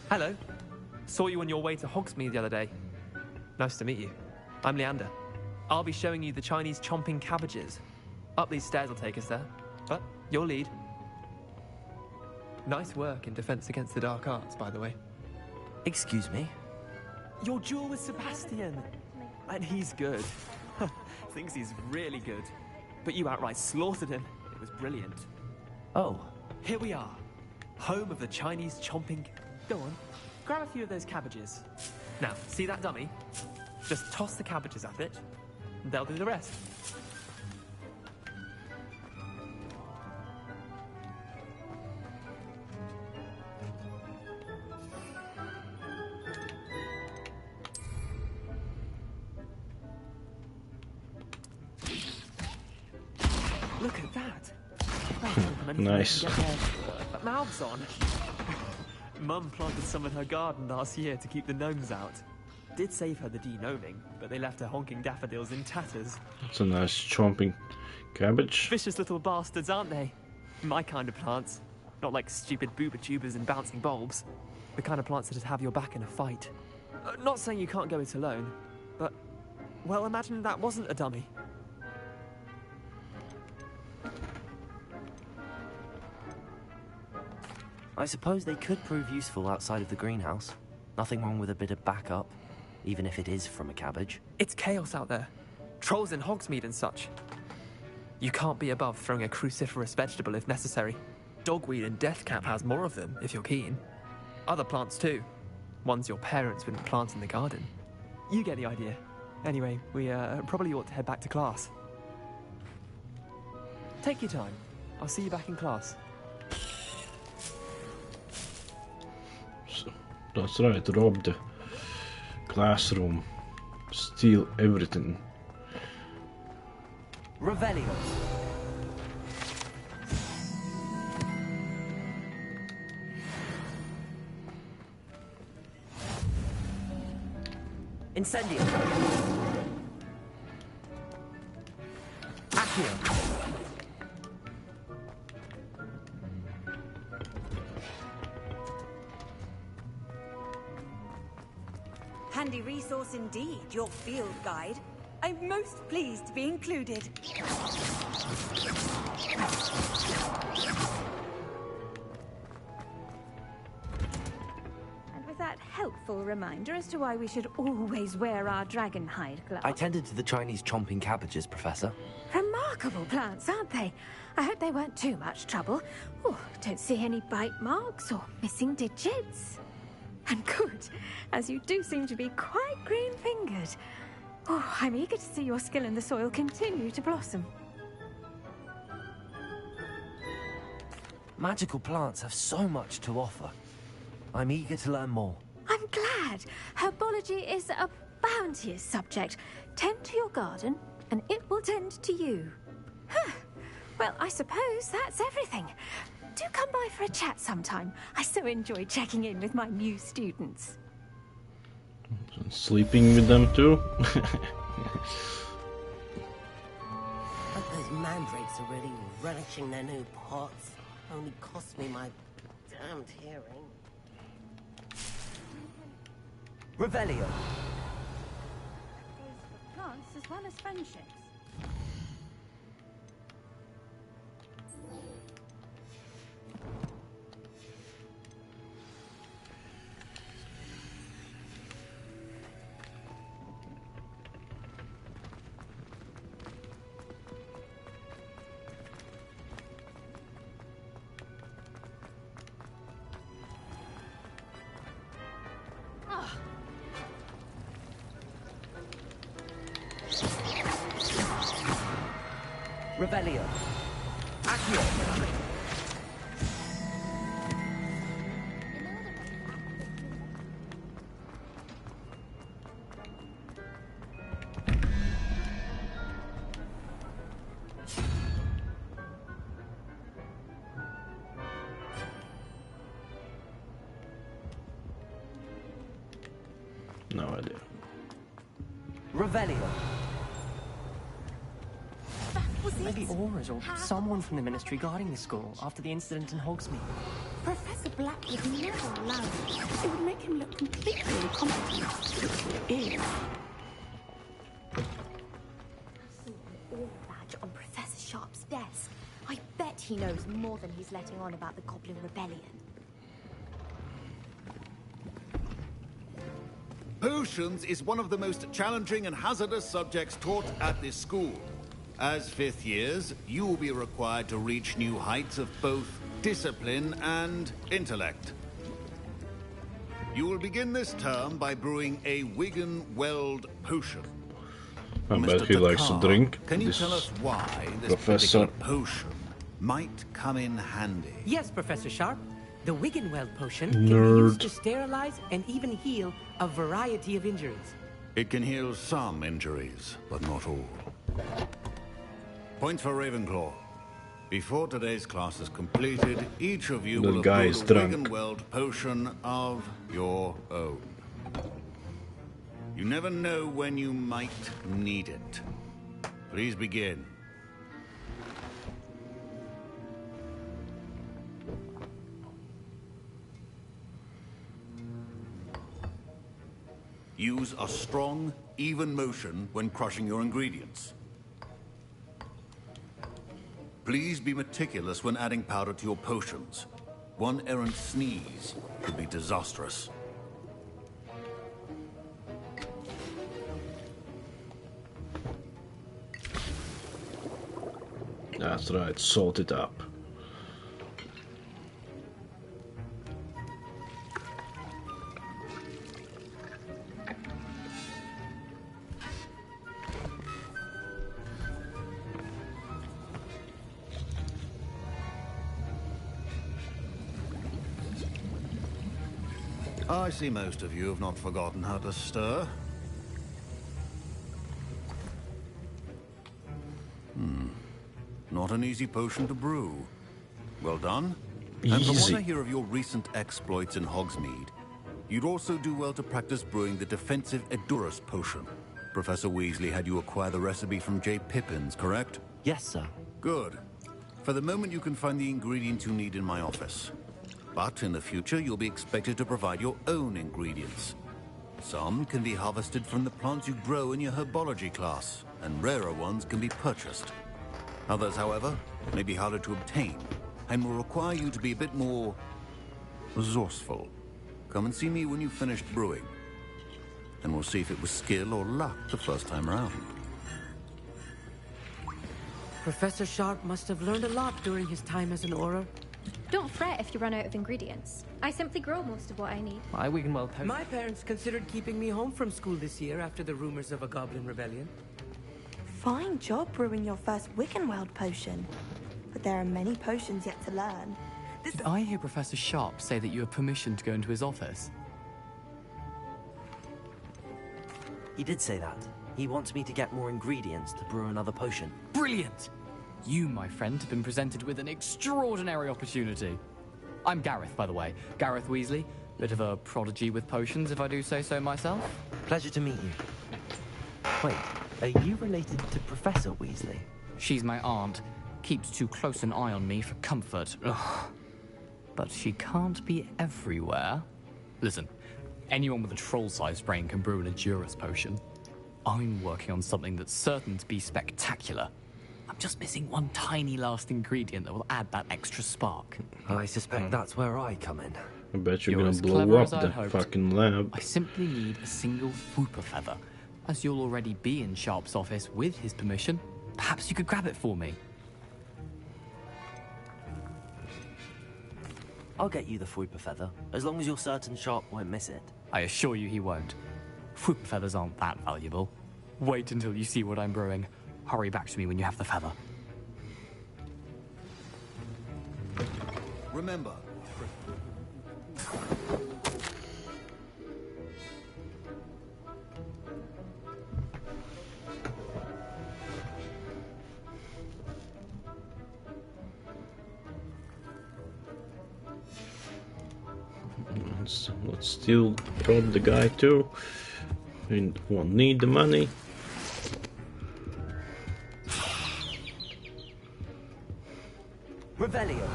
Speaker 15: Hello. Saw you on your way to Hogsmeade the other day. Nice to meet you. I'm Leander. I'll be showing you the Chinese chomping cabbages. Up these stairs will take us there. But your lead. Nice work in defense against the dark arts, by the way.
Speaker 7: Excuse me?
Speaker 15: Your duel with Sebastian. And he's good. Thinks he's really good. But you outright slaughtered him. It was brilliant.
Speaker 7: Oh.
Speaker 15: Here we are. Home of the Chinese chomping... Go on. Grab a few of those cabbages. Now, see that dummy? Just toss the cabbages at it. And they'll do the rest. Look at that.
Speaker 1: Nice.
Speaker 15: Mouths on. Mum planted some in her garden last year to keep the gnomes out. Did save her the de-gnoming, but they left her honking daffodils in tatters.
Speaker 1: That's a nice chomping cabbage.
Speaker 15: Vicious little bastards, aren't they? My kind of plants. Not like stupid booba tubers and bouncing bulbs. The kind of plants that'd have your back in a fight. Not saying you can't go it alone, but... Well, imagine that wasn't a dummy.
Speaker 7: I suppose they could prove useful outside of the greenhouse. Nothing wrong with a bit of backup, even if it is from a cabbage.
Speaker 15: It's chaos out there. Trolls in Hogsmeade and such. You can't be above throwing a cruciferous vegetable if necessary. Dogweed and deathcap has more of them, if you're keen. Other plants too. Ones your parents wouldn't plant in the garden. You get the idea. Anyway, we probably ought to head back to class. Take your time. I'll see you back in class.
Speaker 1: That's right, rob the classroom. Steal everything.
Speaker 7: Revelio. Incendio. Accio.
Speaker 19: Handy resource indeed, your field guide. I'm most pleased to be included.
Speaker 3: And with that helpful reminder as to why we should always wear our dragon hide gloves.
Speaker 7: I tended to the Chinese chomping cabbages, Professor.
Speaker 3: Remarkable plants, aren't they? I hope they weren't too much trouble. Oh, don't see any bite marks or missing digits. And good, as you do seem to be quite green-fingered. Oh, I'm eager to see your skill in the soil continue to blossom.
Speaker 7: Magical plants have so much to offer. I'm eager to learn more.
Speaker 3: I'm glad. Herbology is a bounteous subject. Tend to your garden, and it will tend to you. Huh. Well, I suppose that's everything. Do come by for a chat sometime. I so enjoy checking in with my new students.
Speaker 1: Sleeping with them too?
Speaker 10: But those mandrakes are really relishing their new pots. Only cost me my damned hearing.
Speaker 7: Revelio.
Speaker 3: Plants as well as friendships.
Speaker 14: Rebellion. Accio.
Speaker 1: No idea.
Speaker 14: Revelio.
Speaker 2: Maybe Aura's or someone from the Ministry guarding the school after the incident in Hogsmeade.
Speaker 21: Professor Black would never allow it. It would make him look completely incompetent. Ew.
Speaker 5: All badge on Professor Sharp's desk. I bet he knows more than he's letting on about the Goblin Rebellion.
Speaker 9: Potions is one of the most challenging and hazardous subjects taught at this school. As fifth years, you will be required to reach new heights of both discipline and intellect. You will begin this term by brewing a Wiggenweld potion.
Speaker 1: I bet he likes to drink.
Speaker 9: Can you
Speaker 1: This
Speaker 9: tell us why this
Speaker 1: professor.
Speaker 9: particular potion might come in handy?
Speaker 14: Yes, Professor Sharp. The Wiggenweld potion
Speaker 1: Nerd.
Speaker 14: can be used to sterilize and even heal a variety of injuries.
Speaker 9: It can heal some injuries, but not all. Points for Ravenclaw. Before today's class is completed, each of you
Speaker 1: The
Speaker 9: will
Speaker 1: guy
Speaker 9: have
Speaker 1: is
Speaker 9: brewed a
Speaker 1: drunk.
Speaker 9: Wiggenweld potion of your own. You never know when you might need it. Please begin. Use a strong, even motion when crushing your ingredients. Please be meticulous when adding powder to your potions. One errant sneeze could be disastrous.
Speaker 1: That's right, salt it up.
Speaker 9: I see most of you have not forgotten how to stir. Not an easy potion to brew. Well done. And from what
Speaker 1: Easy.
Speaker 9: I hear of your recent exploits in Hogsmeade, you'd also do well to practice brewing the defensive Edurus potion. Professor Weasley had you acquire the recipe from J. Pippins, correct?
Speaker 7: Yes, sir.
Speaker 9: Good. For the moment, you can find the ingredients you need in my office. But in the future, you'll be expected to provide your own ingredients. Some can be harvested from the plants you grow in your herbology class, and rarer ones can be purchased. Others, however, may be harder to obtain, and will require you to be a bit more resourceful. Come and see me when you've finished brewing, and we'll see if it was skill or luck the first time round.
Speaker 14: Professor Sharp must have learned a lot during his time as an Auror.
Speaker 17: Don't fret if you run out of ingredients. I simply grow most of what I need.
Speaker 2: My Wiggenweld potion.
Speaker 14: My parents considered keeping me home from school this year after the rumors of a Goblin Rebellion.
Speaker 13: Fine job brewing your first Wiggenweld potion. But there are many potions yet to learn.
Speaker 2: Did I hear Professor Sharp say that you have permission to go into his office?
Speaker 7: He did say that. He wants me to get more ingredients to brew another potion.
Speaker 2: Brilliant! You, my friend, have been presented with an extraordinary opportunity. I'm Gareth, by the way. Gareth Weasley. Bit of a prodigy with potions, if I do say so myself.
Speaker 7: Pleasure to meet you. Wait, are you related to Professor Weasley?
Speaker 2: She's my aunt. Keeps too close an eye on me for comfort. Ugh. But she can't be everywhere. Listen, anyone with a troll-sized brain can brew an Edurus potion. I'm working on something that's certain to be spectacular. I'm just missing one tiny last ingredient that will add that extra spark.
Speaker 7: I suspect that's where I come in.
Speaker 1: I bet you're
Speaker 2: You're
Speaker 1: gonna
Speaker 2: as
Speaker 1: blow
Speaker 2: clever
Speaker 1: up
Speaker 2: as I'd
Speaker 1: the
Speaker 2: hoped.
Speaker 1: fucking lab.
Speaker 2: I simply need a single Fooper feather. As you'll already be in Sharp's office with his permission, perhaps you could grab it for me.
Speaker 7: I'll get you the Fooper feather, as long as you're certain Sharp won't miss it.
Speaker 2: I assure you he won't. Fooper feathers aren't that valuable. Wait until you see what I'm brewing. Hurry back to me when you have the feather.
Speaker 9: Remember,
Speaker 1: let's still rob the guy too. We won't need the money.
Speaker 12: Revelio.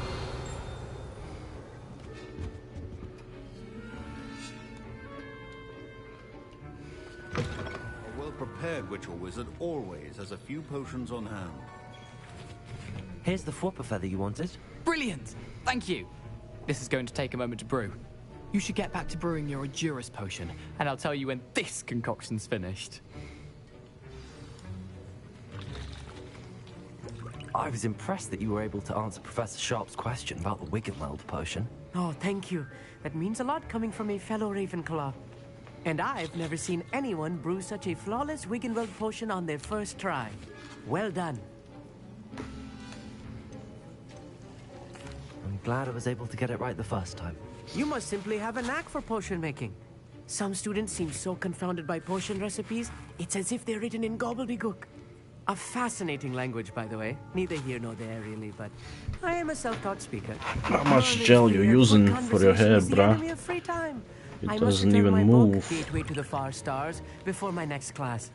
Speaker 9: a well-prepared witch or wizard always has a few potions on hand.
Speaker 7: Here's the flopper feather you wanted.
Speaker 2: Brilliant! Thank you. This is going to take a moment to brew. You should get back to brewing your Edurus potion, and I'll tell you when this concoction's finished.
Speaker 7: I was impressed that you were able to answer Professor Sharp's question about the Wiggenweld potion.
Speaker 14: Oh, thank you. That means a lot coming from a fellow Ravenclaw. And I've never seen anyone brew such a flawless Wiggenweld potion on their first try. Well done.
Speaker 7: I'm glad I was able to get it right the first time.
Speaker 14: You must simply have a knack for potion making. Some students seem so confounded by potion recipes, it's as if they're written in gobbledygook. A fascinating language, by the way. Neither here nor there, really, but I am a self-taught speaker.
Speaker 1: How much gel you using for your hair, bruh? It doesn't even move.
Speaker 14: Gateway to the far stars before my next class.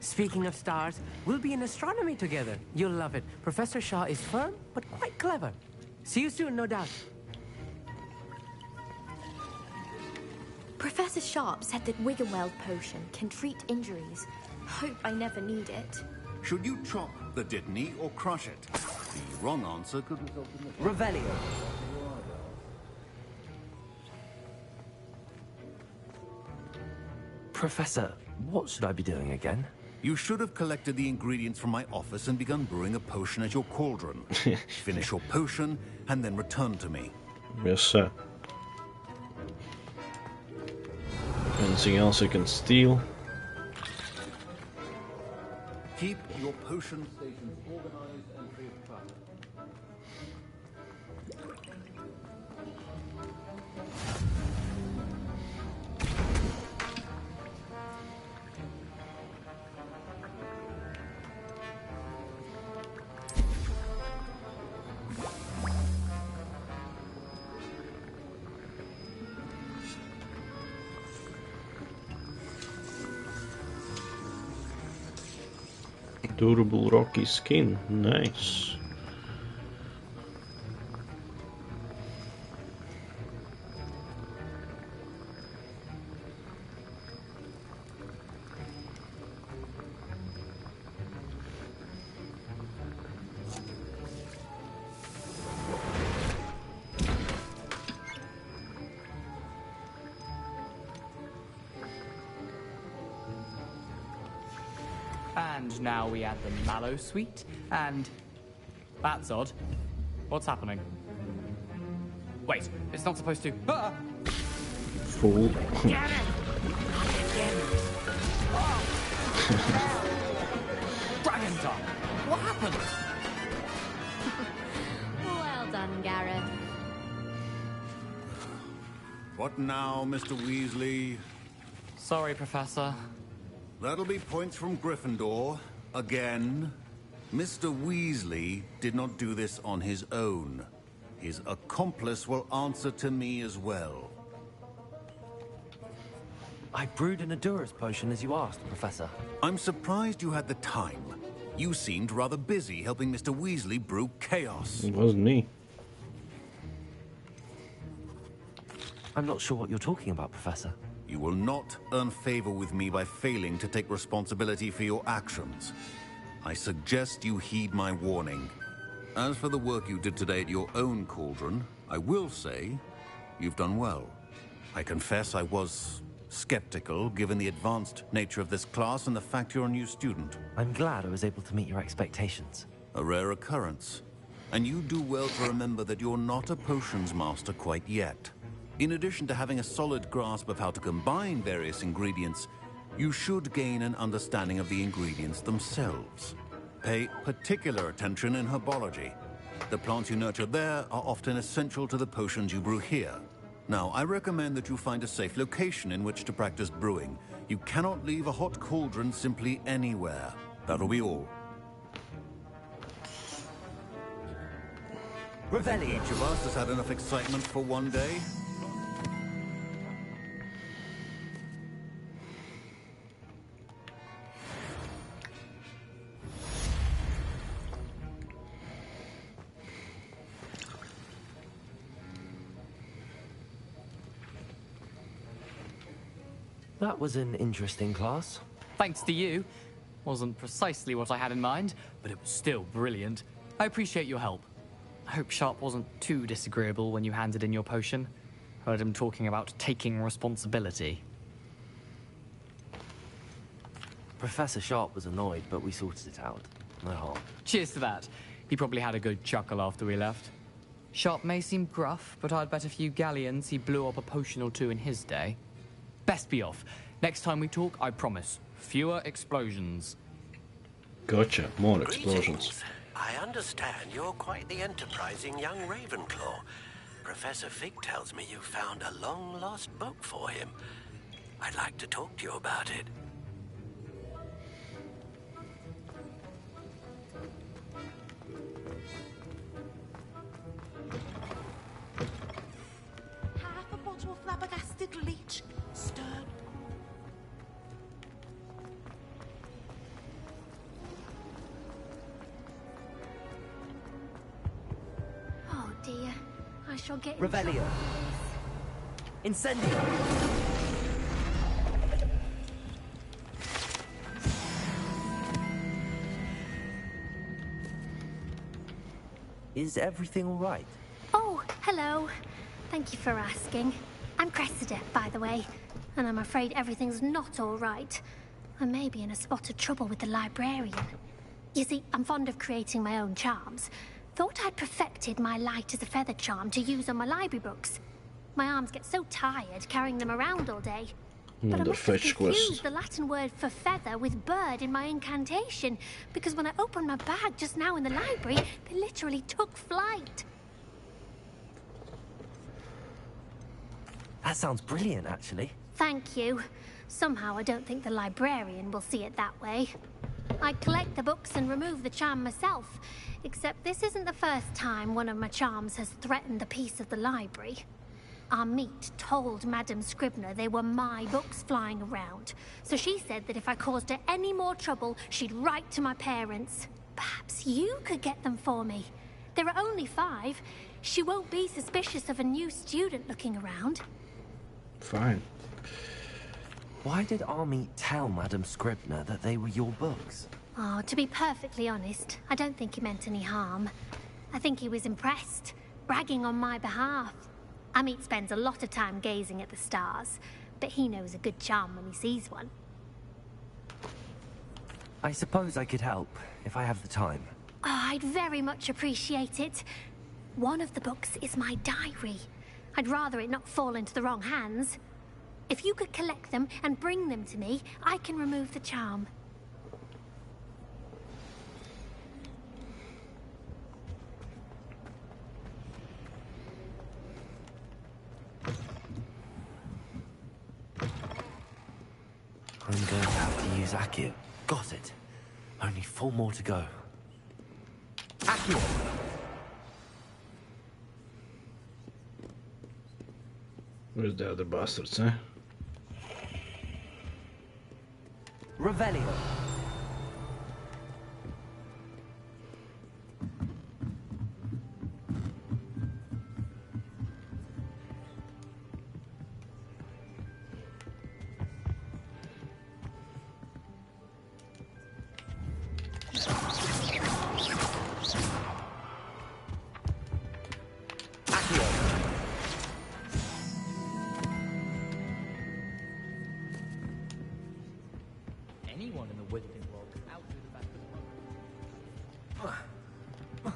Speaker 14: Speaking of stars, we'll be in astronomy together. You'll love it. Professor Shaw is firm, but quite clever. See you soon, no doubt.
Speaker 5: Professor Sharp said that Wiggenweld potion can treat injuries. Hope I never need it.
Speaker 9: Should you chop the Dittany or crush it? The wrong answer could result in the...
Speaker 12: Revelio.
Speaker 7: Professor, what should I be doing again?
Speaker 9: You should have collected the ingredients from my office and begun brewing a potion at your cauldron. Finish your potion and then return to me.
Speaker 1: Yes, sir. Anything else I can steal?
Speaker 9: Keep your potion stations organized and free of clutter.
Speaker 1: Durable rocky skin, nice.
Speaker 2: And now we add the mallow sweet, and... That's odd. What's happening? Wait, it's not supposed to... Ah!
Speaker 1: Fool.
Speaker 2: Get it! Dragon tongue! What happened?
Speaker 5: Well done, Gareth.
Speaker 9: What now, Mr. Weasley?
Speaker 2: Sorry, Professor.
Speaker 9: That'll be points from Gryffindor. Again. Mr. Weasley did not do this on his own. His accomplice will answer to me as well.
Speaker 7: I brewed an Edurus potion as you asked, Professor.
Speaker 9: I'm surprised you had the time. You seemed rather busy helping Mr. Weasley brew chaos.
Speaker 1: It wasn't me.
Speaker 7: I'm not sure what you're talking about, Professor.
Speaker 9: You will not earn favor with me by failing to take responsibility for your actions. I suggest you heed my warning. As for the work you did today at your own cauldron, I will say you've done well. I confess I was skeptical, given the advanced nature of this class and the fact you're a new student.
Speaker 7: I'm glad I was able to meet your expectations.
Speaker 9: A rare occurrence. And you do well to remember that you're not a potions master quite yet. In addition to having a solid grasp of how to combine various ingredients, you should gain an understanding of the ingredients themselves. Pay particular attention in herbology. The plants you nurture there are often essential to the potions you brew here. Now, I recommend that you find a safe location in which to practice brewing. You cannot leave a hot cauldron simply anywhere. That'll be all.
Speaker 22: Revelio.
Speaker 9: Each of us has had enough excitement for one day.
Speaker 7: That was an interesting class.
Speaker 2: Thanks to you. Wasn't precisely what I had in mind, but it was still brilliant. I appreciate your help. I hope Sharp wasn't too disagreeable when you handed in your potion. Heard him talking about taking responsibility.
Speaker 7: Professor Sharp was annoyed, but we sorted it out. No harm.
Speaker 2: Cheers to that. He probably had a good chuckle after we left. Sharp may seem gruff, but I'd bet a few galleons he blew up a potion or two in his day. Best be off. Next time we talk, I promise. Fewer explosions.
Speaker 1: Gotcha. More explosions.
Speaker 4: Greetings. I understand you're quite the enterprising young Ravenclaw. Professor Fig tells me you found a long-lost book for him. I'd like to talk to you about it.
Speaker 10: Half a bottle of flabbergasted leech. Stirred.
Speaker 11: Oh dear. I shall get in
Speaker 12: Revelio.
Speaker 11: trouble.
Speaker 12: Incendio.
Speaker 7: Is everything all right?
Speaker 11: Oh, hello. Thank you for asking. I'm Cressida, by the way, and I'm afraid everything's not all right. I may be in a spot of trouble with the librarian. You see, I'm fond of creating my own charms. Thought I'd perfected my light as a feather charm to use on my library books. My arms get so tired carrying them around all day. But I
Speaker 1: Another
Speaker 11: must have
Speaker 1: fetch
Speaker 11: confused
Speaker 1: quest.
Speaker 11: the Latin word for feather with bird in my incantation, because when I opened my bag just now in the library, they literally took flight.
Speaker 7: That sounds brilliant, actually.
Speaker 11: Thank you. Somehow I don't think the librarian will see it that way. I collect the books and remove the charm myself, except this isn't the first time one of my charms has threatened the peace of the library. Our meet told Madame Scribner they were my books flying around, so she said that if I caused her any more trouble, she'd write to my parents. Perhaps you could get them for me. There are only 5. She won't be suspicious of a new student looking around.
Speaker 1: Fine.
Speaker 7: Why did Army tell Madame Scribner that they were your books?
Speaker 11: Oh, to be perfectly honest, I don't think he meant any harm. I think he was impressed, bragging on my behalf. Amit spends a lot of time gazing at the stars, but he knows a good charm when he sees one.
Speaker 7: I suppose I could help, if I have the time.
Speaker 11: Oh, I'd very much appreciate it. One of the books is my diary. I'd rather it not fall into the wrong hands. If you could collect them and bring them to me, I can remove the charm.
Speaker 7: I'm going to have to use Accio. Got it. Only 4 more to go. Accio!
Speaker 1: Where's the other bastards, eh?
Speaker 12: Revelio.
Speaker 2: Anyone in the wizarding world can outdo the best of them.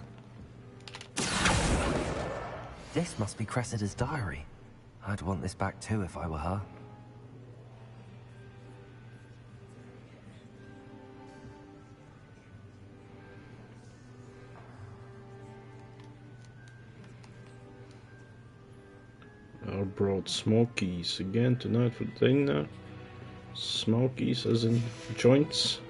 Speaker 7: This must be Cressida's diary. I'd want this back too if I were her.
Speaker 1: brought smokies again tonight for dinner. Smokies as in joints.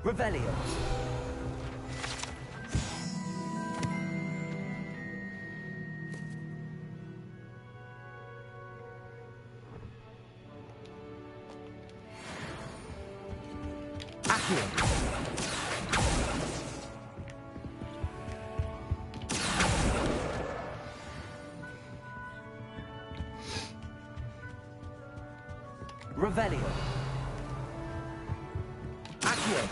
Speaker 7: Revelio. Revelio. Accio.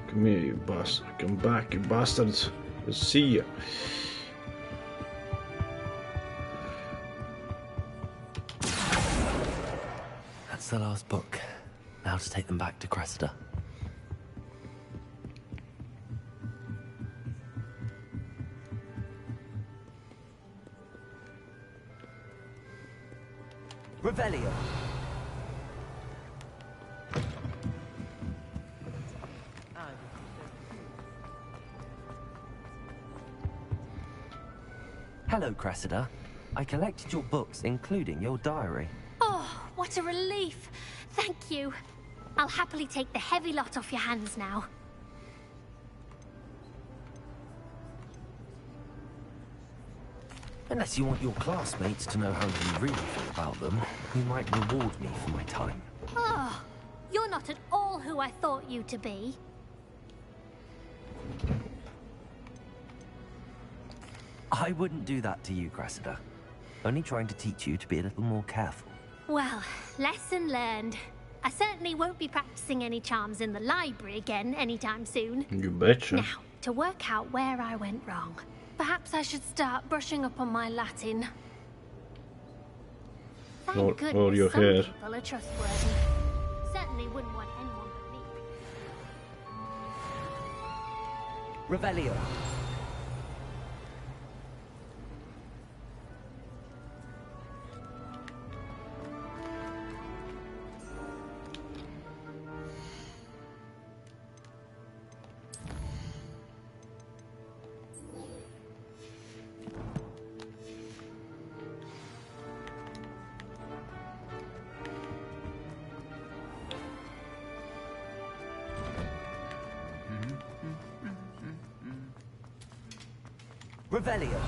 Speaker 1: Come here, you bastard. Come back, you bastards. We'll see ya.
Speaker 7: That's the last book. Now to take them back to Cressida. Revelio. Hello, Cressida. I collected your books, including your diary.
Speaker 11: Oh, what a relief. Thank you. I'll happily take the heavy lot off your hands now.
Speaker 7: Unless you want your classmates to know how you really feel about them, you might reward me for my time.
Speaker 11: Oh, you're not at all who I thought you to be.
Speaker 7: I wouldn't do that to you, Cressida. Only trying to teach you to be a little more careful.
Speaker 11: Well, lesson learned. I certainly won't be practicing any charms in the library again anytime soon.
Speaker 1: You betcha.
Speaker 11: Now, to work out where I went wrong. Perhaps I should start brushing up on my Latin. Thank goodness
Speaker 1: your
Speaker 11: some
Speaker 1: hair.
Speaker 11: people are trustworthy. Certainly wouldn't want anyone but me.
Speaker 7: Revelio. Revelio.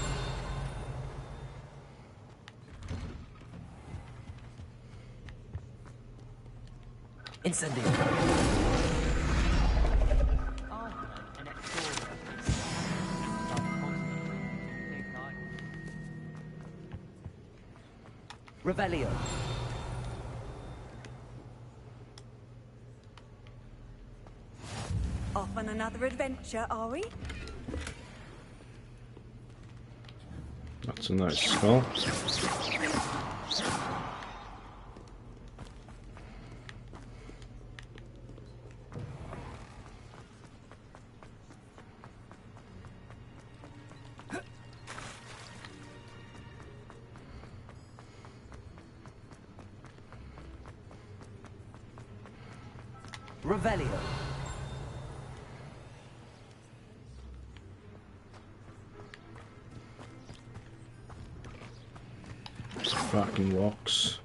Speaker 7: Incendio. Revelio.
Speaker 19: Off on another adventure, are we?
Speaker 1: That's a nice spell.
Speaker 7: Revelio.
Speaker 1: Fucking rocks.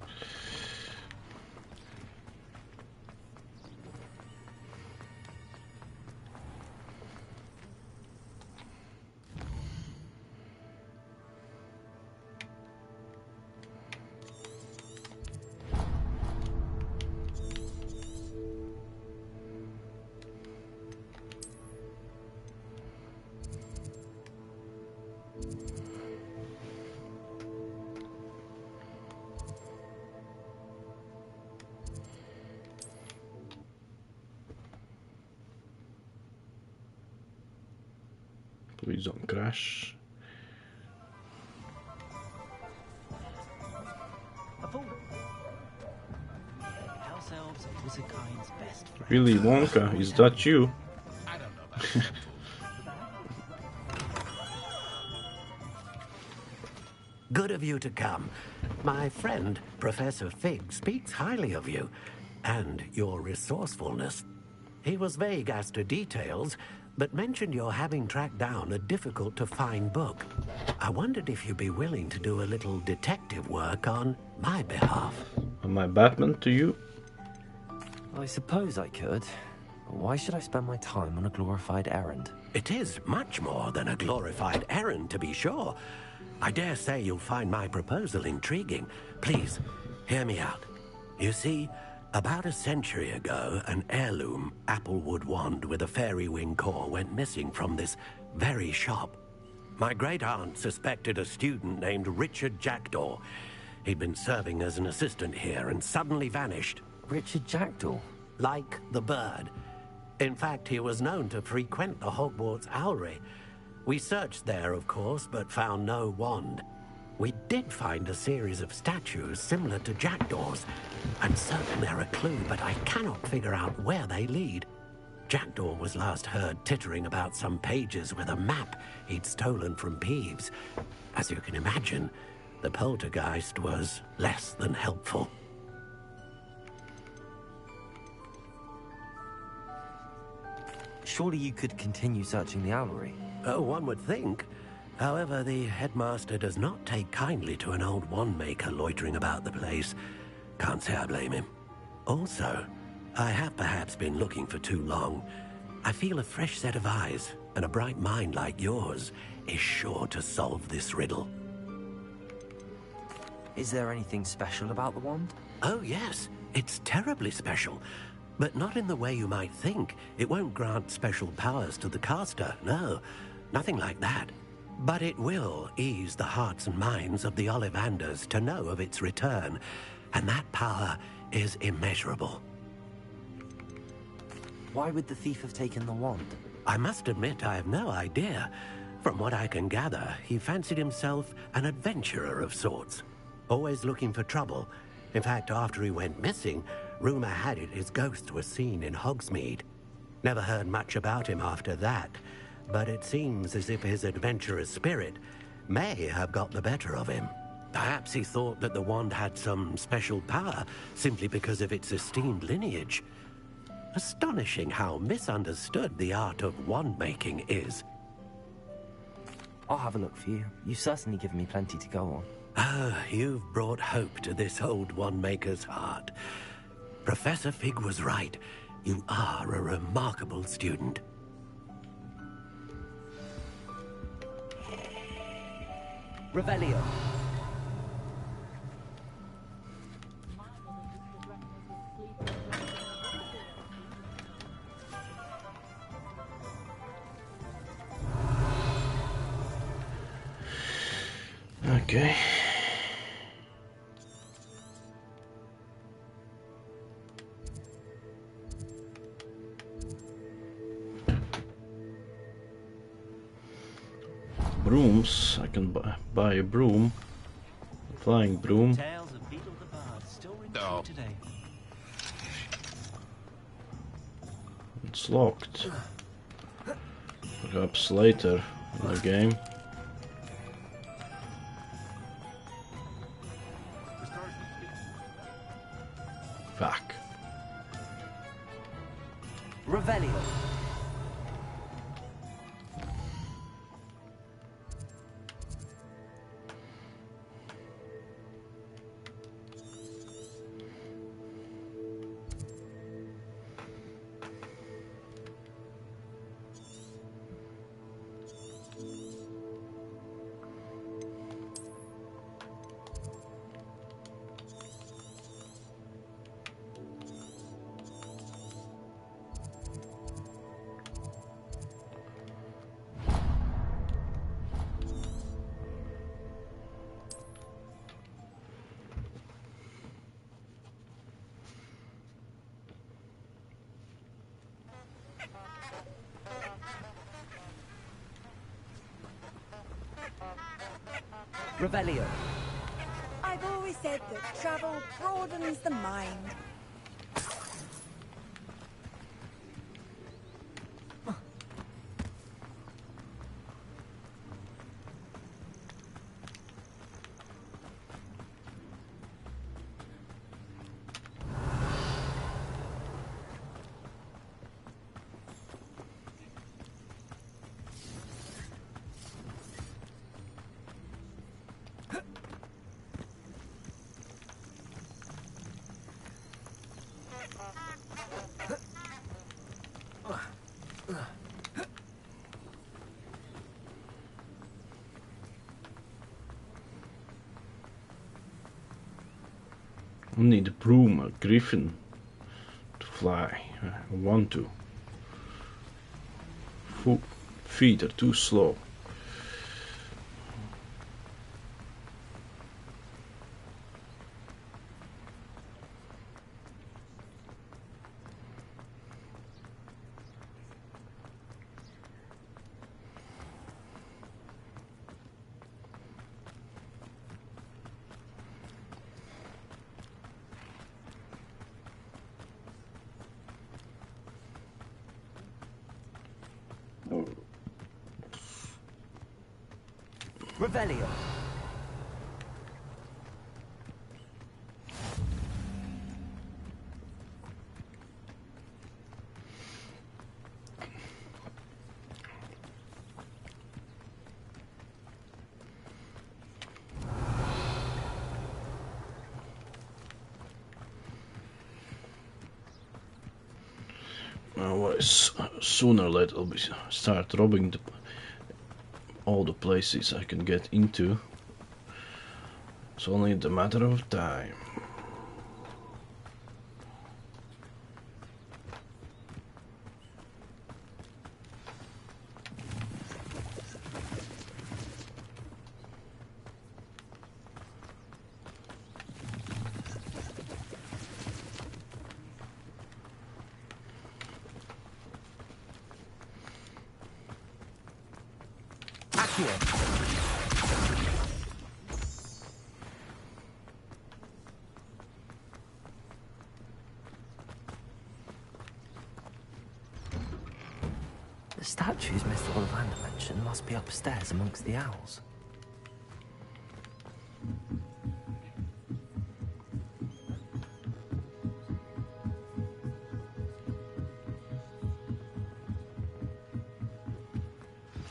Speaker 1: Please don't crash.
Speaker 22: House elves are Wizardkind's best friends.
Speaker 1: Really, Wonka, is that you?
Speaker 22: I don't know about that.
Speaker 4: Good of you to come. My friend, Professor Fig, speaks highly of you and your resourcefulness. He was vague as to details, but mentioned your having tracked down a difficult-to-find book. I wondered if you'd be willing to do a little detective work on my behalf.
Speaker 1: Am I Batman to you?
Speaker 16: I suppose I could. But why should I spend my time on a glorified errand?
Speaker 4: It is much more than a glorified errand, to be sure. I dare say you'll find my proposal intriguing. Please, hear me out. You see, about a century ago, an heirloom applewood wand with a fairy wing core went missing from this very shop. My great-aunt suspected a student named Richard Jackdaw. He'd been serving as an assistant here and suddenly vanished.
Speaker 16: Richard Jackdaw?
Speaker 4: Like the bird. In fact, he was known to frequent the Hogwarts Owlery. We searched there, of course, but found no wand. We did find a series of statues similar to Jackdaw's. I'm certain they're a clue, but I cannot figure out where they lead. Jackdaw was last heard tittering about some pages with a map he'd stolen from Peeves. As you can imagine, the poltergeist was less than helpful.
Speaker 16: Surely you could continue searching the Owlery.
Speaker 4: Oh, one would think. However, the headmaster does not take kindly to an old wand maker loitering about the place. Can't say I blame him. Also, I have perhaps been looking for too long. I feel a fresh set of eyes and a bright mind like yours is sure to solve this riddle.
Speaker 16: Is there anything special about the wand?
Speaker 4: Oh, yes. It's terribly special. But not in the way you might think. It won't grant special powers to the caster, no. Nothing like that. But it will ease the hearts and minds of the Ollivanders to know of its return. And that power is immeasurable.
Speaker 16: Why would the thief have taken the wand?
Speaker 4: I must admit I have no idea. From what I can gather, he fancied himself an adventurer of sorts. Always looking for trouble. In fact, after he went missing, rumor had it his ghost was seen in Hogsmeade. Never heard much about him after that, but it seems as if his adventurous spirit may have got the better of him. Perhaps he thought that the wand had some special power simply because of its esteemed lineage. Astonishing how misunderstood the art of wand-making is.
Speaker 16: I'll have a look for you. You've certainly given me plenty to go on.
Speaker 4: Ah, you've brought hope to this old wand-maker's heart. Professor Fig was right. You are a remarkable student.
Speaker 14: Revelio.
Speaker 1: Okay. Brooms. I can buy a broom. A flying broom.
Speaker 8: No.
Speaker 1: It's locked. Perhaps later in the game. Fuck.
Speaker 14: Revelio. Revelio.
Speaker 19: I've always said that travel broadens the mind.
Speaker 1: I need a broom, a griffin to fly. I want to. Feet are too slow.
Speaker 12: Revelio.
Speaker 1: Sooner or later I'll start robbing all the places I can get into. It's only a matter of time.
Speaker 16: The statues Mr. Ollivander mentioned must be upstairs amongst the owls.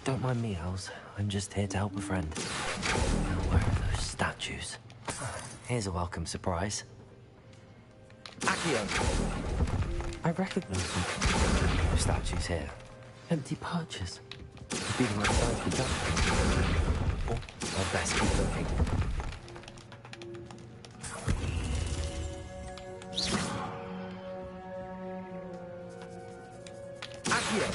Speaker 16: Don't mind me, owls. I'm just here to help a friend. Now, where are those statues? Here's a welcome surprise. Accio! I recognize them. No statues here. Empty perches. Could be the right size for jumping. Or I'd best keep looking. Accio!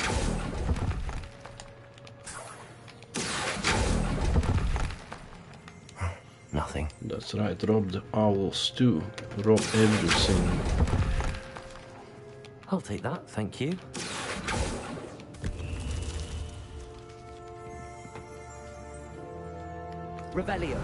Speaker 16: Nothing.
Speaker 1: That's right, rob the owls too. Rob everything.
Speaker 16: I'll take that, thank you.
Speaker 12: Revelio.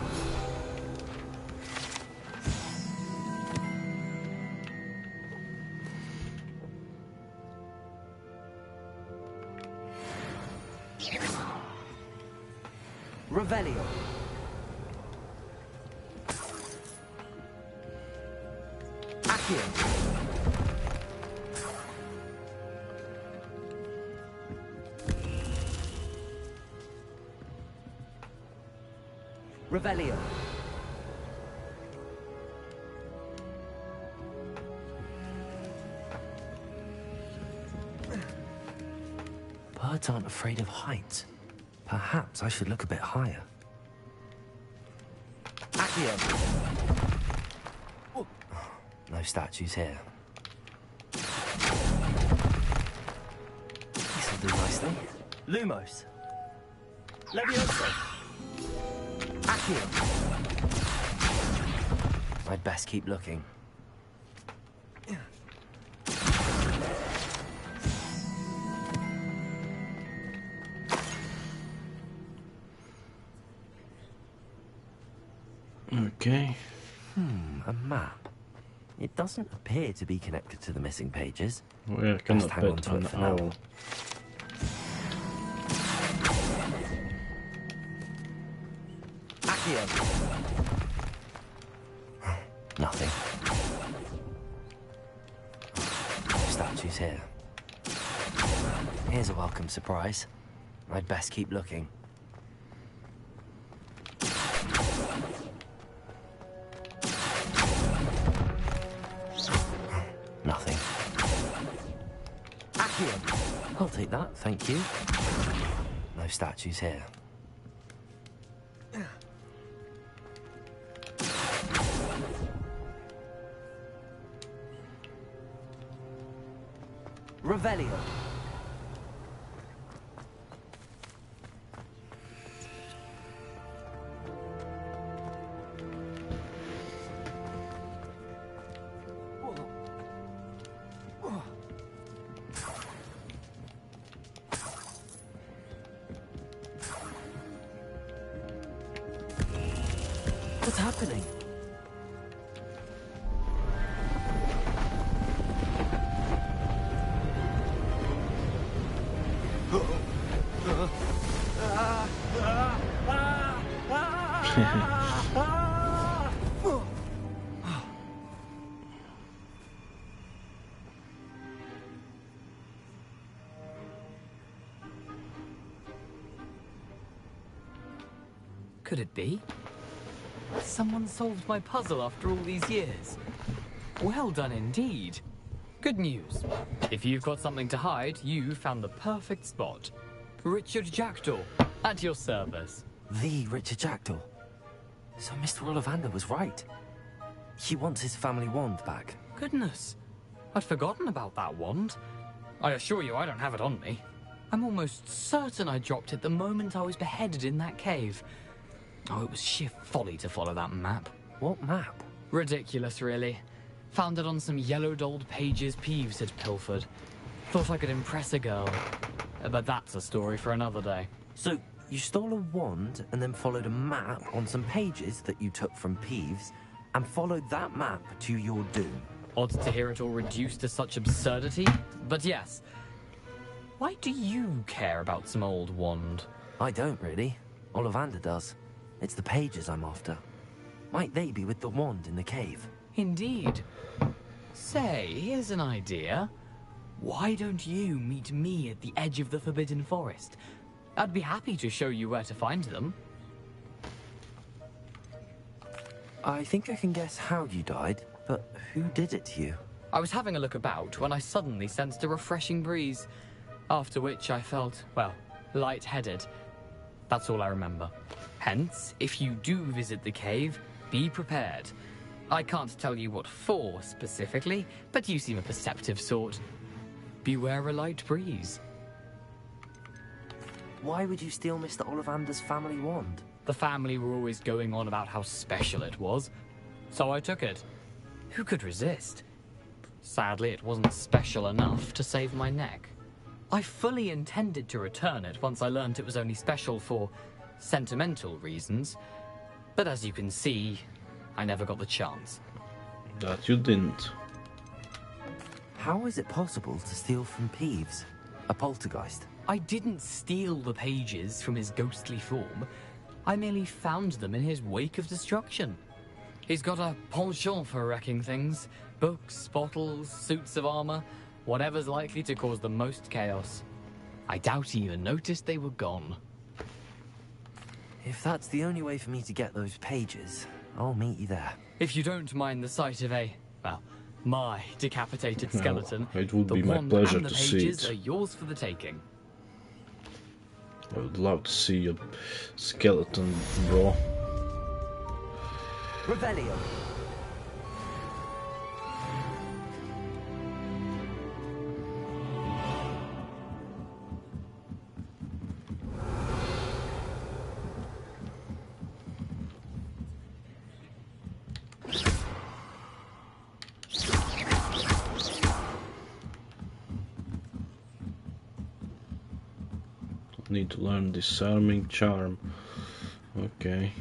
Speaker 12: Revelio. Accio. Revelio.
Speaker 16: Birds aren't afraid of heights. Perhaps I should look a bit higher.
Speaker 12: Accio.
Speaker 16: No statues here. This'll do nicely. Lumos.
Speaker 12: Leviosa. Accio.
Speaker 16: I'd best keep looking.
Speaker 1: Okay.
Speaker 16: A map. It doesn't appear to be connected to the missing pages.
Speaker 1: Well, I cannot
Speaker 16: hang on
Speaker 1: bet
Speaker 16: to
Speaker 1: on
Speaker 16: it for
Speaker 1: owl.
Speaker 16: now.
Speaker 12: Accio.
Speaker 16: Nothing. No statues here. Here's a welcome surprise. I'd best keep looking. Nothing.
Speaker 12: Accio.
Speaker 16: I'll take that, thank you. No statues here. Revelio. What's happening?
Speaker 2: Could it be? Someone solved my puzzle after all these years. Well done indeed. Good news. If you've got something to hide, you found the perfect spot. Richard Jackdaw, at your service.
Speaker 16: The Richard Jackdaw. So Mr. Ollivander was right. He wants his family wand back.
Speaker 2: Goodness. I'd forgotten about that wand. I assure you I don't have it on me. I'm almost certain I dropped it the moment I was beheaded in that cave. Oh, it was sheer folly to follow that map.
Speaker 16: What map?
Speaker 2: Ridiculous, really. Found it on some yellowed old pages Peeves had pilfered. Thought I could impress a girl. But that's a story for another day.
Speaker 16: So, you stole a wand and then followed a map on some pages that you took from Peeves and followed that map to your doom.
Speaker 2: Odd to hear it all reduced to such absurdity, but yes. Why do you care about some old wand?
Speaker 16: I don't, really. Ollivander does. It's the pages I'm after. Might they be with the wand in the cave?
Speaker 2: Indeed. Say, here's an idea. Why don't you meet me at the edge of the Forbidden Forest? I'd be happy to show you where to find them.
Speaker 16: I think I can guess how you died, but who did it to you?
Speaker 2: I was having a look about when I suddenly sensed a refreshing breeze, after which I felt, well, lightheaded. That's all I remember. Hence, if you do visit the cave, be prepared. I can't tell you what for specifically, but you seem a perceptive sort. Beware a light breeze.
Speaker 16: Why would you steal Mr. Ollivander's family wand?
Speaker 2: The family were always going on about how special it was, so I took it. Who could resist? Sadly, it wasn't special enough to save my neck. I fully intended to return it once I learned it was only special for sentimental reasons, but as you can see, I never got the chance.
Speaker 1: That you didn't.
Speaker 16: How is it possible to steal from Peeves, a poltergeist?
Speaker 2: I didn't steal the pages from his ghostly form. I merely found them in his wake of destruction. He's got a penchant for wrecking things. Books, bottles, suits of armor, whatever's likely to cause the most chaos. I doubt he even noticed they were gone.
Speaker 16: If that's the only way for me to get those pages, I'll meet you there.
Speaker 2: If you don't mind the sight of my decapitated skeleton,
Speaker 1: it would
Speaker 2: the
Speaker 1: be my
Speaker 2: wand
Speaker 1: pleasure
Speaker 2: and the
Speaker 1: to see
Speaker 2: pages
Speaker 1: it.
Speaker 2: are yours for the taking.
Speaker 1: I would love to see your skeleton, bro.
Speaker 16: Revelio.
Speaker 1: Need to learn disarming charm. Okay.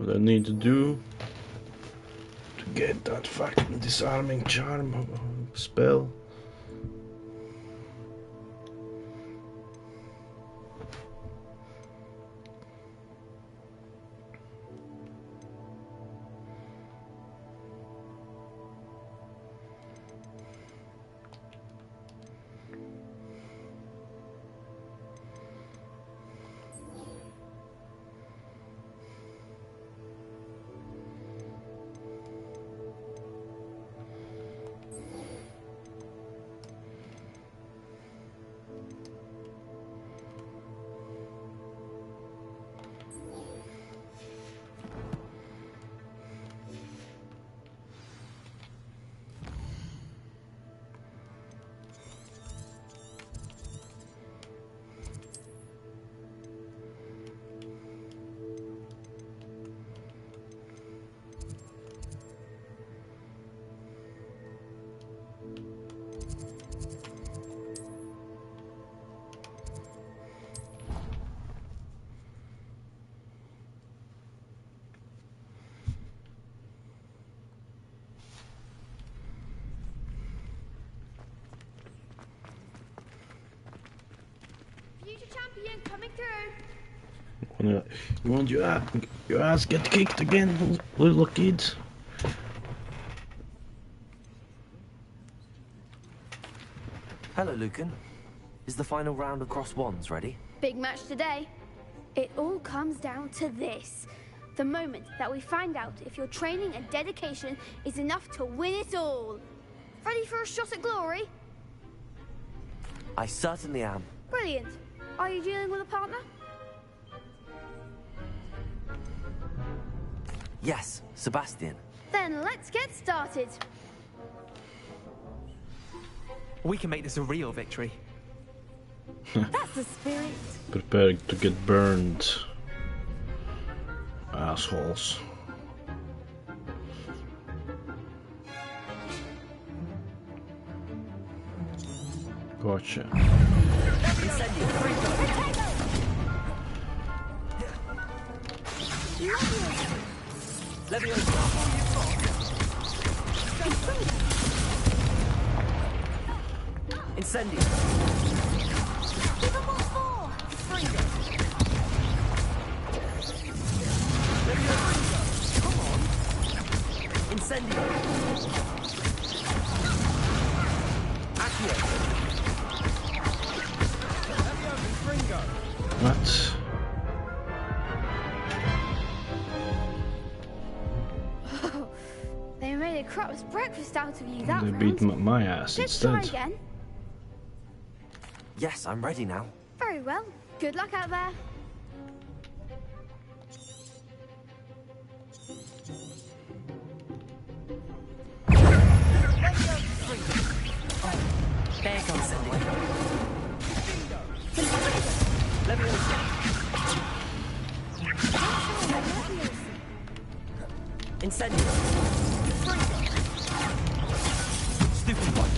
Speaker 1: what I need to do to get that fucking disarming charm spell.
Speaker 11: Champion coming through.
Speaker 1: You want your ass get kicked again, little kids?
Speaker 7: Hello, Lucan. Is the final round of cross wands ready?
Speaker 11: Big match today. It all comes down to this. The moment that we find out if your training and dedication is enough to win it all. Ready for a shot at glory?
Speaker 7: I certainly am.
Speaker 11: Brilliant. Are you dealing with a partner?
Speaker 7: Yes, Sebastian.
Speaker 11: Then let's get started.
Speaker 15: We can make this a real victory.
Speaker 11: That's the spirit.
Speaker 1: Prepare to get burned, assholes. Gotcha.
Speaker 14: Incendio.
Speaker 11: Give them all four.
Speaker 14: Come on. Incendio. Accio.
Speaker 1: What?
Speaker 11: They made a crap's breakfast out of you that
Speaker 1: They
Speaker 11: round.
Speaker 1: beat my ass
Speaker 11: Let's try
Speaker 1: instead.
Speaker 11: again.
Speaker 7: Yes, I'm ready now.
Speaker 11: Very well. Good luck out there.
Speaker 14: There comes Cindy. Leviosa. Incendio. Stupid one.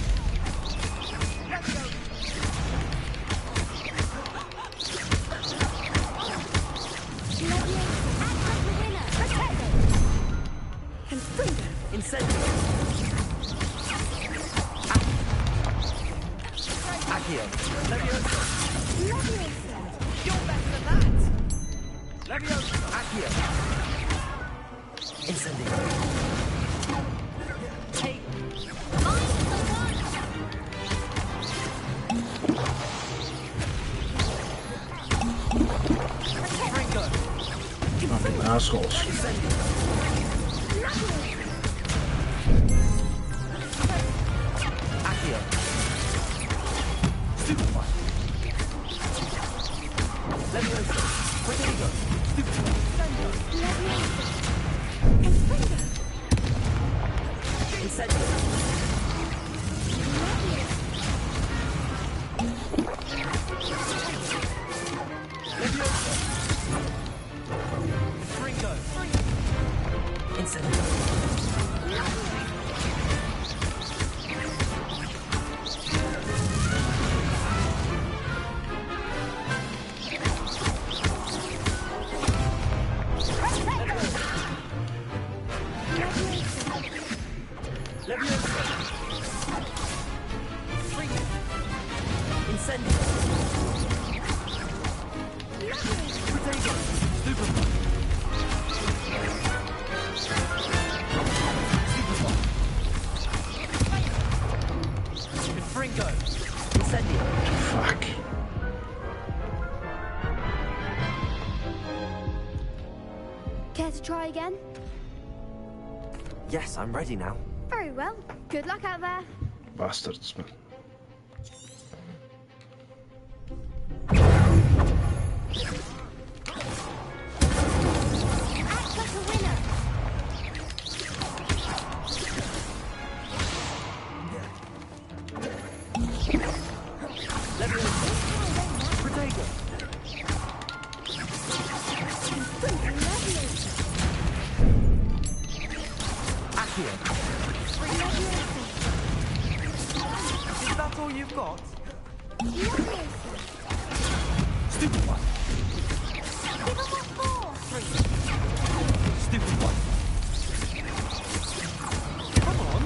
Speaker 14: Incendio. Accio. Leviosa. You're better than that. Leviosa. Accio. Incendio. Take. Ringo.
Speaker 1: Fucking assholes.
Speaker 14: Accio. Stupid one. Leviosa. Protego. Stupid one. Incendio. Leviosa. Ringo. Incendio.
Speaker 23: Care to try again?
Speaker 12: Yes, I'm ready now.
Speaker 23: Very well. Good luck out there.
Speaker 1: Bastards, man.
Speaker 23: Act like a winner.
Speaker 14: Is that all you've got?
Speaker 23: Stupid
Speaker 14: one.
Speaker 23: Give him what for?
Speaker 14: Stupid one. Come on.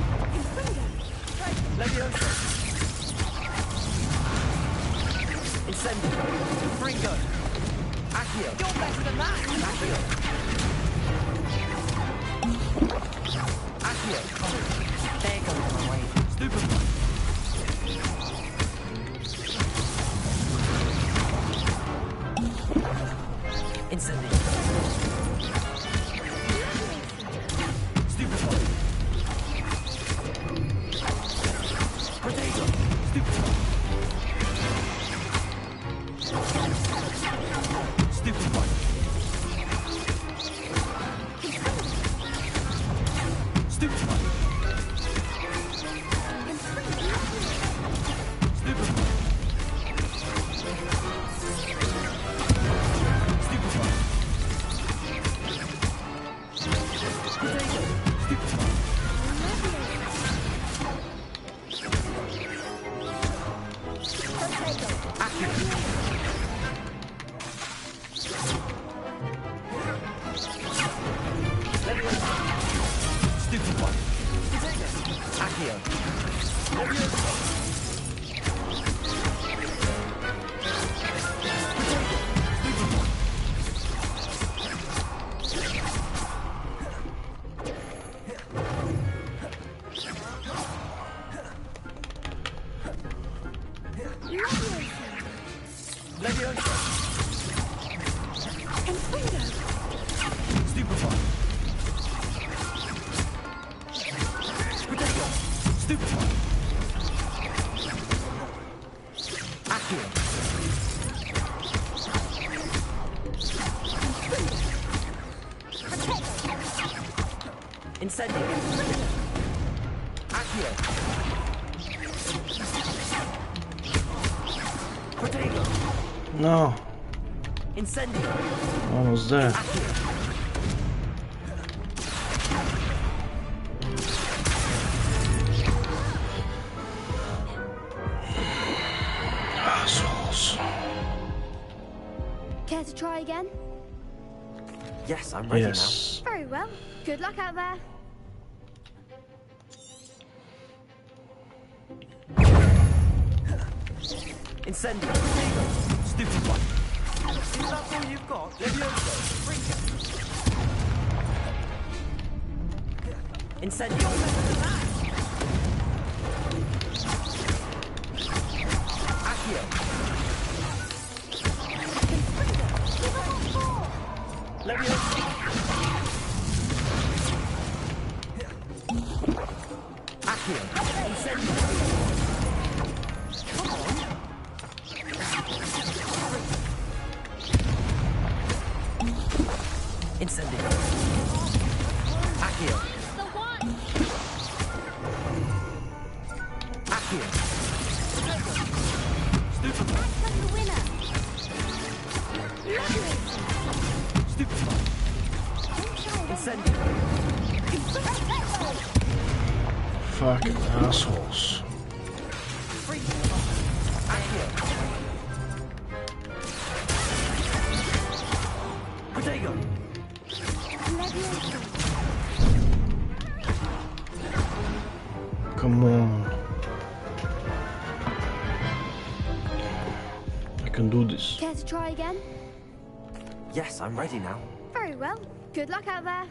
Speaker 14: Leviosa. Incendio. Fringo. Accio. You're better than that. Accio. Accio. There goes my way. Stupid one. Incendio. Stupid one. Potato. Stupid one. Stupid one. Stupid one. Incendio. Accio. Potato.
Speaker 1: No.
Speaker 14: Incendio.
Speaker 1: Almost there. Assholes.
Speaker 23: Care to try again?
Speaker 12: Yes, I'm ready
Speaker 1: Yes.
Speaker 23: Very well. Good luck out there.
Speaker 14: Incendio. Stupid one. Is that all you've got? Levioso. Incendio. Accio. Levioso. Accio. Incendio. Come on. Incendio. Accio.
Speaker 23: The one.
Speaker 14: Accio. Stupid one.
Speaker 23: Act like a winner. Lovely.
Speaker 14: Stupid one. Incendio.
Speaker 1: Fucking assholes.
Speaker 14: Accio. Potato.
Speaker 1: Come on. I can do this.
Speaker 23: Care to try again?
Speaker 12: Yes, I'm ready now.
Speaker 23: Very well. Good luck out there.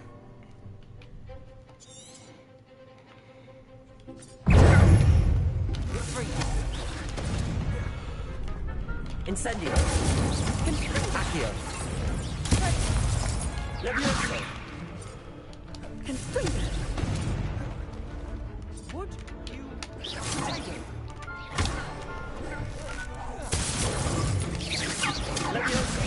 Speaker 14: Incendio. Accio. Levioso.
Speaker 19: Constringer.
Speaker 14: Would you take it? Levioso.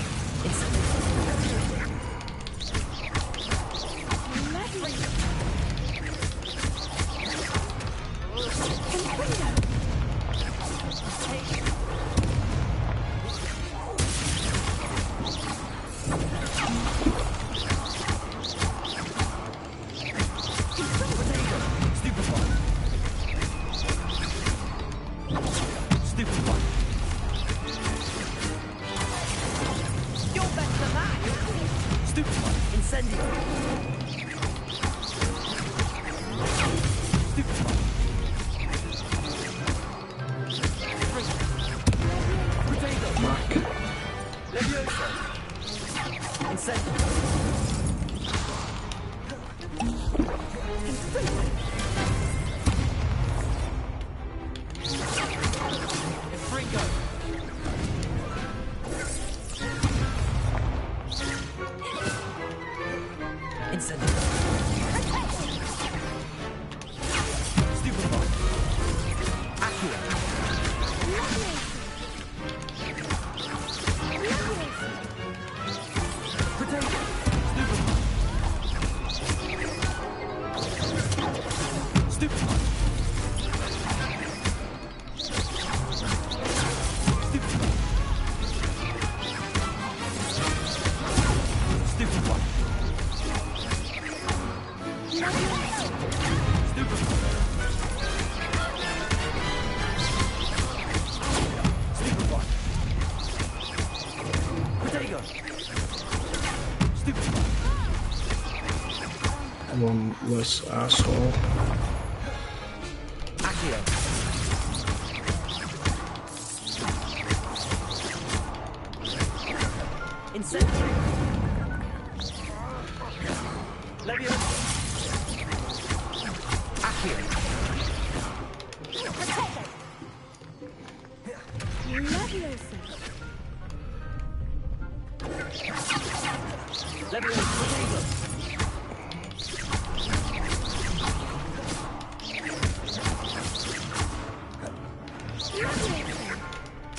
Speaker 1: One less asshole.
Speaker 14: Accio. Incendiary. Levioso. Accio.
Speaker 19: Levioso.
Speaker 14: Levioso.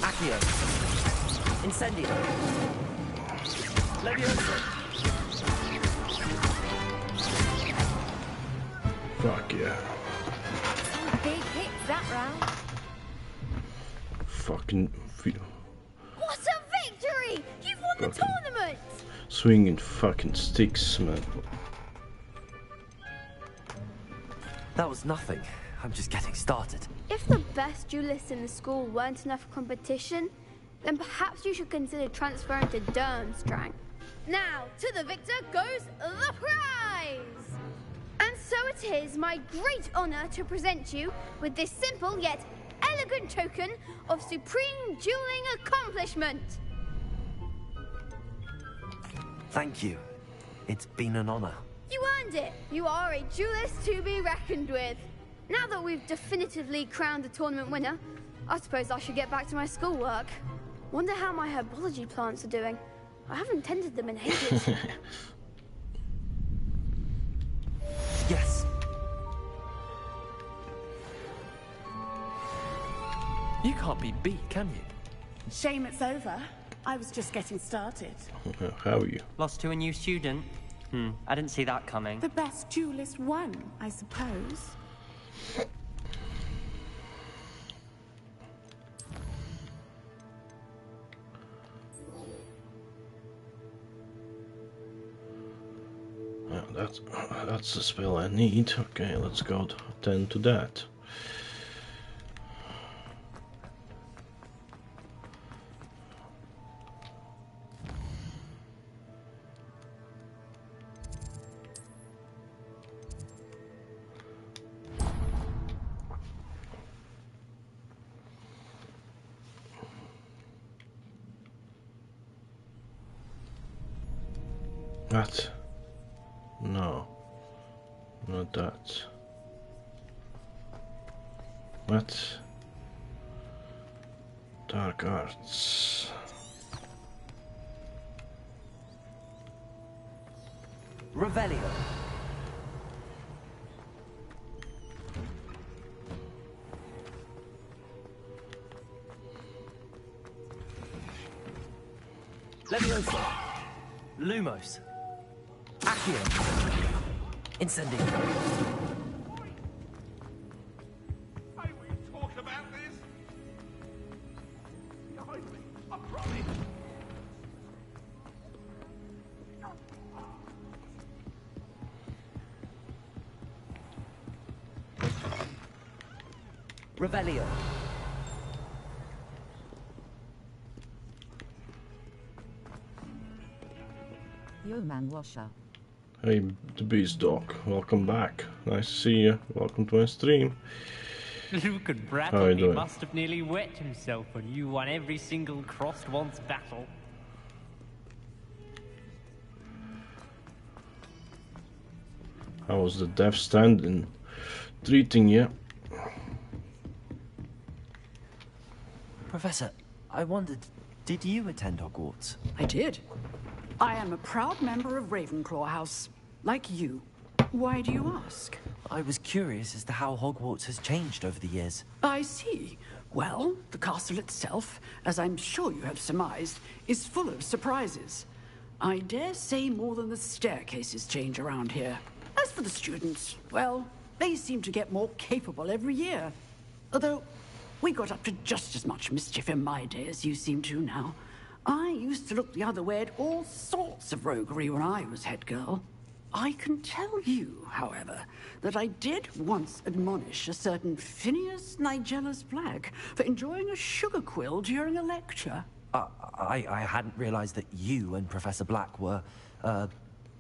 Speaker 14: Accio. Incendio. Levioso.
Speaker 1: Fuck yeah.
Speaker 5: Some big hits that round.
Speaker 1: Fucking
Speaker 5: What a victory! You've won the tournament!
Speaker 1: swinging fucking sticks, man.
Speaker 7: That was nothing. I'm just getting started.
Speaker 6: If the best duelists in the school weren't enough for competition, then perhaps you should consider transferring to Durmstrang. Now, to the victor goes the prize! And so it is my great honor to present you with this simple yet elegant token of supreme dueling accomplishment.
Speaker 7: Thank you. It's been an honor.
Speaker 6: You earned it. You are a duelist to be reckoned with. Now that we've definitively crowned the tournament winner, I suppose I should get back to my schoolwork. Wonder how my herbology plants are doing. I haven't tended them in ages.
Speaker 7: Yes.
Speaker 15: You can't be beat, can you?
Speaker 21: Shame it's over. I was just getting started.
Speaker 1: How are you?
Speaker 12: Lost to a new student? I didn't see that coming.
Speaker 21: The best duelist won, I suppose.
Speaker 1: That's the spell I need. Okay, let's go tend to that. That? No. Not that. What? Dark arts.
Speaker 7: Revelio. Leviosa. Lumos. Accio. Incendio.
Speaker 8: Talk about this. Behind me, I promise.
Speaker 7: Revelio.
Speaker 3: Yo, man, washer.
Speaker 1: Hey, the Beast Dog, welcome back. Nice to see you. Welcome to my stream.
Speaker 18: Luke and
Speaker 1: How are you
Speaker 18: Bradley
Speaker 1: doing?
Speaker 18: must have nearly wet himself when you won every single crossed once battle.
Speaker 1: How was the Death Stand treating you?
Speaker 7: Professor, I wondered, did you attend Hogwarts?
Speaker 20: I did. I am a proud member of Ravenclaw House, like you. Why do you ask?
Speaker 7: I was curious as to how Hogwarts has changed over the years.
Speaker 20: I see. Well, the castle itself, as I'm sure you have surmised, is full of surprises. I dare say more than the staircases change around here. As for the students, well, they seem to get more capable every year. Although, we got up to just as much mischief in my day as you seem to now. I used to look the other way at all sorts of roguery when I was head girl. I can tell you, however, that I did once admonish a certain Phineas Nigellus Black for enjoying a sugar quill during a lecture.
Speaker 7: I hadn't realized that you and Professor Black were,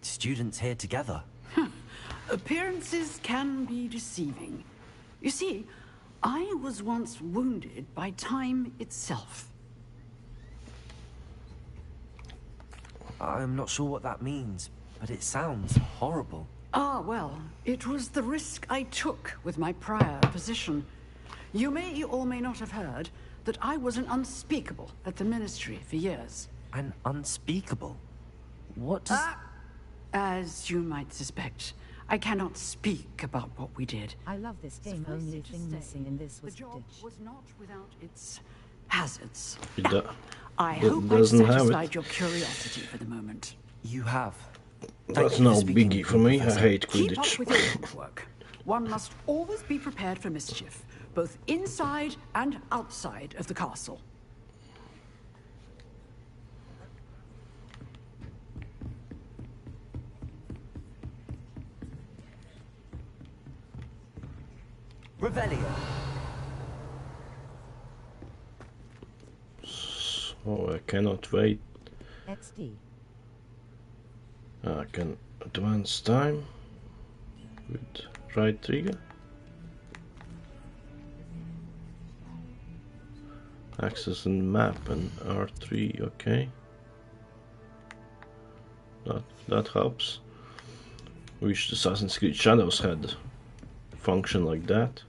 Speaker 7: students here together.
Speaker 20: Appearances can be deceiving. You see, I was once wounded by time itself.
Speaker 7: I'm not sure what that means, but it sounds horrible.
Speaker 20: Ah, well, it was the risk I took with my prior position. You may or may not have heard that I was an unspeakable at the Ministry for years.
Speaker 7: An unspeakable? What does...
Speaker 20: As you might suspect, I cannot speak about what we did.
Speaker 3: I love this game. Only thing missing in this was
Speaker 20: the job
Speaker 3: Ditch.
Speaker 20: was not without its hazards.
Speaker 1: It
Speaker 20: I hope I've
Speaker 1: doesn't have
Speaker 20: satisfied
Speaker 1: it.
Speaker 20: your curiosity for the moment.
Speaker 7: You have.
Speaker 1: That's no biggie for me. I hate
Speaker 20: Keep up
Speaker 1: Quidditch.
Speaker 20: with your work. One must always be prepared for mischief, both inside and outside of the castle.
Speaker 7: Revelio.
Speaker 1: Oh, I cannot wait.
Speaker 3: XD.
Speaker 1: I can advance time with right trigger. Access and map and R3, okay. That helps. Wish Assassin's Creed Shadows had a function like that.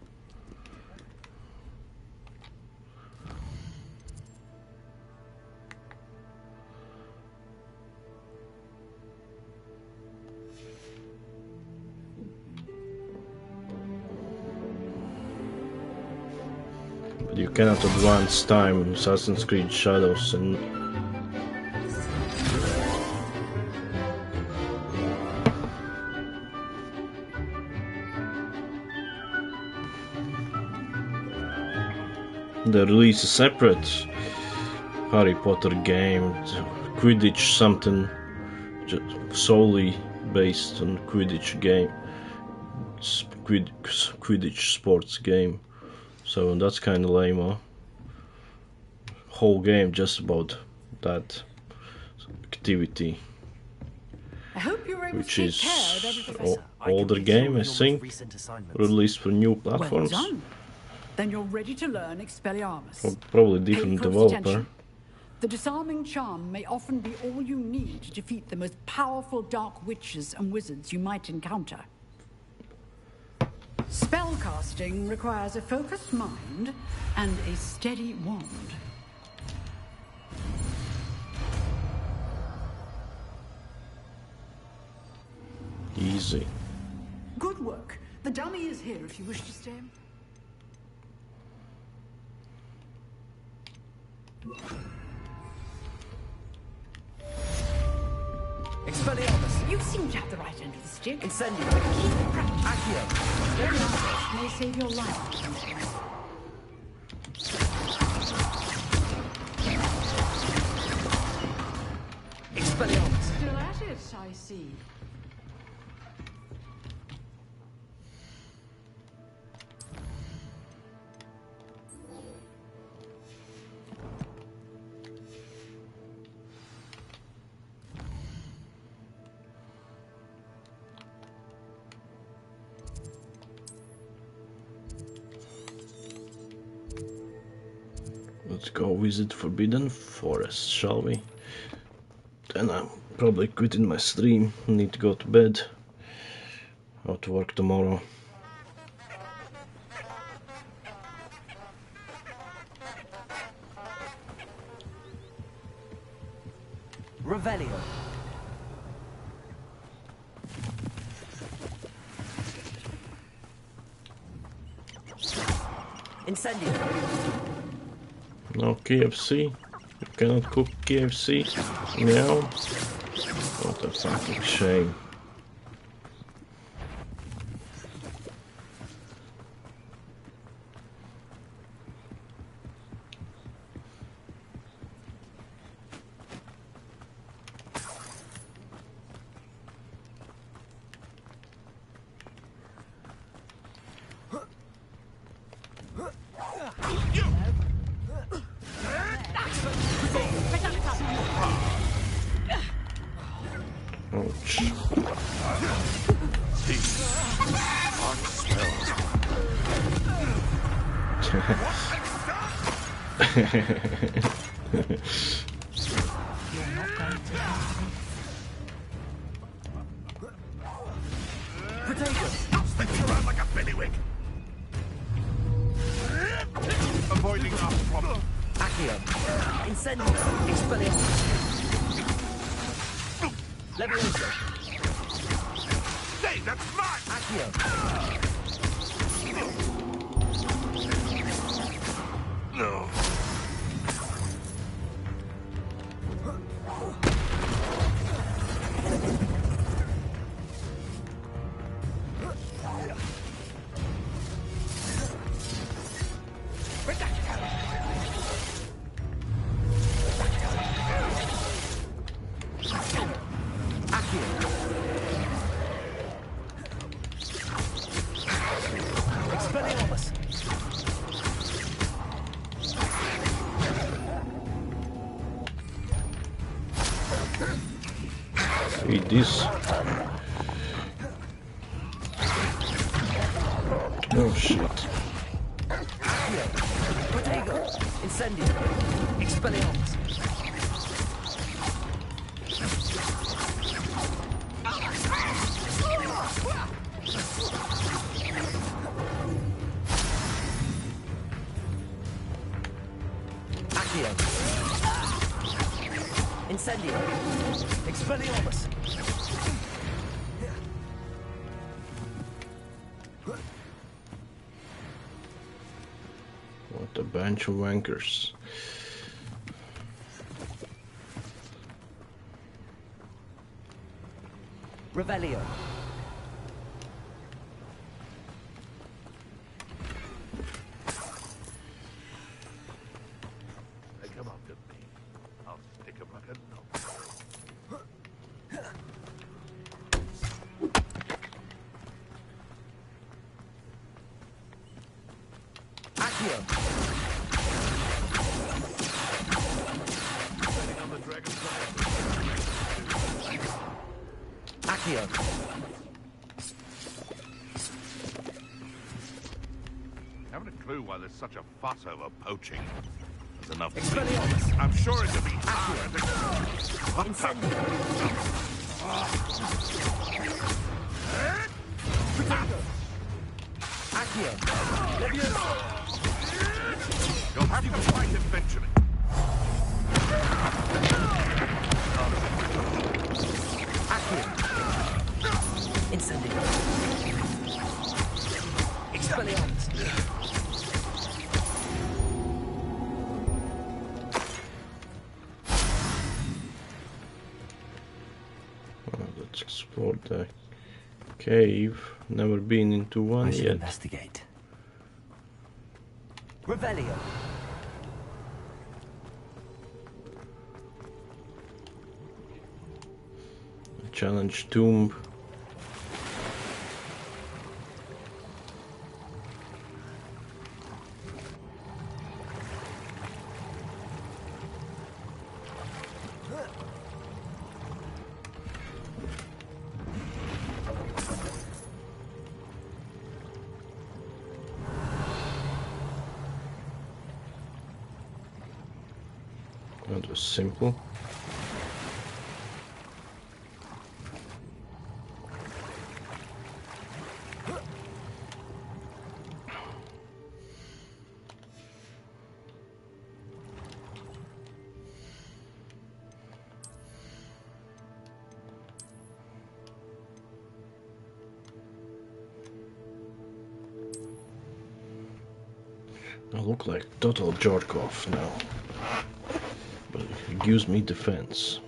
Speaker 1: But you cannot advance time in Assassin's Creed Shadows and they release a separate Harry Potter game, Quidditch something, just solely based on Quidditch game, Quidditch sports game. So that's kind of lame, huh? Whole game just about that activity,
Speaker 20: I hope you're able
Speaker 1: which
Speaker 20: to take
Speaker 1: is
Speaker 20: care of everything.
Speaker 1: older game, I think, released for new
Speaker 20: Well
Speaker 1: platforms.
Speaker 20: done. Then you're ready to learn Expelliarmus.
Speaker 1: Or probably different
Speaker 20: Pay close
Speaker 1: developer.
Speaker 20: attention. The disarming charm may often be all you need to defeat the most powerful dark witches and wizards you might encounter. Spellcasting requires a focused mind and a steady wand.
Speaker 1: Easy.
Speaker 20: Good work. The dummy is here if you wish to stay.
Speaker 12: Expelliarmus!
Speaker 20: You seem to have the right end of the stick.
Speaker 12: Incendio!
Speaker 20: Keep it practiced.
Speaker 12: Accio!
Speaker 20: Very nice. May save your life.
Speaker 12: Expelliarmus!
Speaker 20: Still at it, I see.
Speaker 1: Let's go visit Forbidden Forest, shall we? Then I'm probably quitting my stream. Need to go to bed. Have to work tomorrow.
Speaker 12: Revelio! Incendio!
Speaker 1: No KFC. You cannot cook KFC now. What a fucking shame.
Speaker 8: Like a billywig. Avoiding our problem.
Speaker 12: Accio! Incendio! Expelliarmus! Levioso!
Speaker 8: Hey, that's mine!
Speaker 12: Accio!
Speaker 8: No.
Speaker 1: Eat this. Oh shit.
Speaker 12: Protego! Incendio! Expelliarmus! Accio! Incendio! Expelliarmus!
Speaker 1: What a bunch of wankers.
Speaker 12: Revelio!
Speaker 8: They come up to me. I'll stick 'em like a dog.
Speaker 12: Accio!
Speaker 8: Setting on the dragon's eye.
Speaker 12: Accio!
Speaker 8: Haven't a clue why there's such a fuss over poaching. There's enough.
Speaker 12: Expelliarmus!
Speaker 8: I'm sure it'll be hard. What the?
Speaker 12: Incendio! Accio! Levioso!
Speaker 8: You'll have to fight eventually.
Speaker 12: Accio!
Speaker 7: Incendio. Expelliarmus.
Speaker 1: Let's explore the cave. Never been into one
Speaker 7: I should
Speaker 1: yet.
Speaker 7: investigate. Revelio.
Speaker 1: Challenge tomb. That was simple. I look like total jerk off now, but it gives me defense.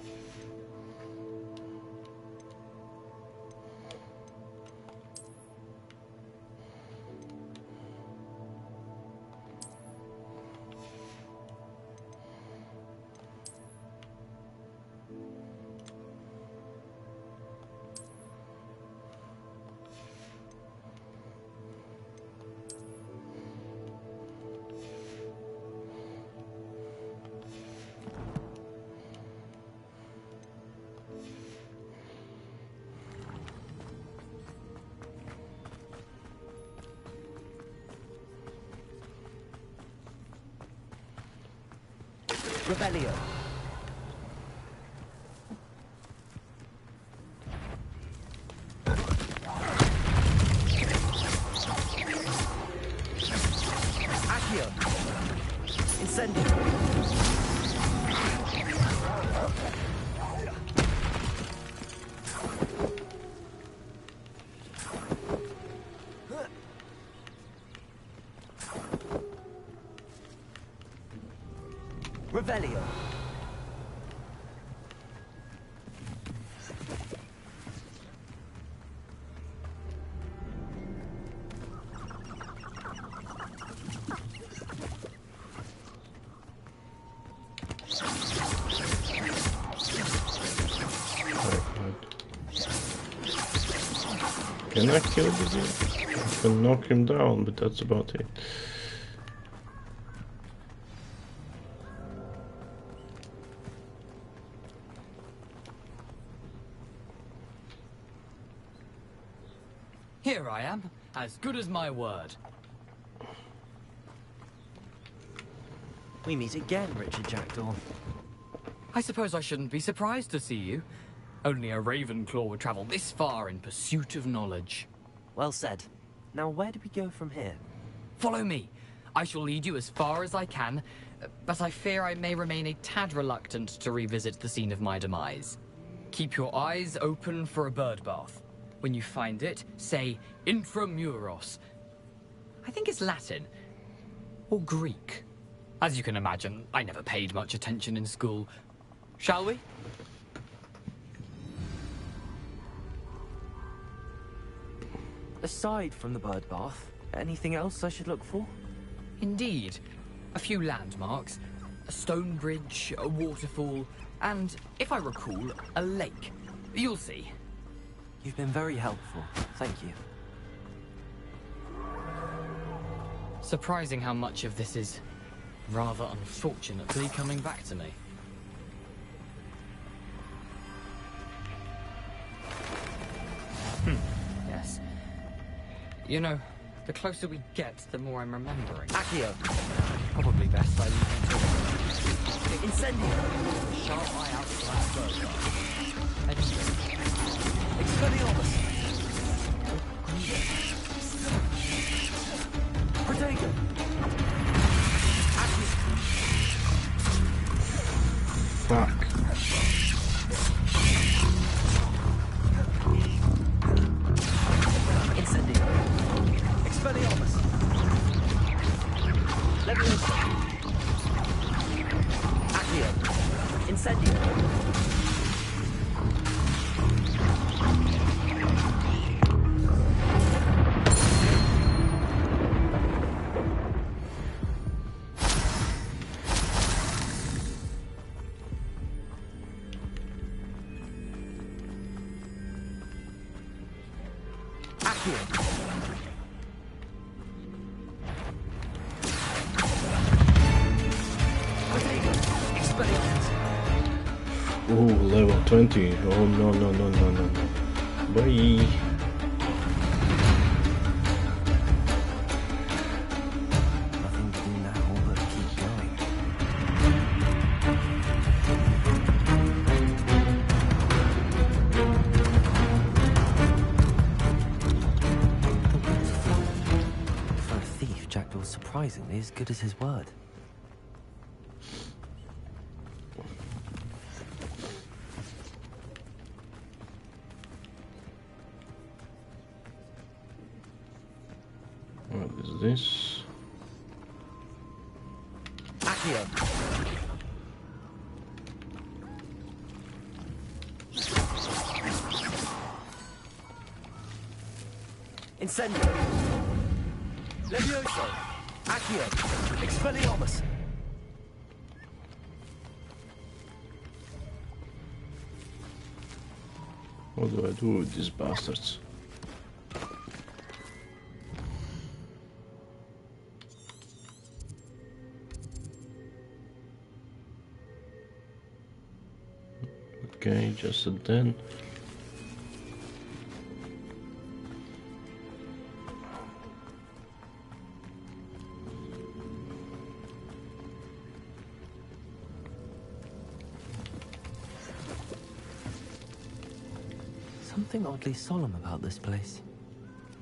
Speaker 7: Revelio. Accio. Incendio. Revelio.
Speaker 1: Can I kill the dude? I can knock him down, but that's about it.
Speaker 2: Here I am, as good as my word.
Speaker 7: We meet again, Richard Jackdaw.
Speaker 2: I suppose I shouldn't be surprised to see you. Only a Ravenclaw would travel this far in pursuit of knowledge.
Speaker 7: Well said. Now where do we go from here?
Speaker 2: Follow me. I shall lead you as far as I can, but I fear I may remain a tad reluctant to revisit the scene of my demise. Keep your eyes open for a bird bath. When you find it, say intramuros. I think it's Latin. Or Greek. As you can imagine, I never paid much attention in school. Shall we?
Speaker 7: Aside from the bird bath, anything else I should look for?
Speaker 2: Indeed. A few landmarks. A stone bridge, a waterfall, and, if I recall, a lake. You'll see.
Speaker 7: You've been very helpful. Thank you.
Speaker 2: Surprising how much of this is rather unfortunately coming back to me. Yes. You know, the closer we get, the more I'm remembering.
Speaker 7: Accio.
Speaker 2: Probably best I leave until...
Speaker 7: Incendio.
Speaker 2: Sharp eye out for that bird.
Speaker 7: Expelliarmus. Protego.
Speaker 1: Fuck. Ooh, level 20. Oh no. Bye.
Speaker 16: Nothing to do now but keep going. For a thief, Jackdaw's surprisingly as good as his word.
Speaker 1: What is this?
Speaker 12: Accio. Incendio. Levioso. Accio. Expelliarmus.
Speaker 1: What do I do with these bastards? Okay, just a den.
Speaker 16: Something oddly solemn about this place.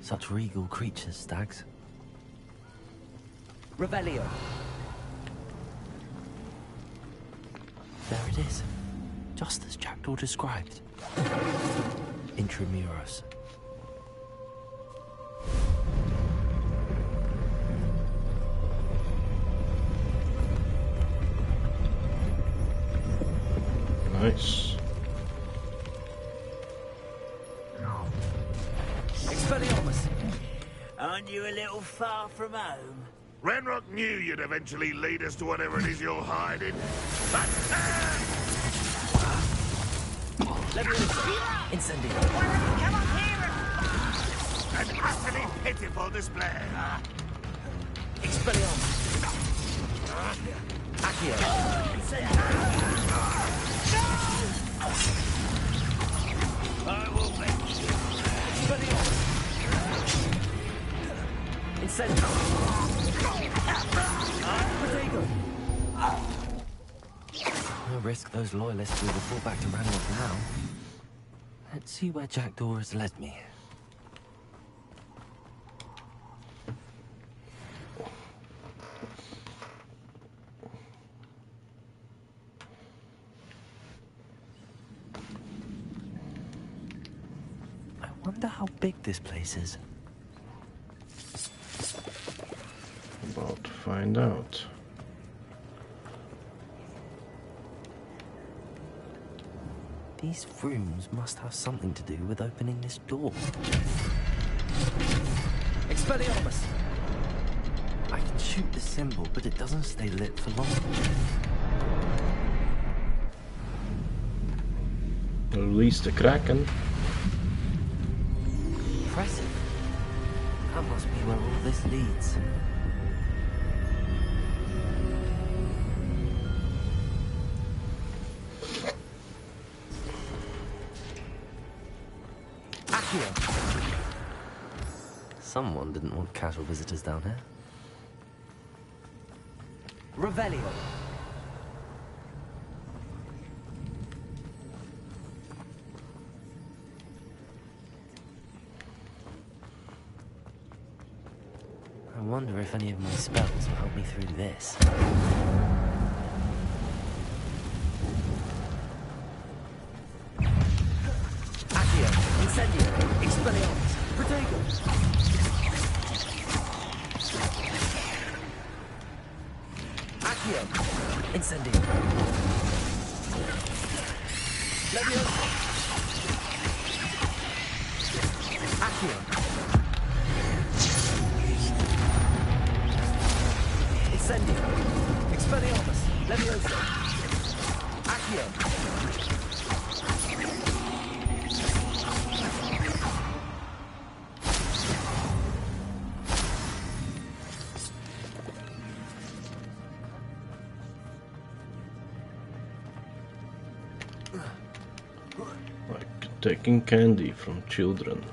Speaker 16: Such regal creatures, stags.
Speaker 12: Revelio.
Speaker 16: There it is. Just as Jackdaw described. Intramuros.
Speaker 1: Nice.
Speaker 12: Expelliarmus. Aren't you a little far from home?
Speaker 8: Renrock knew you'd eventually lead us to whatever it is you're hiding. But,
Speaker 12: Incendio.
Speaker 8: Come on here! An utterly pitiful display.
Speaker 12: Expelliarmus. Accio.
Speaker 8: I will make you.
Speaker 12: Expelliarmus. Incendio. Protego.
Speaker 16: No risk those loyalists will report back to Ranrock now. Let's see where Jackdaw has led me. I wonder how big this place is.
Speaker 1: About to find out.
Speaker 16: These rooms must have something to do with opening this door.
Speaker 12: Expelliarmus.
Speaker 16: I can shoot the symbol, but it doesn't stay lit for long.
Speaker 1: Release the Kraken.
Speaker 16: Impressive. That must be where all this leads. Someone didn't want casual visitors down here.
Speaker 12: Revelio.
Speaker 16: I wonder if any of my spells will help me through this.
Speaker 12: Accio. Incendio. Expelliarmus. Protego. Accio. Incendio. Levioso. Accio. Incendio. Expelliarmus. Levioso. Accio.
Speaker 1: taking candy from children.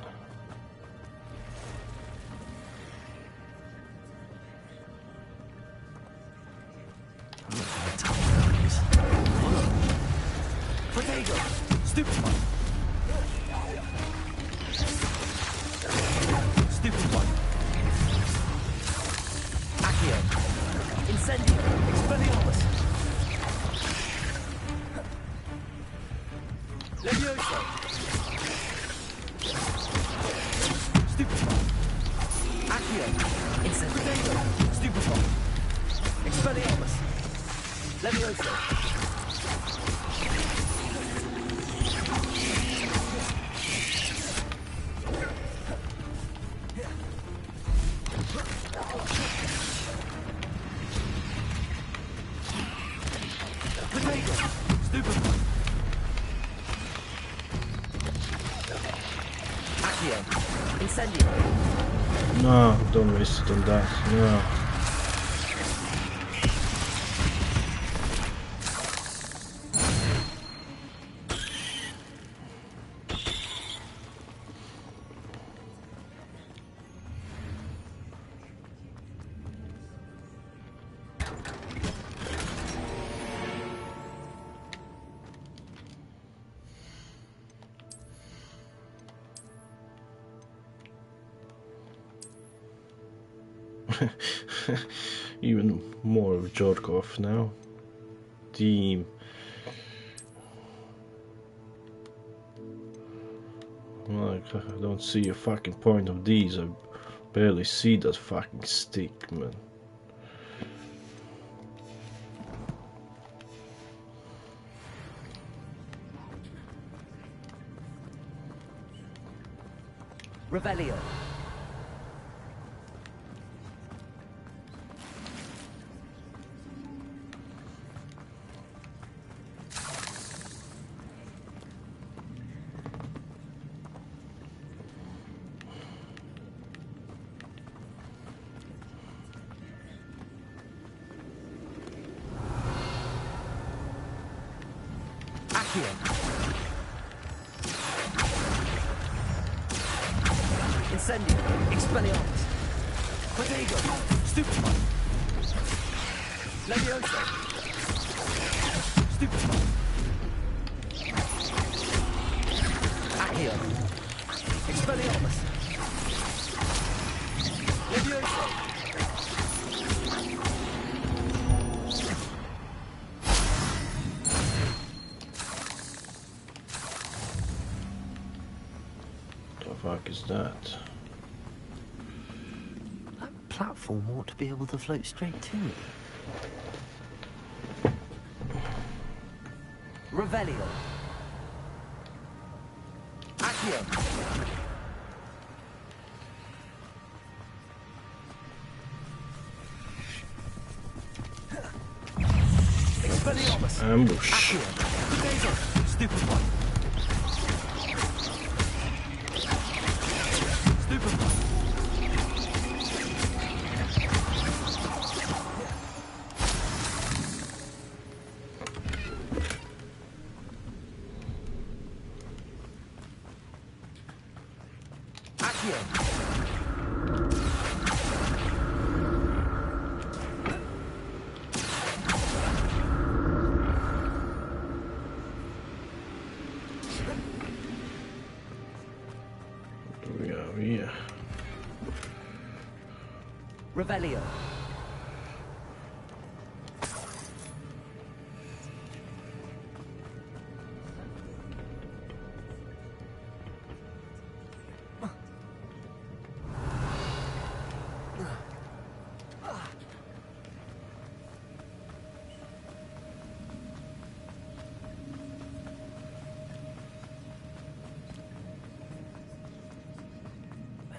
Speaker 22: Potato! Stupid one! Stupid one! Accio! Incendio! Expelliarmus! Levioso! Stupid one! Accio! Incendio! Stupid one! Expelliarmus! Levioso!
Speaker 1: No, don't waste it on that. No. Even more of jerk off now. Team. Like, I don't see a fucking point of these. I barely see that fucking stick, man.
Speaker 22: Revelio. Incendio! Expelliarmus! Potato! Stupid one! Levioso! Stupid one! Accio! Expelliarmus! Levioso!
Speaker 1: The fuck is that?
Speaker 7: Platform ought to be able to float straight to me.
Speaker 22: Revelio. Accio. Expelliarmus.
Speaker 1: Ambush.
Speaker 22: Accio. Potato. Stupid one. Stupid one.
Speaker 1: Yeah.
Speaker 22: Revelio.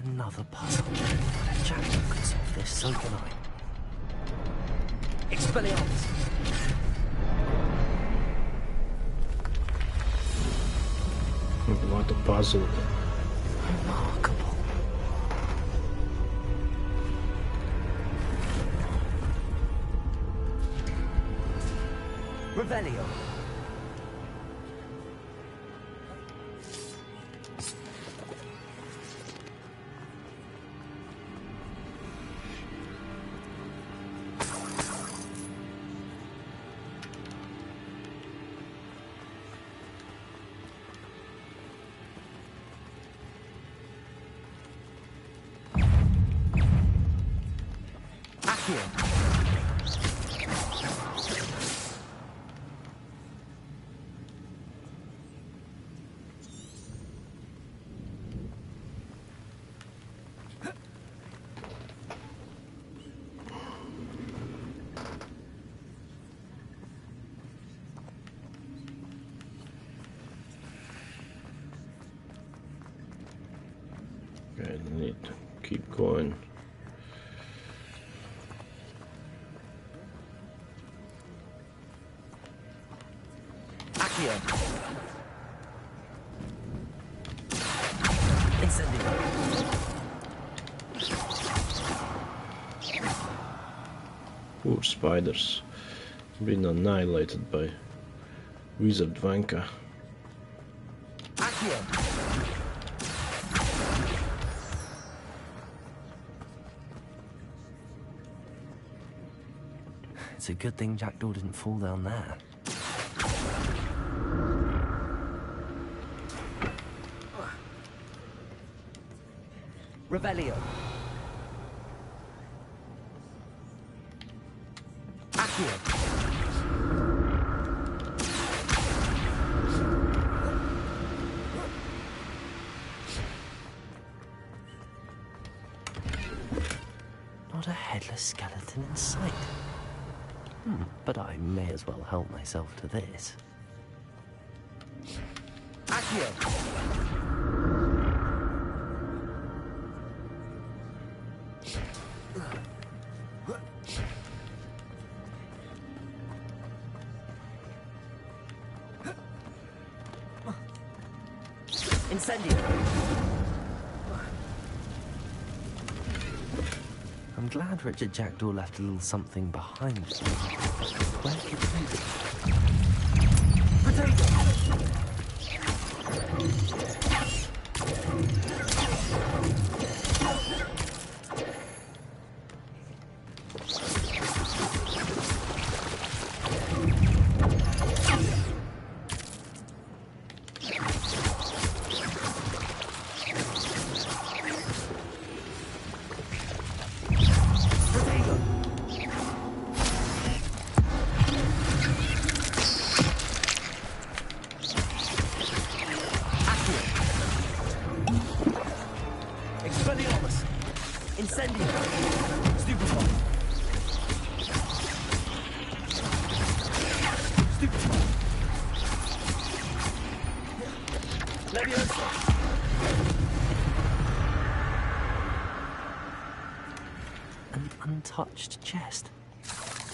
Speaker 7: Another puzzle. Jack could solve this, so can I.
Speaker 22: Expelliarmus.
Speaker 1: What a puzzle.
Speaker 7: Remarkable.
Speaker 22: Revelio.
Speaker 1: Okay, I need to keep going. Poor spiders, been annihilated by Wizard Vanka.
Speaker 16: It's a good thing Jackdaw didn't fall down there.
Speaker 14: Revelio.
Speaker 16: Not a headless skeleton in sight. But I may as well help myself to this.
Speaker 14: Incendio.
Speaker 16: I'm glad Richard Jackdaw left a little something behind him. Where could he be?
Speaker 14: Potato.
Speaker 16: An untouched chest.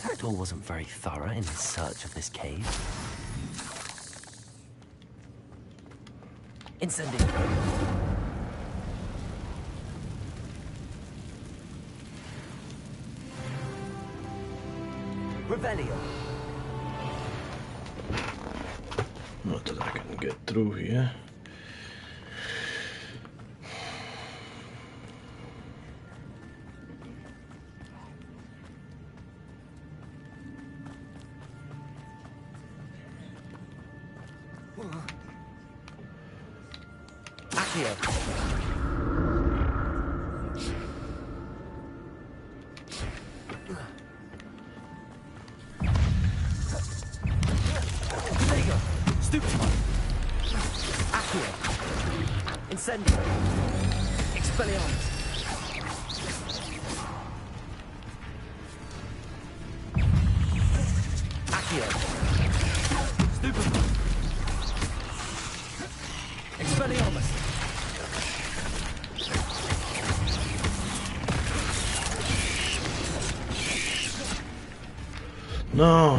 Speaker 16: Jackdaw wasn't very thorough in his search of this cave.
Speaker 14: Incendio. Revelio.
Speaker 1: Not that I can get through here.
Speaker 14: Incendio. Expelliarmus. Accio. Stupefy. Expelliarmus.
Speaker 1: No.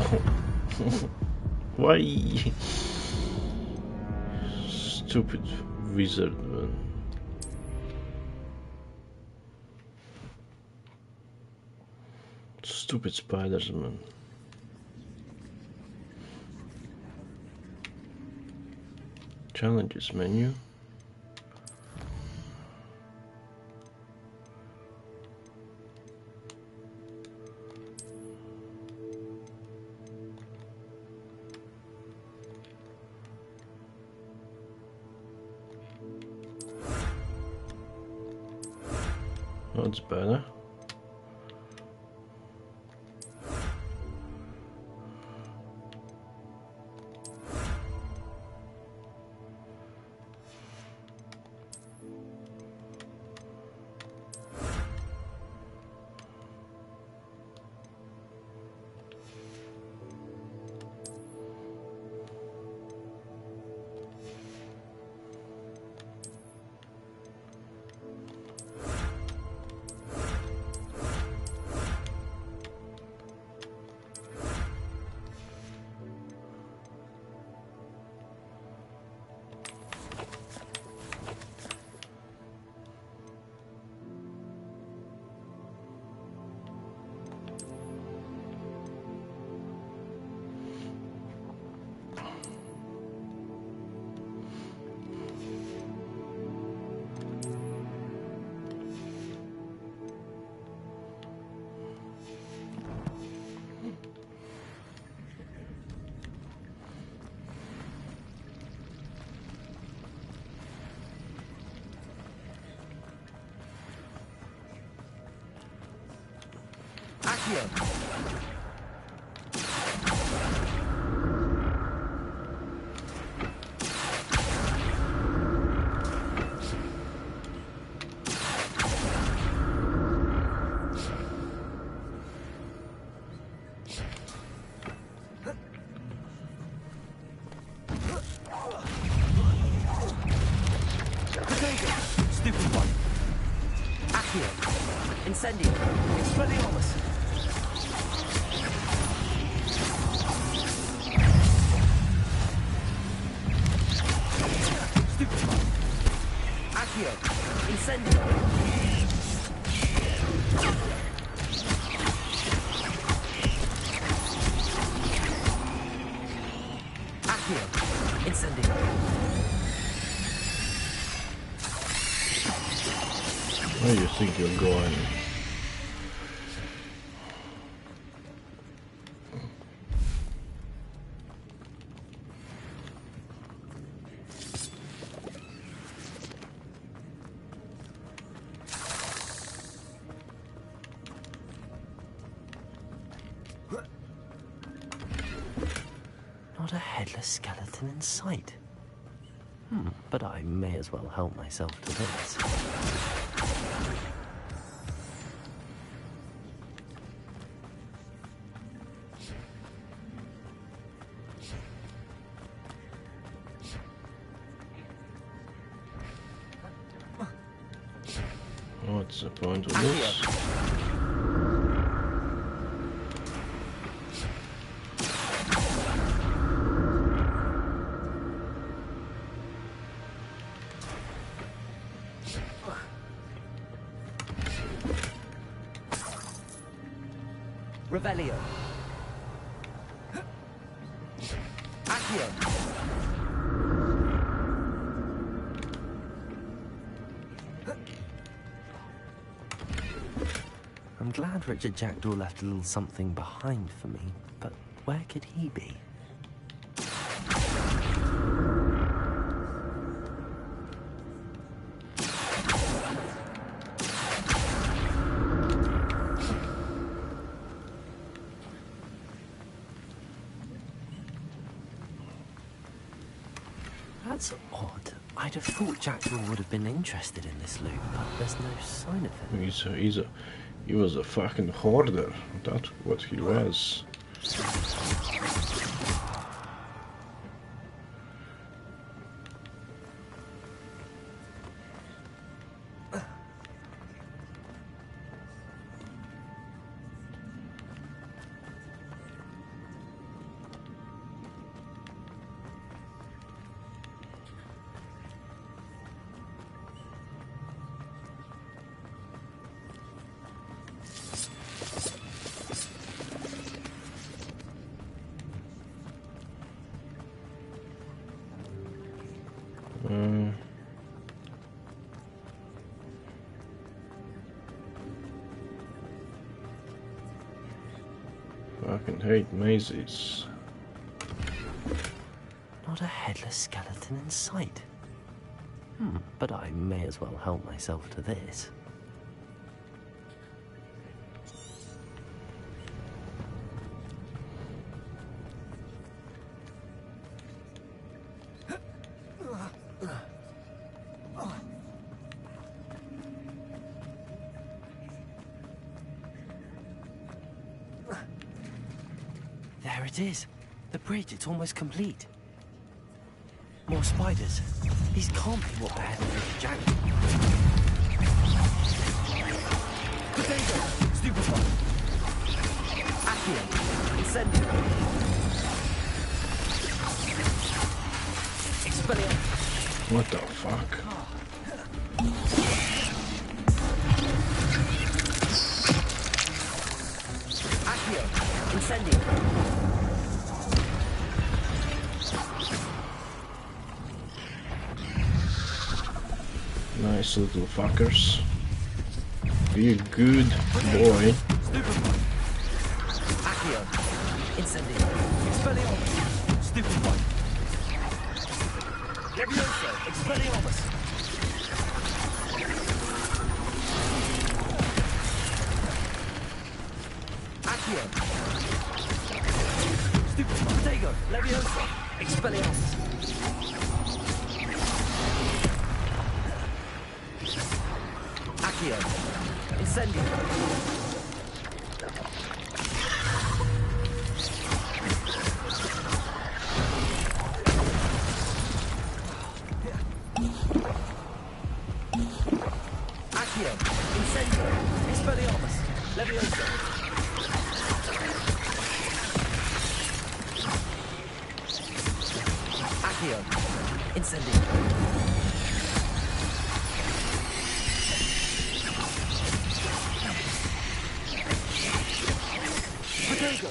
Speaker 1: Why? Stupid wizard, man. Stupid spiders, man. Challenges menu. That's better.
Speaker 12: Stupid one. Accio. Incendio. Expelliarmus. Stupid one. Accio. Incendio. Accio. Incendio.
Speaker 1: Where do you think you're going?
Speaker 7: Not a headless skeleton in sight. But I may as well help myself to this.
Speaker 1: What's the point of this?
Speaker 12: Revelio. Accio.
Speaker 7: I'm glad Richard Jackdaw left a little something behind for me, but where could he be? That's odd. I'd have thought Jackdaw would have been interested in this loot, but there's no sign of him.
Speaker 1: He was a fucking hoarder. That's what he was. Fucking hate mazes.
Speaker 7: Not a headless skeleton in sight. But I may as well help myself to this. There it is. The bridge, it's almost complete. More spiders. These can't be what the hell is Jack.
Speaker 12: Potato! Stupefy! Accio! Incendio! Expelliarmus!
Speaker 1: What the fuck?
Speaker 12: Accio! Incendio!
Speaker 1: Nice little fuckers. Be a good boy.
Speaker 12: Accio! Incendio! Expelliarmus! Stupefy! Levioso! Expelliarmus!
Speaker 7: Accio. Stupid Protego. Leviosa. Expelliarmus. Accio. Incendio. Accio. Incendio. Expelliarmus. Leviosa. Accio. Incendio. Potato.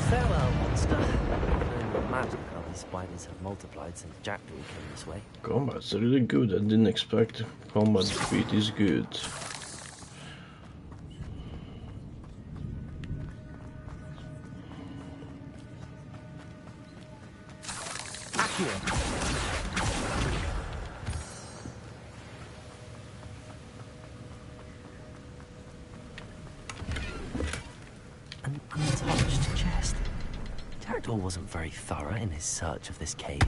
Speaker 7: Farewell, monster. No matter how these spiders have multiplied since Jackdaw came this way.
Speaker 1: Combat's really good. I didn't expect combat to be this good.
Speaker 7: An untouched chest. Jackdaw wasn't very thorough in his search of this cave.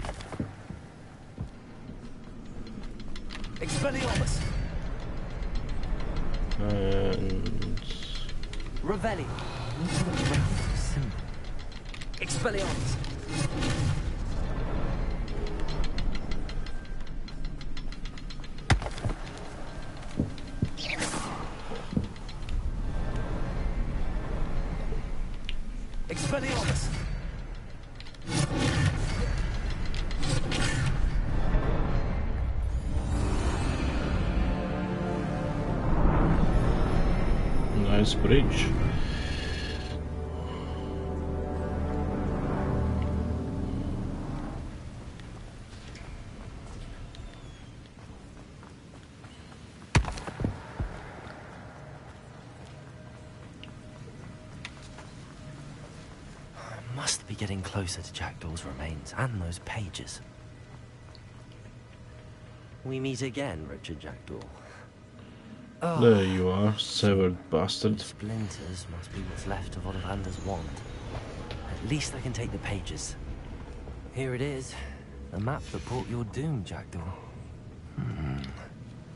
Speaker 7: Expelliarmus.
Speaker 1: And
Speaker 7: Revelli. Expelliarmus. Expelliarmus.
Speaker 1: nice bridge.
Speaker 7: Must be getting closer to Jackdaw's remains and those pages. We meet again, Richard Jackdaw. Oh,
Speaker 1: There you are, severed bastard.
Speaker 7: splinters must be what's left of Ollivander's wand. At least I can take the pages. Here it is, the map that brought your doom, Jackdaw.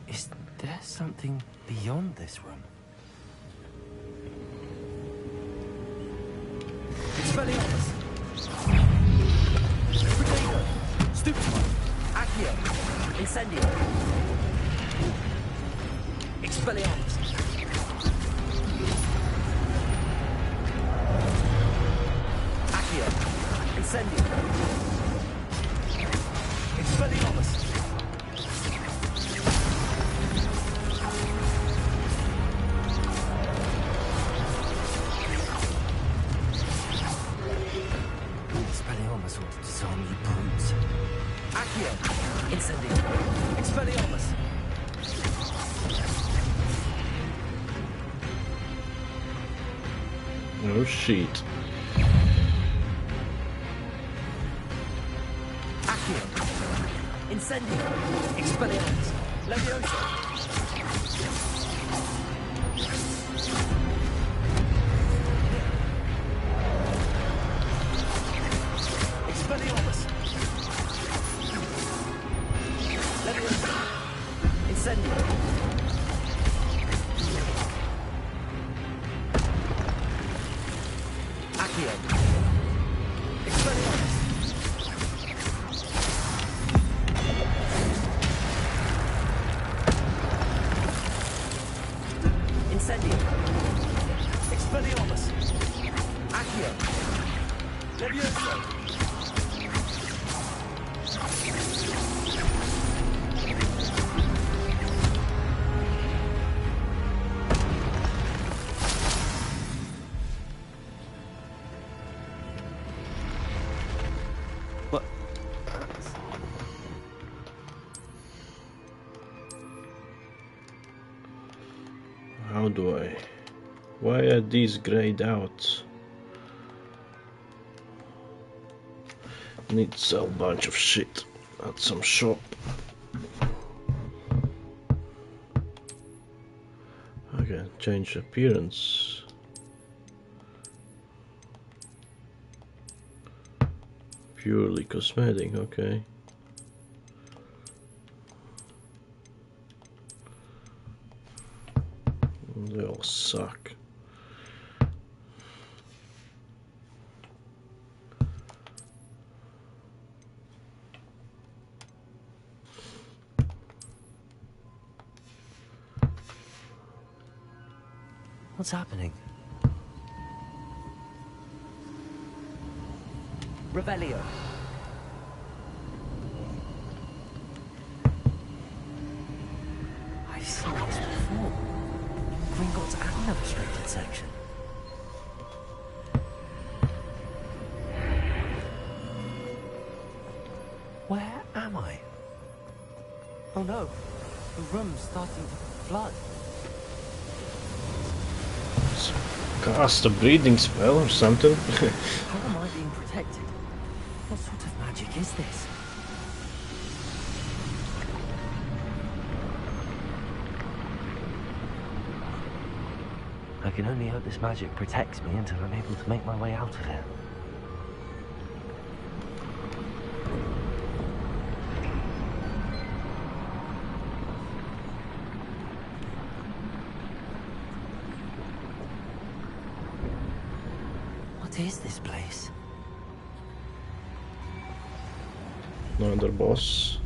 Speaker 7: Is there something beyond this room? Expelliarmus! Potato! Stupefy! Accio! Incendio! Expelliarmus! Accio! Incendio! Expelliarmus! Expelliarmus ought to disarm you brutes. Accio! Incendio! Expelliarmus!
Speaker 1: Oh shit.
Speaker 7: Accio! Incendio! Expelliarmus! Leviosa! Expelliarmus! Leviosa! Incendio! Accio! Expelliarmus! Incendio! Expelliarmus! Accio! Leviosa! What?
Speaker 1: How do I? Why are these grayed out? Need to sell a bunch of shit at some shop. Okay, change appearance. Purely cosmetic, okay. They all suck.
Speaker 7: What's happening? Revelio. I've seen this before. Gringotts and a restricted section. Where am I? Oh no, the room's starting to flood.
Speaker 1: Cast a breathing spell or something.
Speaker 7: How am I being protected? What sort of magic is this? I can only hope this magic protects me until I'm able to make my way out of here. What is this place?
Speaker 1: Another boss.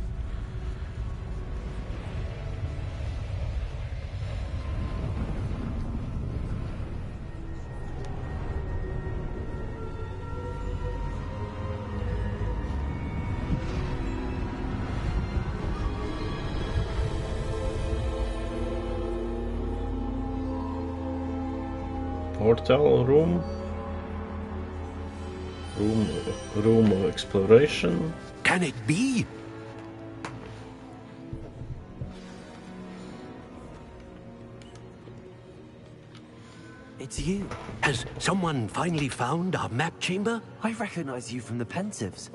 Speaker 1: Portal room. Room of exploration.
Speaker 4: Can it be?
Speaker 7: It's you.
Speaker 4: Has someone finally found our map chamber?
Speaker 7: I recognize you from the Pensives.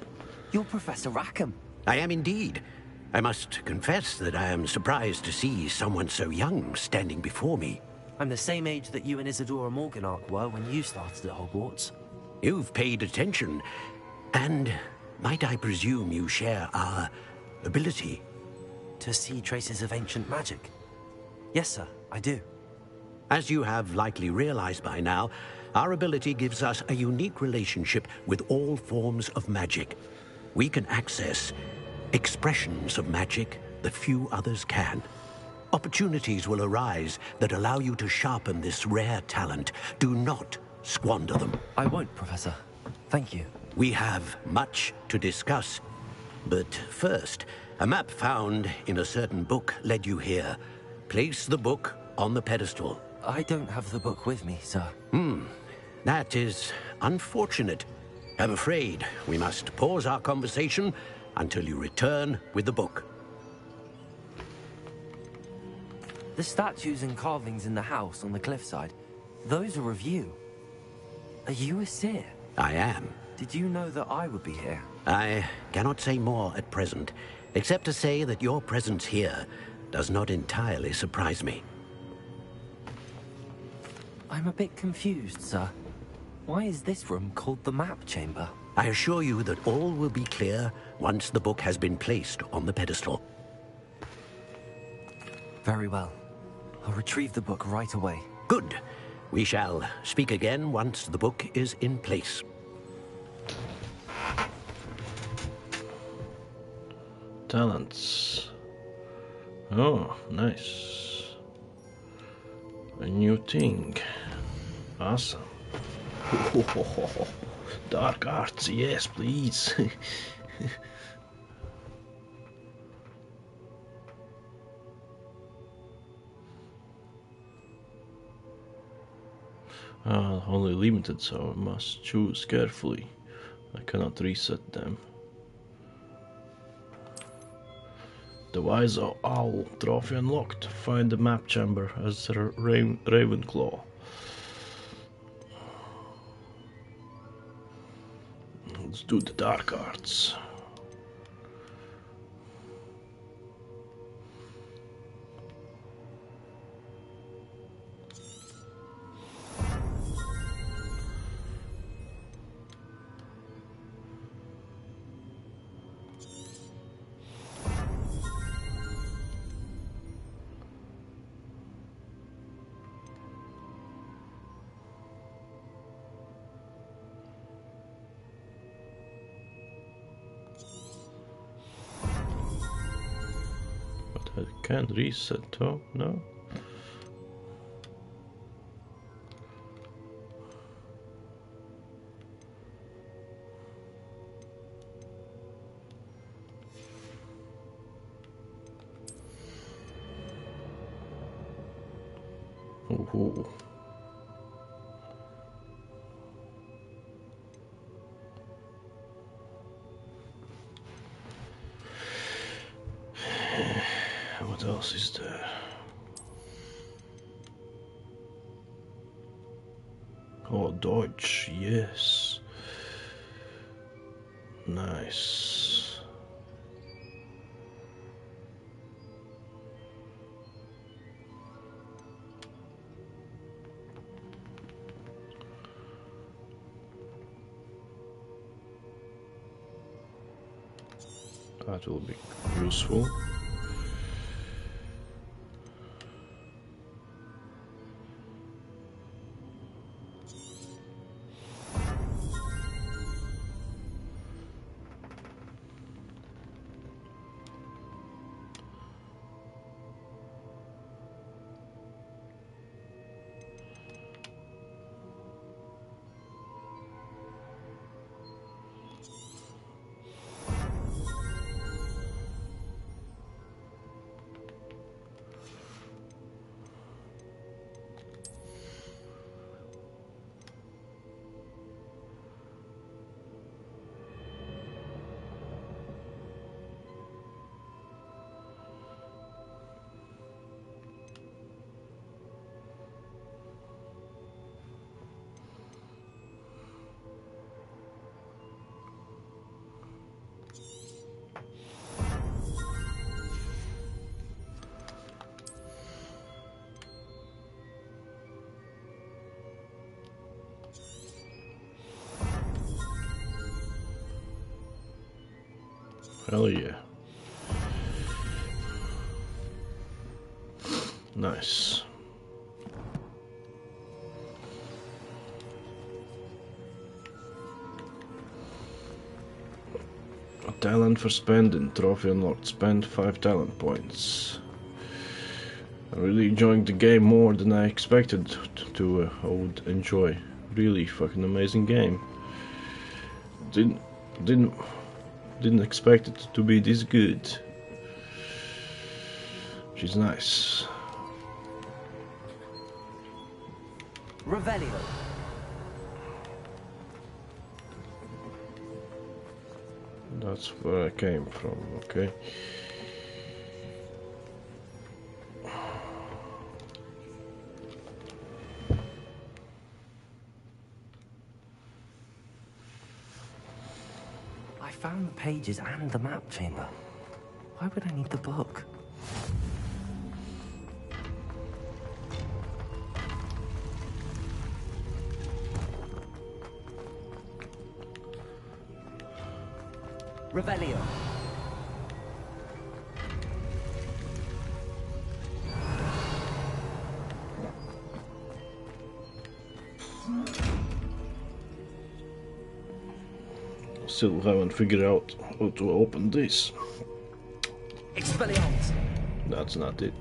Speaker 7: You're Professor Rackham.
Speaker 4: I am indeed. I must confess that I am surprised to see someone so young standing before me.
Speaker 7: I'm the same age that you and Isadora Morganach were when you started at Hogwarts.
Speaker 4: You've paid attention, and might I presume you share our ability?
Speaker 7: To see traces of ancient magic? Yes, sir, I do.
Speaker 4: As you have likely realized by now, our ability gives us a unique relationship with all forms of magic. We can access expressions of magic that few others can. Opportunities will arise that allow you to sharpen this rare talent. Do not squander them.
Speaker 7: I won't, Professor. Thank you.
Speaker 4: We have much to discuss. But first, a map found in a certain book led you here. Place the book on the pedestal.
Speaker 7: I don't have the book with me, sir.
Speaker 4: That is unfortunate. I'm afraid we must pause our conversation until you return with the book.
Speaker 7: The statues and carvings in the house on the cliffside, those are of you. Are you a seer?
Speaker 4: I am.
Speaker 7: Did you know that I would be here?
Speaker 4: I cannot say more at present, except to say that your presence here does not entirely surprise me.
Speaker 7: I'm a bit confused, sir. Why is this room called the map chamber?
Speaker 4: I assure you that all will be clear once the book has been placed on the pedestal.
Speaker 7: Very well. I'll retrieve the book right away.
Speaker 4: Good. We shall speak again once the book is in place.
Speaker 1: Talents. Oh, nice. A new thing. Awesome. Dark arts, yes, please. Only limited, so I must choose carefully. I cannot reset them. The Wise Owl trophy unlocked. Find the map chamber as Ravenclaw. Let's do the dark arts. I can't reset though, no? Ooh. What else is there? Oh, Deutsch, yes. Nice. That will be useful. Hell yeah. Nice. A talent for spending. Trophy unlocked. Spend 5 talent points. I'm really enjoying the game more than I expected to I would enjoy. Really fucking amazing game. Didn't expect it to be this good. Which is nice.
Speaker 12: Revelio.
Speaker 1: That's where I came from, okay.
Speaker 16: I found the pages and the map chamber. Why would I need the book?
Speaker 12: Revelio.
Speaker 1: Still haven't figured out how to open this.
Speaker 12: Expelliarmus.
Speaker 1: That's not it.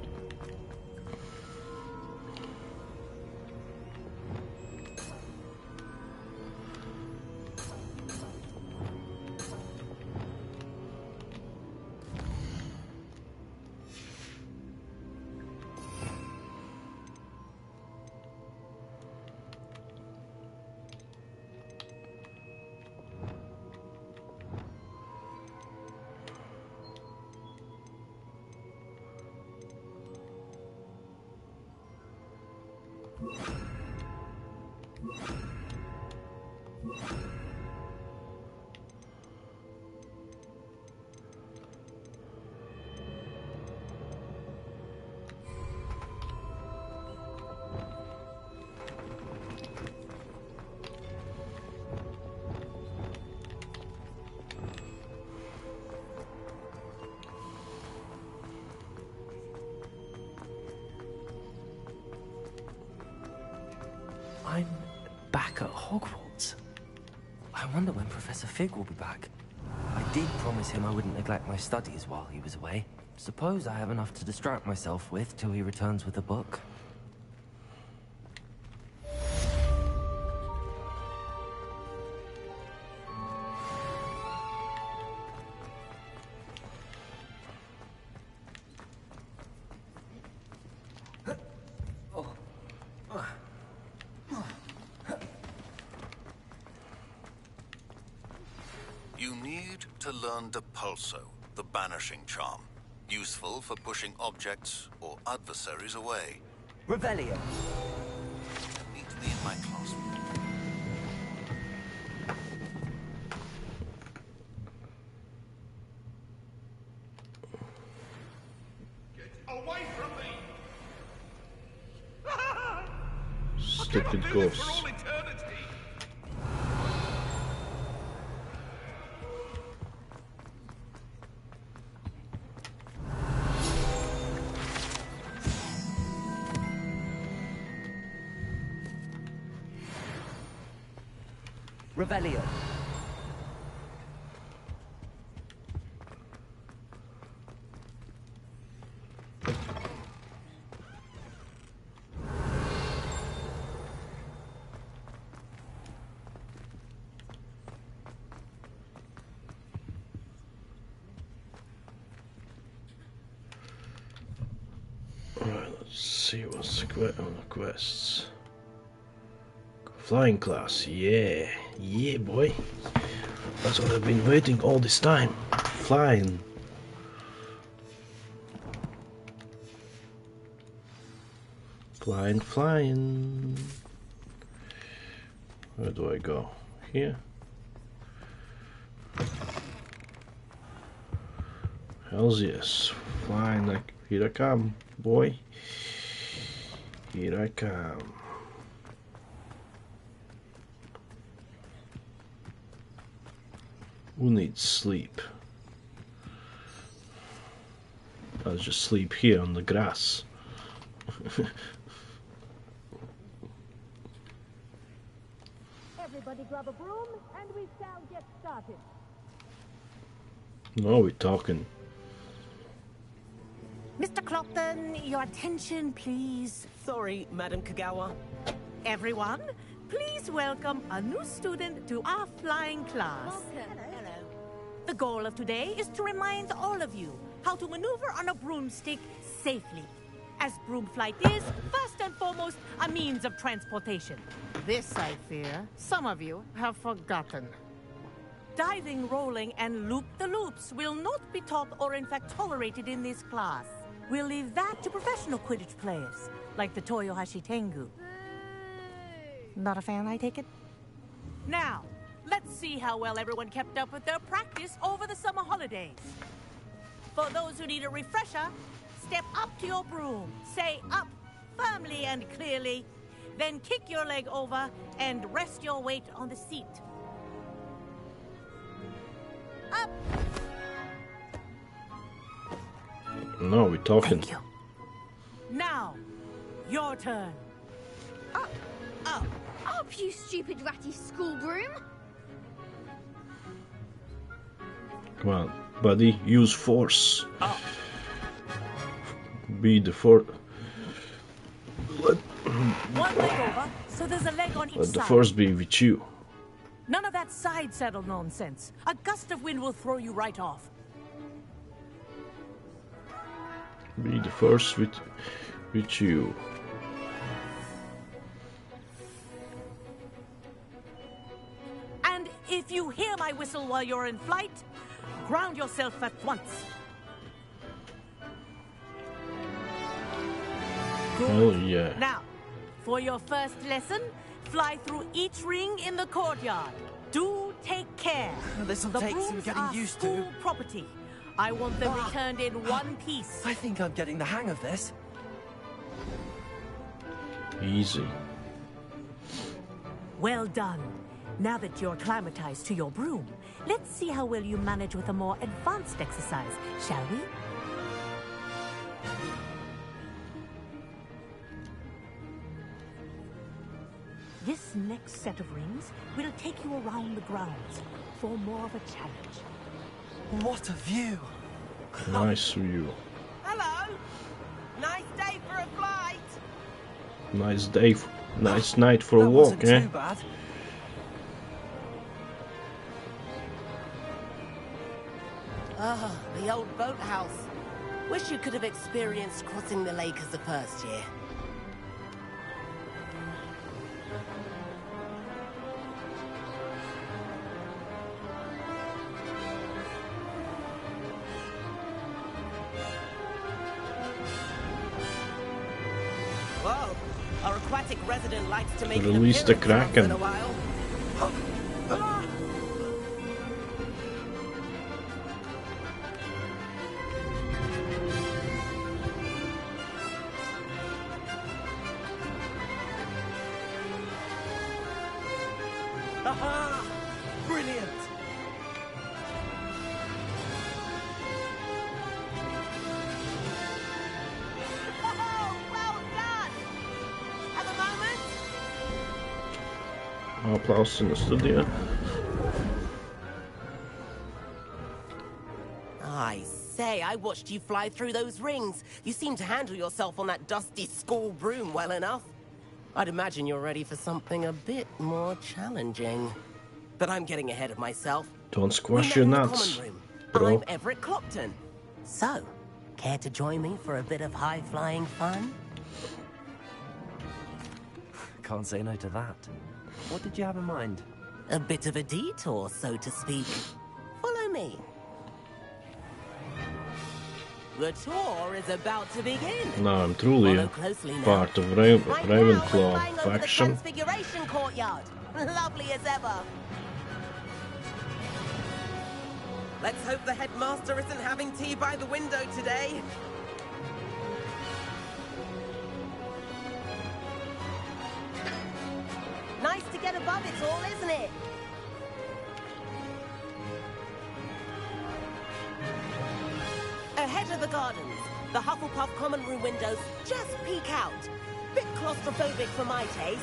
Speaker 7: back at Hogwarts. I wonder when Professor Fig will be back. I did promise him I wouldn't neglect my studies while he was away. Suppose I have enough to distract myself with till he returns with a book.
Speaker 9: You need to learn Depulso, the banishing charm. Useful for pushing objects or adversaries away.
Speaker 12: Revelio.
Speaker 9: Meet me in my classroom.
Speaker 8: Away from me!
Speaker 1: Stupid ghosts.
Speaker 12: Revelio.
Speaker 1: Alright, let's see what's on the quests. Flying class, yeah. Yeah, boy. That's what I've been waiting all this time. Flying. Flying. Where do I go? Here? Hells yes. Flying like, here I come, boy. Here I come. Who needs sleep? I'll just sleep here on the grass.
Speaker 13: Everybody grab a broom and we shall get started.
Speaker 1: No, we're talking.
Speaker 13: Mr. Clopton, your attention, please.
Speaker 12: Sorry, Madam Kagawa.
Speaker 13: Everyone, please welcome a new student to our flying class.
Speaker 10: Hello.
Speaker 13: The goal of today is to remind all of you how to maneuver on a broomstick safely, as broom flight is, first and foremost, a means of transportation. This, I fear, some of you have forgotten. Diving, rolling, and loop-the-loops will not be taught or in fact tolerated in this class. We'll leave that to professional Quidditch players, like the Toyohashi Tengu. Not a fan, I take it? Now, let's see how well everyone kept up with their practice over the summer holidays. For those who need a refresher, step up to your broom, say up firmly and clearly, then kick your leg over and rest your weight on the seat. Up!
Speaker 1: No, we're talking.
Speaker 13: Thank you. Now, your turn.
Speaker 5: Up, up, up, you stupid ratty school broom!
Speaker 1: Come on, buddy, use force. Be the force.
Speaker 13: One leg over, so there's a leg on each
Speaker 1: Let
Speaker 13: side.
Speaker 1: the force be with you.
Speaker 13: None of that side saddle nonsense. A gust of wind will throw you right off.
Speaker 1: Be the force with you.
Speaker 13: And if you hear my whistle while you're in flight, ground yourself at once. Good.
Speaker 1: Hell yeah.
Speaker 13: Now, for your first lesson, fly through each ring in the courtyard. Do take care.
Speaker 12: This'll
Speaker 13: The
Speaker 12: take some
Speaker 13: brooms
Speaker 12: getting
Speaker 13: are
Speaker 12: used to.
Speaker 13: school property. I want them returned in one piece.
Speaker 7: I think I'm getting the hang of this.
Speaker 1: Easy.
Speaker 13: Well done. Now that you're acclimatized to your broom, let's see how well you manage with a more advanced exercise, shall we? This next set of rings will take you around the grounds for more of a challenge.
Speaker 12: What a view!
Speaker 1: Nice view.
Speaker 10: Hello! Nice day for a flight!
Speaker 1: Nice day, nice night for a walk,
Speaker 12: wasn't
Speaker 1: eh?
Speaker 12: too bad.
Speaker 10: Ah, the old boathouse. Wish you could have experienced crossing the lake as the first year. Whoa, our aquatic resident likes to make
Speaker 1: Release the
Speaker 10: appearance once in
Speaker 1: Kraken.
Speaker 10: a while.
Speaker 12: Aha! Brilliant!
Speaker 10: Oh, well done! At the moment,
Speaker 1: Applaus in de studio.
Speaker 10: I say, I watched you fly through those rings. You seem to handle yourself on that dusty school broom well enough. I'd imagine you're ready for something a bit more challenging. But I'm getting ahead of myself.
Speaker 1: Don't squash
Speaker 10: We
Speaker 1: your
Speaker 10: met in the
Speaker 1: nuts,
Speaker 10: common room.
Speaker 1: bro.
Speaker 10: I'm Everett Clopton. So, care to join me for a bit of high-flying fun?
Speaker 7: Can't say no to that. What did you have in mind?
Speaker 10: A bit of a detour, so to speak. Follow me. The tour is about to begin.
Speaker 1: Now I'm truly
Speaker 10: Follow closely now.
Speaker 1: part of
Speaker 10: Right now, we're
Speaker 1: Ravenclaw
Speaker 10: flying over the
Speaker 1: faction.
Speaker 10: Transfiguration Courtyard. Lovely as ever. Let's hope the headmaster isn't having tea by the window today. Nice to get above it all, isn't it? Ahead of the gardens, the Hufflepuff common room windows just peek out. Bit claustrophobic for my taste.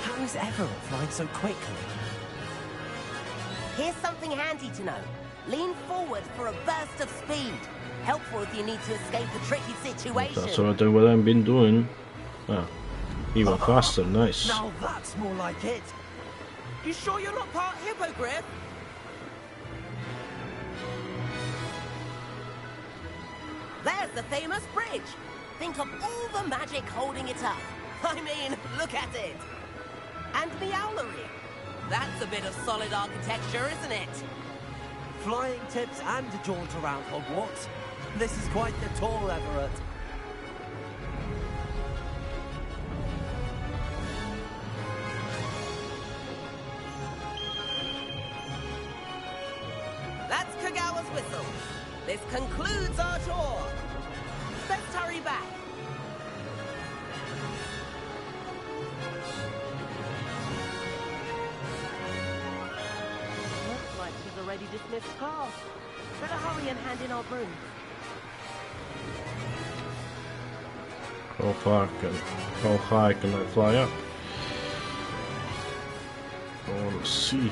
Speaker 12: How is Everett flying so quickly?
Speaker 10: Here's something handy to know. Lean forward for a burst of speed. Helpful if you need to escape a tricky situation.
Speaker 1: That's what I've been doing. Ah, even faster, nice.
Speaker 12: Now that's more like it.
Speaker 10: You sure you're not part hippogriff? There's the famous bridge. Think of all the magic holding it up. I mean, look at it. And the owlery. That's a bit of solid architecture, isn't it?
Speaker 12: Flying tips and a jaunt around Hogwarts. This is quite the tour, Everett.
Speaker 10: That's Kagawa's whistle. This concludes our tour. Let's hurry back. Looks like she's already dismissed class. Better hurry and hand in our broom.
Speaker 1: How high can I fly up? I want to see.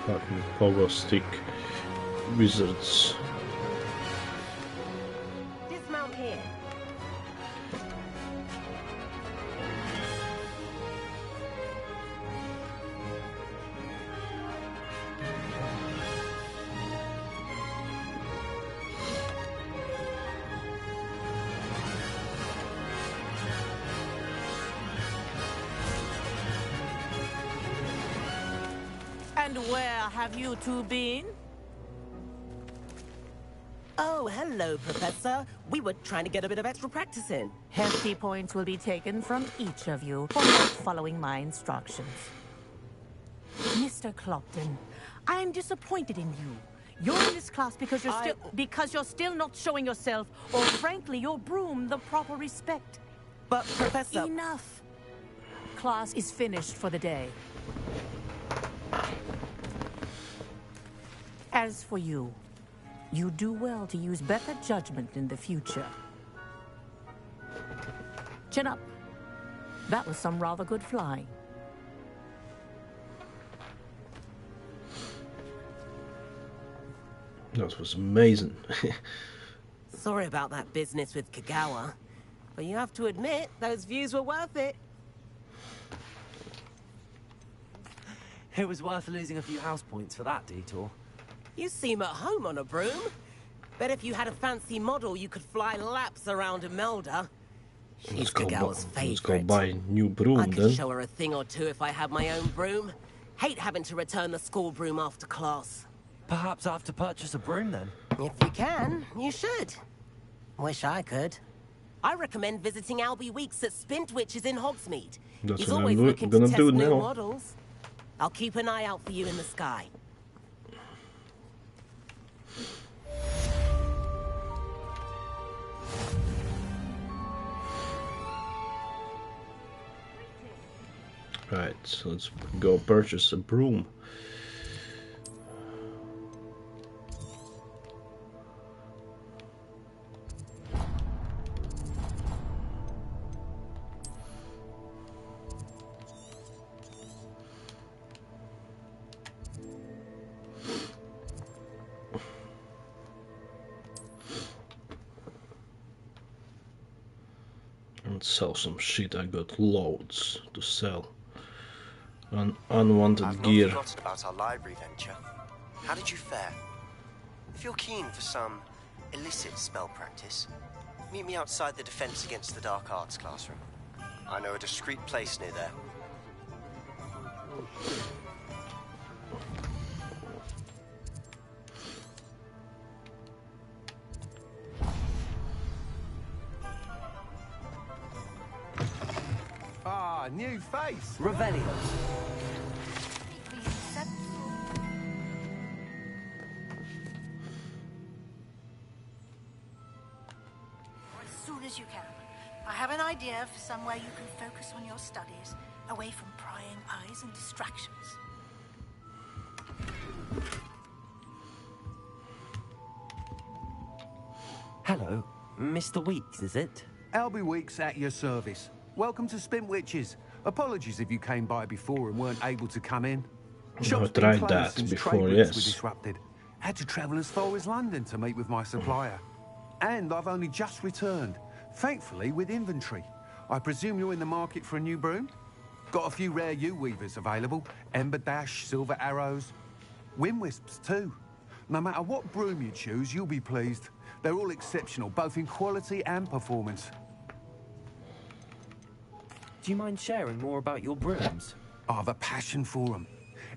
Speaker 1: Fucking pogo stick wizards.
Speaker 10: Dismount here.
Speaker 13: And where have you two been?
Speaker 10: Oh, hello, Professor. We were trying to get a bit of extra practice in.
Speaker 13: Hefty points will be taken from each of you for not following my instructions. Mr. Clopton, I am disappointed in you. You're in this class because you're still not showing yourself, or frankly, your broom the proper respect.
Speaker 10: But, Professor...
Speaker 13: Enough. Class is finished for the day. As for you, you do well to use better judgment in the future. Chin up. That was some rather good flying.
Speaker 1: That was amazing.
Speaker 10: Sorry about that business with Kagawa, but you have to admit, those views were worth it.
Speaker 7: It was worth losing a few house points for that detour.
Speaker 10: You seem at home on a broom. Bet if you had a fancy model, you could fly laps around Imelda. She's Kagawa's favorite.
Speaker 1: Let's go buy a new broom
Speaker 10: I could
Speaker 1: then.
Speaker 10: show her a thing or two if I had my own broom. Hate having to return the school broom after class.
Speaker 7: Perhaps I have to purchase a broom then?
Speaker 10: If you can, you should. Wish I could. I recommend visiting Albie Weeks at Spint Witches in Hogsmeade.
Speaker 1: That's
Speaker 10: He's
Speaker 1: what
Speaker 10: always
Speaker 1: I'm
Speaker 10: looking to
Speaker 1: gonna
Speaker 10: test
Speaker 1: do
Speaker 10: new
Speaker 1: now.
Speaker 10: models. I'll keep an eye out for you in the sky.
Speaker 1: Right, so let's go purchase a broom. And sell some shit. I got loads to sell. Unwanted
Speaker 12: I've
Speaker 1: gear.
Speaker 12: not forgotten about our library venture. How did you fare? If you're keen for some illicit spell practice, meet me outside the Defense Against the Dark Arts classroom. I know a discreet place near there.
Speaker 11: Ah, new face.
Speaker 7: Revelio.
Speaker 17: As soon as you can. I have an idea for somewhere you can focus on your studies, away from prying eyes and distractions.
Speaker 7: Hello, Mr. Weeks, is it?
Speaker 11: Albie Weeks at your service. Welcome to Spint Witches. Apologies if you came by before and weren't able to come in. Shop's been
Speaker 1: tried
Speaker 11: closed
Speaker 1: that
Speaker 11: since
Speaker 1: before,
Speaker 11: trade routes were
Speaker 1: yes.
Speaker 11: disrupted. Had to travel as far as London to meet with my supplier. And I've only just returned, thankfully with inventory. I presume you're in the market for a new broom? Got a few rare U-weavers available. Ember Dash, Silver Arrows. Wind Wisps too. No matter what broom you choose, you'll be pleased. They're all exceptional, both in quality and performance.
Speaker 7: Do you mind sharing more about your brooms?
Speaker 11: I have a passion for them.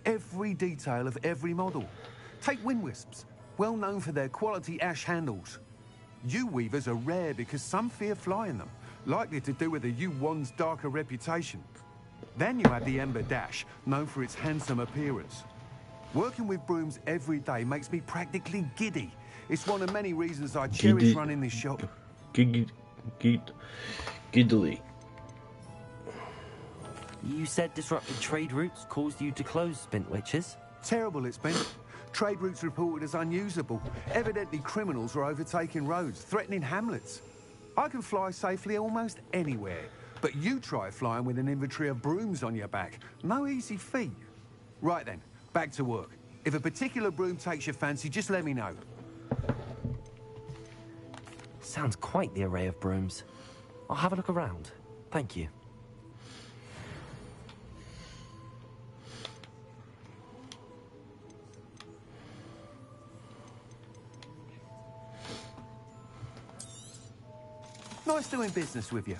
Speaker 11: Every detail of every model. Take Wind Wisps, well known for their quality ash handles. U-weavers are rare because some fear flying them, likely to do with the U-wand's darker reputation. Then you have the Ember Dash, known for its handsome appearance. Working with brooms every day makes me practically giddy. It's one of many reasons I cherish running this shop.
Speaker 1: Giddily.
Speaker 7: You said disrupted trade routes caused you to close Spint Witches?
Speaker 11: Terrible it's been. Trade routes reported as unusable. Evidently criminals are overtaking roads, threatening hamlets. I can fly safely almost anywhere, but you try flying with an inventory of brooms on your back. No easy feat. Right then, back to work. If a particular broom takes your fancy, just let me know.
Speaker 7: Sounds quite the array of brooms. I'll have a look around. Thank you.
Speaker 11: Nice doing business with you.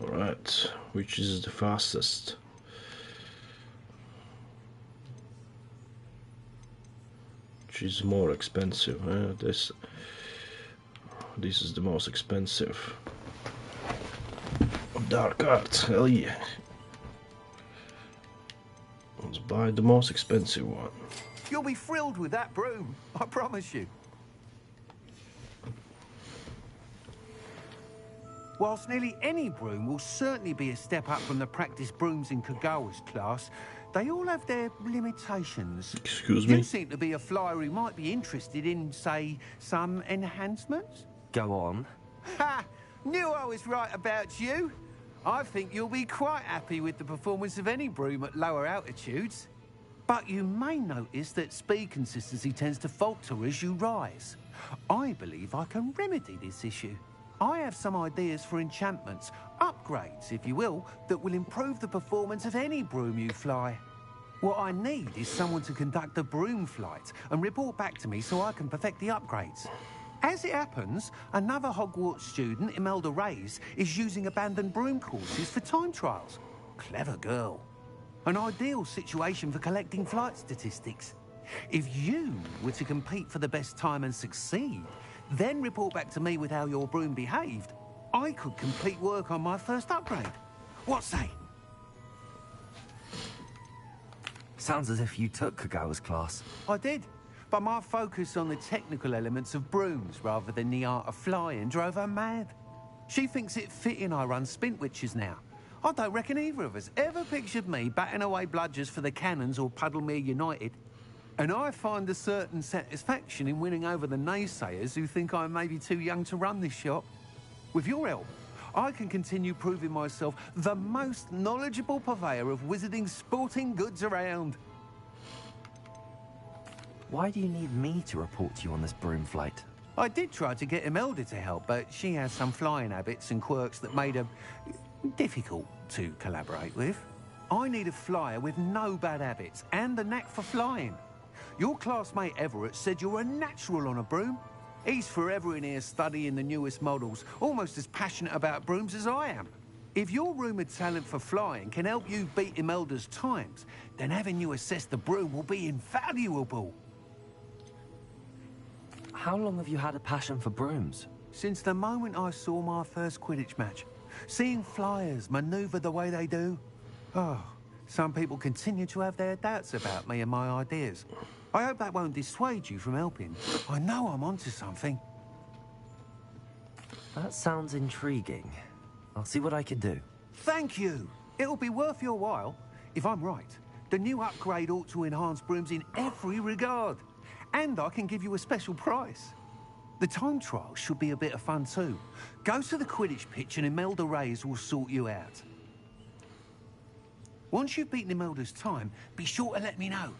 Speaker 1: Alright, which is the fastest? Which is more expensive? This is the most expensive. dark arts, hell yeah. Let's buy the most expensive one.
Speaker 11: You'll be thrilled with that broom, I promise you. Whilst nearly any broom will certainly be a step up from the practice brooms in Kagawa's class, they all have their limitations.
Speaker 1: Excuse me?
Speaker 11: You seem to be a flyer who might be interested in, say, some enhancements?
Speaker 7: Go on.
Speaker 11: Ha! Knew I was right about you. I think you'll be quite happy with the performance of any broom at lower altitudes. But you may notice that speed consistency tends to falter as you rise. I believe I can remedy this issue. I have some ideas for enchantments, upgrades, if you will, that will improve the performance of any broom you fly. What I need is someone to conduct a broom flight and report back to me so I can perfect the upgrades. As it happens, another Hogwarts student, Imelda Reyes, is using abandoned broom courses for time trials. Clever girl. An ideal situation for collecting flight statistics. If you were to compete for the best time and succeed, then report back to me with how your broom behaved, I could complete work on my first upgrade. What say?
Speaker 7: Sounds as if you took Kagawa's class.
Speaker 11: I did, but my focus on the technical elements of brooms rather than the art of flying drove her mad. She thinks it fitting I run Spintwitches now. I don't reckon either of us ever pictured me batting away bludgers for the Cannons or Puddlemere United. And I find a certain satisfaction in winning over the naysayers who think I may be too young to run this shop. With your help, I can continue proving myself the most knowledgeable purveyor of wizarding sporting goods around.
Speaker 7: Why do you need me to report to you on this broom flight?
Speaker 11: I did try to get Imelda to help, but she has some flying habits and quirks that made her difficult to collaborate with. I need a flyer with no bad habits and the knack for flying. Your classmate Everett said you're a natural on a broom. He's forever in here studying the newest models, almost as passionate about brooms as I am. If your rumoured talent for flying can help you beat Imelda's times, then having you assess the broom will be invaluable.
Speaker 7: How long have you had a passion for brooms?
Speaker 11: Since the moment I saw my first Quidditch match. Seeing flyers manoeuvre the way they do. Oh, some people continue to have their doubts about me and my ideas. I hope that won't dissuade you from helping. I know I'm onto something.
Speaker 7: That sounds intriguing. I'll see what I can do.
Speaker 11: Thank you. It'll be worth your while. If I'm right, the new upgrade ought to enhance brooms in every regard. And I can give you a special price. The time trial should be a bit of fun too. Go to the Quidditch pitch and Imelda Reyes will sort you out. Once you've beaten Imelda's time, be sure to let me know.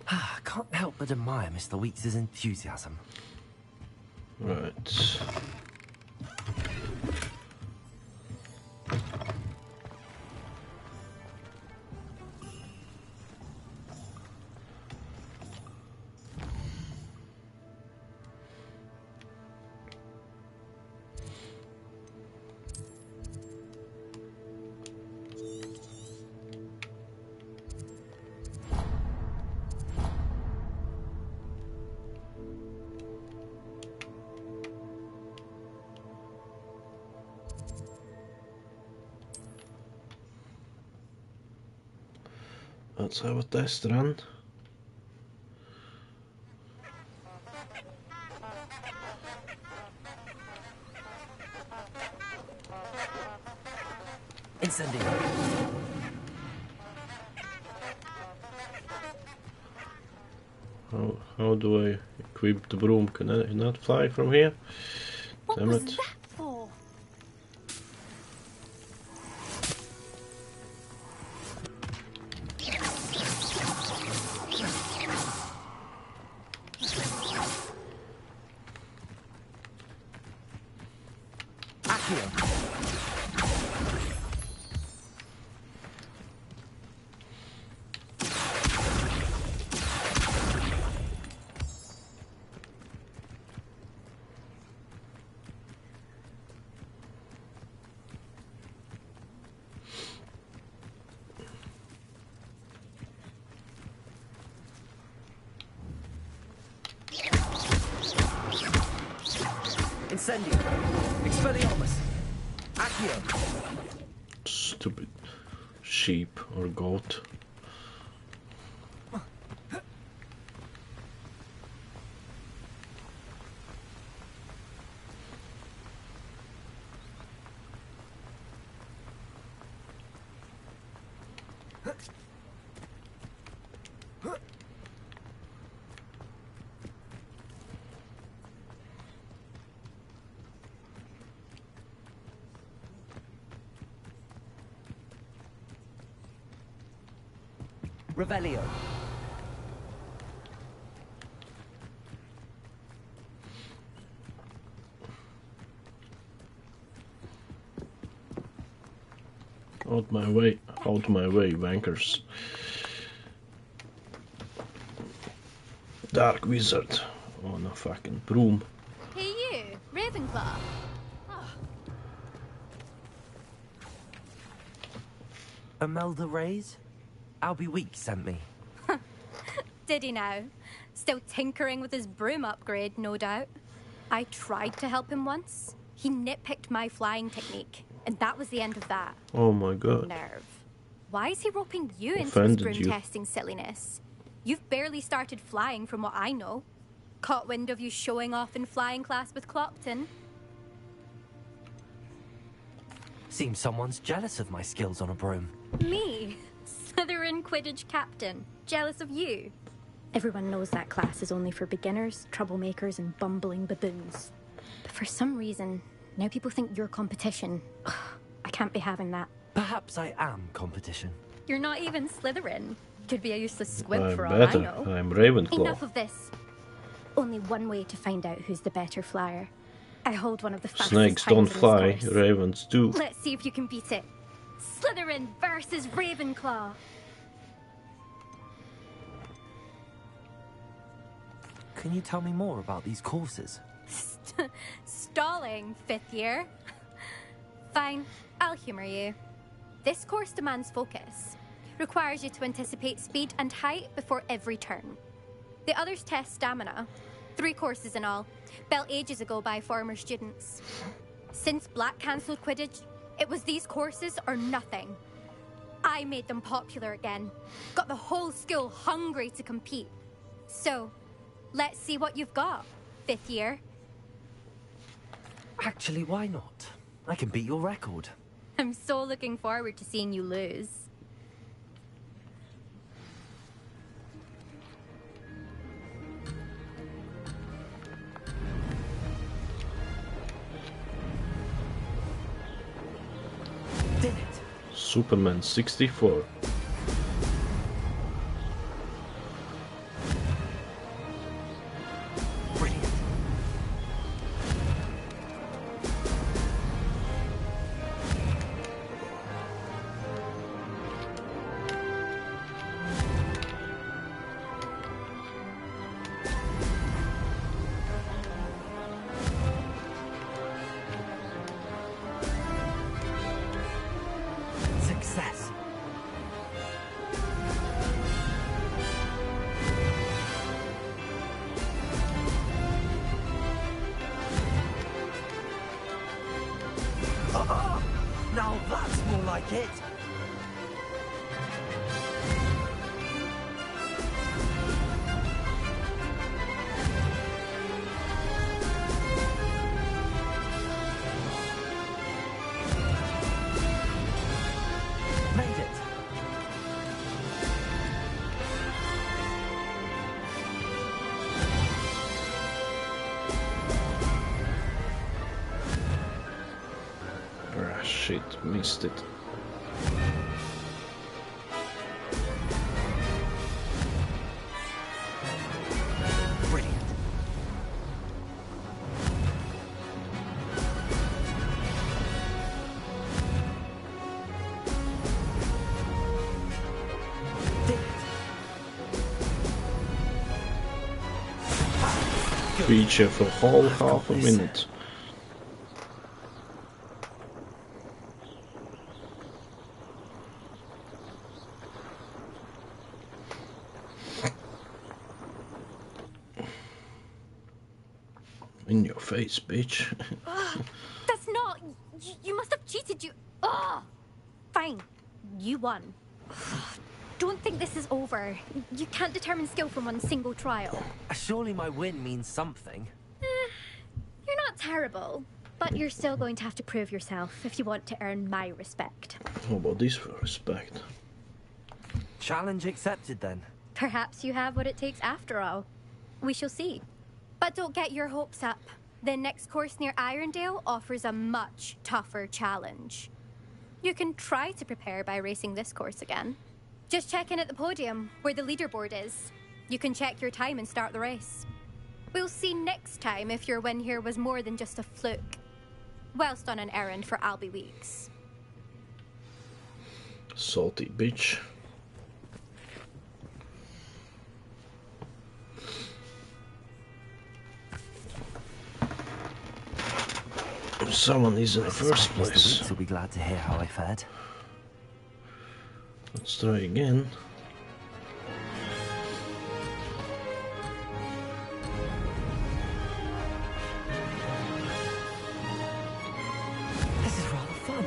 Speaker 7: I can't help but admire Mr. Weeks' enthusiasm.
Speaker 1: Right. Let's have a test run.
Speaker 7: Incendio.
Speaker 1: How do I equip the broom? Can I not fly from here? Damn it.
Speaker 17: That for?
Speaker 7: Incendium. Expelliarmus. Accio.
Speaker 1: Stupid sheep or goat.
Speaker 7: Revelio.
Speaker 1: Out my way, wankers. Dark wizard on a fucking broom.
Speaker 5: Hey you, Ravenclaw.
Speaker 7: Imelda Reyes? Albie Weeks sent me.
Speaker 5: Did he now? Still tinkering with his broom upgrade, no doubt. I tried to help him once. He nitpicked my flying technique, and that was the end of that.
Speaker 1: Oh my god.
Speaker 5: Nerve. Why is he roping you into his
Speaker 1: Offended
Speaker 5: broom
Speaker 1: you.
Speaker 5: testing silliness? You've barely started flying from what I know. Caught wind of you showing off in flying class with Clopton.
Speaker 7: Seems someone's jealous of my skills on a broom.
Speaker 5: Me? Slytherin Quidditch captain. Jealous of you? Everyone knows that class is only for beginners, troublemakers, and bumbling baboons. But for some reason, now people think you're competition. Ugh, I can't be having that.
Speaker 7: Perhaps I am competition.
Speaker 5: You're not even Slytherin. Could be a useless squib
Speaker 1: I'm
Speaker 5: for all
Speaker 1: better.
Speaker 5: I know.
Speaker 1: I'm Ravenclaw.
Speaker 5: Enough of this. Only one way to find out who's the better flyer. I hold one of the fastest
Speaker 1: Snakes
Speaker 5: times
Speaker 1: don't
Speaker 5: in this
Speaker 1: fly,
Speaker 5: course.
Speaker 1: ravens do.
Speaker 5: Let's see if you can beat it. Slytherin versus Ravenclaw.
Speaker 7: Can you tell me more about these courses?
Speaker 5: Stalling, 5th year. Fine, I'll humor you. This course demands focus. Requires you to anticipate speed and height before every turn. The others test stamina. 3 courses in all, built ages ago by former students. Since Black cancelled Quidditch, it was these courses or nothing. I made them popular again. Got the whole school hungry to compete. So, let's see what you've got, 5th year.
Speaker 7: Actually, why not? I can beat your record.
Speaker 5: I'm so looking forward to seeing you lose.
Speaker 7: Did it?
Speaker 1: Superman 64.
Speaker 7: Brilliant. Success. Now that's more like it. Made it.
Speaker 1: Ah, shit, missed it.
Speaker 7: Brilliant.
Speaker 1: Feature for whole half a minute. In your face, bitch.
Speaker 5: Ugh, that's not... You must have cheated, you... Ugh. Fine. You won. Don't think this is over. You can't determine skill from one single trial.
Speaker 7: Surely my win means something.
Speaker 5: You're not terrible, but you're still going to have to prove yourself if you want to earn my respect.
Speaker 1: How about this for respect?
Speaker 7: Challenge accepted, then.
Speaker 5: Perhaps you have what it takes after all. We shall see. But don't get your hopes up. The next course near Irondale offers a much tougher challenge. You can try to prepare by racing this course again. Just check in at the podium, where the leaderboard is. You can check your time and start the race. We'll see next time if your win here was more than just a fluke. Whilst on an errand for Albie Weeks.
Speaker 1: Salty bitch. Someone is in the first place.
Speaker 7: Mr. Weeks will be glad to hear how I fared.
Speaker 1: Let's try again.
Speaker 7: This is rather fun.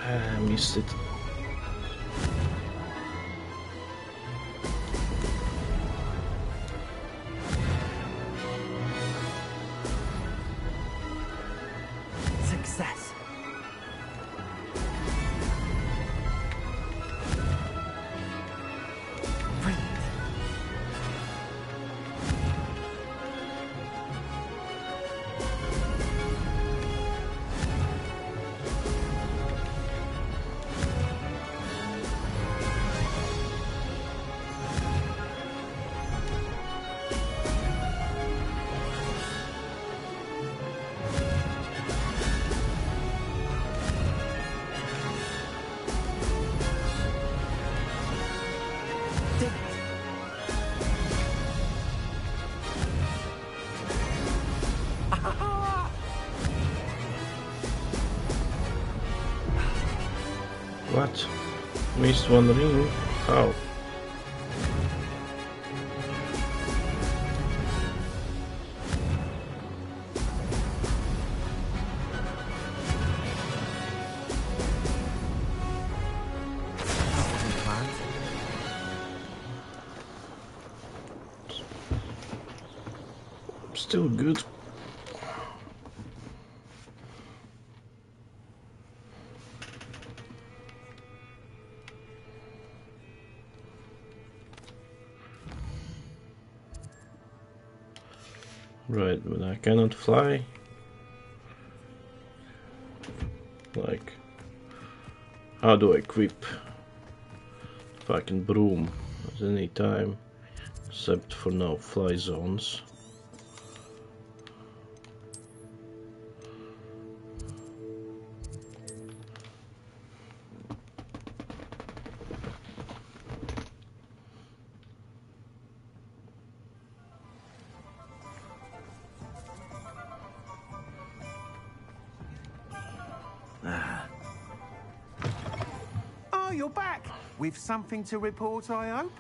Speaker 1: I missed it.
Speaker 7: Success. Brilliant.
Speaker 1: What? Missed one ring? How? Still good. Right, but I cannot fly. Like, how do I equip fucking broom at any time, except for now fly zones?
Speaker 11: Oh, you're back! With something to report, I hope?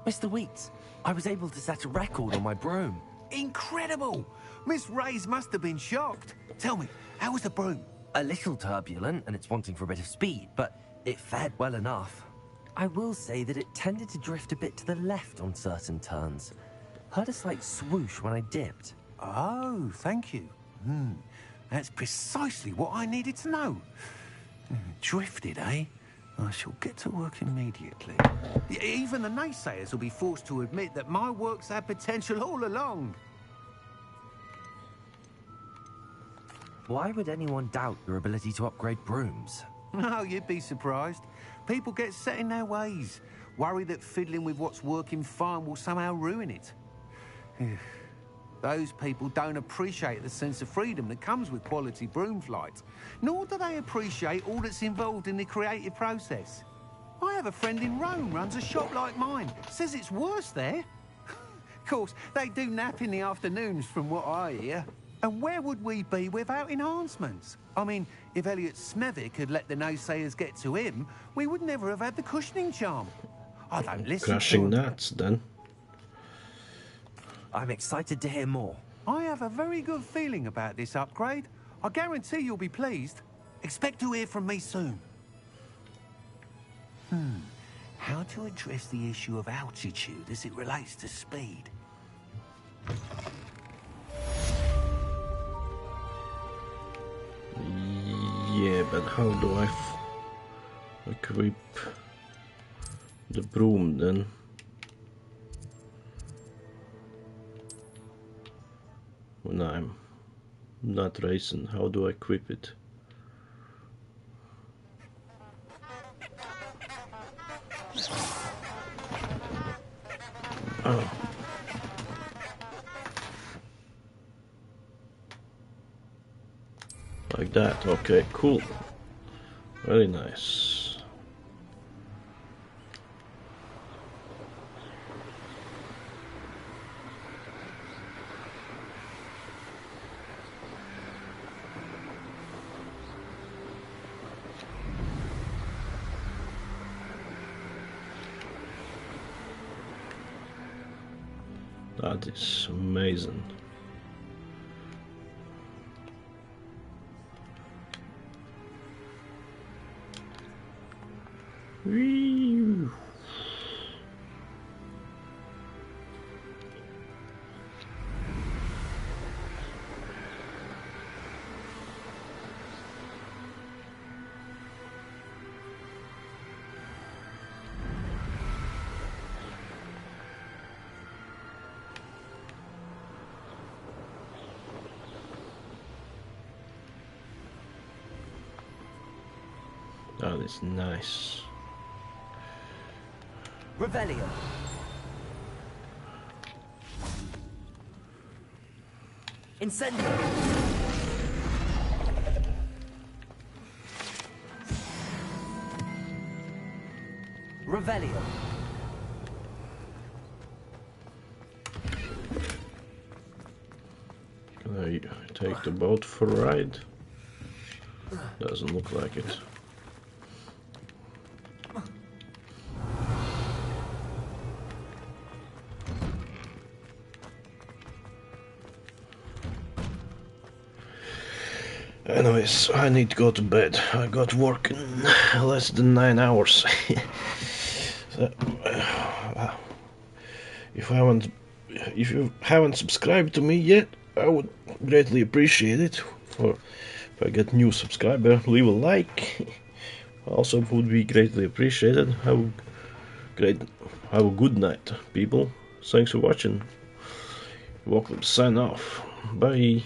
Speaker 7: Mr. Weeks, I was able to set a record on my broom.
Speaker 11: Incredible! Miss Reyes must have been shocked. Tell me, how was the broom?
Speaker 7: A little turbulent, and it's wanting for a bit of speed, but it fared well enough. I will say that it tended to drift a bit to the left on certain turns. Heard a slight swoosh when I dipped.
Speaker 11: Oh, thank you. That's precisely what I needed to know. Drifted, eh? I shall get to work immediately. Even the naysayers will be forced to admit that my work's had potential all along.
Speaker 7: Why would anyone doubt your ability to upgrade brooms?
Speaker 11: No, you'd be surprised. People get set in their ways, worry that fiddling with what's working fine will somehow ruin it. Those people don't appreciate the sense of freedom that comes with quality broom flight, nor do they appreciate all that's involved in the creative process. I have a friend in Rome runs a shop like mine, says it's worse there. Of course, they do nap in the afternoons from what I hear. And where would we be without enhancements? I mean, if Elliot Smethwick had let the naysayers get to him, we would never have had the cushioning charm. I don't listen
Speaker 1: Crashing
Speaker 11: to them.
Speaker 1: nuts, then.
Speaker 12: I'm excited to hear more.
Speaker 11: I have a very good feeling about this upgrade. I guarantee you'll be pleased. Expect to hear from me soon. How to address the issue of altitude as it relates to speed?
Speaker 1: Yeah, but how do I equip the broom then? When I'm not racing, how do I equip it? Oh. Like that, okay, cool. Very nice. That is amazing. Whee! That is nice.
Speaker 12: Revelio. Incendio. Revelio.
Speaker 1: Can I take the boat for a ride? Doesn't look like it. Anyways, I need to go to bed. I got work in less than 9 hours. So, if you haven't subscribed to me yet, I would greatly appreciate it. If I get new subscriber, leave a like. Also would be greatly appreciated. Have a good night, people. Thanks for watching. Evocalypse sign off. Bye.